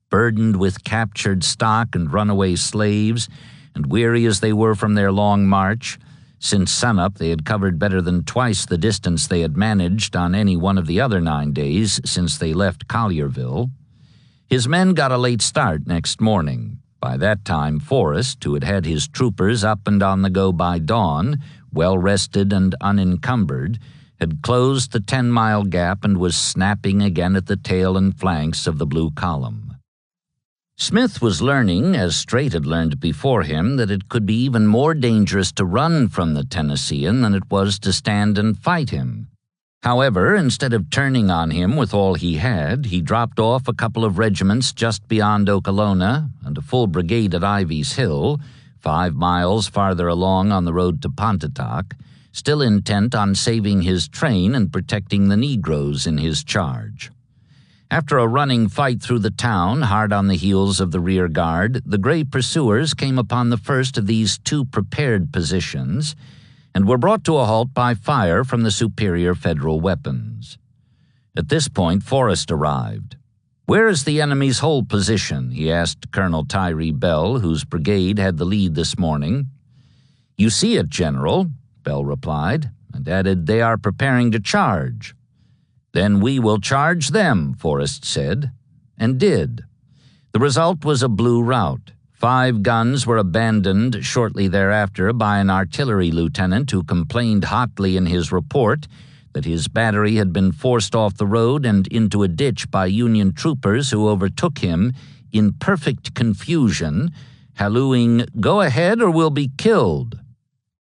Burdened with captured stock and runaway slaves, and weary as they were from their long march, since sunup they had covered better than twice the distance they had managed on any one of the other 9 days since they left Collierville, his men got a late start next morning. By that time, Forrest, who had had his troopers up and on the go by dawn, well-rested and unencumbered, had closed the 10-mile gap and was snapping again at the tail and flanks of the blue column. Smith was learning, as Strait had learned before him, that it could be even more dangerous to run from the Tennessean than it was to stand and fight him. However, instead of turning on him with all he had, he dropped off a couple of regiments just beyond Okolona and a full brigade at Ivy's Hill, 5 miles farther along on the road to Pontotoc, still intent on saving his train and protecting the Negroes in his charge. After a running fight through the town, hard on the heels of the rear guard, the gray pursuers came upon the first of these 2 prepared positions and were brought to a halt by fire from the superior Federal weapons. At this point, Forrest arrived. "Where is the enemy's whole position?" he asked Colonel Tyree Bell, whose brigade had the lead this morning. "You see it, General," Bell replied, and added, "They are preparing to charge." "Then we will charge them," Forrest said, and did. The result was a blue rout. 5 guns were abandoned shortly thereafter by an artillery lieutenant who complained hotly in his report that his battery had been forced off the road and into a ditch by Union troopers who overtook him in perfect confusion, hallooing, "Go ahead or we'll be killed."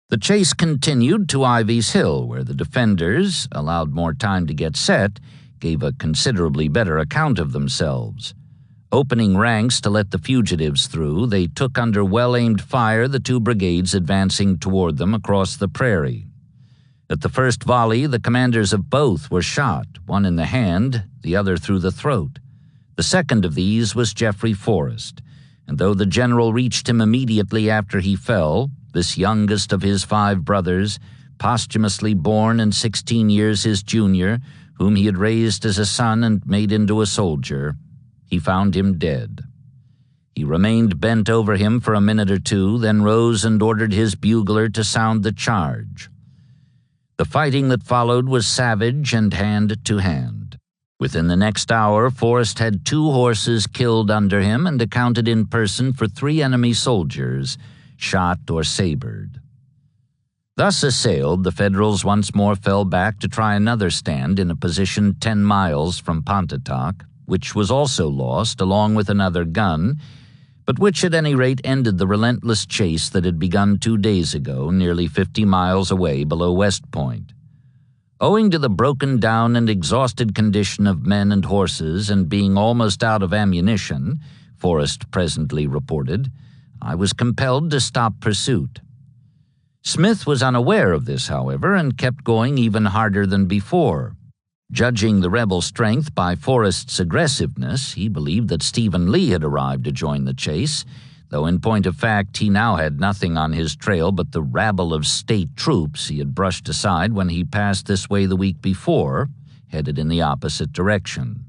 The chase continued to Ivy's Hill, where the defenders, allowed more time to get set, gave a considerably better account of themselves. Opening ranks to let the fugitives through, they took under well-aimed fire the 2 brigades advancing toward them across the prairie. At the first volley, the commanders of both were shot, one in the hand, the other through the throat. The second of these was Jeffrey Forrest, and though the general reached him immediately after he fell, this youngest of his 5 brothers, posthumously born and 16 years his junior, whom he had raised as a son and made into a soldier, he found him dead. He remained bent over him for a minute or 2, then rose and ordered his bugler to sound the charge. The fighting that followed was savage and hand-to-hand. Within the next hour, Forrest had 2 horses killed under him and accounted in person for 3 enemy soldiers, shot or sabred. Thus assailed, the Federals once more fell back to try another stand in a position 10 miles from Pontotoc, which was also lost along with another gun, but which at any rate ended the relentless chase that had begun 2 days ago, nearly 50 miles away below West Point. Owing to the broken-down and exhausted condition of men and horses and being almost out of ammunition, Forrest presently reported, I was compelled to stop pursuit. Smith was unaware of this, however, and kept going even harder than before. Judging the rebel strength by Forrest's aggressiveness, he believed that Stephen Lee had arrived to join the chase, though in point of fact he now had nothing on his trail but the rabble of state troops he had brushed aside when he passed this way the week before, headed in the opposite direction.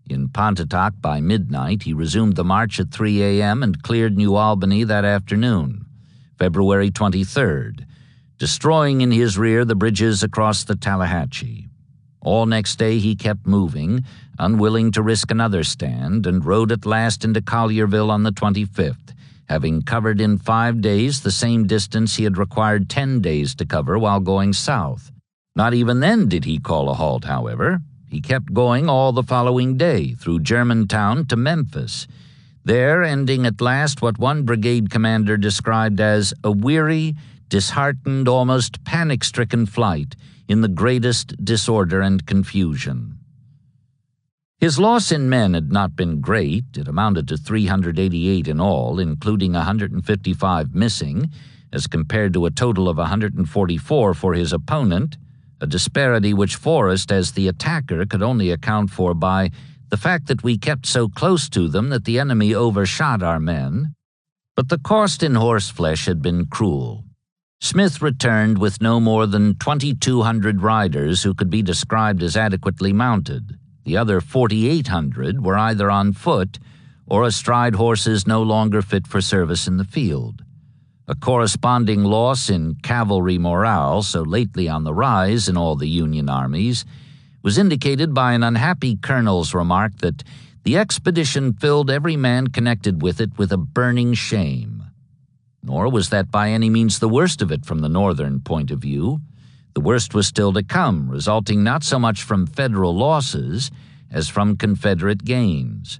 In Pontotoc by midnight, he resumed the march at 3 a.m. and cleared New Albany that afternoon, February 23rd, destroying in his rear the bridges across the Tallahatchie. All next day he kept moving, unwilling to risk another stand, and rode at last into Collierville on the 25th, having covered in 5 days the same distance he had required 10 days to cover while going south. Not even then did he call a halt, however. He kept going all the following day, through Germantown to Memphis, there ending at last what one brigade commander described as a weary, disheartened, almost panic-stricken flight in the greatest disorder and confusion. His loss in men had not been great. It amounted to 388 in all, including 155 missing, as compared to a total of 144 for his opponent, a disparity which Forrest, as the attacker, could only account for by the fact that we kept so close to them that the enemy overshot our men. But the cost in horseflesh had been cruel. Smith returned with no more than 2,200 riders who could be described as adequately mounted. The other 4,800 were either on foot or astride horses no longer fit for service in the field. A corresponding loss in cavalry morale, so lately on the rise in all the Union armies, was indicated by an unhappy colonel's remark that the expedition filled every man connected with it with a burning shame. Nor was that by any means the worst of it from the Northern point of view. The worst was still to come, resulting not so much from Federal losses as from Confederate gains.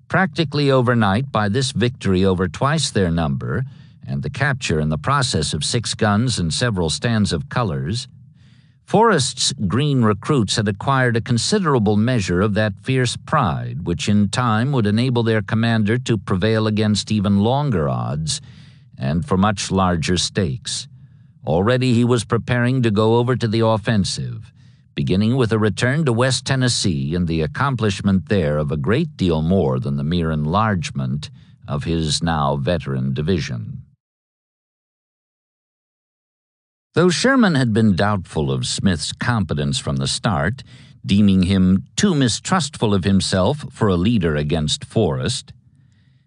Practically overnight, by this victory over twice their number, and the capture in the process of 6 guns and several stands of colors, Forrest's green recruits had acquired a considerable measure of that fierce pride which in time would enable their commander to prevail against even longer odds and for much larger stakes. Already he was preparing to go over to the offensive, beginning with a return to West Tennessee and the accomplishment there of a great deal more than the mere enlargement of his now veteran division. Though Sherman had been doubtful of Smith's competence from the start, deeming him too mistrustful of himself for a leader against Forrest,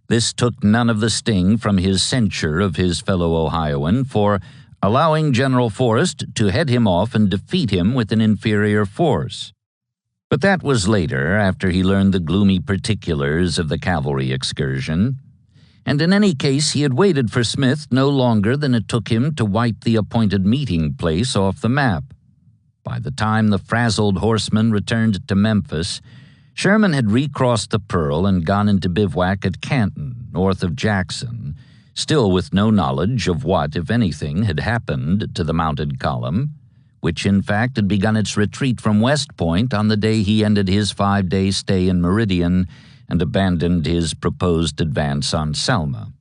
this took none of the sting from his censure of his fellow Ohioan for allowing General Forrest to head him off and defeat him with an inferior force. But that was later, after he learned the gloomy particulars of the cavalry excursion, and in any case he had waited for Smith no longer than it took him to wipe the appointed meeting place off the map. By the time the frazzled horsemen returned to Memphis, Sherman had recrossed the Pearl and gone into bivouac at Canton, north of Jackson, still with no knowledge of what, if anything, had happened to the mounted column, which in fact had begun its retreat from West Point on the day he ended his 5-day stay in Meridian and abandoned his proposed advance on Selma.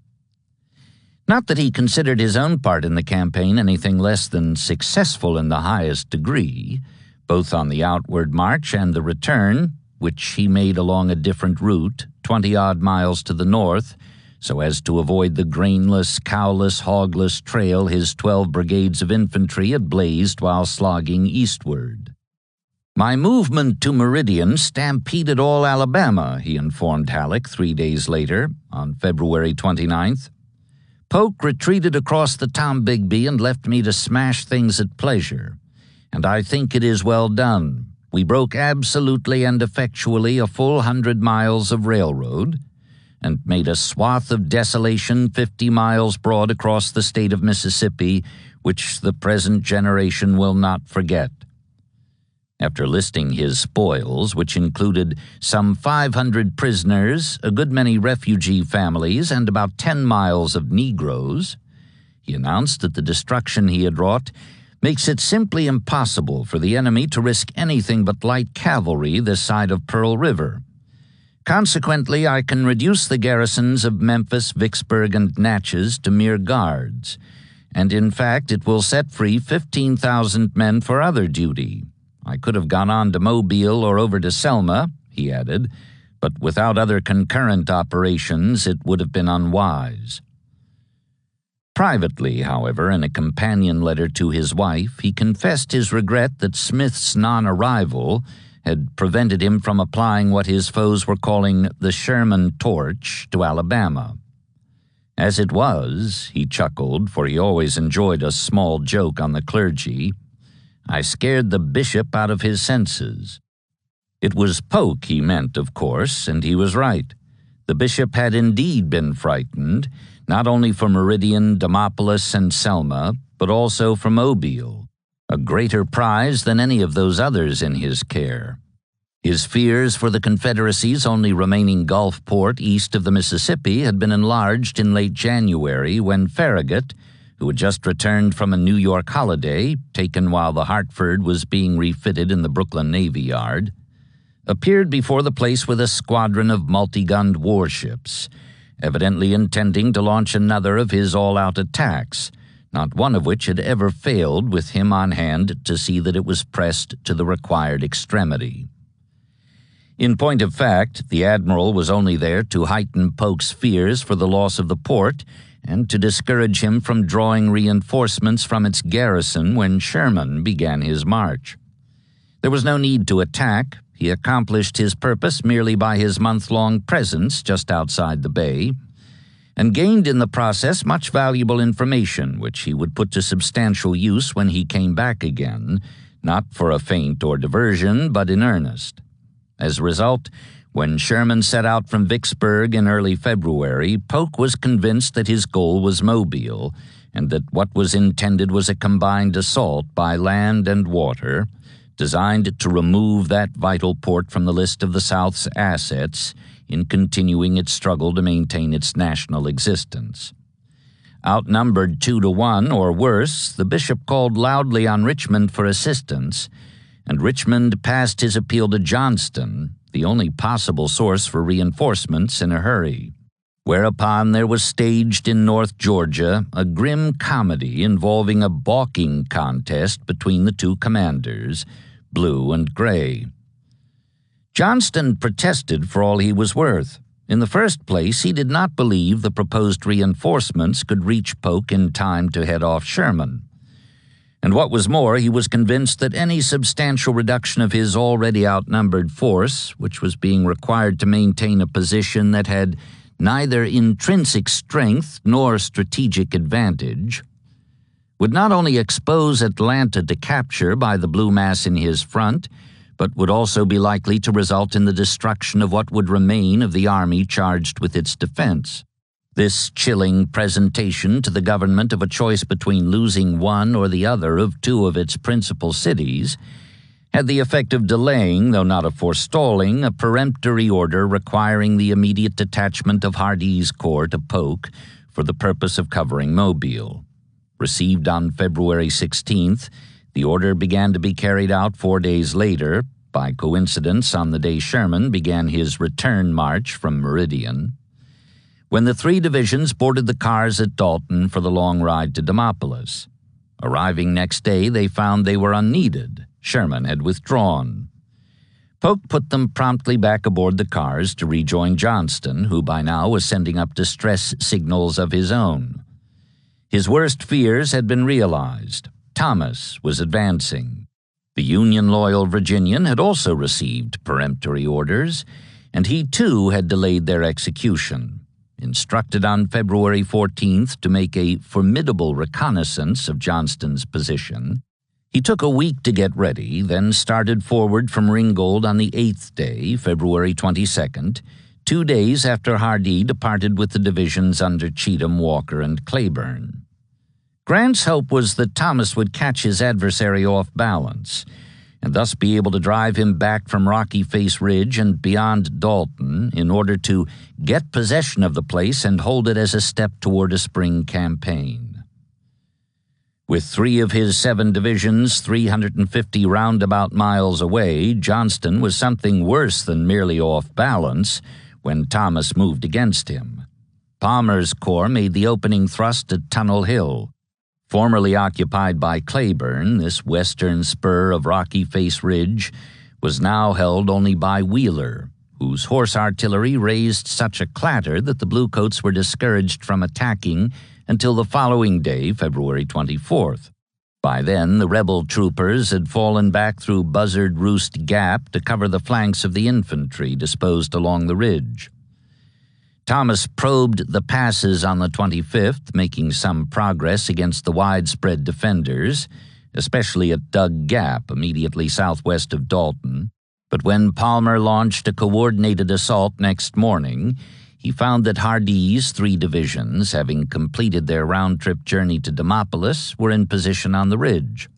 Not that he considered his own part in the campaign anything less than successful in the highest degree, both on the outward march and the return, which he made along a different route, 20-odd miles to the north, so as to avoid the grainless, cowless, hogless trail his 12 brigades of infantry had blazed while slogging eastward. "My movement to Meridian stampeded all Alabama," he informed Halleck 3 days later, on February 29th. "Polk retreated across the Tombigbee and left me to smash things at pleasure. and I think it is well done. We broke absolutely and effectually a full 100 miles of railroad, and made a swath of desolation 50 miles broad across the state of Mississippi, which the present generation will not forget. After listing his spoils, which included some 500 prisoners, a good many refugee families, and about 10 miles of Negroes, he announced that the destruction he had wrought makes it simply impossible for the enemy to risk anything but light cavalry this side of Pearl River. Consequently, I can reduce the garrisons of Memphis, Vicksburg, and Natchez to mere guards, and in fact it will set free 15,000 men for other duty. I could have gone on to Mobile or over to Selma, he added, but without other concurrent operations it would have been unwise. Privately, however, in a companion letter to his wife, he confessed his regret that Smith's non-arrival had prevented him from applying what his foes were calling the Sherman torch to Alabama. As it was, he chuckled, for he always enjoyed a small joke on the clergy, I scared the bishop out of his senses. It was Polk he meant, of course, and he was right. The bishop had indeed been frightened, not only for Meridian, Demopolis, and Selma, but also for Mobile, a greater prize than any of those others in his care. His fears for the Confederacy's only remaining Gulf port east of the Mississippi had been enlarged in late January when Farragut, who had just returned from a New York holiday, taken while the Hartford was being refitted in the Brooklyn Navy Yard, appeared before the place with a squadron of multi-gunned warships, evidently intending to launch another of his all-out attacks, not one of which had ever failed with him on hand to see that it was pressed to the required extremity. In point of fact, the admiral was only there to heighten Polk's fears for the loss of the port and to discourage him from drawing reinforcements from its garrison when Sherman began his march. There was no need to attack. He accomplished his purpose merely by his month-long presence just outside the bay, and gained in the process much valuable information which he would put to substantial use when he came back again, not for a feint or diversion, but in earnest. As a result, when Sherman set out from Vicksburg in early February, Polk was convinced that his goal was Mobile, and that what was intended was a combined assault by land and water, designed to remove that vital port from the list of the South's assets in continuing its struggle to maintain its national existence. Outnumbered 2-1 or worse, the bishop called loudly on Richmond for assistance, and Richmond passed his appeal to Johnston, the only possible source for reinforcements in a hurry. Whereupon there was staged in North Georgia a grim comedy involving a balking contest between the two commanders, Blue and Gray. Johnston protested for all he was worth. In the first place, he did not believe the proposed reinforcements could reach Polk in time to head off Sherman. And what was more, he was convinced that any substantial reduction of his already outnumbered force, which was being required to maintain a position that had neither intrinsic strength nor strategic advantage, would not only expose Atlanta to capture by the blue mass in his front, but would also be likely to result in the destruction of what would remain of the army charged with its defense. This chilling presentation to the government of a choice between losing one or the other of two of its principal cities had the effect of delaying, though not of forestalling, a peremptory order requiring the immediate detachment of Hardee's corps to Polk for the purpose of covering Mobile. Received on February 16th, the order began to be carried out 4 days later, by coincidence on the day Sherman began his return march from Meridian, when the three divisions boarded the cars at Dalton for the long ride to Demopolis. Arriving next day, they found they were unneeded. Sherman had withdrawn. Polk put them promptly back aboard the cars to rejoin Johnston, who by now was sending up distress signals of his own. His worst fears had been realized. Thomas was advancing. The Union-loyal Virginian had also received peremptory orders, and he too had delayed their execution. Instructed on February 14th to make a formidable reconnaissance of Johnston's position, He took a week to get ready, then started forward from Ringgold on the 8th day, February 22nd, 2 days after Hardee departed with the divisions under Cheatham, Walker, and Cleburne. Grant's hope was that Thomas would catch his adversary off balance, and thus be able to drive him back from Rocky Face Ridge and beyond Dalton in order to get possession of the place and hold it as a step toward a spring campaign. With 3 of his 7 divisions 350 roundabout miles away, Johnston was something worse than merely off balance when Thomas moved against him. Palmer's corps made the opening thrust at Tunnel Hill. Formerly occupied by Cleburne, this western spur of Rocky Face Ridge was now held only by Wheeler, whose horse artillery raised such a clatter that the Bluecoats were discouraged from attacking until the following day, February 24th. By then, the rebel troopers had fallen back through Buzzard Roost Gap to cover the flanks of the infantry disposed along the ridge. Thomas probed the passes on the 25th, making some progress against the widespread defenders, especially at Dug Gap, immediately southwest of Dalton. But when Palmer launched a coordinated assault next morning, he found that Hardee's 3 divisions, having completed their round-trip journey to Demopolis, were in position on the ridge.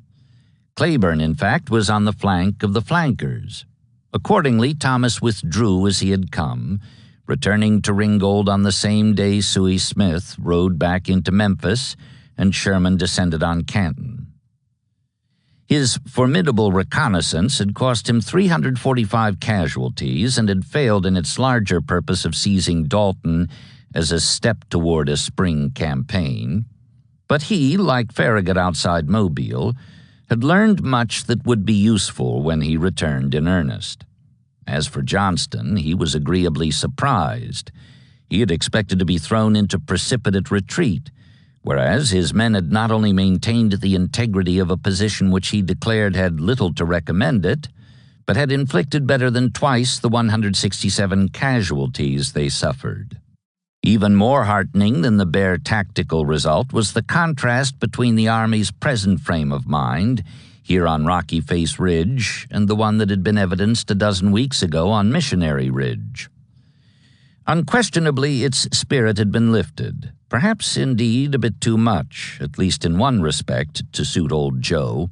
Cleburne, in fact, was on the flank of the flankers. Accordingly, Thomas withdrew as he had come, returning to Ringgold on the same day Suey Smith rode back into Memphis and Sherman descended on Canton. His formidable reconnaissance had cost him 345 casualties and had failed in its larger purpose of seizing Dalton as a step toward a spring campaign. But he, like Farragut outside Mobile, had learned much that would be useful when he returned in earnest. As for Johnston, he was agreeably surprised. He had expected to be thrown into precipitate retreat, whereas his men had not only maintained the integrity of a position which he declared had little to recommend it, but had inflicted better than twice the 167 casualties they suffered. Even more heartening than the bare tactical result was the contrast between the Army's present frame of mind here on Rocky Face Ridge and the one that had been evidenced a dozen weeks ago on Missionary Ridge. Unquestionably, its spirit had been lifted, perhaps indeed a bit too much, at least in one respect, to suit old Joe.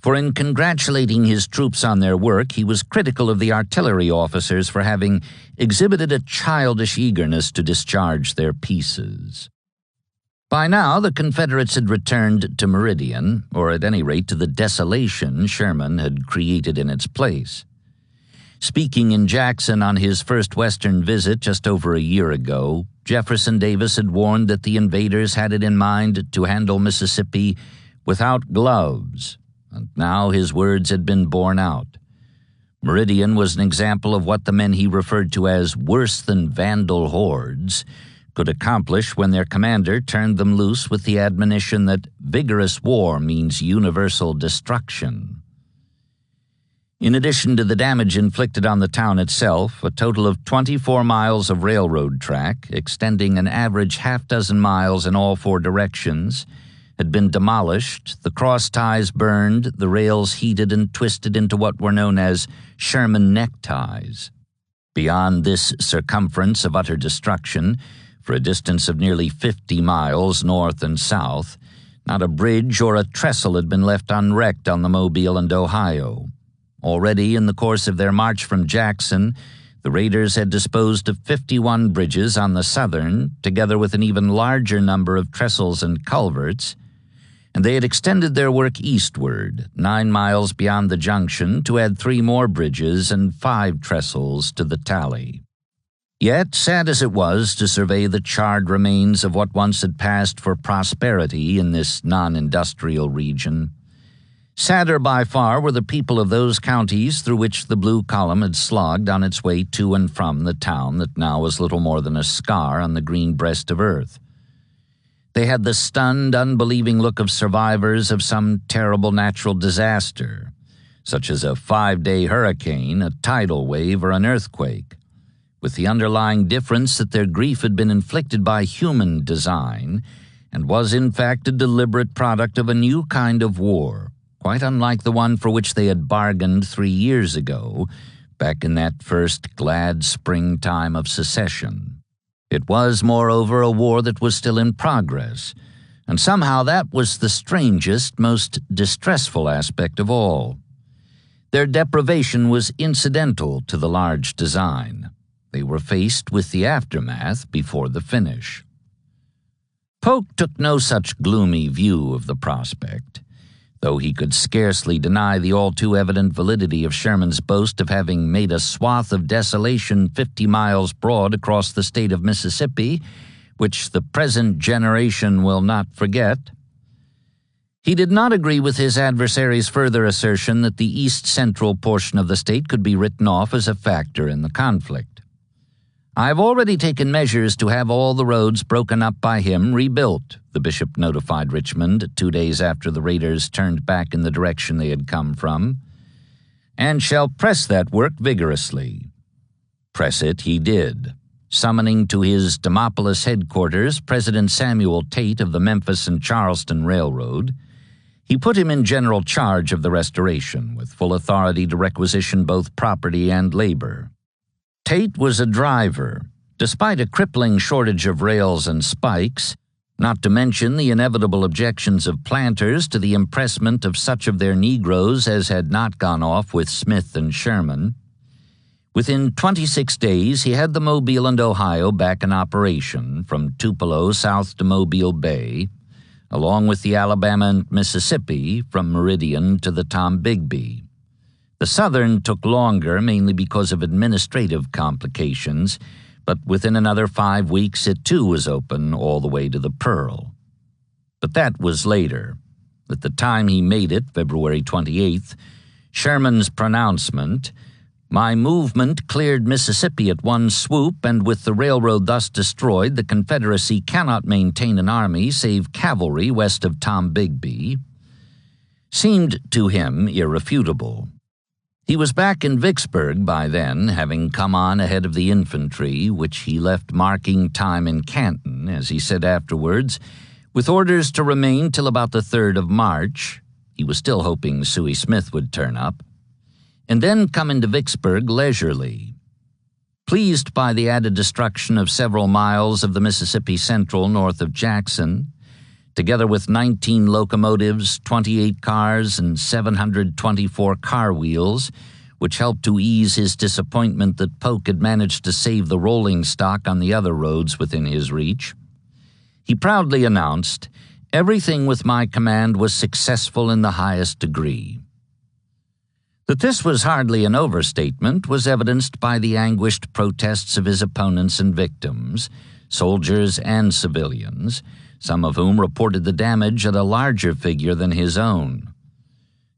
For in congratulating his troops on their work, he was critical of the artillery officers for having exhibited a childish eagerness to discharge their pieces. By now, the Confederates had returned to Meridian, or at any rate to the desolation Sherman had created in its place. Speaking in Jackson on his first Western visit just over a year ago, Jefferson Davis had warned that the invaders had it in mind to handle Mississippi without gloves, and now his words had been borne out. Meridian was an example of what the men he referred to as worse than vandal hordes could accomplish when their commander turned them loose with the admonition that vigorous war means universal destruction. In addition to the damage inflicted on the town itself, a total of 24 miles of railroad track, extending an average half-dozen miles in all 4 directions, had been demolished, the cross ties burned, the rails heated and twisted into what were known as Sherman neckties. Beyond this circumference of utter destruction, for a distance of nearly 50 miles north and south, not a bridge or a trestle had been left unwrecked on the Mobile and Ohio. Already in the course of their march from Jackson, the raiders had disposed of 51 bridges on the southern, together with an even larger number of trestles and culverts, and they had extended their work eastward, 9 miles beyond the junction, to add 3 more bridges and 5 trestles to the tally. Yet, sad as it was to survey the charred remains of what once had passed for prosperity in this non-industrial region, sadder by far were the people of those counties through which the blue column had slogged on its way to and from the town that now was little more than a scar on the green breast of earth. They had the stunned, unbelieving look of survivors of some terrible natural disaster, such as a 5-day hurricane, a tidal wave, or an earthquake, with the underlying difference that their grief had been inflicted by human design and was in fact a deliberate product of a new kind of war, quite unlike the one for which they had bargained 3 years ago, back in that first glad springtime of secession. It was, moreover, a war that was still in progress, and somehow that was the strangest, most distressful aspect of all. Their deprivation was incidental to the large design. They were faced with the aftermath before the finish. Polk took no such gloomy view of the prospect, though he could scarcely deny the all-too-evident validity of Sherman's boast of having made a swath of desolation 50 miles broad across the state of Mississippi, which the present generation will not forget. He did not agree with his adversary's further assertion that the east-central portion of the state could be written off as a factor in the conflict. "I have already taken measures to have all the roads broken up by him rebuilt," the bishop notified Richmond 2 days after the raiders turned back in the direction they had come from, "and shall press that work vigorously." Press it he did, summoning to his Demopolis headquarters President Samuel Tate of the Memphis and Charleston Railroad. He put him in general charge of the restoration, with full authority to requisition both property and labor. Tate was a driver, despite a crippling shortage of rails and spikes, not to mention the inevitable objections of planters to the impressment of such of their Negroes as had not gone off with Smith and Sherman. Within 26 days, he had the Mobile and Ohio back in operation from Tupelo south to Mobile Bay, along with the Alabama and Mississippi from Meridian to the Tombigbee. The Southern took longer, mainly because of administrative complications, but within another 5 weeks it too was open all the way to the Pearl. But that was later. At the time he made it, February 28th, Sherman's pronouncement, "My movement cleared Mississippi at one swoop, and with the railroad thus destroyed, the Confederacy cannot maintain an army save cavalry west of Tombigbee," seemed to him irrefutable. He was back in Vicksburg by then, having come on ahead of the infantry, which he left marking time in Canton, as he said afterwards, with orders to remain till about the 3rd of March. He was still hoping Suey Smith would turn up, and then come into Vicksburg leisurely. Pleased by the added destruction of several miles of the Mississippi Central north of Jackson, together with 19 locomotives, 28 cars, and 724 car wheels, which helped to ease his disappointment that Polk had managed to save the rolling stock on the other roads within his reach, he proudly announced, "Everything with my command was successful in the highest degree." That this was hardly an overstatement was evidenced by the anguished protests of his opponents and victims, soldiers and civilians, some of whom reported the damage at a larger figure than his own.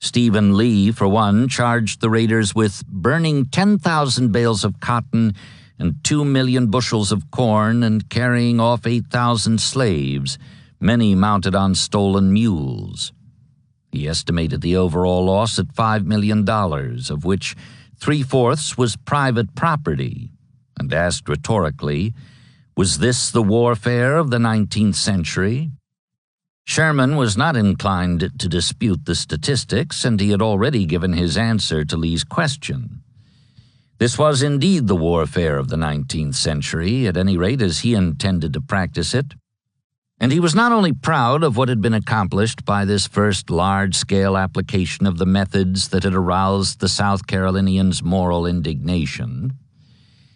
Stephen Lee, for one, charged the raiders with burning 10,000 bales of cotton and 2 million bushels of corn and carrying off 8,000 slaves, many mounted on stolen mules. He estimated the overall loss at $5 million, of which 3/4 was private property, and asked rhetorically, was this the warfare of the 19th century? Sherman was not inclined to dispute the statistics, and he had already given his answer to Lee's question. This was indeed the warfare of the 19th century, at any rate as he intended to practice it. And he was not only proud of what had been accomplished by this first large-scale application of the methods that had aroused the South Carolinians' moral indignation,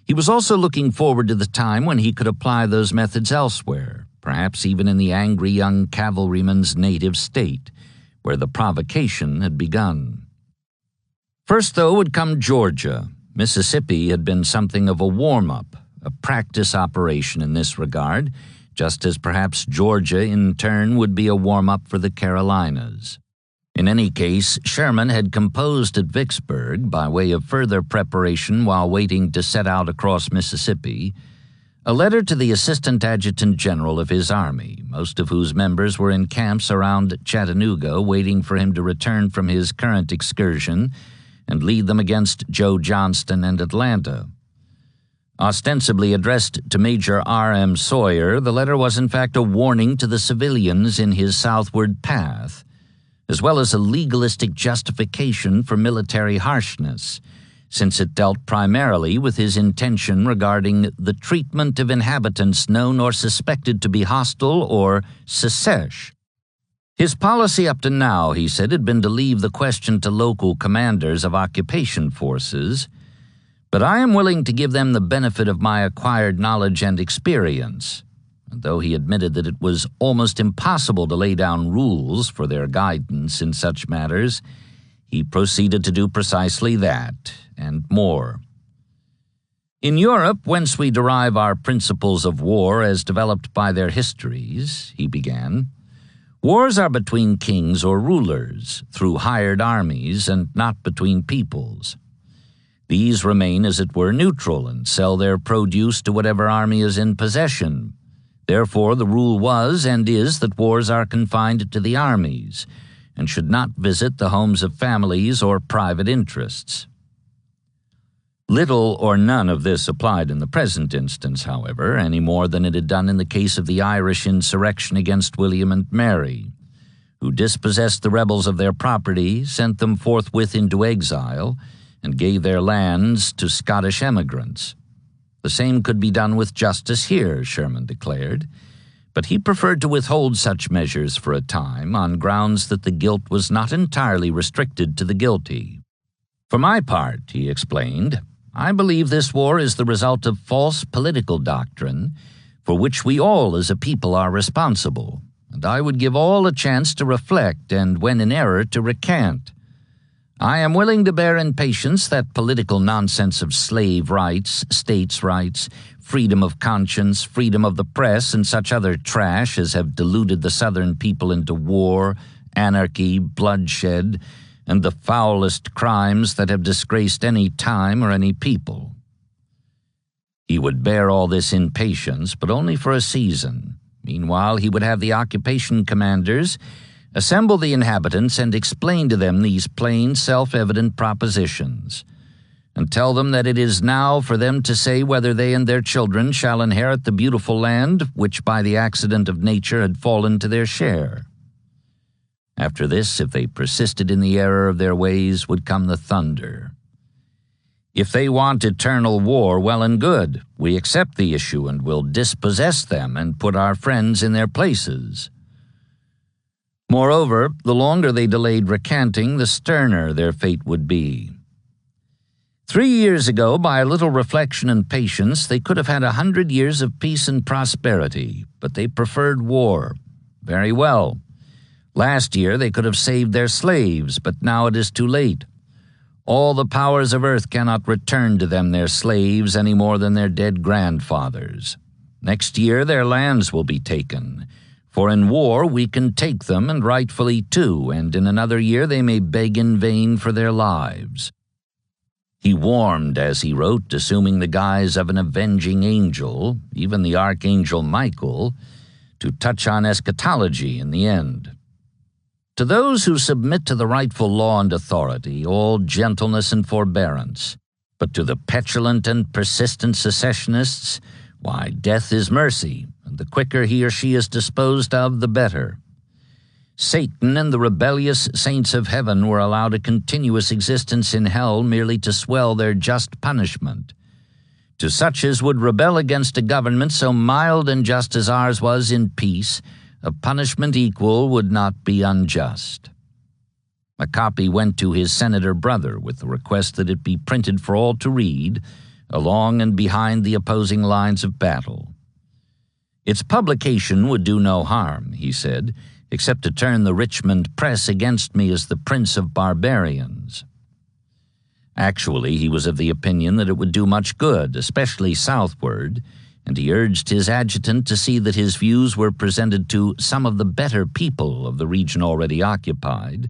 he was also looking forward to the time when he could apply those methods elsewhere, perhaps even in the angry young cavalryman's native state, where the provocation had begun. First, though, would come Georgia. Mississippi had been something of a warm-up, a practice operation in this regard, just as perhaps Georgia in turn would be a warm-up for the Carolinas. In any case, Sherman had composed at Vicksburg, by way of further preparation while waiting to set out across Mississippi, a letter to the Assistant Adjutant General of his army, most of whose members were in camps around Chattanooga waiting for him to return from his current excursion and lead them against Joe Johnston and Atlanta. Ostensibly addressed to Major R.M. Sawyer, the letter was in fact a warning to the civilians in his southward path, as well as a legalistic justification for military harshness, since it dealt primarily with his intention regarding the treatment of inhabitants known or suspected to be hostile or secesh. His policy up to now, he said, had been to leave the question to local commanders of occupation forces, but I am willing to give them the benefit of my acquired knowledge and experience. And though he admitted that it was almost impossible to lay down rules for their guidance in such matters, he proceeded to do precisely that, and more. In Europe, whence we derive our principles of war as developed by their histories, he began, wars are between kings or rulers, through hired armies, and not between peoples. These remain, as it were, neutral and sell their produce to whatever army is in possession. Therefore, the rule was and is that wars are confined to the armies and should not visit the homes of families or private interests. Little or none of this applied in the present instance, however, any more than it had done in the case of the Irish insurrection against William and Mary, who dispossessed the rebels of their property, sent them forthwith into exile, and gave their lands to Scottish emigrants. The same could be done with justice here, Sherman declared, but he preferred to withhold such measures for a time on grounds that the guilt was not entirely restricted to the guilty. For my part, he explained, I believe this war is the result of false political doctrine for which we all as a people are responsible, and I would give all a chance to reflect and, when in error, to recant. I am willing to bear in patience that political nonsense of slave rights, states' rights, freedom of conscience, freedom of the press, and such other trash as have deluded the Southern people into war, anarchy, bloodshed, and the foulest crimes that have disgraced any time or any people. He would bear all this in patience, but only for a season. Meanwhile, he would have the occupation commanders assemble the inhabitants and explain to them these plain, self-evident propositions, and tell them that it is now for them to say whether they and their children shall inherit the beautiful land which by the accident of nature had fallen to their share. After this, if they persisted in the error of their ways, would come the thunder. If they want eternal war, well and good. We accept the issue and will dispossess them and put our friends in their places. Moreover, the longer they delayed recanting, the sterner their fate would be. 3 years ago, by a little reflection and patience, they could have had 100 years of peace and prosperity, but they preferred war. Very well. Last year they could have saved their slaves, but now it is too late. All the powers of earth cannot return to them their slaves any more than their dead grandfathers. Next year their lands will be taken. For in war we can take them, and rightfully too, and in another year they may beg in vain for their lives. He warmed, as he wrote, assuming the guise of an avenging angel, even the archangel Michael, to touch on eschatology in the end. To those who submit to the rightful law and authority, all gentleness and forbearance, but to the petulant and persistent secessionists, why, death is mercy, and the quicker he or she is disposed of, the better. Satan and the rebellious saints of heaven were allowed a continuous existence in hell merely to swell their just punishment. To such as would rebel against a government so mild and just as ours was in peace, a punishment equal would not be unjust. A copy went to his senator brother with the request that it be printed for all to read, along and behind the opposing lines of battle. Its publication would do no harm, he said, except to turn the Richmond press against me as the prince of barbarians. Actually, he was of the opinion that it would do much good, especially southward, and he urged his adjutant to see that his views were presented to some of the better people of the region already occupied,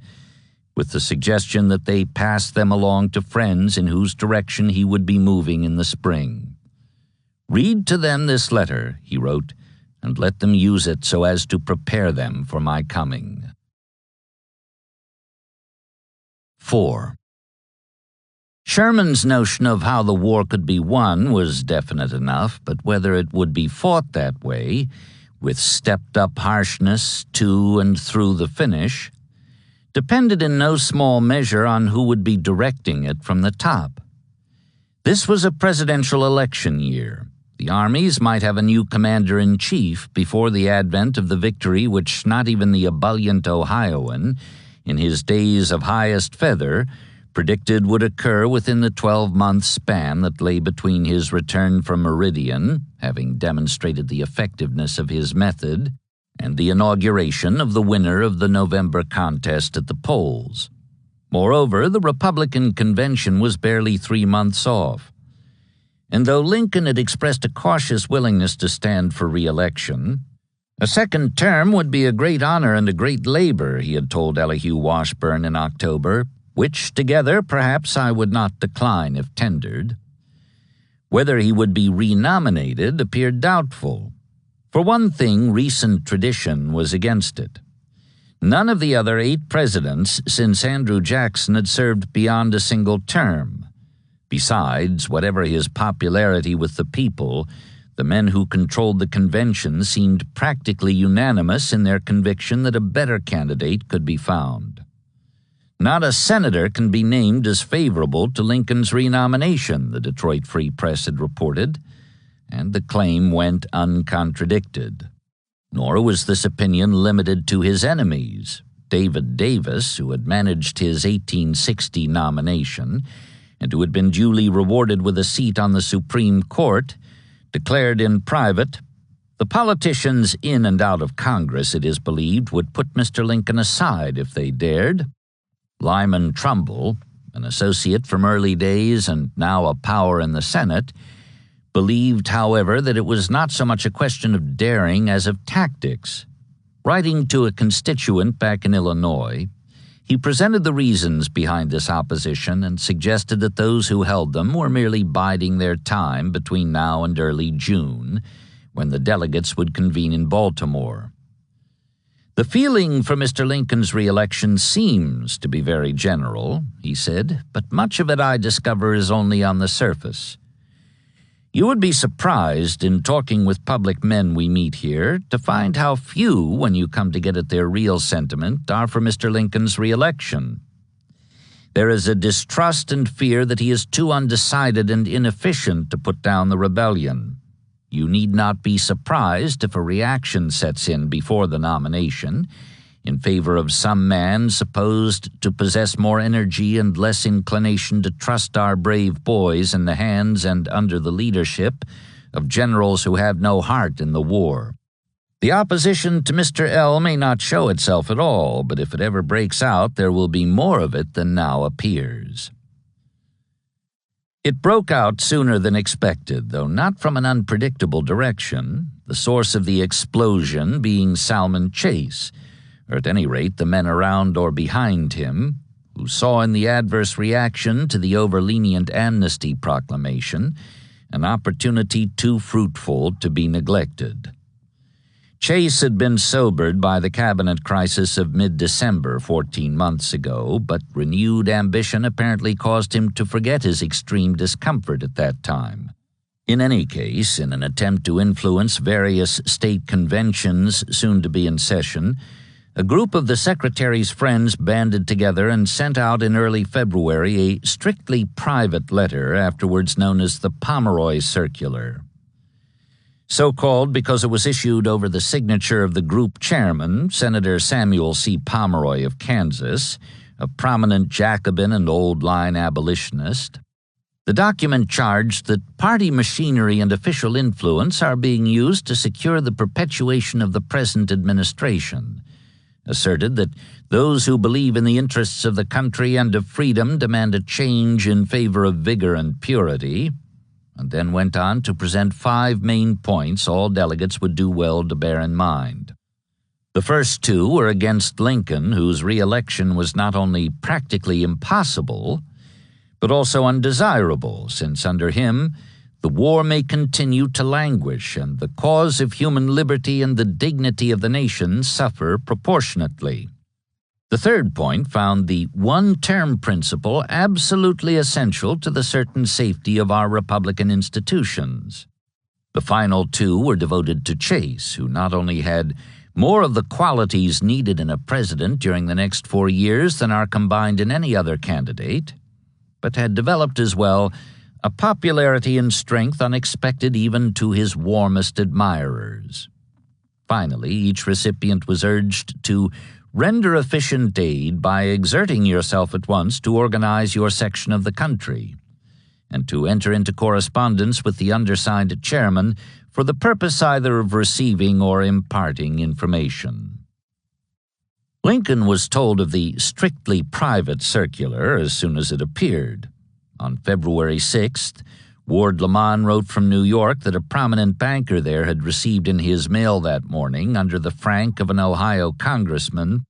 with the suggestion that they pass them along to friends in whose direction he would be moving in the spring. "Read to them this letter," he wrote, "and let them use it so as to prepare them for my coming." 4. Sherman's notion of how the war could be won was definite enough, but whether it would be fought that way, with stepped-up harshness to and through the finish, depended in no small measure on who would be directing it from the top. This was a presidential election year. The armies might have a new commander-in-chief before the advent of the victory which not even the ebullient Ohioan, in his days of highest feather, predicted would occur within the 12-month span that lay between his return from Meridian, having demonstrated the effectiveness of his method, and the inauguration of the winner of the November contest at the polls. Moreover, the Republican convention was barely 3 months off. And though Lincoln had expressed a cautious willingness to stand for re-election, a second term would be a great honor and a great labor, he had told Elihu Washburne in October, which together perhaps I would not decline if tendered. Whether he would be renominated appeared doubtful. For one thing, recent tradition was against it. None of the other 8 presidents since Andrew Jackson had served beyond a single term. Besides, whatever his popularity with the people, the men who controlled the convention seemed practically unanimous in their conviction that a better candidate could be found. Not a senator can be named as favorable to Lincoln's renomination, the Detroit Free Press had reported, and the claim went uncontradicted. Nor was this opinion limited to his enemies. David Davis, who had managed his 1860 nomination, and who had been duly rewarded with a seat on the Supreme Court, declared in private, "The politicians in and out of Congress, it is believed, would put Mr. Lincoln aside if they dared." Lyman Trumbull, an associate from early days and now a power in the Senate, believed, however, that it was not so much a question of daring as of tactics. Writing to a constituent back in Illinois, he presented the reasons behind this opposition and suggested that those who held them were merely biding their time between now and early June, when the delegates would convene in Baltimore. "The feeling for Mr. Lincoln's re-election seems to be very general," he said, "but much of it I discover is only on the surface. You would be surprised, in talking with public men we meet here, to find how few, when you come to get at their real sentiment, are for Mr. Lincoln's re-election. There is a distrust and fear that he is too undecided and inefficient to put down the rebellion. You need not be surprised if a reaction sets in before the nomination in favor of some man supposed to possess more energy and less inclination to trust our brave boys in the hands and under the leadership of generals who have no heart in the war. The opposition to Mr. L may not show itself at all, but if it ever breaks out, there will be more of it than now appears." It broke out sooner than expected, though not from an unpredictable direction, the source of the explosion being Salmon Chase, or at any rate the men around or behind him, who saw in the adverse reaction to the over-lenient amnesty proclamation an opportunity too fruitful to be neglected. Chase had been sobered by the cabinet crisis of mid-December 14 months ago, but renewed ambition apparently caused him to forget his extreme discomfort at that time. In any case, in an attempt to influence various state conventions soon to be in session, a group of the Secretary's friends banded together and sent out in early February a strictly private letter afterwards known as the Pomeroy Circular. So called because it was issued over the signature of the group chairman, Senator Samuel C. Pomeroy of Kansas, a prominent Jacobin and old-line abolitionist. The document charged that party machinery and official influence are being used to secure the perpetuation of the present administration, asserted that those who believe in the interests of the country and of freedom demand a change in favor of vigor and purity, and then went on to present 5 main points all delegates would do well to bear in mind. The first 2 were against Lincoln, whose re-election was not only practically impossible, but also undesirable, since under him the war may continue to languish and the cause of human liberty and the dignity of the nation suffer proportionately. The third point found the one-term principle absolutely essential to the certain safety of our Republican institutions. The final 2 were devoted to Chase, who not only had more of the qualities needed in a president during the next 4 years than are combined in any other candidate, but had developed as well a popularity and strength unexpected even to his warmest admirers. Finally, each recipient was urged to render efficient aid by exerting yourself at once to organize your section of the country, and to enter into correspondence with the undersigned chairman for the purpose either of receiving or imparting information. Lincoln was told of the strictly private circular as soon as it appeared. On February 6th, Ward Lamon wrote from New York that a prominent banker there had received in his mail that morning, under the frank of an Ohio congressman,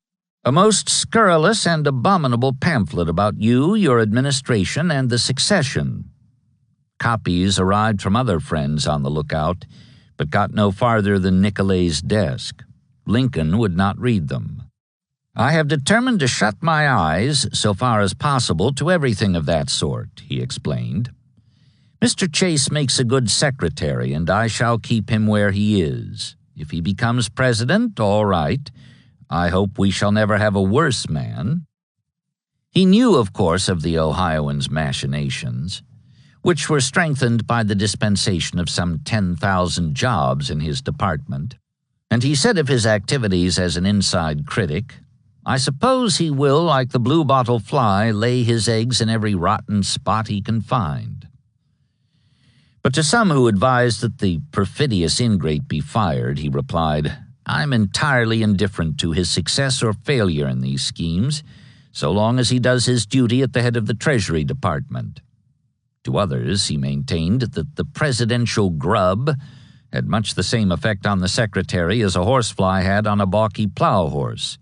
a most scurrilous and abominable pamphlet about you, your administration, and the succession. Copies arrived from other friends on the lookout, but got no farther than Nicolet's desk. Lincoln would not read them. "I have determined to shut my eyes, so far as possible, to everything of that sort," he explained. "Mr. Chase makes a good secretary, and I shall keep him where he is. If he becomes president, all right. I hope we shall never have a worse man." He knew, of course, of the Ohioans' machinations, which were strengthened by the dispensation of some 10,000 jobs in his department, and he said of his activities as an inside critic, "I suppose he will, like the blue-bottle fly, lay his eggs in every rotten spot he can find." But to some who advised that the perfidious ingrate be fired, he replied, "I'm entirely indifferent to his success or failure in these schemes, so long as he does his duty at the head of the Treasury Department." To others, he maintained that the presidential grub had much the same effect on the secretary as a horsefly had on a balky plow horse.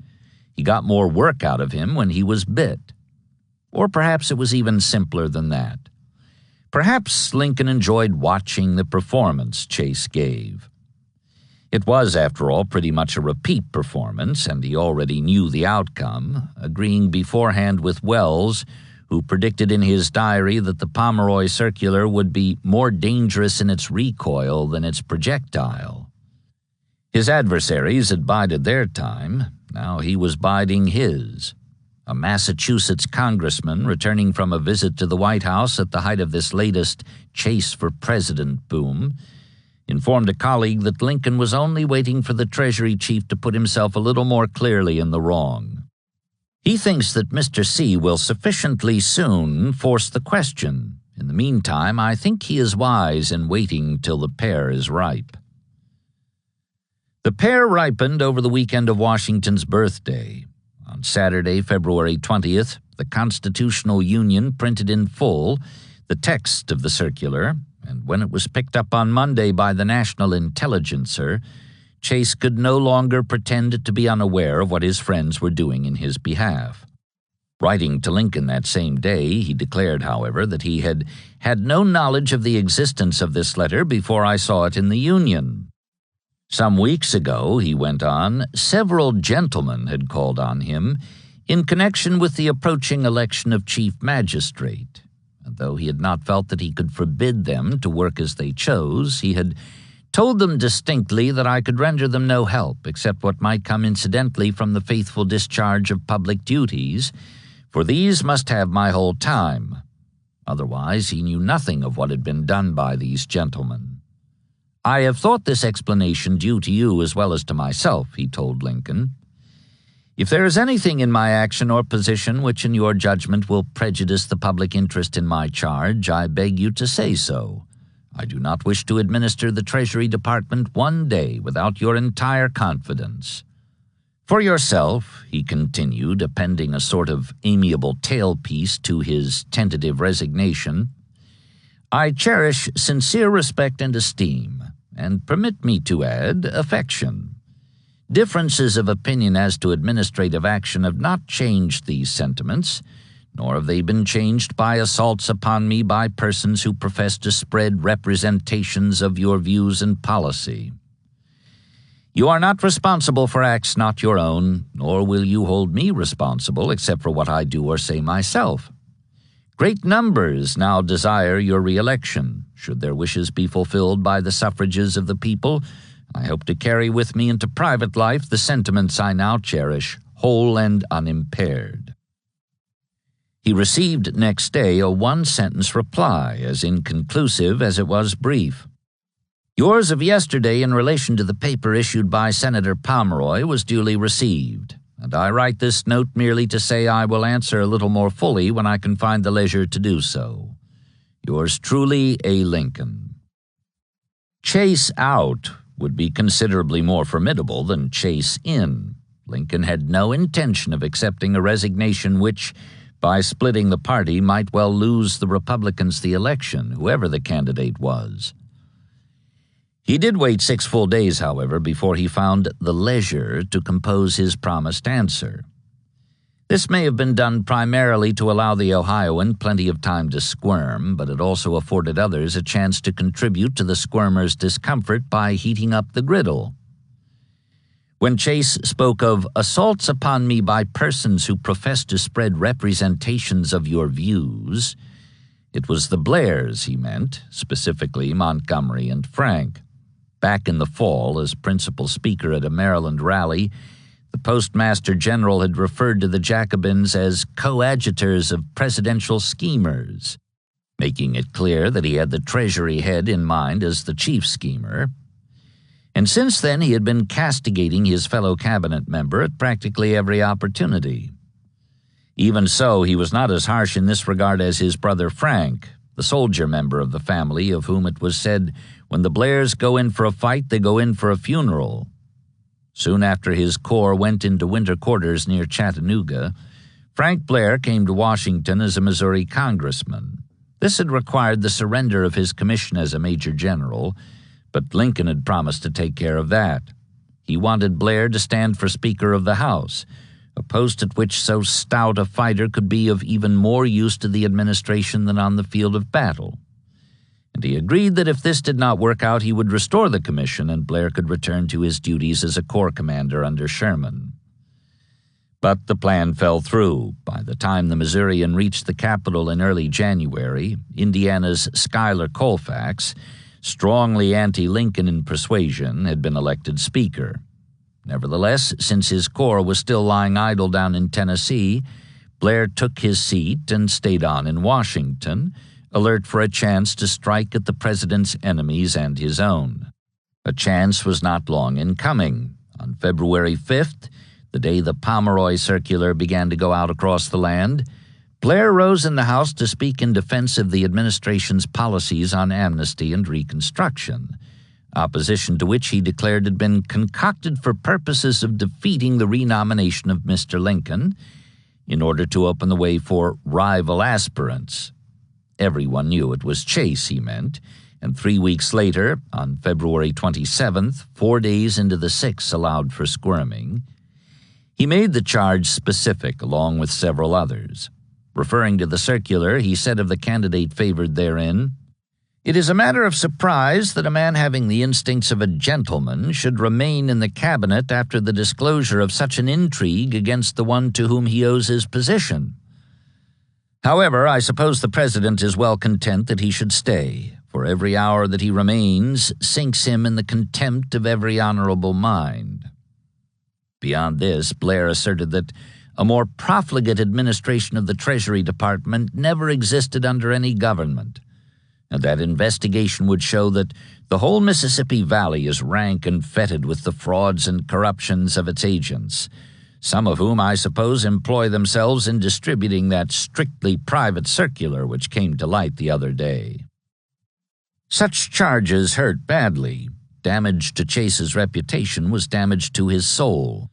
He got more work out of him when he was bit. Or perhaps it was even simpler than that. Perhaps Lincoln enjoyed watching the performance Chase gave. It was, after all, pretty much a repeat performance, and he already knew the outcome, agreeing beforehand with Wells, who predicted in his diary that the Pomeroy circular would be more dangerous in its recoil than its projectile. His adversaries had bided their time. Now he was biding his. A Massachusetts congressman, returning from a visit to the White House at the height of this latest Chase for President boom, informed a colleague that Lincoln was only waiting for the Treasury chief to put himself a little more clearly in the wrong. "He thinks that Mr. C. will sufficiently soon force the question. In the meantime, I think he is wise in waiting till the pear is ripe." The pear ripened over the weekend of Washington's birthday. On Saturday, February 20th, the Constitutional Union printed in full the text of the circular, and when it was picked up on Monday by the National Intelligencer, Chase could no longer pretend to be unaware of what his friends were doing in his behalf. Writing to Lincoln that same day, he declared, however, that he had had no knowledge of the existence of this letter before I saw it in the Union. Some weeks ago, he went on, several gentlemen had called on him in connection with the approaching election of Chief Magistrate, and though he had not felt that he could forbid them to work as they chose, he had told them distinctly that I could render them no help except what might come incidentally from the faithful discharge of public duties, for these must have my whole time. Otherwise, he knew nothing of what had been done by these gentlemen. "I have thought this explanation due to you as well as to myself," he told Lincoln. "If there is anything in my action or position which in your judgment will prejudice the public interest in my charge, I beg you to say so. I do not wish to administer the Treasury Department one day without your entire confidence. For yourself," he continued, appending a sort of amiable tailpiece to his tentative resignation, "I cherish sincere respect and esteem, and permit me to add, affection. Differences of opinion as to administrative action have not changed these sentiments, nor have they been changed by assaults upon me by persons who profess to spread representations of your views and policy. You are not responsible for acts not your own, nor will you hold me responsible except for what I do or say myself. Great numbers now desire your re-election. Should their wishes be fulfilled by the suffrages of the people, I hope to carry with me into private life the sentiments I now cherish, whole and unimpaired." He received next day a one-sentence reply, as inconclusive as it was brief. "Yours of yesterday in relation to the paper issued by Senator Pomeroy was duly received, and I write this note merely to say I will answer a little more fully when I can find the leisure to do so. Yours truly, A. Lincoln." Chase out would be considerably more formidable than chase in. Lincoln had no intention of accepting a resignation which, by splitting the party, might well lose the Republicans the election, whoever the candidate was. He did wait 6 full days, however, before he found the leisure to compose his promised answer. This may have been done primarily to allow the Ohioan plenty of time to squirm, but it also afforded others a chance to contribute to the squirmers' discomfort by heating up the griddle. When Chase spoke of assaults upon me by persons who profess to spread representations of your views, it was the Blairs he meant, specifically Montgomery and Frank. Back in the fall, as principal speaker at a Maryland rally, the Postmaster General had referred to the Jacobins as coadjutors of presidential schemers, making it clear that he had the Treasury head in mind as the chief schemer. And since then he had been castigating his fellow cabinet member at practically every opportunity. Even so, he was not as harsh in this regard as his brother Frank, the soldier member of the family of whom it was said, "When the Blairs go in for a fight, they go in for a funeral." Soon after his corps went into winter quarters near Chattanooga, Frank Blair came to Washington as a Missouri congressman. This had required the surrender of his commission as a major general, but Lincoln had promised to take care of that. He wanted Blair to stand for Speaker of the House, a post at which so stout a fighter could be of even more use to the administration than on the field of battle. And he agreed that if this did not work out, he would restore the commission and Blair could return to his duties as a corps commander under Sherman. But the plan fell through. By the time the Missourian reached the capital in early January, Indiana's Schuyler Colfax, strongly anti-Lincoln in persuasion, had been elected Speaker. Nevertheless, since his corps was still lying idle down in Tennessee, Blair took his seat and stayed on in Washington, alert for a chance to strike at the president's enemies and his own. A chance was not long in coming. On February 5th, the day the Pomeroy circular began to go out across the land, Blair rose in the House to speak in defense of the administration's policies on amnesty and Reconstruction, opposition to which he declared had been concocted for purposes of defeating the renomination of Mr. Lincoln in order to open the way for rival aspirants. Everyone knew it was Chase he meant, and 3 weeks later, on February 27th, 4 days into the 6 allowed for squirming, he made the charge specific along with several others. Referring to the circular, he said of the candidate favored therein, "It is a matter of surprise that a man having the instincts of a gentleman should remain in the cabinet after the disclosure of such an intrigue against the one to whom he owes his position. However, I suppose the President is well content that he should stay, for every hour that he remains sinks him in the contempt of every honorable mind." Beyond this, Blair asserted that a more profligate administration of the Treasury Department never existed under any government, and that investigation would show that the whole Mississippi Valley is rank and fetid with the frauds and corruptions of its agents, some of whom I suppose employ themselves in distributing that strictly private circular which came to light the other day. Such charges hurt badly. Damage to Chase's reputation was damage to his soul.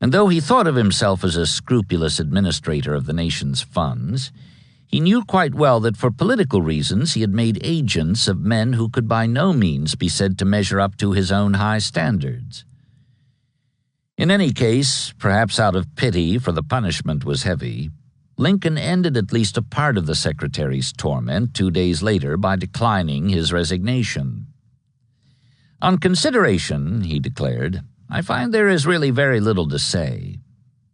And though he thought of himself as a scrupulous administrator of the nation's funds, he knew quite well that for political reasons he had made agents of men who could by no means be said to measure up to his own high standards. In any case, perhaps out of pity, for the punishment was heavy, Lincoln ended at least a part of the secretary's torment 2 days later by declining his resignation. "On consideration," he declared, "I find there is really very little to say.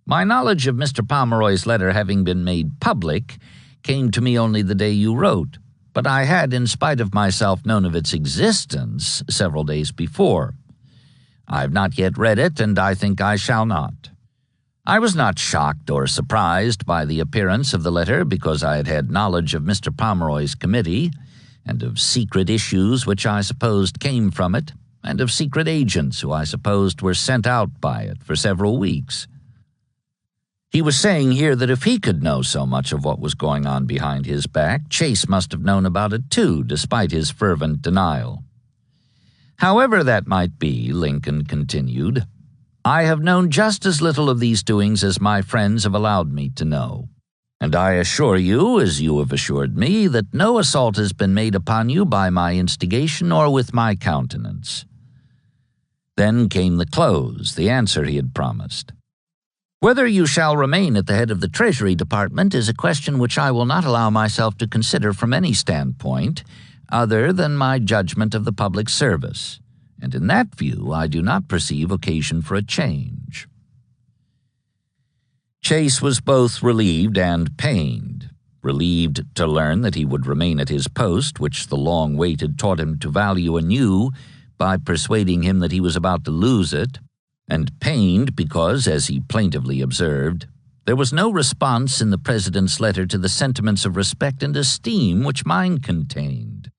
My knowledge of Mr. Pomeroy's letter having been made public came to me only the day you wrote, but I had, in spite of myself, known of its existence several days before. I have not yet read it, and I think I shall not. I was not shocked or surprised by the appearance of the letter because I had had knowledge of Mr. Pomeroy's committee and of secret issues which I supposed came from it, and of secret agents who I supposed were sent out by it for several weeks. He was saying here that if he could know so much of what was going on behind his back, Chase must have known about it too, despite his fervent denial. However that might be, Lincoln continued, I have known just as little of these doings as my friends have allowed me to know. And I assure you, as you have assured me, that no assault has been made upon you by my instigation or with my countenance. Then came the close, the answer he had promised. Whether you shall remain at the head of the Treasury Department is a question which I will not allow myself to consider from any standpoint other than my judgment of the public service, and in that view I do not perceive occasion for a change. Chase was both relieved and pained. Relieved to learn that he would remain at his post, which the long wait had taught him to value anew by persuading him that he was about to lose it, and pained because, as he plaintively observed, there was no response in the President's letter to the sentiments of respect and esteem which mine contained.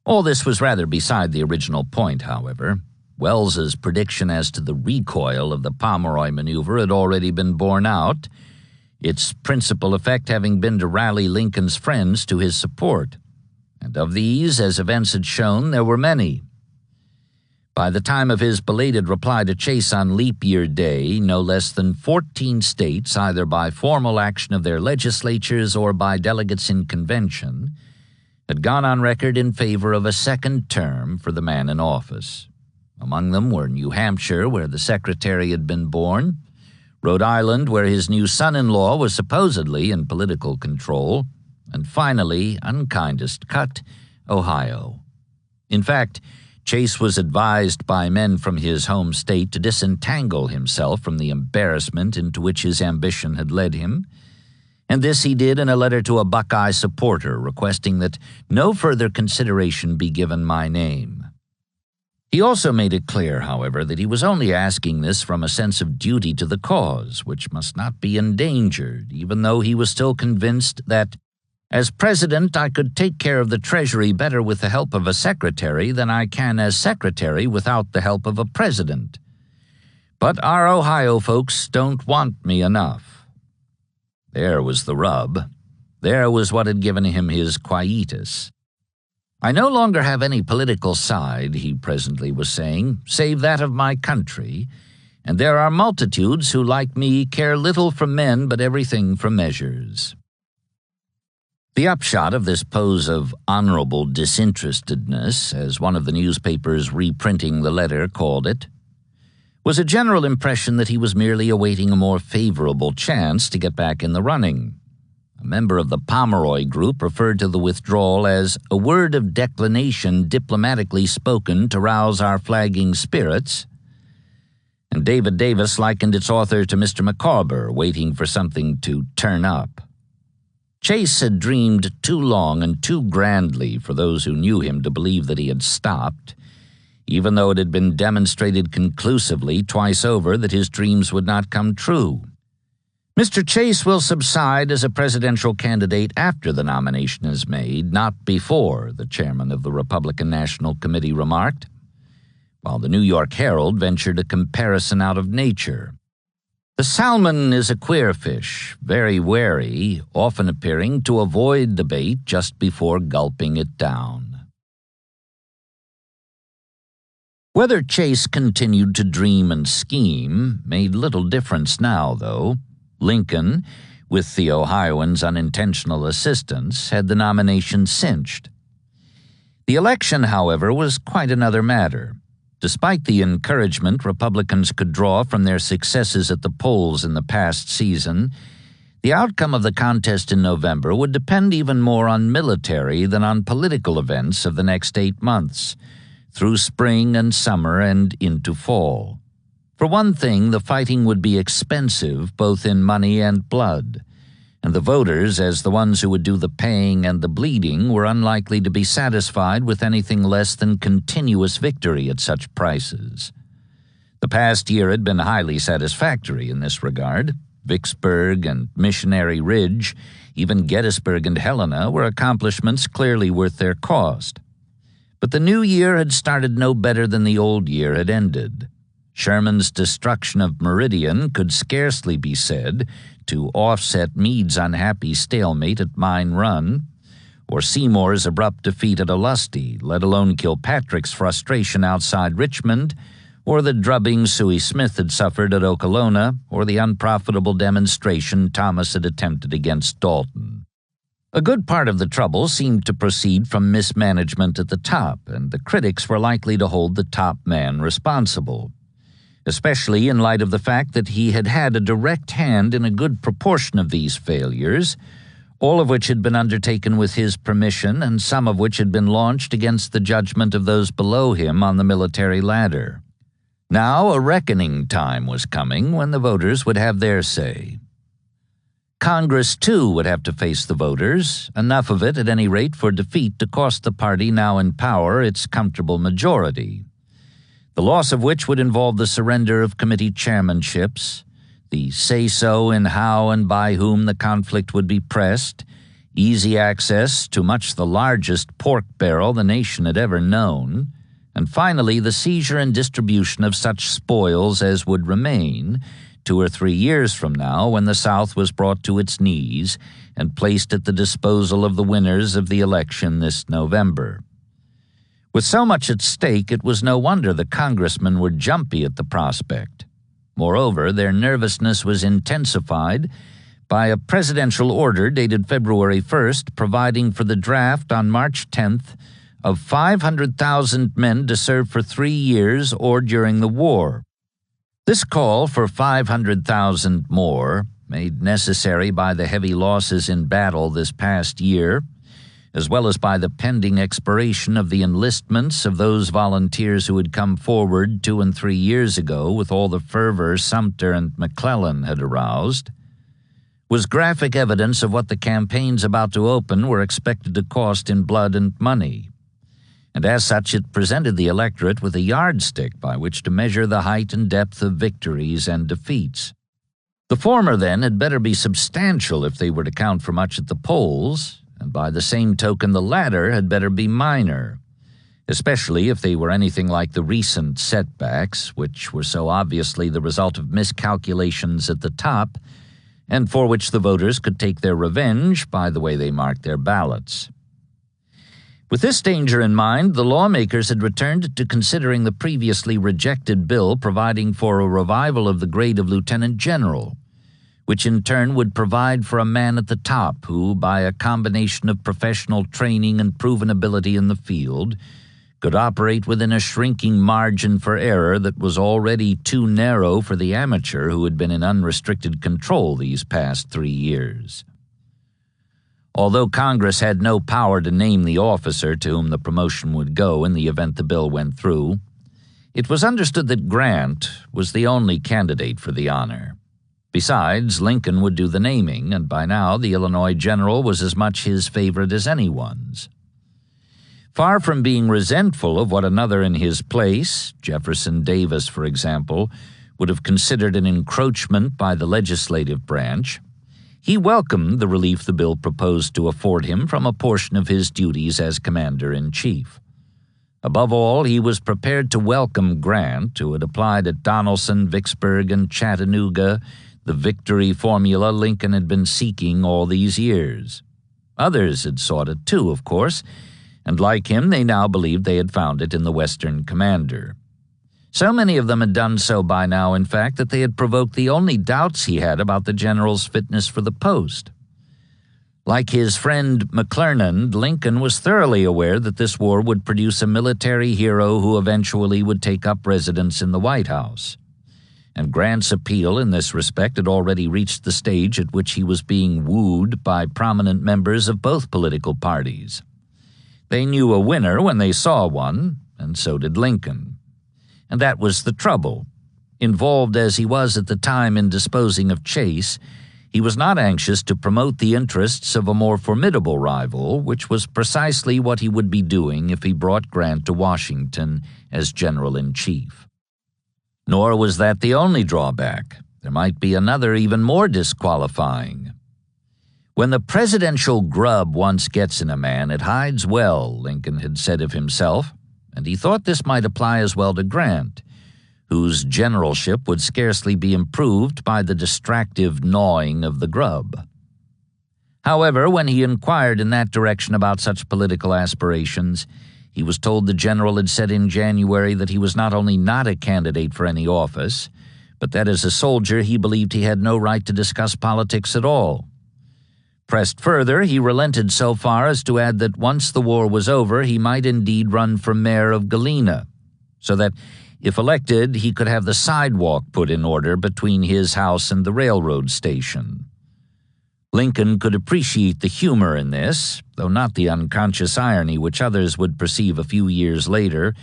All this was rather beside the original point, however. Welles's prediction as to the recoil of the Pomeroy maneuver had already been borne out, its principal effect having been to rally Lincoln's friends to his support. And of these, as events had shown, there were many. By the time of his belated reply to Chase on Leap Year Day, no less than 14 states, either by formal action of their legislatures or by delegates in convention, had gone on record in favor of a second term for the man in office. Among them were New Hampshire, where the Secretary had been born, Rhode Island, where his new son-in-law was supposedly in political control, and finally, unkindest cut, Ohio. In fact, Chase was advised by men from his home state to disentangle himself from the embarrassment into which his ambition had led him, and this he did in a letter to a Buckeye supporter requesting that no further consideration be given my name. He also made it clear, however, that he was only asking this from a sense of duty to the cause, which must not be endangered, even though he was still convinced that, as President, I could take care of the Treasury better with the help of a Secretary than I can as Secretary without the help of a President. But our Ohio folks don't want me enough. There was the rub. There was what had given him his quietus. I no longer have any political side, he presently was saying, save that of my country, and there are multitudes who, like me, care little for men but everything for measures. The upshot of this pose of honorable disinterestedness, as one of the newspapers reprinting the letter called it, was a general impression that he was merely awaiting a more favorable chance to get back in the running. A member of the Pomeroy group referred to the withdrawal as a word of declination diplomatically spoken to rouse our flagging spirits, and David Davis likened its author to Mr. Micawber waiting for something to turn up. Chase had dreamed too long and too grandly for those who knew him to believe that he had stopped, even though it had been demonstrated conclusively twice over that his dreams would not come true. Mr. Chase will subside as a presidential candidate after the nomination is made, not before, the chairman of the Republican National Committee remarked, while the New York Herald ventured a comparison out of nature. The salmon is a queer fish, very wary, often appearing to avoid the bait just before gulping it down. Whether Chase continued to dream and scheme made little difference now, though. Lincoln, with the Ohioans' unintentional assistance, had the nomination cinched. The election, however, was quite another matter. Despite the encouragement Republicans could draw from their successes at the polls in the past season, the outcome of the contest in November would depend even more on military than on political events of the next 8 months, through spring and summer and into fall. For one thing, the fighting would be expensive, both in money and blood, and the voters, as the ones who would do the paying and the bleeding, were unlikely to be satisfied with anything less than continuous victory at such prices. The past year had been highly satisfactory in this regard. Vicksburg and Missionary Ridge, even Gettysburg and Helena, were accomplishments clearly worth their cost. But the new year had started no better than the old year had ended. Sherman's destruction of Meridian could scarcely be said to offset Meade's unhappy stalemate at Mine Run, or Seymour's abrupt defeat at Olustee, let alone Kilpatrick's frustration outside Richmond, or the drubbing Suey Smith had suffered at Okolona, or the unprofitable demonstration Thomas had attempted against Dalton. A good part of the trouble seemed to proceed from mismanagement at the top, and the critics were likely to hold the top man responsible, especially in light of the fact that he had had a direct hand in a good proportion of these failures, all of which had been undertaken with his permission and some of which had been launched against the judgment of those below him on the military ladder. Now a reckoning time was coming when the voters would have their say. Congress, too, would have to face the voters, enough of it, at any rate, for defeat to cost the party now in power its comfortable majority, the loss of which would involve the surrender of committee chairmanships, the say-so in how and by whom the conflict would be pressed, easy access to much the largest pork barrel the nation had ever known, and finally the seizure and distribution of such spoils as would remain 2 or 3 years from now when the South was brought to its knees and placed at the disposal of the winners of the election this November. With so much at stake, it was no wonder the congressmen were jumpy at the prospect. Moreover, their nervousness was intensified by a presidential order dated February 1st providing for the draft on March 10th of 500,000 men to serve for 3 years or during the war. This call for 500,000 more, made necessary by the heavy losses in battle this past year, as well as by the pending expiration of the enlistments of those volunteers who had come forward 2 and 3 years ago with all the fervor Sumter and McClellan had aroused, was graphic evidence of what the campaigns about to open were expected to cost in blood and money. And as such it presented the electorate with a yardstick by which to measure the height and depth of victories and defeats. The former, then, had better be substantial if they were to count for much at the polls, and by the same token the latter had better be minor, especially if they were anything like the recent setbacks, which were so obviously the result of miscalculations at the top, and for which the voters could take their revenge by the way they marked their ballots. With this danger in mind, the lawmakers had returned to considering the previously rejected bill providing for a revival of the grade of lieutenant general, which in turn would provide for a man at the top who, by a combination of professional training and proven ability in the field, could operate within a shrinking margin for error that was already too narrow for the amateur who had been in unrestricted control these past 3 years. Although Congress had no power to name the officer to whom the promotion would go in the event the bill went through, it was understood that Grant was the only candidate for the honor. Besides, Lincoln would do the naming, and by now the Illinois general was as much his favorite as anyone's. Far from being resentful of what another in his place, Jefferson Davis, for example, would have considered an encroachment by the legislative branch, he welcomed the relief the bill proposed to afford him from a portion of his duties as commander-in-chief. Above all, he was prepared to welcome Grant, who had applied at Donelson, Vicksburg, and Chattanooga the victory formula Lincoln had been seeking all these years. Others had sought it too, of course, and like him they now believed they had found it in the Western commander. So many of them had done so by now, in fact, that they had provoked the only doubts he had about the general's fitness for the post. Like his friend McClernand, Lincoln was thoroughly aware that this war would produce a military hero who eventually would take up residence in the White House. And Grant's appeal in this respect had already reached the stage at which he was being wooed by prominent members of both political parties. They knew a winner when they saw one, and so did Lincoln. And that was the trouble. Involved as he was at the time in disposing of Chase, he was not anxious to promote the interests of a more formidable rival, which was precisely what he would be doing if he brought Grant to Washington as general-in-chief. Nor was that the only drawback. There might be another even more disqualifying. When the presidential grub once gets in a man, it hides well, Lincoln had said of himself, and he thought this might apply as well to Grant, whose generalship would scarcely be improved by the distractive gnawing of the grub. However, when he inquired in that direction about such political aspirations, he was told the general had said in January that he was not only not a candidate for any office, but that as a soldier he believed he had no right to discuss politics at all. Pressed further, he relented so far as to add that once the war was over, he might indeed run for mayor of Galena, so that, if elected, he could have the sidewalk put in order between his house and the railroad station. Lincoln could appreciate the humor in this, though not the unconscious irony which others would perceive a few years later,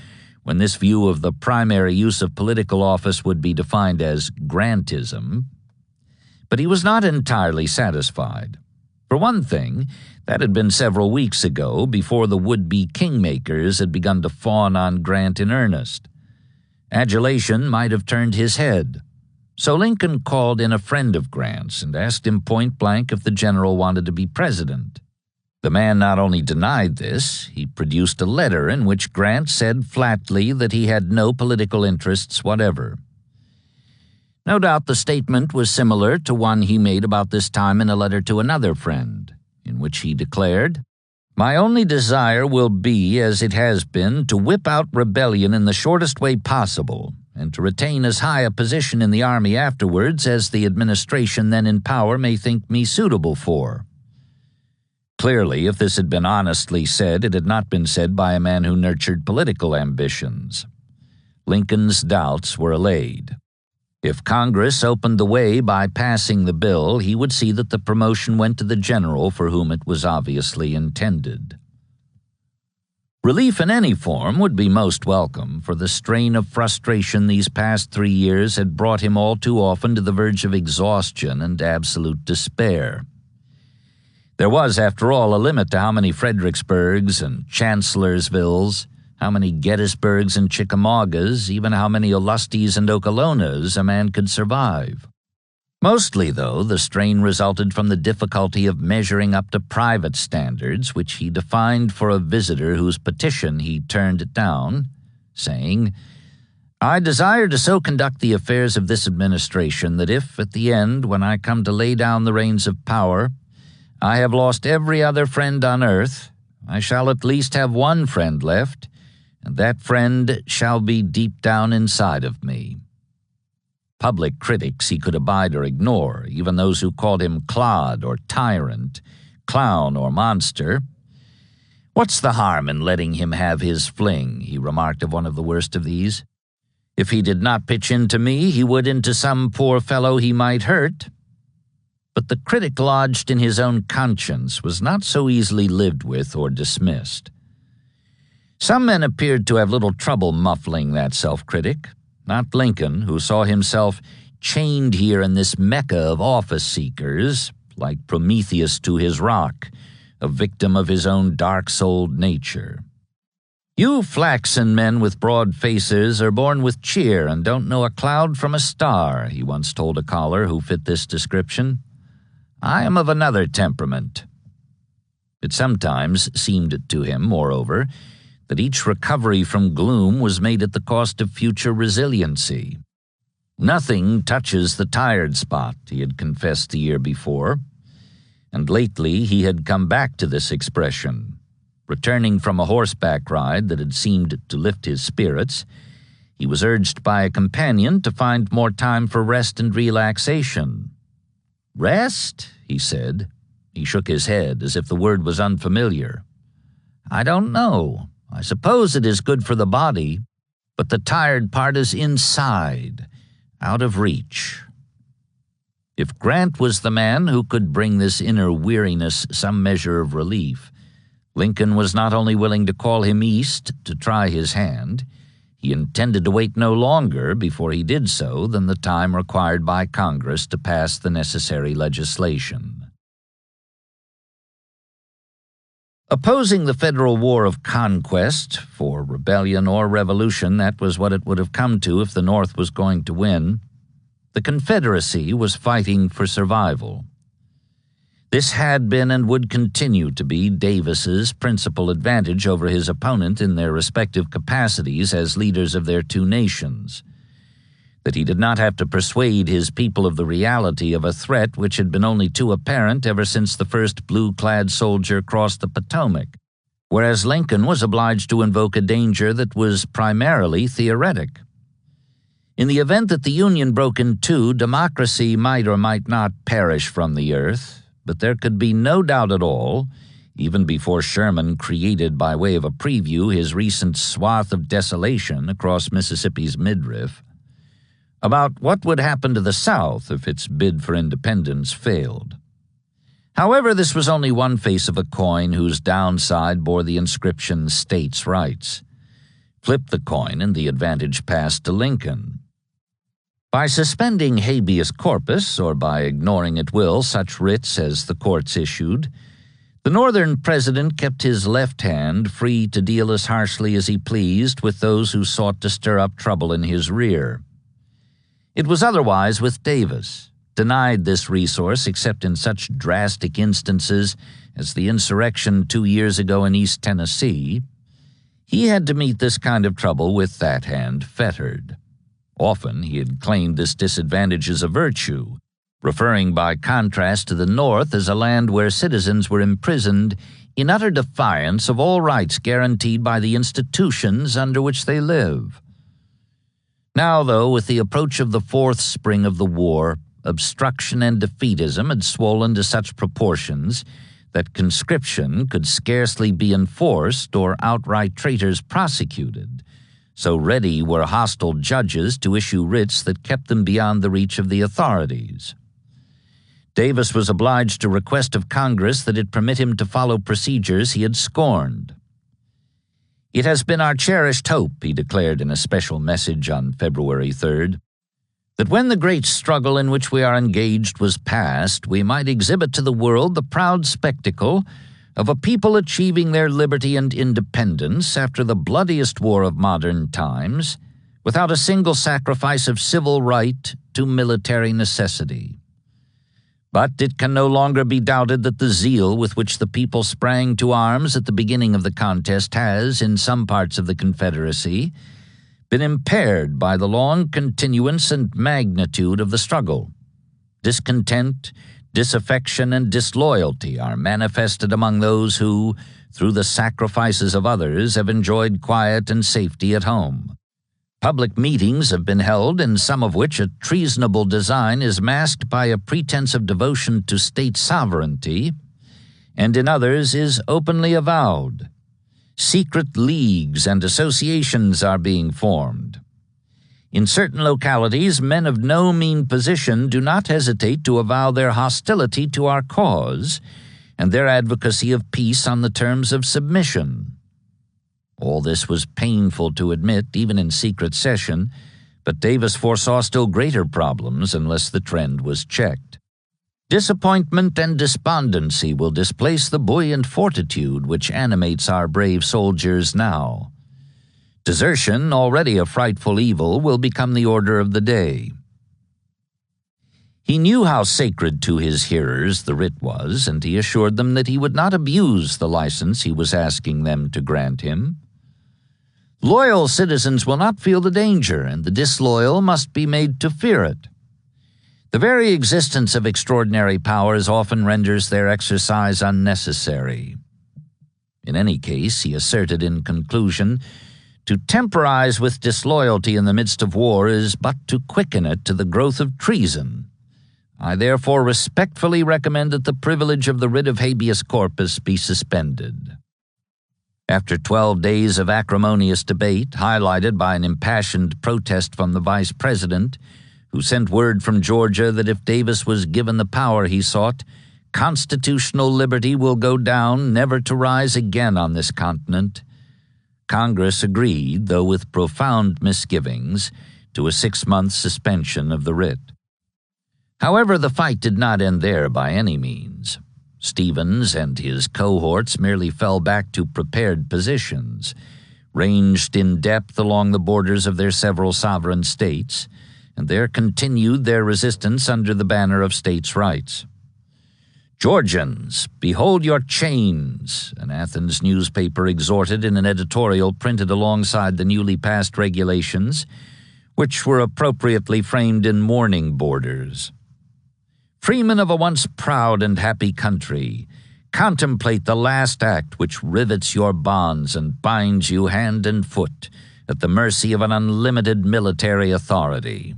when this view of the primary use of political office would be defined as Grantism. But he was not entirely satisfied. For one thing, that had been several weeks ago, before the would-be kingmakers had begun to fawn on Grant in earnest. Adulation might have turned his head. So Lincoln called in a friend of Grant's and asked him point-blank if the general wanted to be president. The man not only denied this, he produced a letter in which Grant said flatly that he had no political interests whatever. No doubt the statement was similar to one he made about this time in a letter to another friend, in which he declared, "My only desire will be, as it has been, to whip out rebellion in the shortest way possible, and to retain as high a position in the army afterwards as the administration then in power may think me suitable for." Clearly, if this had been honestly said, it had not been said by a man who nurtured political ambitions. Lincoln's doubts were allayed. If Congress opened the way by passing the bill, he would see that the promotion went to the general for whom it was obviously intended. Relief in any form would be most welcome, for the strain of frustration these past 3 years had brought him all too often to the verge of exhaustion and absolute despair. There was, after all, a limit to how many Fredericksburgs and Chancellorsvilles, how many Gettysburgs and Chickamaugas, even how many Olusties and Oklahomas a man could survive. Mostly, though, the strain resulted from the difficulty of measuring up to private standards, which he defined for a visitor whose petition he turned down, saying, "I desire to so conduct the affairs of this administration that if, at the end, when I come to lay down the reins of power, I have lost every other friend on earth, I shall at least have one friend left, and that friend shall be deep down inside of me." Public critics he could abide or ignore, even those who called him clod or tyrant, clown or monster. "What's the harm in letting him have his fling?" he remarked of one of the worst of these. "If he did not pitch into me, he would into some poor fellow he might hurt." But the critic lodged in his own conscience was not so easily lived with or dismissed. Some men appeared to have little trouble muffling that self-critic. Not Lincoln, who saw himself chained here in this mecca of office-seekers, like Prometheus to his rock, a victim of his own dark-souled nature. "You flaxen men with broad faces are born with cheer and don't know a cloud from a star," he once told a caller who fit this description. "I am of another temperament." It sometimes seemed to him, moreover, that each recovery from gloom was made at the cost of future resiliency. "Nothing touches the tired spot," he had confessed the year before, and lately he had come back to this expression. Returning from a horseback ride that had seemed to lift his spirits, he was urged by a companion to find more time for rest and relaxation. "Rest?" he said. He shook his head as if the word was unfamiliar. "I don't know. I suppose it is good for the body, but the tired part is inside, out of reach." If Grant was the man who could bring this inner weariness some measure of relief, Lincoln was not only willing to call him east to try his hand, he intended to wait no longer before he did so than the time required by Congress to pass the necessary legislation. Opposing the Federal War of Conquest, for rebellion or revolution, that was what it would have come to if the North was going to win, the Confederacy was fighting for survival. This had been and would continue to be Davis's principal advantage over his opponent in their respective capacities as leaders of their two nations. That he did not have to persuade his people of the reality of a threat which had been only too apparent ever since the first blue-clad soldier crossed the Potomac, whereas Lincoln was obliged to invoke a danger that was primarily theoretic. In the event that the Union broke in two, democracy might or might not perish from the earth, but there could be no doubt at all, even before Sherman created by way of a preview his recent swath of desolation across Mississippi's midriff, about what would happen to the South if its bid for independence failed. However, this was only one face of a coin whose downside bore the inscription States' Rights. Flip the coin and the advantage passed to Lincoln. By suspending habeas corpus, or by ignoring at will such writs as the courts issued, the Northern president kept his left hand free to deal as harshly as he pleased with those who sought to stir up trouble in his rear. It was otherwise with Davis, denied this resource except in such drastic instances as the insurrection 2 years ago in East Tennessee. He had to meet this kind of trouble with that hand fettered. Often he had claimed this disadvantage as a virtue, referring by contrast to the North as a land where citizens were imprisoned in utter defiance of all rights guaranteed by the institutions under which they live. Now, though, with the approach of the fourth spring of the war, obstruction and defeatism had swollen to such proportions that conscription could scarcely be enforced or outright traitors prosecuted. So ready were hostile judges to issue writs that kept them beyond the reach of the authorities. Davis was obliged to request of Congress that it permit him to follow procedures he had scorned. "It has been our cherished hope," he declared in a special message on February 3rd, "that when the great struggle in which we are engaged was past, we might exhibit to the world the proud spectacle of a people achieving their liberty and independence after the bloodiest war of modern times, without a single sacrifice of civil right to military necessity. But it can no longer be doubted that the zeal with which the people sprang to arms at the beginning of the contest has, in some parts of the Confederacy, been impaired by the long continuance and magnitude of the struggle. Discontent, disaffection, and disloyalty are manifested among those who, through the sacrifices of others, have enjoyed quiet and safety at home. Public meetings have been held, in some of which a treasonable design is masked by a pretense of devotion to state sovereignty, and in others is openly avowed. Secret leagues and associations are being formed. In certain localities, men of no mean position do not hesitate to avow their hostility to our cause and their advocacy of peace on the terms of submission. All this was painful to admit, even in secret session, but Davis foresaw still greater problems unless the trend was checked. Disappointment and despondency will displace the buoyant fortitude which animates our brave soldiers now. Desertion, already a frightful evil, will become the order of the day. He knew how sacred to his hearers the writ was, and he assured them that he would not abuse the license he was asking them to grant him. Loyal citizens will not feel the danger, and the disloyal must be made to fear it. The very existence of extraordinary powers often renders their exercise unnecessary. In any case, he asserted in conclusion, to temporize with disloyalty in the midst of war is but to quicken it to the growth of treason. I therefore respectfully recommend that the privilege of the writ of habeas corpus be suspended. After 12 days of acrimonious debate, highlighted by an impassioned protest from the vice president, who sent word from Georgia that if Davis was given the power he sought, constitutional liberty will go down, never to rise again on this continent, Congress agreed, though with profound misgivings, to a 6-month suspension of the writ. However, the fight did not end there by any means. Stevens and his cohorts merely fell back to prepared positions, ranged in depth along the borders of their several sovereign states, and there continued their resistance under the banner of states' rights. "Georgians, behold your chains," an Athens newspaper exhorted in an editorial printed alongside the newly passed regulations, which were appropriately framed in mourning borders. "Freemen of a once proud and happy country, contemplate the last act which rivets your bonds and binds you hand and foot at the mercy of an unlimited military authority."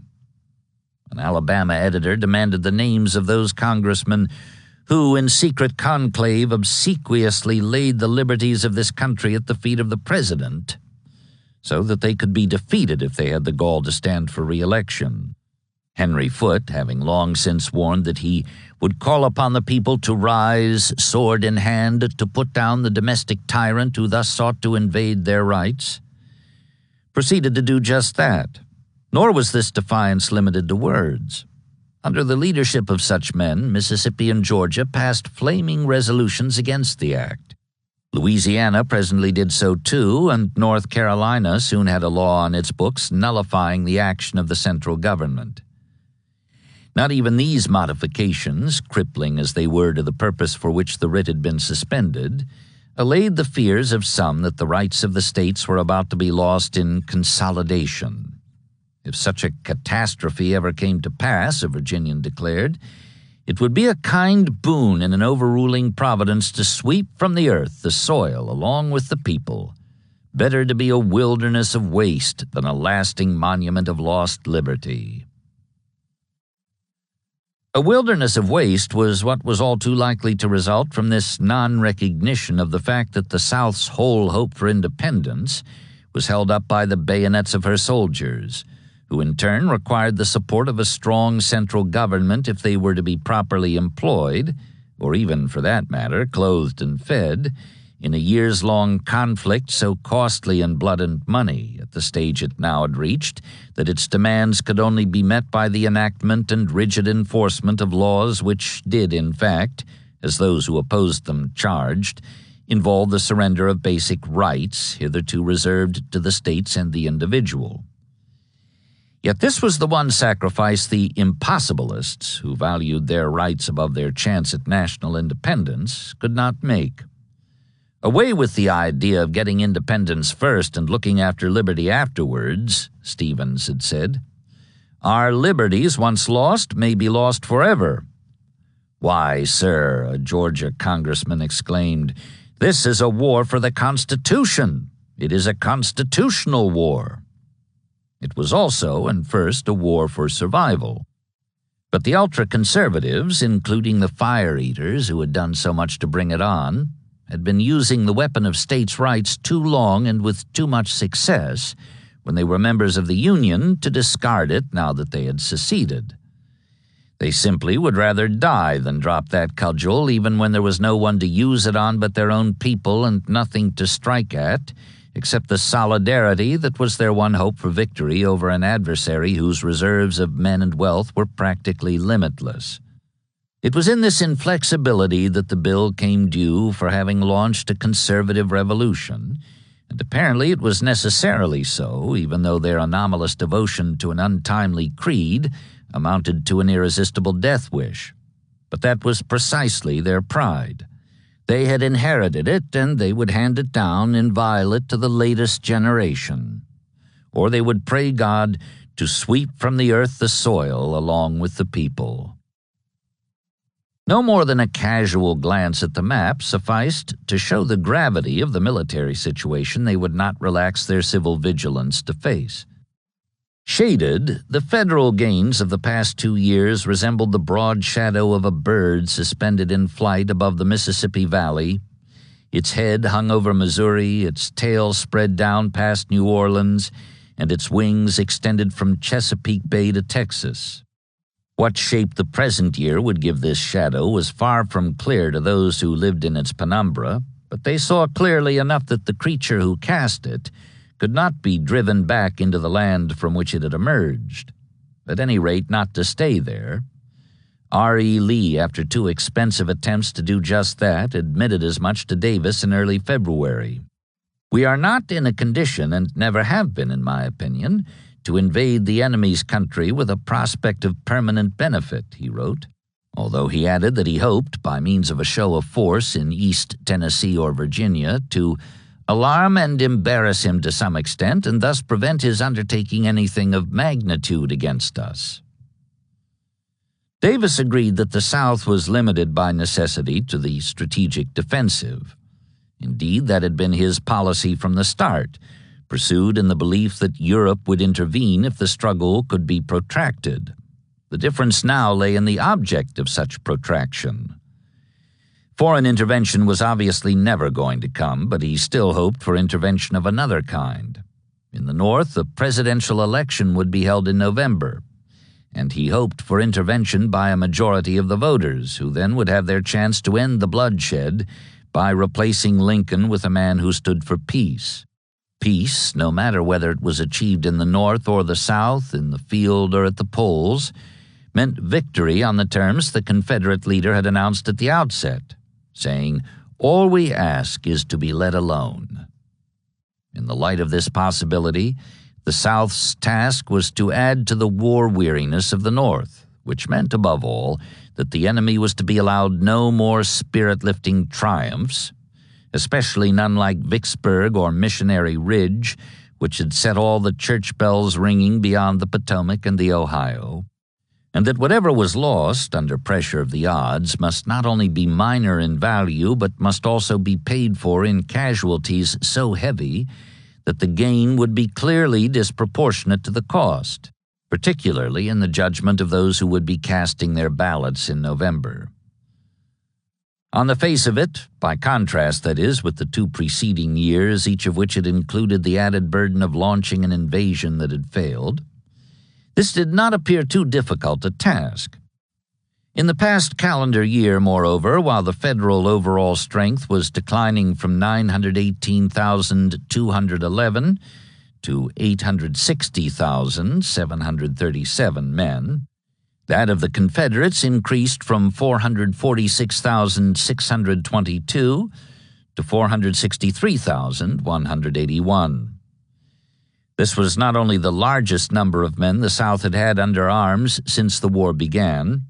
An Alabama editor demanded the names of those congressmen who, in secret conclave, obsequiously laid the liberties of this country at the feet of the president, so that they could be defeated if they had the gall to stand for re-election. Henry Foote, having long since warned that he would call upon the people to rise, sword in hand, to put down the domestic tyrant who thus sought to invade their rights, proceeded to do just that. Nor was this defiance limited to words. Under the leadership of such men, Mississippi and Georgia passed flaming resolutions against the act. Louisiana presently did so too, and North Carolina soon had a law on its books nullifying the action of the central government. Not even these modifications, crippling as they were to the purpose for which the writ had been suspended, allayed the fears of some that the rights of the states were about to be lost in consolidation. If such a catastrophe ever came to pass, a Virginian declared, it would be a kind boon in an overruling providence to sweep from the earth the soil along with the people. Better to be a wilderness of waste than a lasting monument of lost liberty. A wilderness of waste was what was all too likely to result from this non-recognition of the fact that the South's whole hope for independence was held up by the bayonets of her soldiers, who in turn required the support of a strong central government if they were to be properly employed, or even, for that matter, clothed and fed, in a years-long conflict so costly in blood and money, at the stage it now had reached, that its demands could only be met by the enactment and rigid enforcement of laws which did, in fact, as those who opposed them charged, involve the surrender of basic rights hitherto reserved to the states and the individual. Yet this was the one sacrifice the impossibilists, who valued their rights above their chance at national independence, could not make. "Away with the idea of getting independence first and looking after liberty afterwards," Stevens had said. "Our liberties, once lost, may be lost forever." "Why, sir," a Georgia congressman exclaimed, "this is a war for the Constitution. It is a constitutional war." It was also, and first, a war for survival. But the ultra-conservatives, including the fire-eaters who had done so much to bring it on, had been using the weapon of states' rights too long and with too much success, when they were members of the Union, to discard it now that they had seceded. They simply would rather die than drop that cudgel, even when there was no one to use it on but their own people and nothing to strike at, except the solidarity that was their one hope for victory over an adversary whose reserves of men and wealth were practically limitless. It was in this inflexibility that the bill came due for having launched a conservative revolution, and apparently it was necessarily so, even though their anomalous devotion to an untimely creed amounted to an irresistible death wish. But that was precisely their pride. They had inherited it, and they would hand it down inviolate to the latest generation. Or they would pray God to sweep from the earth the soil along with the people. No more than a casual glance at the map sufficed to show the gravity of the military situation they would not relax their civil vigilance to face. Shaded, the federal gains of the past 2 years resembled the broad shadow of a bird suspended in flight above the Mississippi Valley. Its head hung over Missouri, its tail spread down past New Orleans, and its wings extended from Chesapeake Bay to Texas. What shape the present year would give this shadow was far from clear to those who lived in its penumbra, but they saw clearly enough that the creature who cast it could not be driven back into the land from which it had emerged, at any rate not to stay there. R.E. Lee, after 2 expensive attempts to do just that, admitted as much to Davis in early February. "We are not in a condition, and never have been, in my opinion, to invade the enemy's country with a prospect of permanent benefit," he wrote, although he added that he hoped, by means of a show of force in East Tennessee or Virginia, to alarm and embarrass him to some extent, and thus prevent his undertaking anything of magnitude against us. Davis agreed that the South was limited by necessity to the strategic defensive. Indeed, that had been his policy from the start, pursued in the belief that Europe would intervene if the struggle could be protracted. The difference now lay in the object of such protraction. Foreign intervention was obviously never going to come, but he still hoped for intervention of another kind. In the North, the presidential election would be held in November, and he hoped for intervention by a majority of the voters, who then would have their chance to end the bloodshed by replacing Lincoln with a man who stood for peace. Peace, no matter whether it was achieved in the North or the South, in the field or at the polls, meant victory on the terms the Confederate leader had announced at the outset, saying, "All we ask is to be let alone." In the light of this possibility, the South's task was to add to the war weariness of the North, which meant, above all, that the enemy was to be allowed no more spirit-lifting triumphs, especially none like Vicksburg or Missionary Ridge, which had set all the church bells ringing beyond the Potomac and the Ohio, and that whatever was lost under pressure of the odds must not only be minor in value, but must also be paid for in casualties so heavy that the gain would be clearly disproportionate to the cost, particularly in the judgment of those who would be casting their ballots in November. On the face of it, by contrast, that is, with the 2 preceding years, each of which had included the added burden of launching an invasion that had failed, this did not appear too difficult a task. In the past calendar year, moreover, while the federal overall strength was declining from 918,211 to 860,737 men, that of the Confederates increased from 446,622 to 463,181. This was not only the largest number of men the South had had under arms since the war began,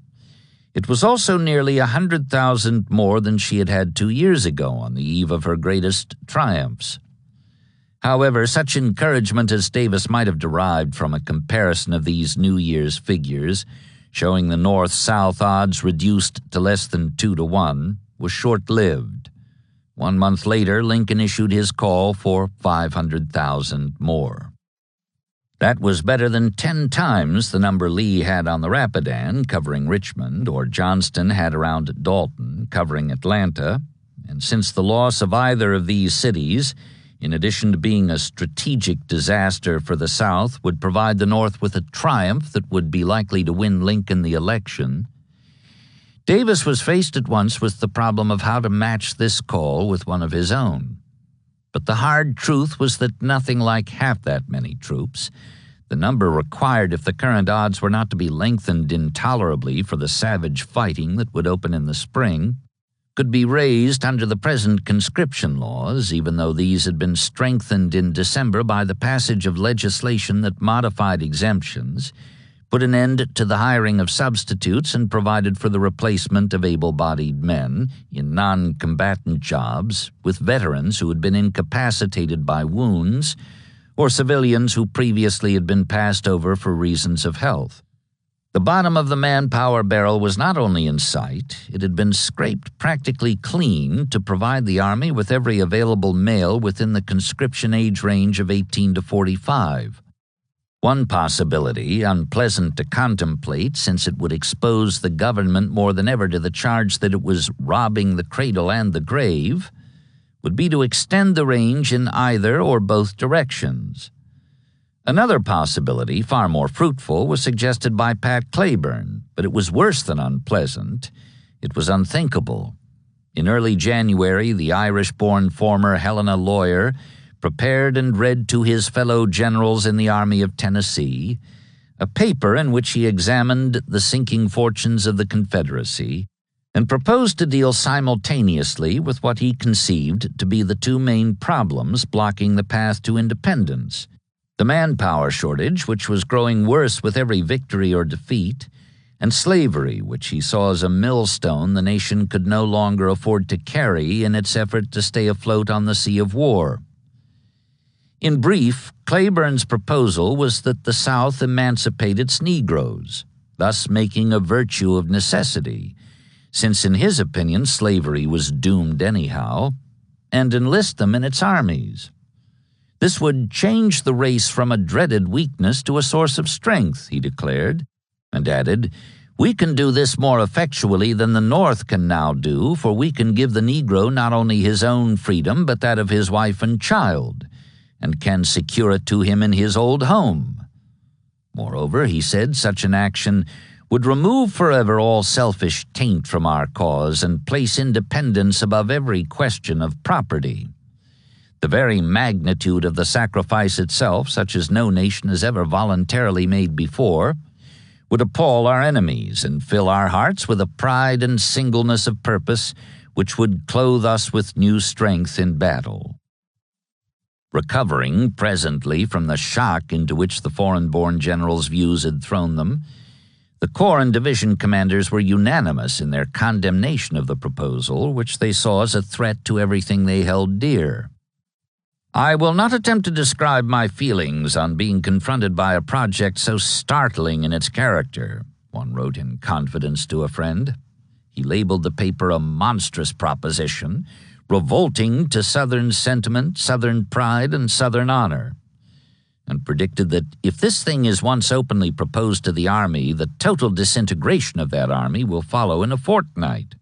it was also nearly 100,000 more than she had had 2 years ago on the eve of her greatest triumphs. However, such encouragement as Davis might have derived from a comparison of these New Year's figures, showing the North-South odds reduced to less than 2 to 1, was short-lived. 1 month later, Lincoln issued his call for 500,000 more. That was better than 10 times the number Lee had on the Rapidan, covering Richmond, or Johnston had around Dalton, covering Atlanta, and since the loss of either of these cities, in addition to being a strategic disaster for the South, would provide the North with a triumph that would be likely to win Lincoln the election, Davis was faced at once with the problem of how to match this call with one of his own. But the hard truth was that nothing like half that many troops, the number required if the current odds were not to be lengthened intolerably for the savage fighting that would open in the spring, could be raised under the present conscription laws, even though these had been strengthened in December by the passage of legislation that modified exemptions, put an end to the hiring of substitutes, and provided for the replacement of able-bodied men in non-combatant jobs with veterans who had been incapacitated by wounds or civilians who previously had been passed over for reasons of health. The bottom of the manpower barrel was not only in sight, it had been scraped practically clean to provide the Army with every available male within the conscription age range of 18 to 45. One possibility, unpleasant to contemplate since it would expose the government more than ever to the charge that it was robbing the cradle and the grave, would be to extend the range in either or both directions. Another possibility, far more fruitful, was suggested by Pat Claiborne, but it was worse than unpleasant. It was unthinkable. In early January, the Irish-born former Helena lawyer prepared and read to his fellow generals in the Army of Tennessee a paper in which he examined the sinking fortunes of the Confederacy and proposed to deal simultaneously with what he conceived to be the two main problems blocking the path to independence: the manpower shortage, which was growing worse with every victory or defeat, and slavery, which he saw as a millstone the nation could no longer afford to carry in its effort to stay afloat on the sea of war. In brief, Cleburne's proposal was that the South emancipate its Negroes, thus making a virtue of necessity, since in his opinion slavery was doomed anyhow, and enlist them in its armies. This would change the race from a dreaded weakness to a source of strength, he declared, and added, "We can do this more effectually than the North can now do, for we can give the Negro not only his own freedom but that of his wife and child, and can secure it to him in his old home. Moreover," he said, "such an action would remove forever all selfish taint from our cause and place independence above every question of property. The very magnitude of the sacrifice itself, such as no nation has ever voluntarily made before, would appall our enemies and fill our hearts with a pride and singleness of purpose which would clothe us with new strength in battle." Recovering presently from the shock into which the foreign-born generals' views had thrown them, the corps and division commanders were unanimous in their condemnation of the proposal, which they saw as a threat to everything they held dear. "I will not attempt to describe my feelings on being confronted by a project so startling in its character," one wrote in confidence to a friend. He labeled the paper a monstrous proposition, revolting to Southern sentiment, Southern pride, and Southern honor, and predicted that if this thing is once openly proposed to the Army, the total disintegration of that Army will follow in a fortnight.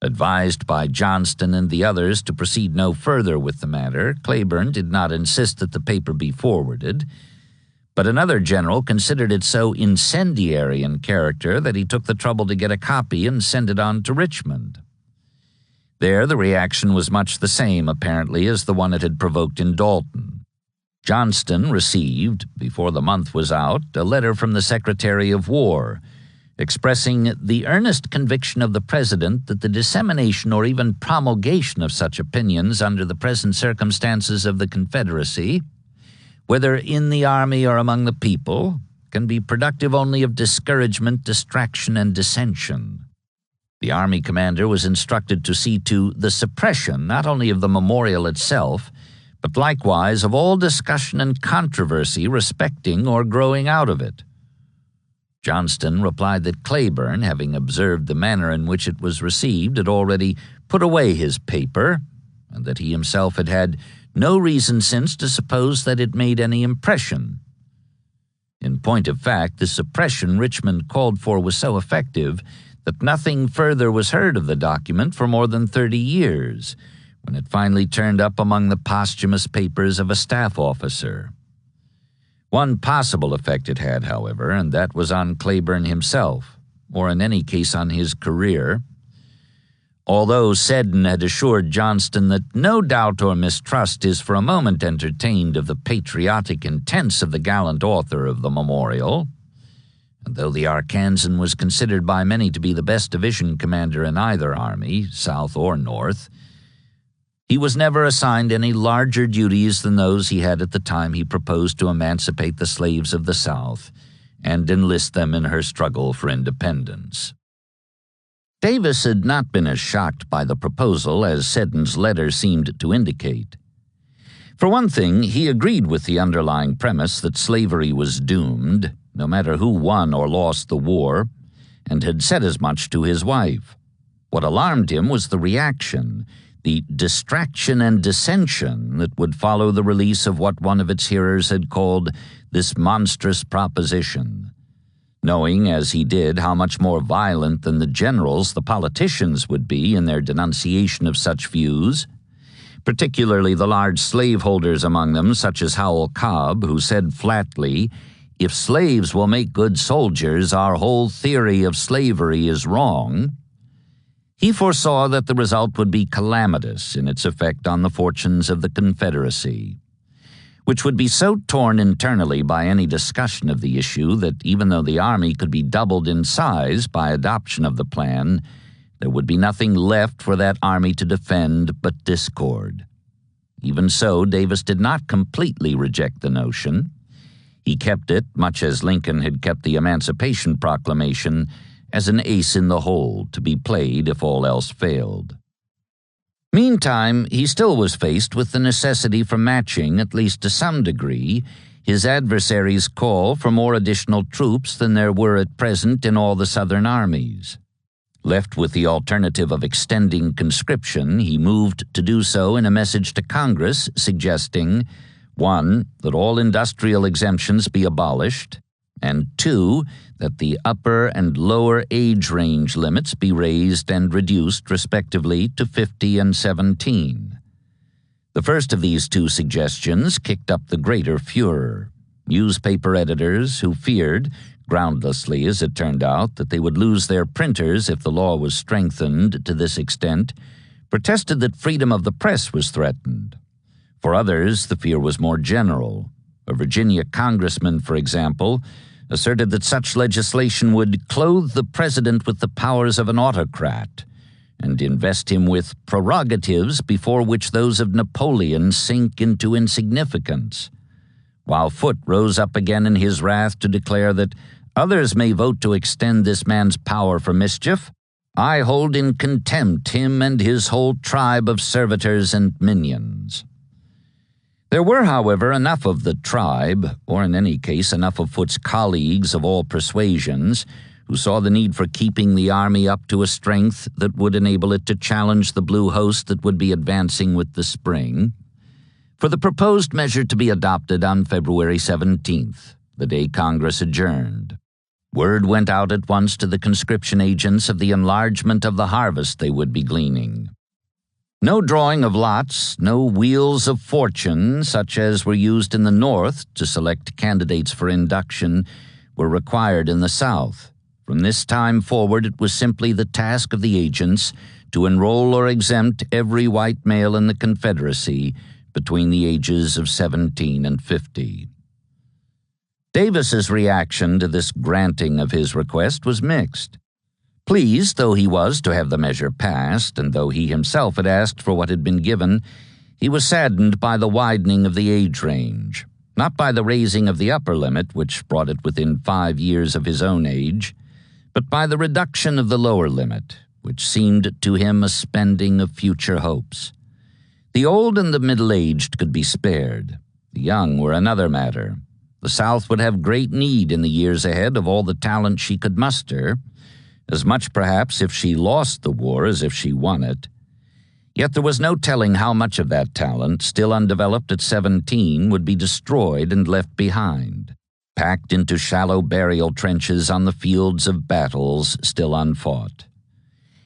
Advised by Johnston and the others to proceed no further with the matter, Cleburne did not insist that the paper be forwarded, but another general considered it so incendiary in character that he took the trouble to get a copy and send it on to Richmond. There the reaction was much the same, apparently, as the one it had provoked in Dalton. Johnston received, before the month was out, a letter from the Secretary of War, expressing the earnest conviction of the President that the dissemination or even promulgation of such opinions under the present circumstances of the Confederacy, whether in the Army or among the people, can be productive only of discouragement, distraction, and dissension. The Army commander was instructed to see to the suppression not only of the memorial itself, but likewise of all discussion and controversy respecting or growing out of it. Johnston replied that Cleburne, having observed the manner in which it was received, had already put away his paper, and that he himself had had no reason since to suppose that it made any impression. In point of fact, the suppression Richmond called for was so effective that nothing further was heard of the document for more than 30 years, when it finally turned up among the posthumous papers of a staff officer. One possible effect it had, however, and that was on Cleburne himself, or in any case on his career. Although Seddon had assured Johnston that no doubt or mistrust is for a moment entertained of the patriotic intents of the gallant author of the memorial, and though the Arkansan was considered by many to be the best division commander in either army, South or North, he was never assigned any larger duties than those he had at the time he proposed to emancipate the slaves of the South and enlist them in her struggle for independence. Davis had not been as shocked by the proposal as Seddon's letter seemed to indicate. For one thing, he agreed with the underlying premise that slavery was doomed, no matter who won or lost the war, and had said as much to his wife. What alarmed him was the reaction, the distraction and dissension that would follow the release of what one of its hearers had called this monstrous proposition. Knowing, as he did, how much more violent than the generals the politicians would be in their denunciation of such views, particularly the large slaveholders among them, such as Howell Cobb, who said flatly, "If slaves will make good soldiers, our whole theory of slavery is wrong," he foresaw that the result would be calamitous in its effect on the fortunes of the Confederacy. which would be so torn internally by any discussion of the issue that even though the Army could be doubled in size by adoption of the plan, there would be nothing left for that Army to defend but discord. Even so, Davis did not completely reject the notion. He kept it, much as Lincoln had kept the Emancipation Proclamation, as an ace in the hole to be played if all else failed. Meantime, he still was faced with the necessity for matching, at least to some degree, his adversary's call for more additional troops than there were at present in all the Southern armies. Left with the alternative of extending conscription, he moved to do so in a message to Congress suggesting, 1, that all industrial exemptions be abolished, and 2, that the upper and lower age range limits be raised and reduced respectively to 50 and 17. The first of these two suggestions kicked up the greater furor. Newspaper editors who feared, groundlessly as it turned out, that they would lose their printers if the law was strengthened to this extent, protested that freedom of the press was threatened. For others, the fear was more general. A Virginia congressman, for example, asserted that such legislation would clothe the president with the powers of an autocrat and invest him with prerogatives before which those of Napoleon sink into insignificance, while Foote rose up again in his wrath to declare that others may vote to extend this man's power for mischief. I hold in contempt him and his whole tribe of servitors and minions. There were, however, enough of the tribe, or in any case enough of Foote's colleagues of all persuasions, who saw the need for keeping the Army up to a strength that would enable it to challenge the blue host that would be advancing with the spring, for the proposed measure to be adopted on February 17th, the day Congress adjourned. Word went out at once to the conscription agents of the enlargement of the harvest they would be gleaning. No drawing of lots, no wheels of fortune, such as were used in the North to select candidates for induction, were required in the South. From this time forward, it was simply the task of the agents to enroll or exempt every white male in the Confederacy between the ages of 17 and 50. Davis's reaction to this granting of his request was mixed. Pleased though he was to have the measure passed, and though he himself had asked for what had been given, he was saddened by the widening of the age range, not by the raising of the upper limit, which brought it within 5 years of his own age, but by the reduction of the lower limit, which seemed to him a spending of future hopes. The old and the middle-aged could be spared. The young were another matter. The South would have great need in the years ahead of all the talent she could muster, as much perhaps if she lost the war as if she won it. Yet there was no telling how much of that talent, still undeveloped at 17, would be destroyed and left behind, packed into shallow burial trenches on the fields of battles still unfought.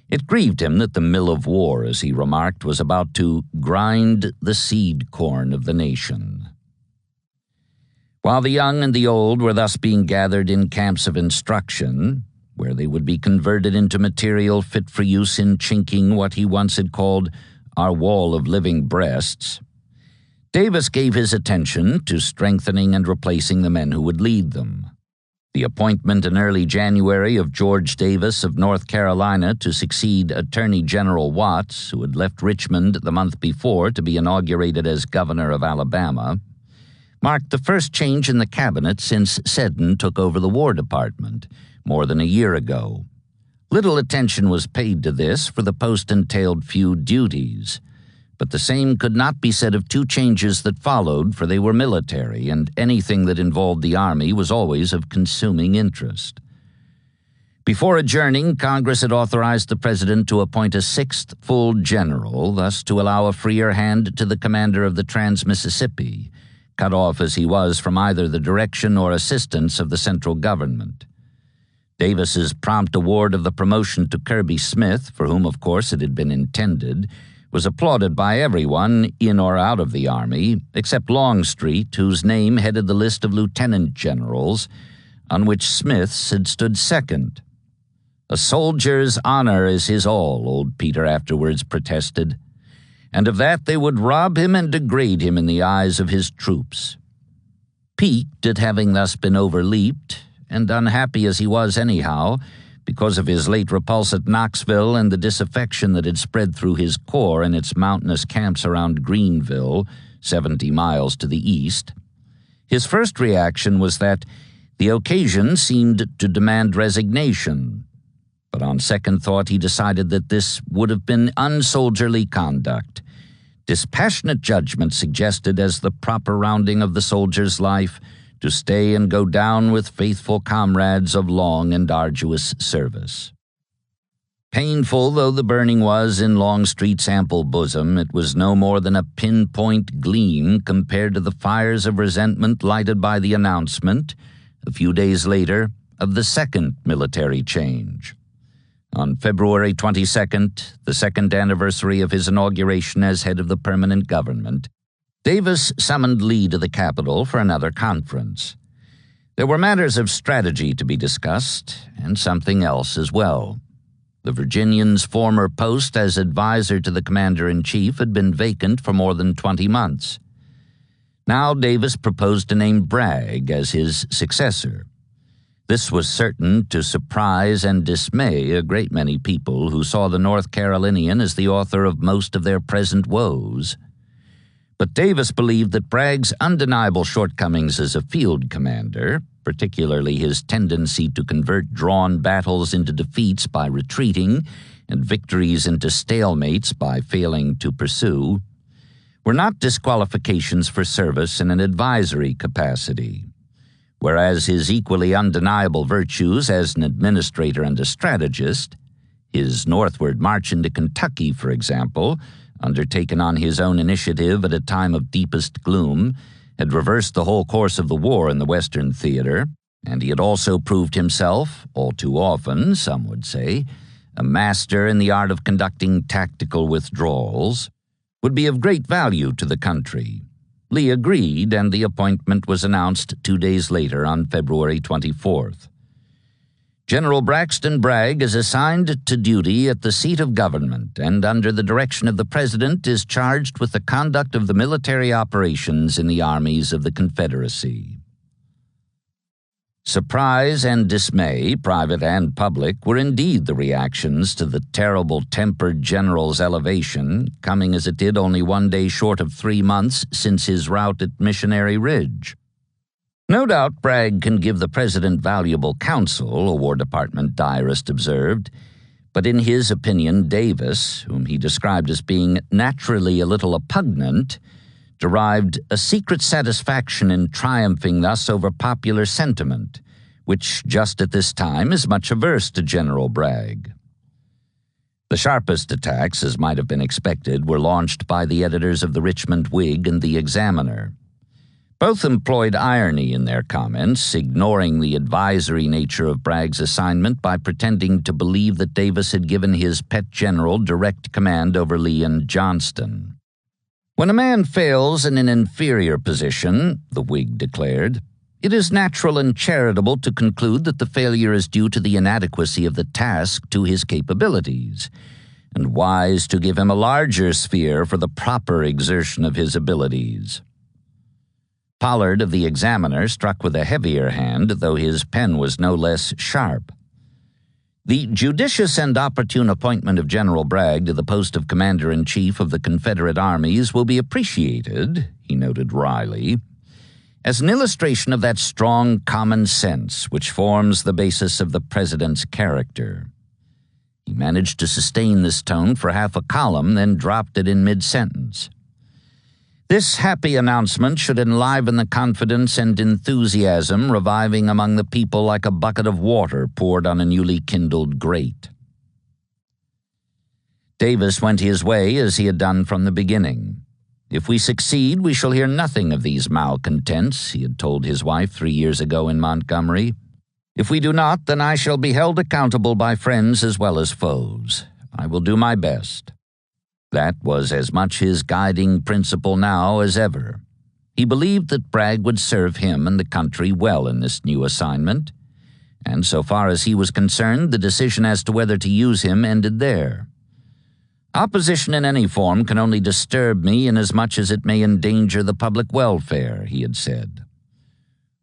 It grieved him that the mill of war, as he remarked, was about to grind the seed corn of the nation. While the young and the old were thus being gathered in camps of instruction, where they would be converted into material fit for use in chinking what he once had called our wall of living breasts, Davis gave his attention to strengthening and replacing the men who would lead them. The appointment in early January of George Davis of North Carolina to succeed Attorney General Watts, who had left Richmond the month before to be inaugurated as governor of Alabama, marked the first change in the cabinet since Seddon took over the War Department more than a year ago. Little attention was paid to this, for the post entailed few duties, but the same could not be said of two changes that followed, for they were military, and anything that involved the Army was always of consuming interest. Before adjourning, Congress had authorized the President to appoint a sixth full general, thus to allow a freer hand to the commander of the Trans-Mississippi, cut off as he was from either the direction or assistance of the central government. Davis's prompt award of the promotion to Kirby Smith, for whom, of course, it had been intended, was applauded by everyone in or out of the Army, except Longstreet, whose name headed the list of lieutenant generals, on which Smith's had stood second. "A soldier's honor is his all," old Peter afterwards protested, and of that they would rob him and degrade him in the eyes of his troops. Piqued at having thus been overleaped, and unhappy as he was anyhow, because of his late repulse at Knoxville and the disaffection that had spread through his corps in its mountainous camps around Greenville, 70 miles to the east, his first reaction was that the occasion seemed to demand resignation. But on second thought he decided that this would have been unsoldierly conduct. Dispassionate judgment suggested as the proper rounding of the soldier's life to stay and go down with faithful comrades of long and arduous service. Painful though the burning was in Longstreet's ample bosom, it was no more than a pinpoint gleam compared to the fires of resentment lighted by the announcement, a few days later, of the second military change. On February 22nd, the second anniversary of his inauguration as head of the permanent government, Davis summoned Lee to the Capitol for another conference. There were matters of strategy to be discussed, and something else as well. The Virginian's former post as advisor to the commander-in-chief had been vacant for more than 20 months. Now Davis proposed to name Bragg as his successor. This was certain to surprise and dismay a great many people who saw the North Carolinian as the author of most of their present woes. But Davis believed that Bragg's undeniable shortcomings as a field commander, particularly his tendency to convert drawn battles into defeats by retreating and victories into stalemates by failing to pursue, were not disqualifications for service in an advisory capacity, whereas his equally undeniable virtues as an administrator and a strategist, his northward march into Kentucky, for example, undertaken on his own initiative at a time of deepest gloom, had reversed the whole course of the war in the Western theater, and he had also proved himself, all too often, some would say, a master in the art of conducting tactical withdrawals, would be of great value to the country. Lee agreed, and the appointment was announced 2 days later on February 24th. General Braxton Bragg is assigned to duty at the seat of government and under the direction of the President is charged with the conduct of the military operations in the armies of the Confederacy. Surprise and dismay, private and public, were indeed the reactions to the terrible-tempered general's elevation, coming as it did only 1 day short of 3 months since his rout at Missionary Ridge. No doubt Bragg can give the President valuable counsel, a War Department diarist observed, but in his opinion Davis, whom he described as being naturally a little oppugnant, derived a secret satisfaction in triumphing thus over popular sentiment, which just at this time is much averse to General Bragg. The sharpest attacks, as might have been expected, were launched by the editors of the Richmond Whig and the Examiner. Both employed irony in their comments, ignoring the advisory nature of Bragg's assignment by pretending to believe that Davis had given his pet general direct command over Lee and Johnston. When a man fails in an inferior position, the Whig declared, it is natural and charitable to conclude that the failure is due to the inadequacy of the task to his capabilities, and wise to give him a larger sphere for the proper exertion of his abilities. Pollard of the Examiner struck with a heavier hand, though his pen was no less sharp. The judicious and opportune appointment of General Bragg to the post of Commander-in-Chief of the Confederate armies will be appreciated, he noted wryly, as an illustration of that strong common sense which forms the basis of the President's character. He managed to sustain this tone for half a column, then dropped it in mid-sentence. This happy announcement should enliven the confidence and enthusiasm reviving among the people like a bucket of water poured on a newly kindled grate. Davis went his way as he had done from the beginning. If we succeed, we shall hear nothing of these malcontents, he had told his wife 3 years ago in Montgomery. If we do not, then I shall be held accountable by friends as well as foes. I will do my best. That was as much his guiding principle now as ever. He believed that Bragg would serve him and the country well in this new assignment, and so far as he was concerned, the decision as to whether to use him ended there. "Opposition in any form can only disturb me inasmuch as it may endanger the public welfare," he had said.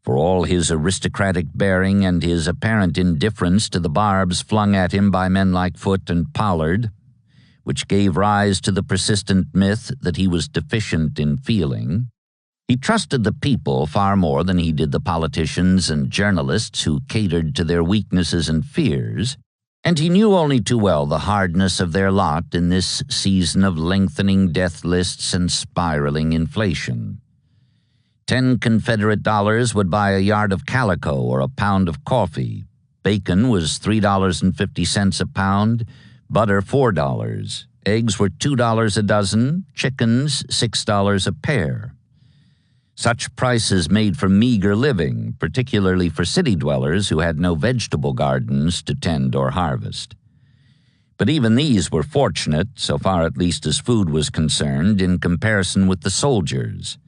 For all his aristocratic bearing and his apparent indifference to the barbs flung at him by men like Foote and Pollard, which gave rise to the persistent myth that he was deficient in feeling, he trusted the people far more than he did the politicians and journalists who catered to their weaknesses and fears, and he knew only too well the hardness of their lot in this season of lengthening death lists and spiraling inflation. 10 Confederate dollars would buy a yard of calico or a pound of coffee. Bacon was $3.50 a pound, butter $4. Eggs were $2 a dozen, chickens $6 a pair. Such prices made for meager living, particularly for city dwellers who had no vegetable gardens to tend or harvest. But even these were fortunate, so far at least as food was concerned, in comparison with the soldiers.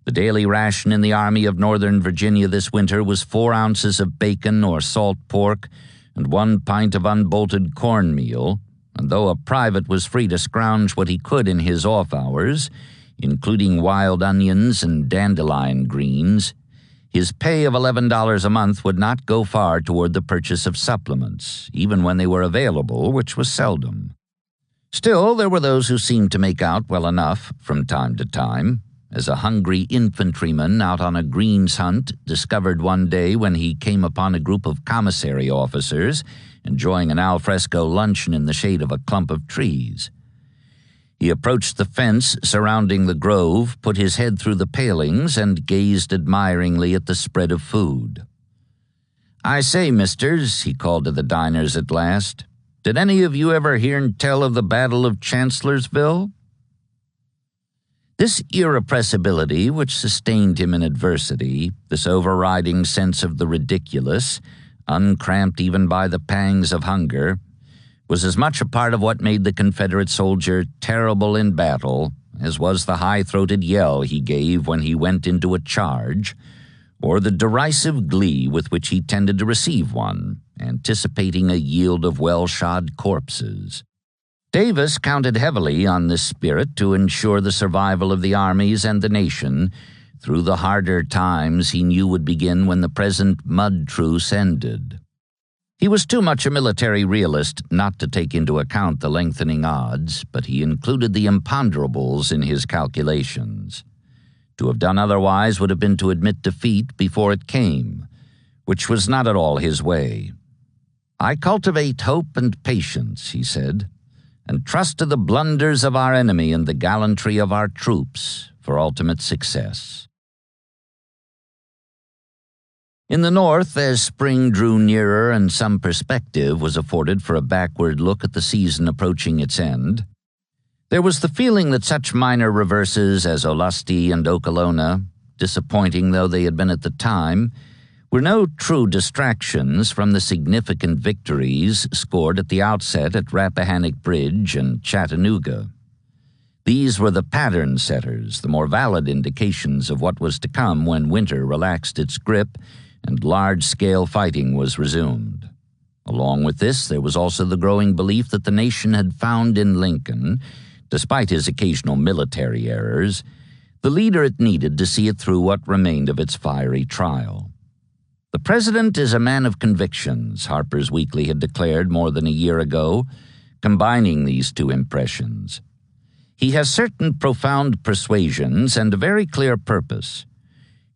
The daily ration in the Army of Northern Virginia this winter was 4 ounces of bacon or salt pork and 1 pint of unbolted cornmeal, and though a private was free to scrounge what he could in his off hours, including wild onions and dandelion greens, his pay of $11 a month would not go far toward the purchase of supplements, even when they were available, which was seldom. Still, there were those who seemed to make out well enough from time to time, as a hungry infantryman out on a greens hunt discovered one day when he came upon a group of commissary officers enjoying an alfresco luncheon in the shade of a clump of trees. He approached the fence surrounding the grove, put his head through the palings, and gazed admiringly at the spread of food. "I say, misters," he called to the diners at last, "did any of you ever hear tell of the Battle of Chancellorsville?" This irrepressibility which sustained him in adversity, this overriding sense of the ridiculous, uncramped even by the pangs of hunger, was as much a part of what made the Confederate soldier terrible in battle as was the high-throated yell he gave when he went into a charge, or the derisive glee with which he tended to receive one, anticipating a yield of well-shod corpses. Davis counted heavily on this spirit to ensure the survival of the armies and the nation through the harder times he knew would begin when the present mud truce ended. He was too much a military realist not to take into account the lengthening odds, but he included the imponderables in his calculations. To have done otherwise would have been to admit defeat before it came, which was not at all his way. "I cultivate hope and patience," he said, "and trust to the blunders of our enemy and the gallantry of our troops for ultimate success." In the North, as spring drew nearer and some perspective was afforded for a backward look at the season approaching its end, there was the feeling that such minor reverses as Olustee and Okolona, disappointing though they had been at the time, were no true distractions from the significant victories scored at the outset at Rappahannock Bridge and Chattanooga. These were the pattern setters, the more valid indications of what was to come when winter relaxed its grip and large-scale fighting was resumed. Along with this, there was also the growing belief that the nation had found in Lincoln, despite his occasional military errors, the leader it needed to see it through what remained of its fiery trial. "The President is a man of convictions," Harper's Weekly had declared more than a year ago, combining these two impressions. "He has certain profound persuasions and a very clear purpose.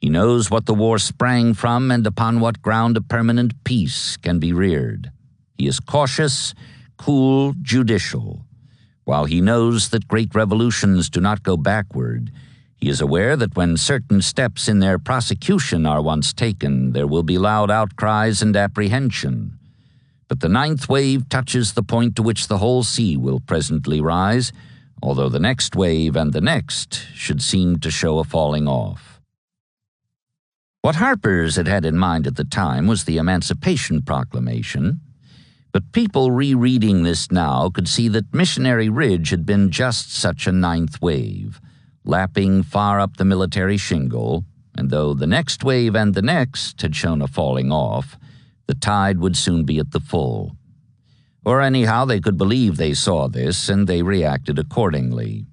He knows what the war sprang from and upon what ground a permanent peace can be reared. He is cautious, cool, judicial. While he knows that great revolutions do not go backward, he is aware that when certain steps in their prosecution are once taken, there will be loud outcries and apprehension. But the ninth wave touches the point to which the whole sea will presently rise, although the next wave and the next should seem to show a falling off." What Harper's had had in mind at the time was the Emancipation Proclamation, but people rereading this now could see that Missionary Ridge had been just such a ninth wave, lapping far up the military shingle, and though the next wave and the next had shown a falling off, the tide would soon be at the full. Or anyhow, they could believe they saw this, and they reacted accordingly.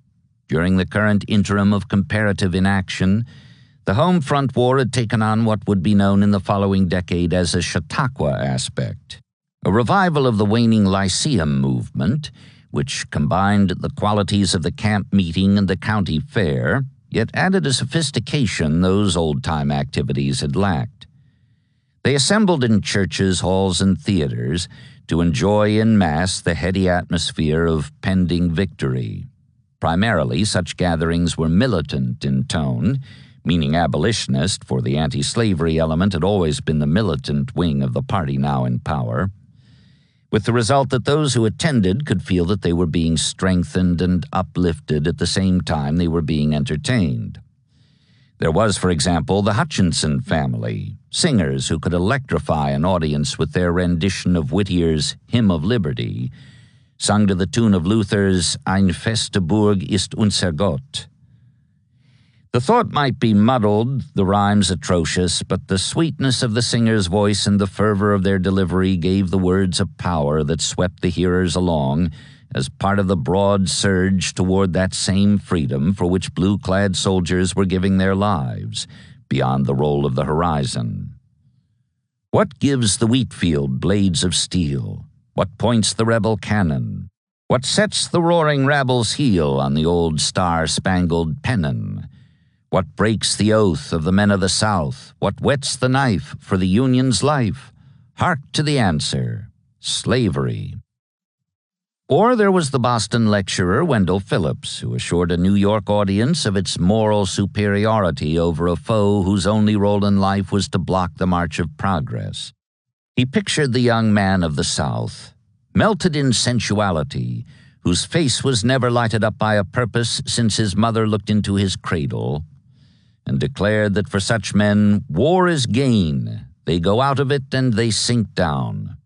During the current interim of comparative inaction, the home front war had taken on what would be known in the following decade as a Chautauqua aspect, a revival of the waning Lyceum movement, which combined the qualities of the camp meeting and the county fair, yet added a sophistication those old-time activities had lacked. They assembled in churches, halls, and theaters to enjoy in mass the heady atmosphere of pending victory. Primarily, such gatherings were militant in tone, meaning abolitionist, for the anti-slavery element had always been the militant wing of the party now in power, with the result that those who attended could feel that they were being strengthened and uplifted at the same time they were being entertained. There was, for example, the Hutchinson family, singers who could electrify an audience with their rendition of Whittier's Hymn of Liberty, sung to the tune of Luther's Ein feste Burg ist unser Gott. The thought might be muddled, the rhymes atrocious, but the sweetness of the singer's voice and the fervor of their delivery gave the words a power that swept the hearers along as part of the broad surge toward that same freedom for which blue-clad soldiers were giving their lives, beyond the roll of the horizon. What gives the wheat field blades of steel? What points the rebel cannon? What sets the roaring rabble's heel on the old star-spangled pennon? What breaks the oath of the men of the South? What whets the knife for the Union's life? Hark to the answer: slavery. Or there was the Boston lecturer Wendell Phillips, who assured a New York audience of its moral superiority over a foe whose only role in life was to block the march of progress. He pictured the young man of the South, melted in sensuality, whose face was never lighted up by a purpose since his mother looked into his cradle, and declared that for such men war is gain. They go out of it and they sink down.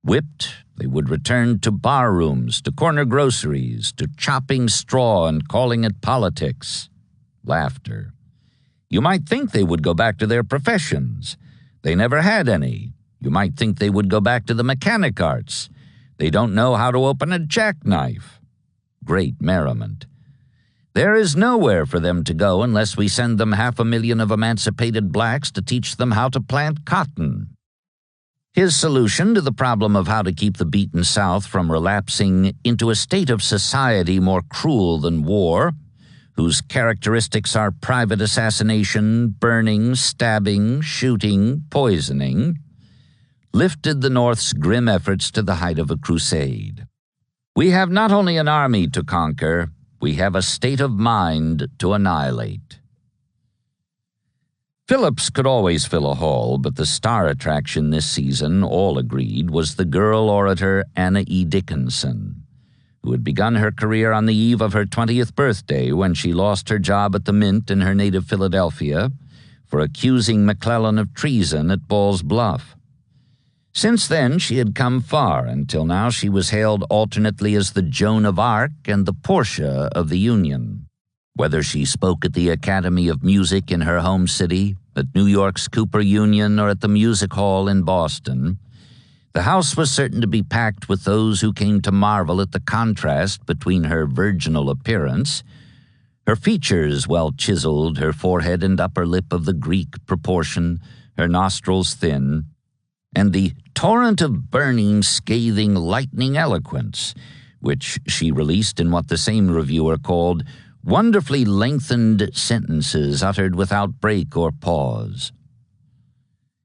Whipped, they would return to bar rooms, to corner groceries, to chopping straw and calling it politics. Laughter. You might think they would go back to their professions. They never had any. You might think they would go back to the mechanic arts. They don't know how to open a jackknife. Great merriment. There is nowhere for them to go unless we send them 500,000 of emancipated blacks to teach them how to plant cotton. His solution to the problem of how to keep the beaten South from relapsing into a state of society more cruel than war, whose characteristics are private assassination, burning, stabbing, shooting, poisoning, lifted the North's grim efforts to the height of a crusade. We have not only an army to conquer, we have a state of mind to annihilate. Phillips could always fill a hall, but the star attraction this season, all agreed, was the girl orator Anna E. Dickinson, who had begun her career on the eve of her 20th birthday when she lost her job at the Mint in her native Philadelphia for accusing McClellan of treason at Ball's Bluff. Since then, she had come far, until now she was hailed alternately as the Joan of Arc and the Portia of the Union. Whether she spoke at the Academy of Music in her home city, at New York's Cooper Union, or at the Music Hall in Boston, the house was certain to be packed with those who came to marvel at the contrast between her virginal appearance, her features well chiseled, her forehead and upper lip of the Greek proportion, her nostrils thin, and the torrent of burning, scathing, lightning eloquence, which she released in what the same reviewer called wonderfully lengthened sentences uttered without break or pause.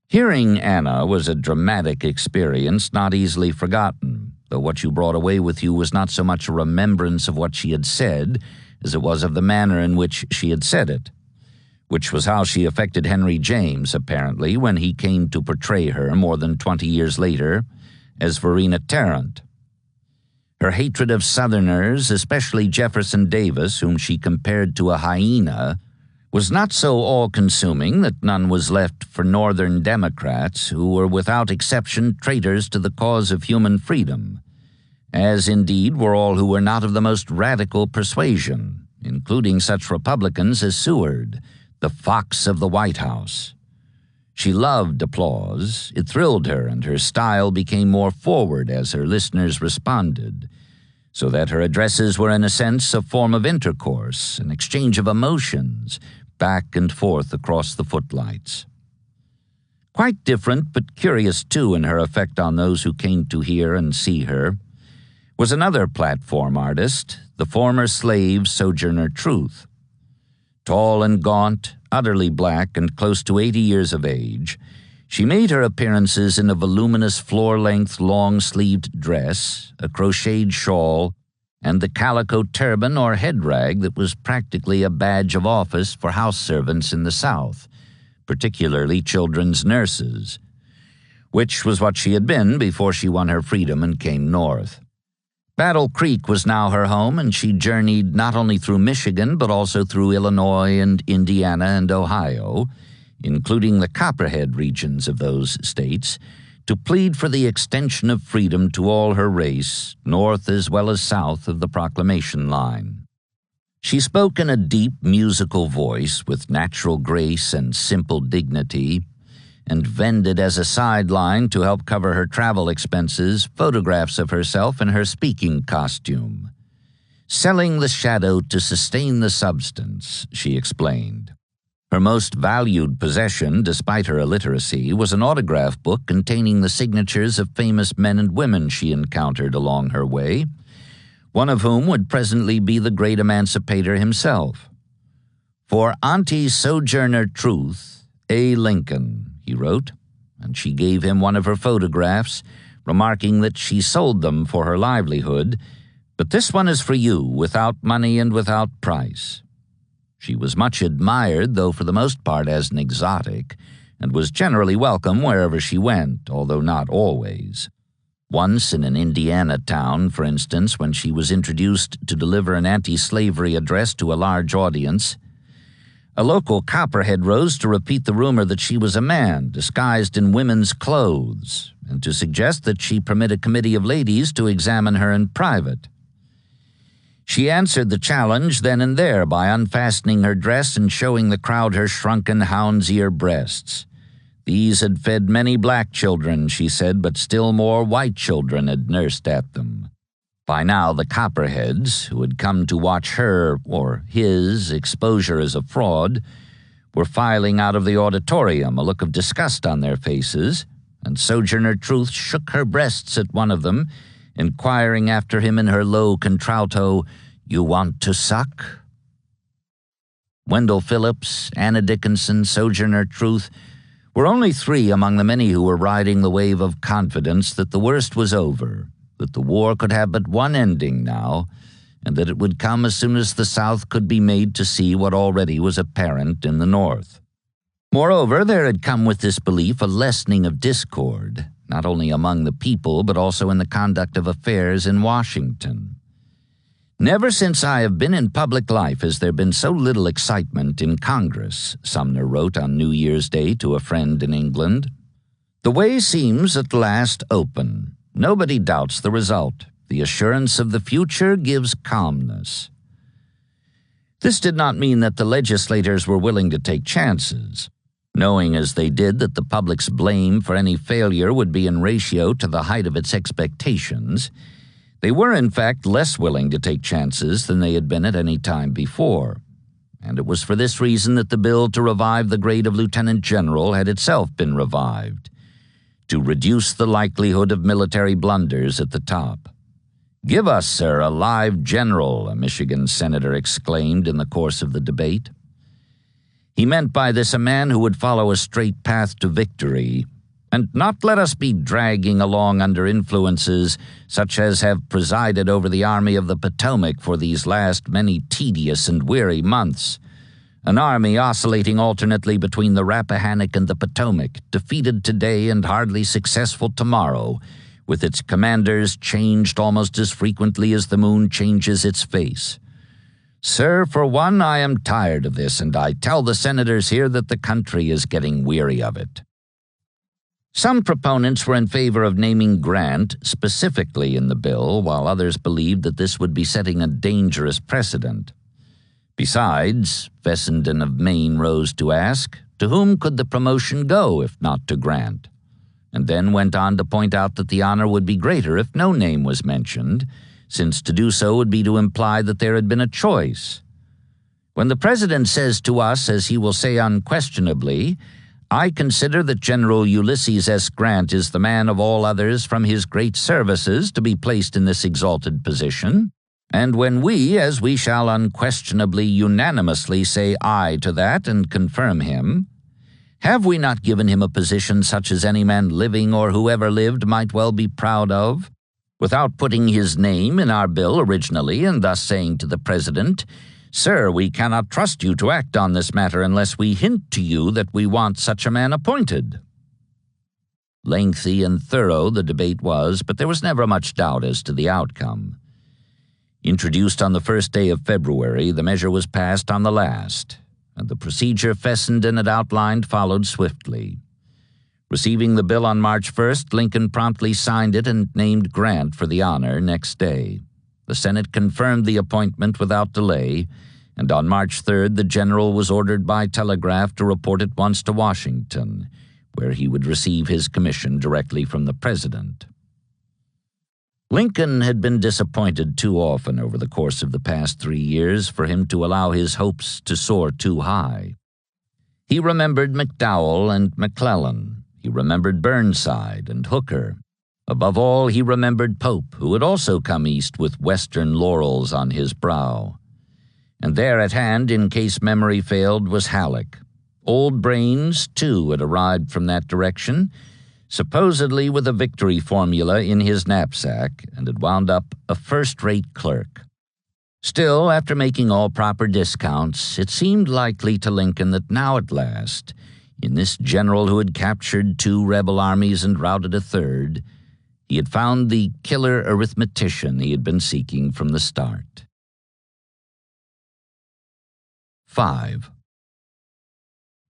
Hearing Anna was a dramatic experience not easily forgotten, though what you brought away with you was not so much a remembrance of what she had said as it was of the manner in which she had said it, which was how she affected Henry James, apparently, when he came to portray her more than 20 years later as Verena Tarrant. Her hatred of Southerners, especially Jefferson Davis, whom she compared to a hyena, was not so all-consuming that none was left for Northern Democrats, who were without exception traitors to the cause of human freedom, as indeed were all who were not of the most radical persuasion, including such Republicans as Seward, the fox of the White House. She loved applause. It thrilled her, and her style became more forward as her listeners responded, so that her addresses were in a sense a form of intercourse, an exchange of emotions, back and forth across the footlights. Quite different, but curious too in her effect on those who came to hear and see her, was another platform artist, the former slave Sojourner Truth. Tall and gaunt, utterly black, and close to 80 years of age, she made her appearances in a voluminous floor-length long-sleeved dress, a crocheted shawl, and the calico turban or head rag that was practically a badge of office for house servants in the South, particularly children's nurses, which was what she had been before she won her freedom and came north. Battle Creek was now her home, and she journeyed not only through Michigan but also through Illinois and Indiana and Ohio, including the Copperhead regions of those states, to plead for the extension of freedom to all her race, north as well as south of the Proclamation Line. She spoke in a deep musical voice with natural grace and simple dignity, and vended as a sideline to help cover her travel expenses photographs of herself in her speaking costume. Selling the shadow to sustain the substance, she explained. Her most valued possession, despite her illiteracy, was an autograph book containing the signatures of famous men and women she encountered along her way, one of whom would presently be the great emancipator himself. For Auntie Sojourner Truth, A. Lincoln, he wrote, and she gave him one of her photographs, remarking that she sold them for her livelihood, but this one is for you, without money and without price. She was much admired, though for the most part as an exotic, and was generally welcome wherever she went, although not always. Once in an Indiana town, for instance, when she was introduced to deliver an anti-slavery address to a large audience, a local copperhead rose to repeat the rumor that she was a man disguised in women's clothes, and to suggest that she permit a committee of ladies to examine her in private. She answered the challenge then and there by unfastening her dress and showing the crowd her shrunken hound's ear breasts. These had fed many black children, she said, but still more white children had nursed at them. By now the copperheads, who had come to watch her, or his, exposure as a fraud, were filing out of the auditorium, a look of disgust on their faces, and Sojourner Truth shook her breasts at one of them, inquiring after him in her low contralto, "You want to suck?" Wendell Phillips, Anna Dickinson, Sojourner Truth were only three among the many who were riding the wave of confidence that the worst was over, that the war could have but one ending now, and that it would come as soon as the South could be made to see what already was apparent in the North. Moreover, there had come with this belief a lessening of discord, not only among the people but also in the conduct of affairs in Washington. "Never since I have been in public life has there been so little excitement in Congress," Sumner wrote on New Year's Day to a friend in England. "The way seems at last open. Nobody doubts the result. The assurance of the future gives calmness." This did not mean that the legislators were willing to take chances. Knowing as they did that the public's blame for any failure would be in ratio to the height of its expectations, they were in fact less willing to take chances than they had been at any time before. And it was for this reason that the bill to revive the grade of lieutenant general had itself been revived, to reduce the likelihood of military blunders at the top. "Give us, sir, a live general," a Michigan senator exclaimed in the course of the debate. He meant by this a man who would follow a straight path to victory, and not let us be dragging along under influences such as have presided over the Army of the Potomac for these last many tedious and weary months. An army oscillating alternately between the Rappahannock and the Potomac, defeated today and hardly successful tomorrow, with its commanders changed almost as frequently as the moon changes its face. Sir, for one, I am tired of this, and I tell the senators here that the country is getting weary of it. Some proponents were in favor of naming Grant specifically in the bill, while others believed that this would be setting a dangerous precedent. Besides, Fessenden of Maine rose to ask, to whom could the promotion go if not to Grant? And then went on to point out that the honor would be greater if no name was mentioned, since to do so would be to imply that there had been a choice. When the President says to us, as he will say unquestionably, "I consider that General Ulysses S. Grant is the man of all others from his great services to be placed in this exalted position," and when we, as we shall unquestionably unanimously say aye to that and confirm him, have we not given him a position such as any man living or who ever lived might well be proud of, without putting his name in our bill originally and thus saying to the President, "Sir, we cannot trust you to act on this matter unless we hint to you that we want such a man appointed"? Lengthy and thorough the debate was, but there was never much doubt as to the outcome. Introduced on the first day of February, the measure was passed on the last, and the procedure Fessenden had outlined followed swiftly. Receiving the bill on March 1st, Lincoln promptly signed it and named Grant for the honor next day. The Senate confirmed the appointment without delay, and on March 3rd the general was ordered by telegraph to report at once to Washington, where he would receive his commission directly from the President. Lincoln had been disappointed too often over the course of the past 3 years for him to allow his hopes to soar too high. He remembered McDowell and McClellan. He remembered Burnside and Hooker. Above all, he remembered Pope, who had also come east with Western laurels on his brow. And there at hand, in case memory failed, was Halleck. Old Brains, too, had arrived from that direction, supposedly with a victory formula in his knapsack, and had wound up a first-rate clerk. Still, after making all proper discounts, it seemed likely to Lincoln that now at last, in this general who had captured 2 rebel armies and routed a 3rd, he had found the killer arithmetician he had been seeking from the start. 5.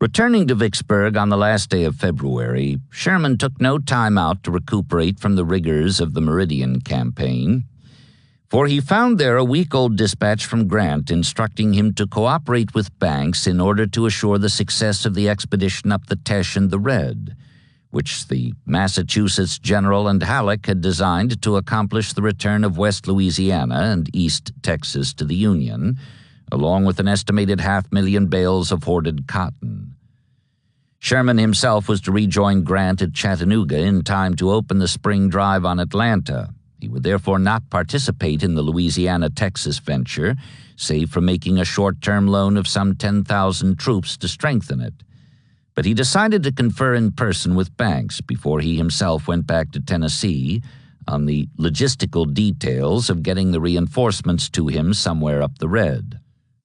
Returning to Vicksburg on the last day of February, Sherman took no time out to recuperate from the rigors of the Meridian campaign, for he found there a week-old dispatch from Grant instructing him to cooperate with Banks in order to assure the success of the expedition up the Teche and the Red, which the Massachusetts general and Halleck had designed to accomplish the return of West Louisiana and East Texas to the Union, along with an estimated 500,000 bales of hoarded cotton. Sherman himself was to rejoin Grant at Chattanooga in time to open the spring drive on Atlanta. He would therefore not participate in the Louisiana-Texas venture, save for making a short-term loan of some 10,000 troops to strengthen it. But he decided to confer in person with Banks before he himself went back to Tennessee on the logistical details of getting the reinforcements to him somewhere up the Red.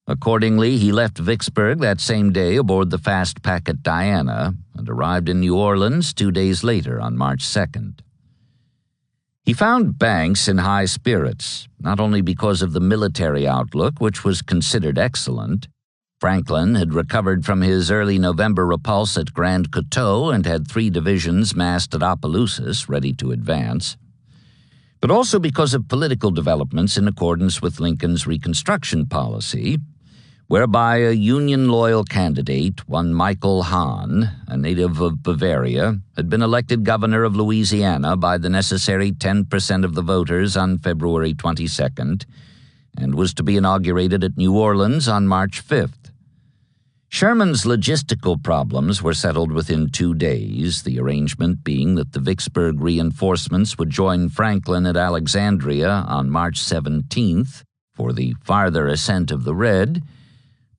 Accordingly, he left Vicksburg that same day aboard the fast packet Diana and arrived in New Orleans 2 days later on March 2nd. He found Banks in high spirits, not only because of the military outlook, which was considered excellent. Franklin had recovered from his early November repulse at Grand Coteau and had 3 divisions massed at Opelousas ready to advance, but also because of political developments in accordance with Lincoln's Reconstruction policy, whereby a Union-loyal candidate, one Michael Hahn, a native of Bavaria, had been elected governor of Louisiana by the necessary 10% of the voters on February 22nd, and was to be inaugurated at New Orleans on March 5th. Sherman's logistical problems were settled within 2 days, the arrangement being that the Vicksburg reinforcements would join Franklin at Alexandria on March 17th for the farther ascent of the Red,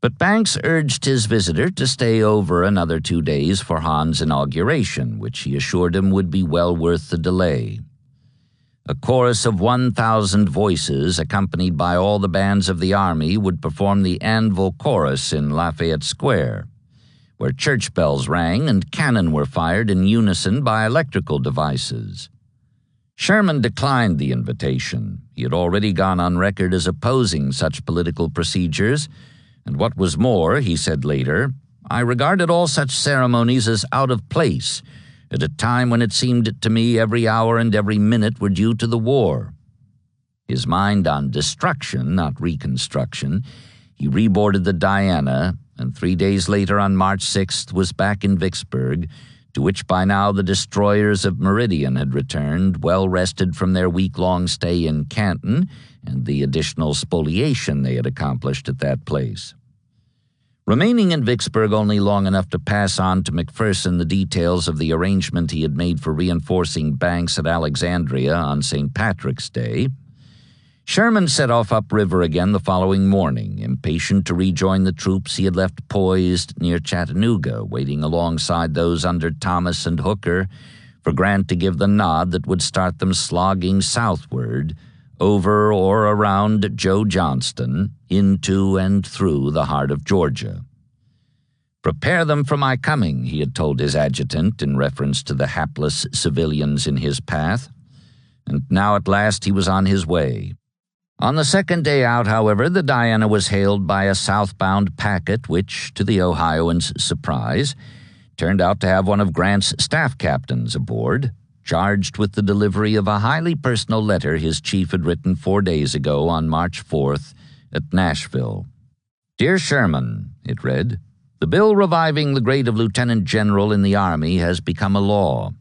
but Banks urged his visitor to stay over another 2 days for Hahn's inauguration, which he assured him would be well worth the delay. A chorus of 1,000 voices, accompanied by all the bands of the army, would perform the Anvil Chorus in Lafayette Square, where church bells rang and cannon were fired in unison by electrical devices. Sherman declined the invitation. He had already gone on record as opposing such political procedures, and what was more, he said later, "I regarded all such ceremonies as out of place, at a time when it seemed to me every hour and every minute were due to the war." His mind on destruction, not reconstruction, He reboarded the Diana, and 3 days later, on March 6th, was back in Vicksburg, to which by now the destroyers of Meridian had returned, well rested from their week-long stay in Canton and the additional spoliation they had accomplished at that place. Remaining in Vicksburg only long enough to pass on to McPherson the details of the arrangement he had made for reinforcing Banks at Alexandria on St. Patrick's Day, Sherman set off upriver again the following morning, impatient to rejoin the troops he had left poised near Chattanooga, waiting alongside those under Thomas and Hooker for Grant to give the nod that would start them slogging southward, over or around Joe Johnston, into and through the heart of Georgia. "Prepare them for my coming," he had told his adjutant in reference to the hapless civilians in his path, and now at last he was on his way. On the second day out, however, the Diana was hailed by a southbound packet which, to the Ohioans' surprise, turned out to have one of Grant's staff captains aboard, charged with the delivery of a highly personal letter his chief had written 4 days ago on March 4th at Nashville. "Dear Sherman," it read, "the bill reviving the grade of lieutenant general in the Army has become a law,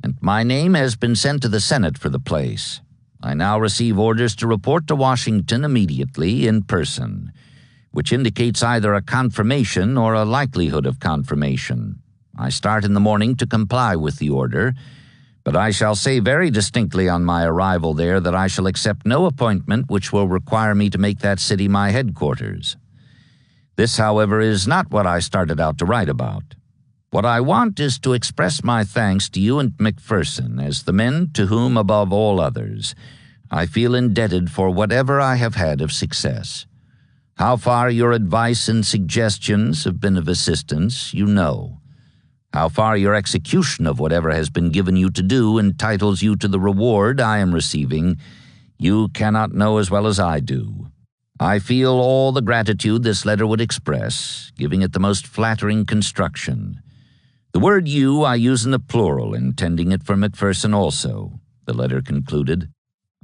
and my name has been sent to the Senate for the place. I now receive orders to report to Washington immediately in person, which indicates either a confirmation or a likelihood of confirmation. I start in the morning to comply with the order, but I shall say very distinctly on my arrival there that I shall accept no appointment which will require me to make that city my headquarters. This, however, is not what I started out to write about. What I want is to express my thanks to you and McPherson as the men to whom, above all others, I feel indebted for whatever I have had of success. How far your advice and suggestions have been of assistance, you know. How far your execution of whatever has been given you to do entitles you to the reward I am receiving, you cannot know as well as I do. I feel all the gratitude this letter would express, giving it the most flattering construction. The word you I use in the plural, intending it for McPherson also," the letter concluded.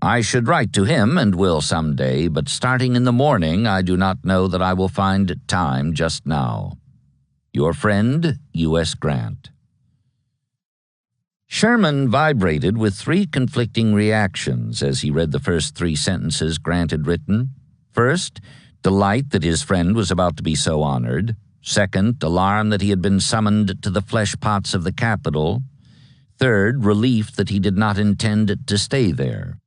"I should write to him, and will some day, but starting in the morning, I do not know that I will find time just now. Your friend, U.S. Grant." Sherman vibrated with 3 conflicting reactions as he read the first 3 sentences Grant had written. First, delight that his friend was about to be so honored. Second, alarm that he had been summoned to the flesh pots of the Capitol. Third, relief that he did not intend to stay there.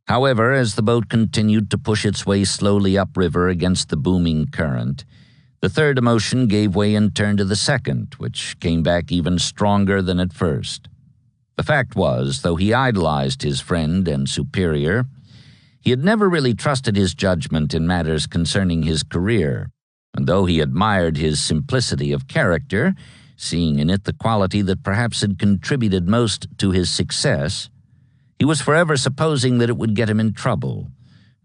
However, as the boat continued to push its way slowly upriver against the booming current, the third emotion gave way in turn to the second, which came back even stronger than at first. The fact was, though he idolized his friend and superior, he had never really trusted his judgment in matters concerning his career. And though he admired his simplicity of character, seeing in it the quality that perhaps had contributed most to his success, he was forever supposing that it would get him in trouble,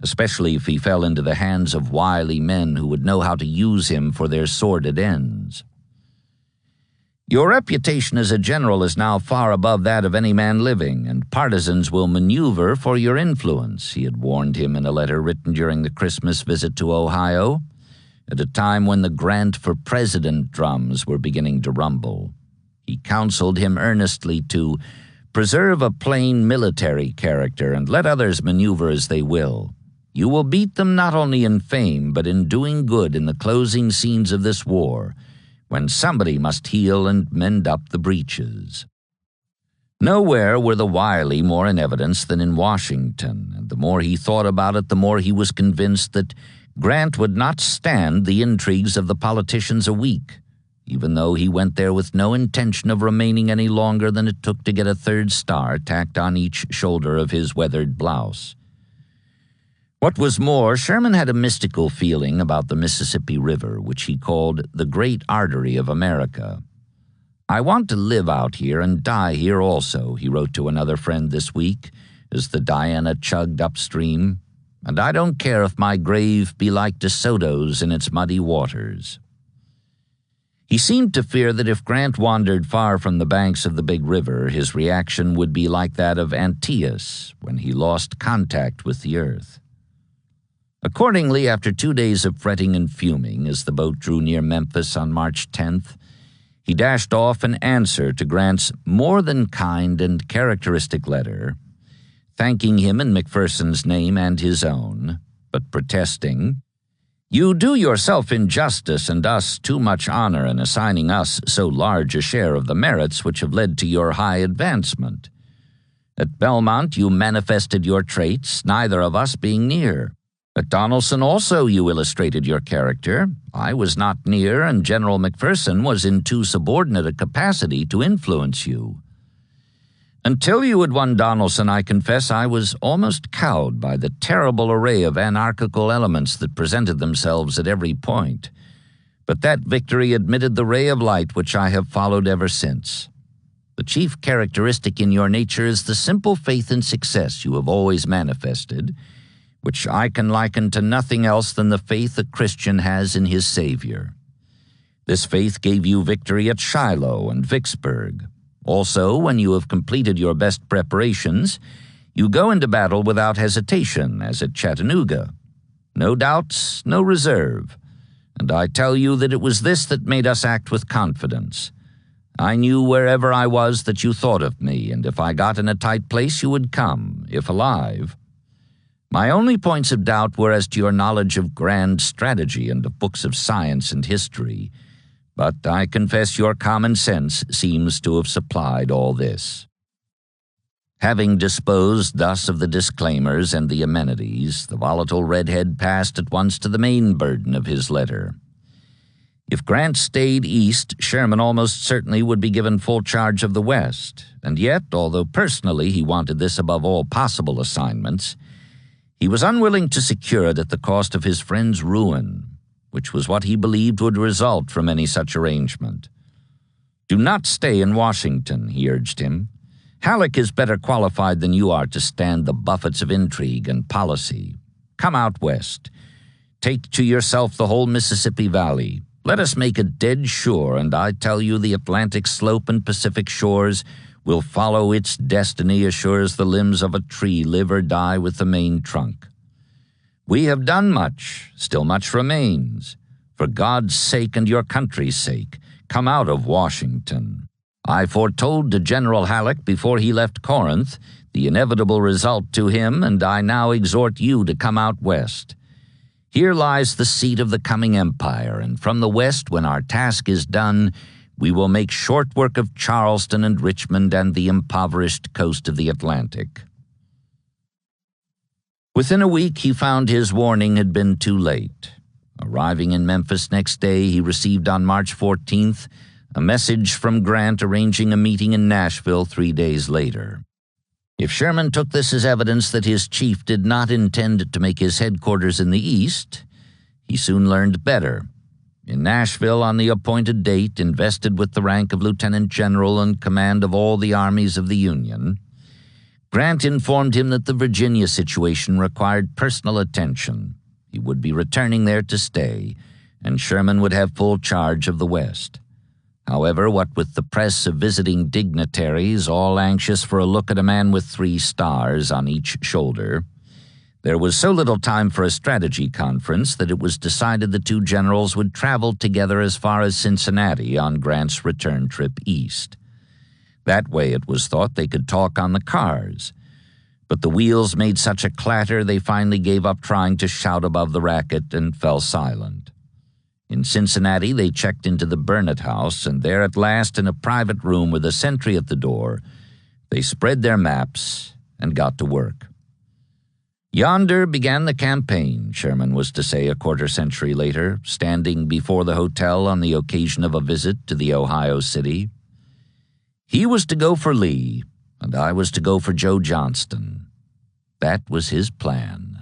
especially if he fell into the hands of wily men who would know how to use him for their sordid ends. "Your reputation as a general is now far above that of any man living, and partisans will maneuver for your influence," he had warned him in a letter written during the Christmas visit to Ohio, at a time when the Grant for President drums were beginning to rumble. He counseled him earnestly to preserve a plain military character and let others maneuver as they will. You will beat them not only in fame, but in doing good in the closing scenes of this war, when somebody must heal and mend up the breaches. Nowhere were the wily more in evidence than in Washington, and the more he thought about it, the more he was convinced that Grant would not stand the intrigues of the politicians a week, even though he went there with no intention of remaining any longer than it took to get a 3rd star tacked on each shoulder of his weathered blouse. What was more, Sherman had a mystical feeling about the Mississippi River, which he called the great artery of America. "I want to live out here and die here also," he wrote to another friend this week, as the Diana chugged upstream, "and I don't care if my grave be like DeSoto's in its muddy waters." He seemed to fear that if Grant wandered far from the banks of the big river, his reaction would be like that of Antæus when he lost contact with the earth. Accordingly, after 2 days of fretting and fuming as the boat drew near Memphis on March 10th, he dashed off in answer to Grant's more than kind and characteristic letter, thanking him in McPherson's name and his own, but protesting, "You do yourself injustice and us too much honor in assigning us so large a share of the merits which have led to your high advancement. At Belmont you manifested your traits, neither of us being near. At Donelson also you illustrated your character. I was not near, and General McPherson was in too subordinate a capacity to influence you. Until you had won Donelson, I confess I was almost cowed by the terrible array of anarchical elements that presented themselves at every point. But that victory admitted the ray of light which I have followed ever since. The chief characteristic in your nature is the simple faith in success you have always manifested, which I can liken to nothing else than the faith a Christian has in his Savior. This faith gave you victory at Shiloh and Vicksburg. Also, when you have completed your best preparations, you go into battle without hesitation, as at Chattanooga. No doubts, no reserve. And I tell you that it was this that made us act with confidence. I knew wherever I was that you thought of me, and if I got in a tight place you would come, if alive. My only points of doubt were as to your knowledge of grand strategy and of books of science and history, but I confess your common sense seems to have supplied all this." Having disposed thus of the disclaimers and the amenities, the volatile redhead passed at once to the main burden of his letter. If Grant stayed east, Sherman almost certainly would be given full charge of the West, and yet, although personally he wanted this above all possible assignments, he was unwilling to secure it at the cost of his friend's ruin, which was what he believed would result from any such arrangement. "Do not stay in Washington," he urged him. "Halleck is better qualified than you are to stand the buffets of intrigue and policy. Come out west. Take to yourself the whole Mississippi Valley. Let us make it dead sure, and I tell you the Atlantic slope and Pacific shores will follow its destiny as sure as the limbs of a tree live or die with the main trunk. We have done much, still much remains. For God's sake and your country's sake, come out of Washington. I foretold to General Halleck before he left Corinth the inevitable result to him, and I now exhort you to come out west. Here lies the seat of the coming empire, and from the west, when our task is done, we will make short work of Charleston and Richmond and the impoverished coast of the Atlantic." Within a week, he found his warning had been too late. Arriving in Memphis next day, he received on March 14th a message from Grant arranging a meeting in Nashville 3 days later. If Sherman took this as evidence that his chief did not intend to make his headquarters in the East, he soon learned better. In Nashville, on the appointed date, invested with the rank of lieutenant general and command of all the armies of the Union, Grant informed him that the Virginia situation required personal attention. He would be returning there to stay, and Sherman would have full charge of the West. However, what with the press of visiting dignitaries, all anxious for a look at a man with 3 stars on each shoulder, there was so little time for a strategy conference that it was decided the two generals would travel together as far as Cincinnati on Grant's return trip east. That way, it was thought, they could talk on the cars. But the wheels made such a clatter they finally gave up trying to shout above the racket and fell silent. In Cincinnati, they checked into the Burnett House, and there at last, in a private room with a sentry at the door, they spread their maps and got to work. "Yonder began the campaign," Sherman was to say a quarter-century later, standing before the hotel on the occasion of a visit to the Ohio city. "He was to go for Lee, and I was to go for Joe Johnston. That was his plan."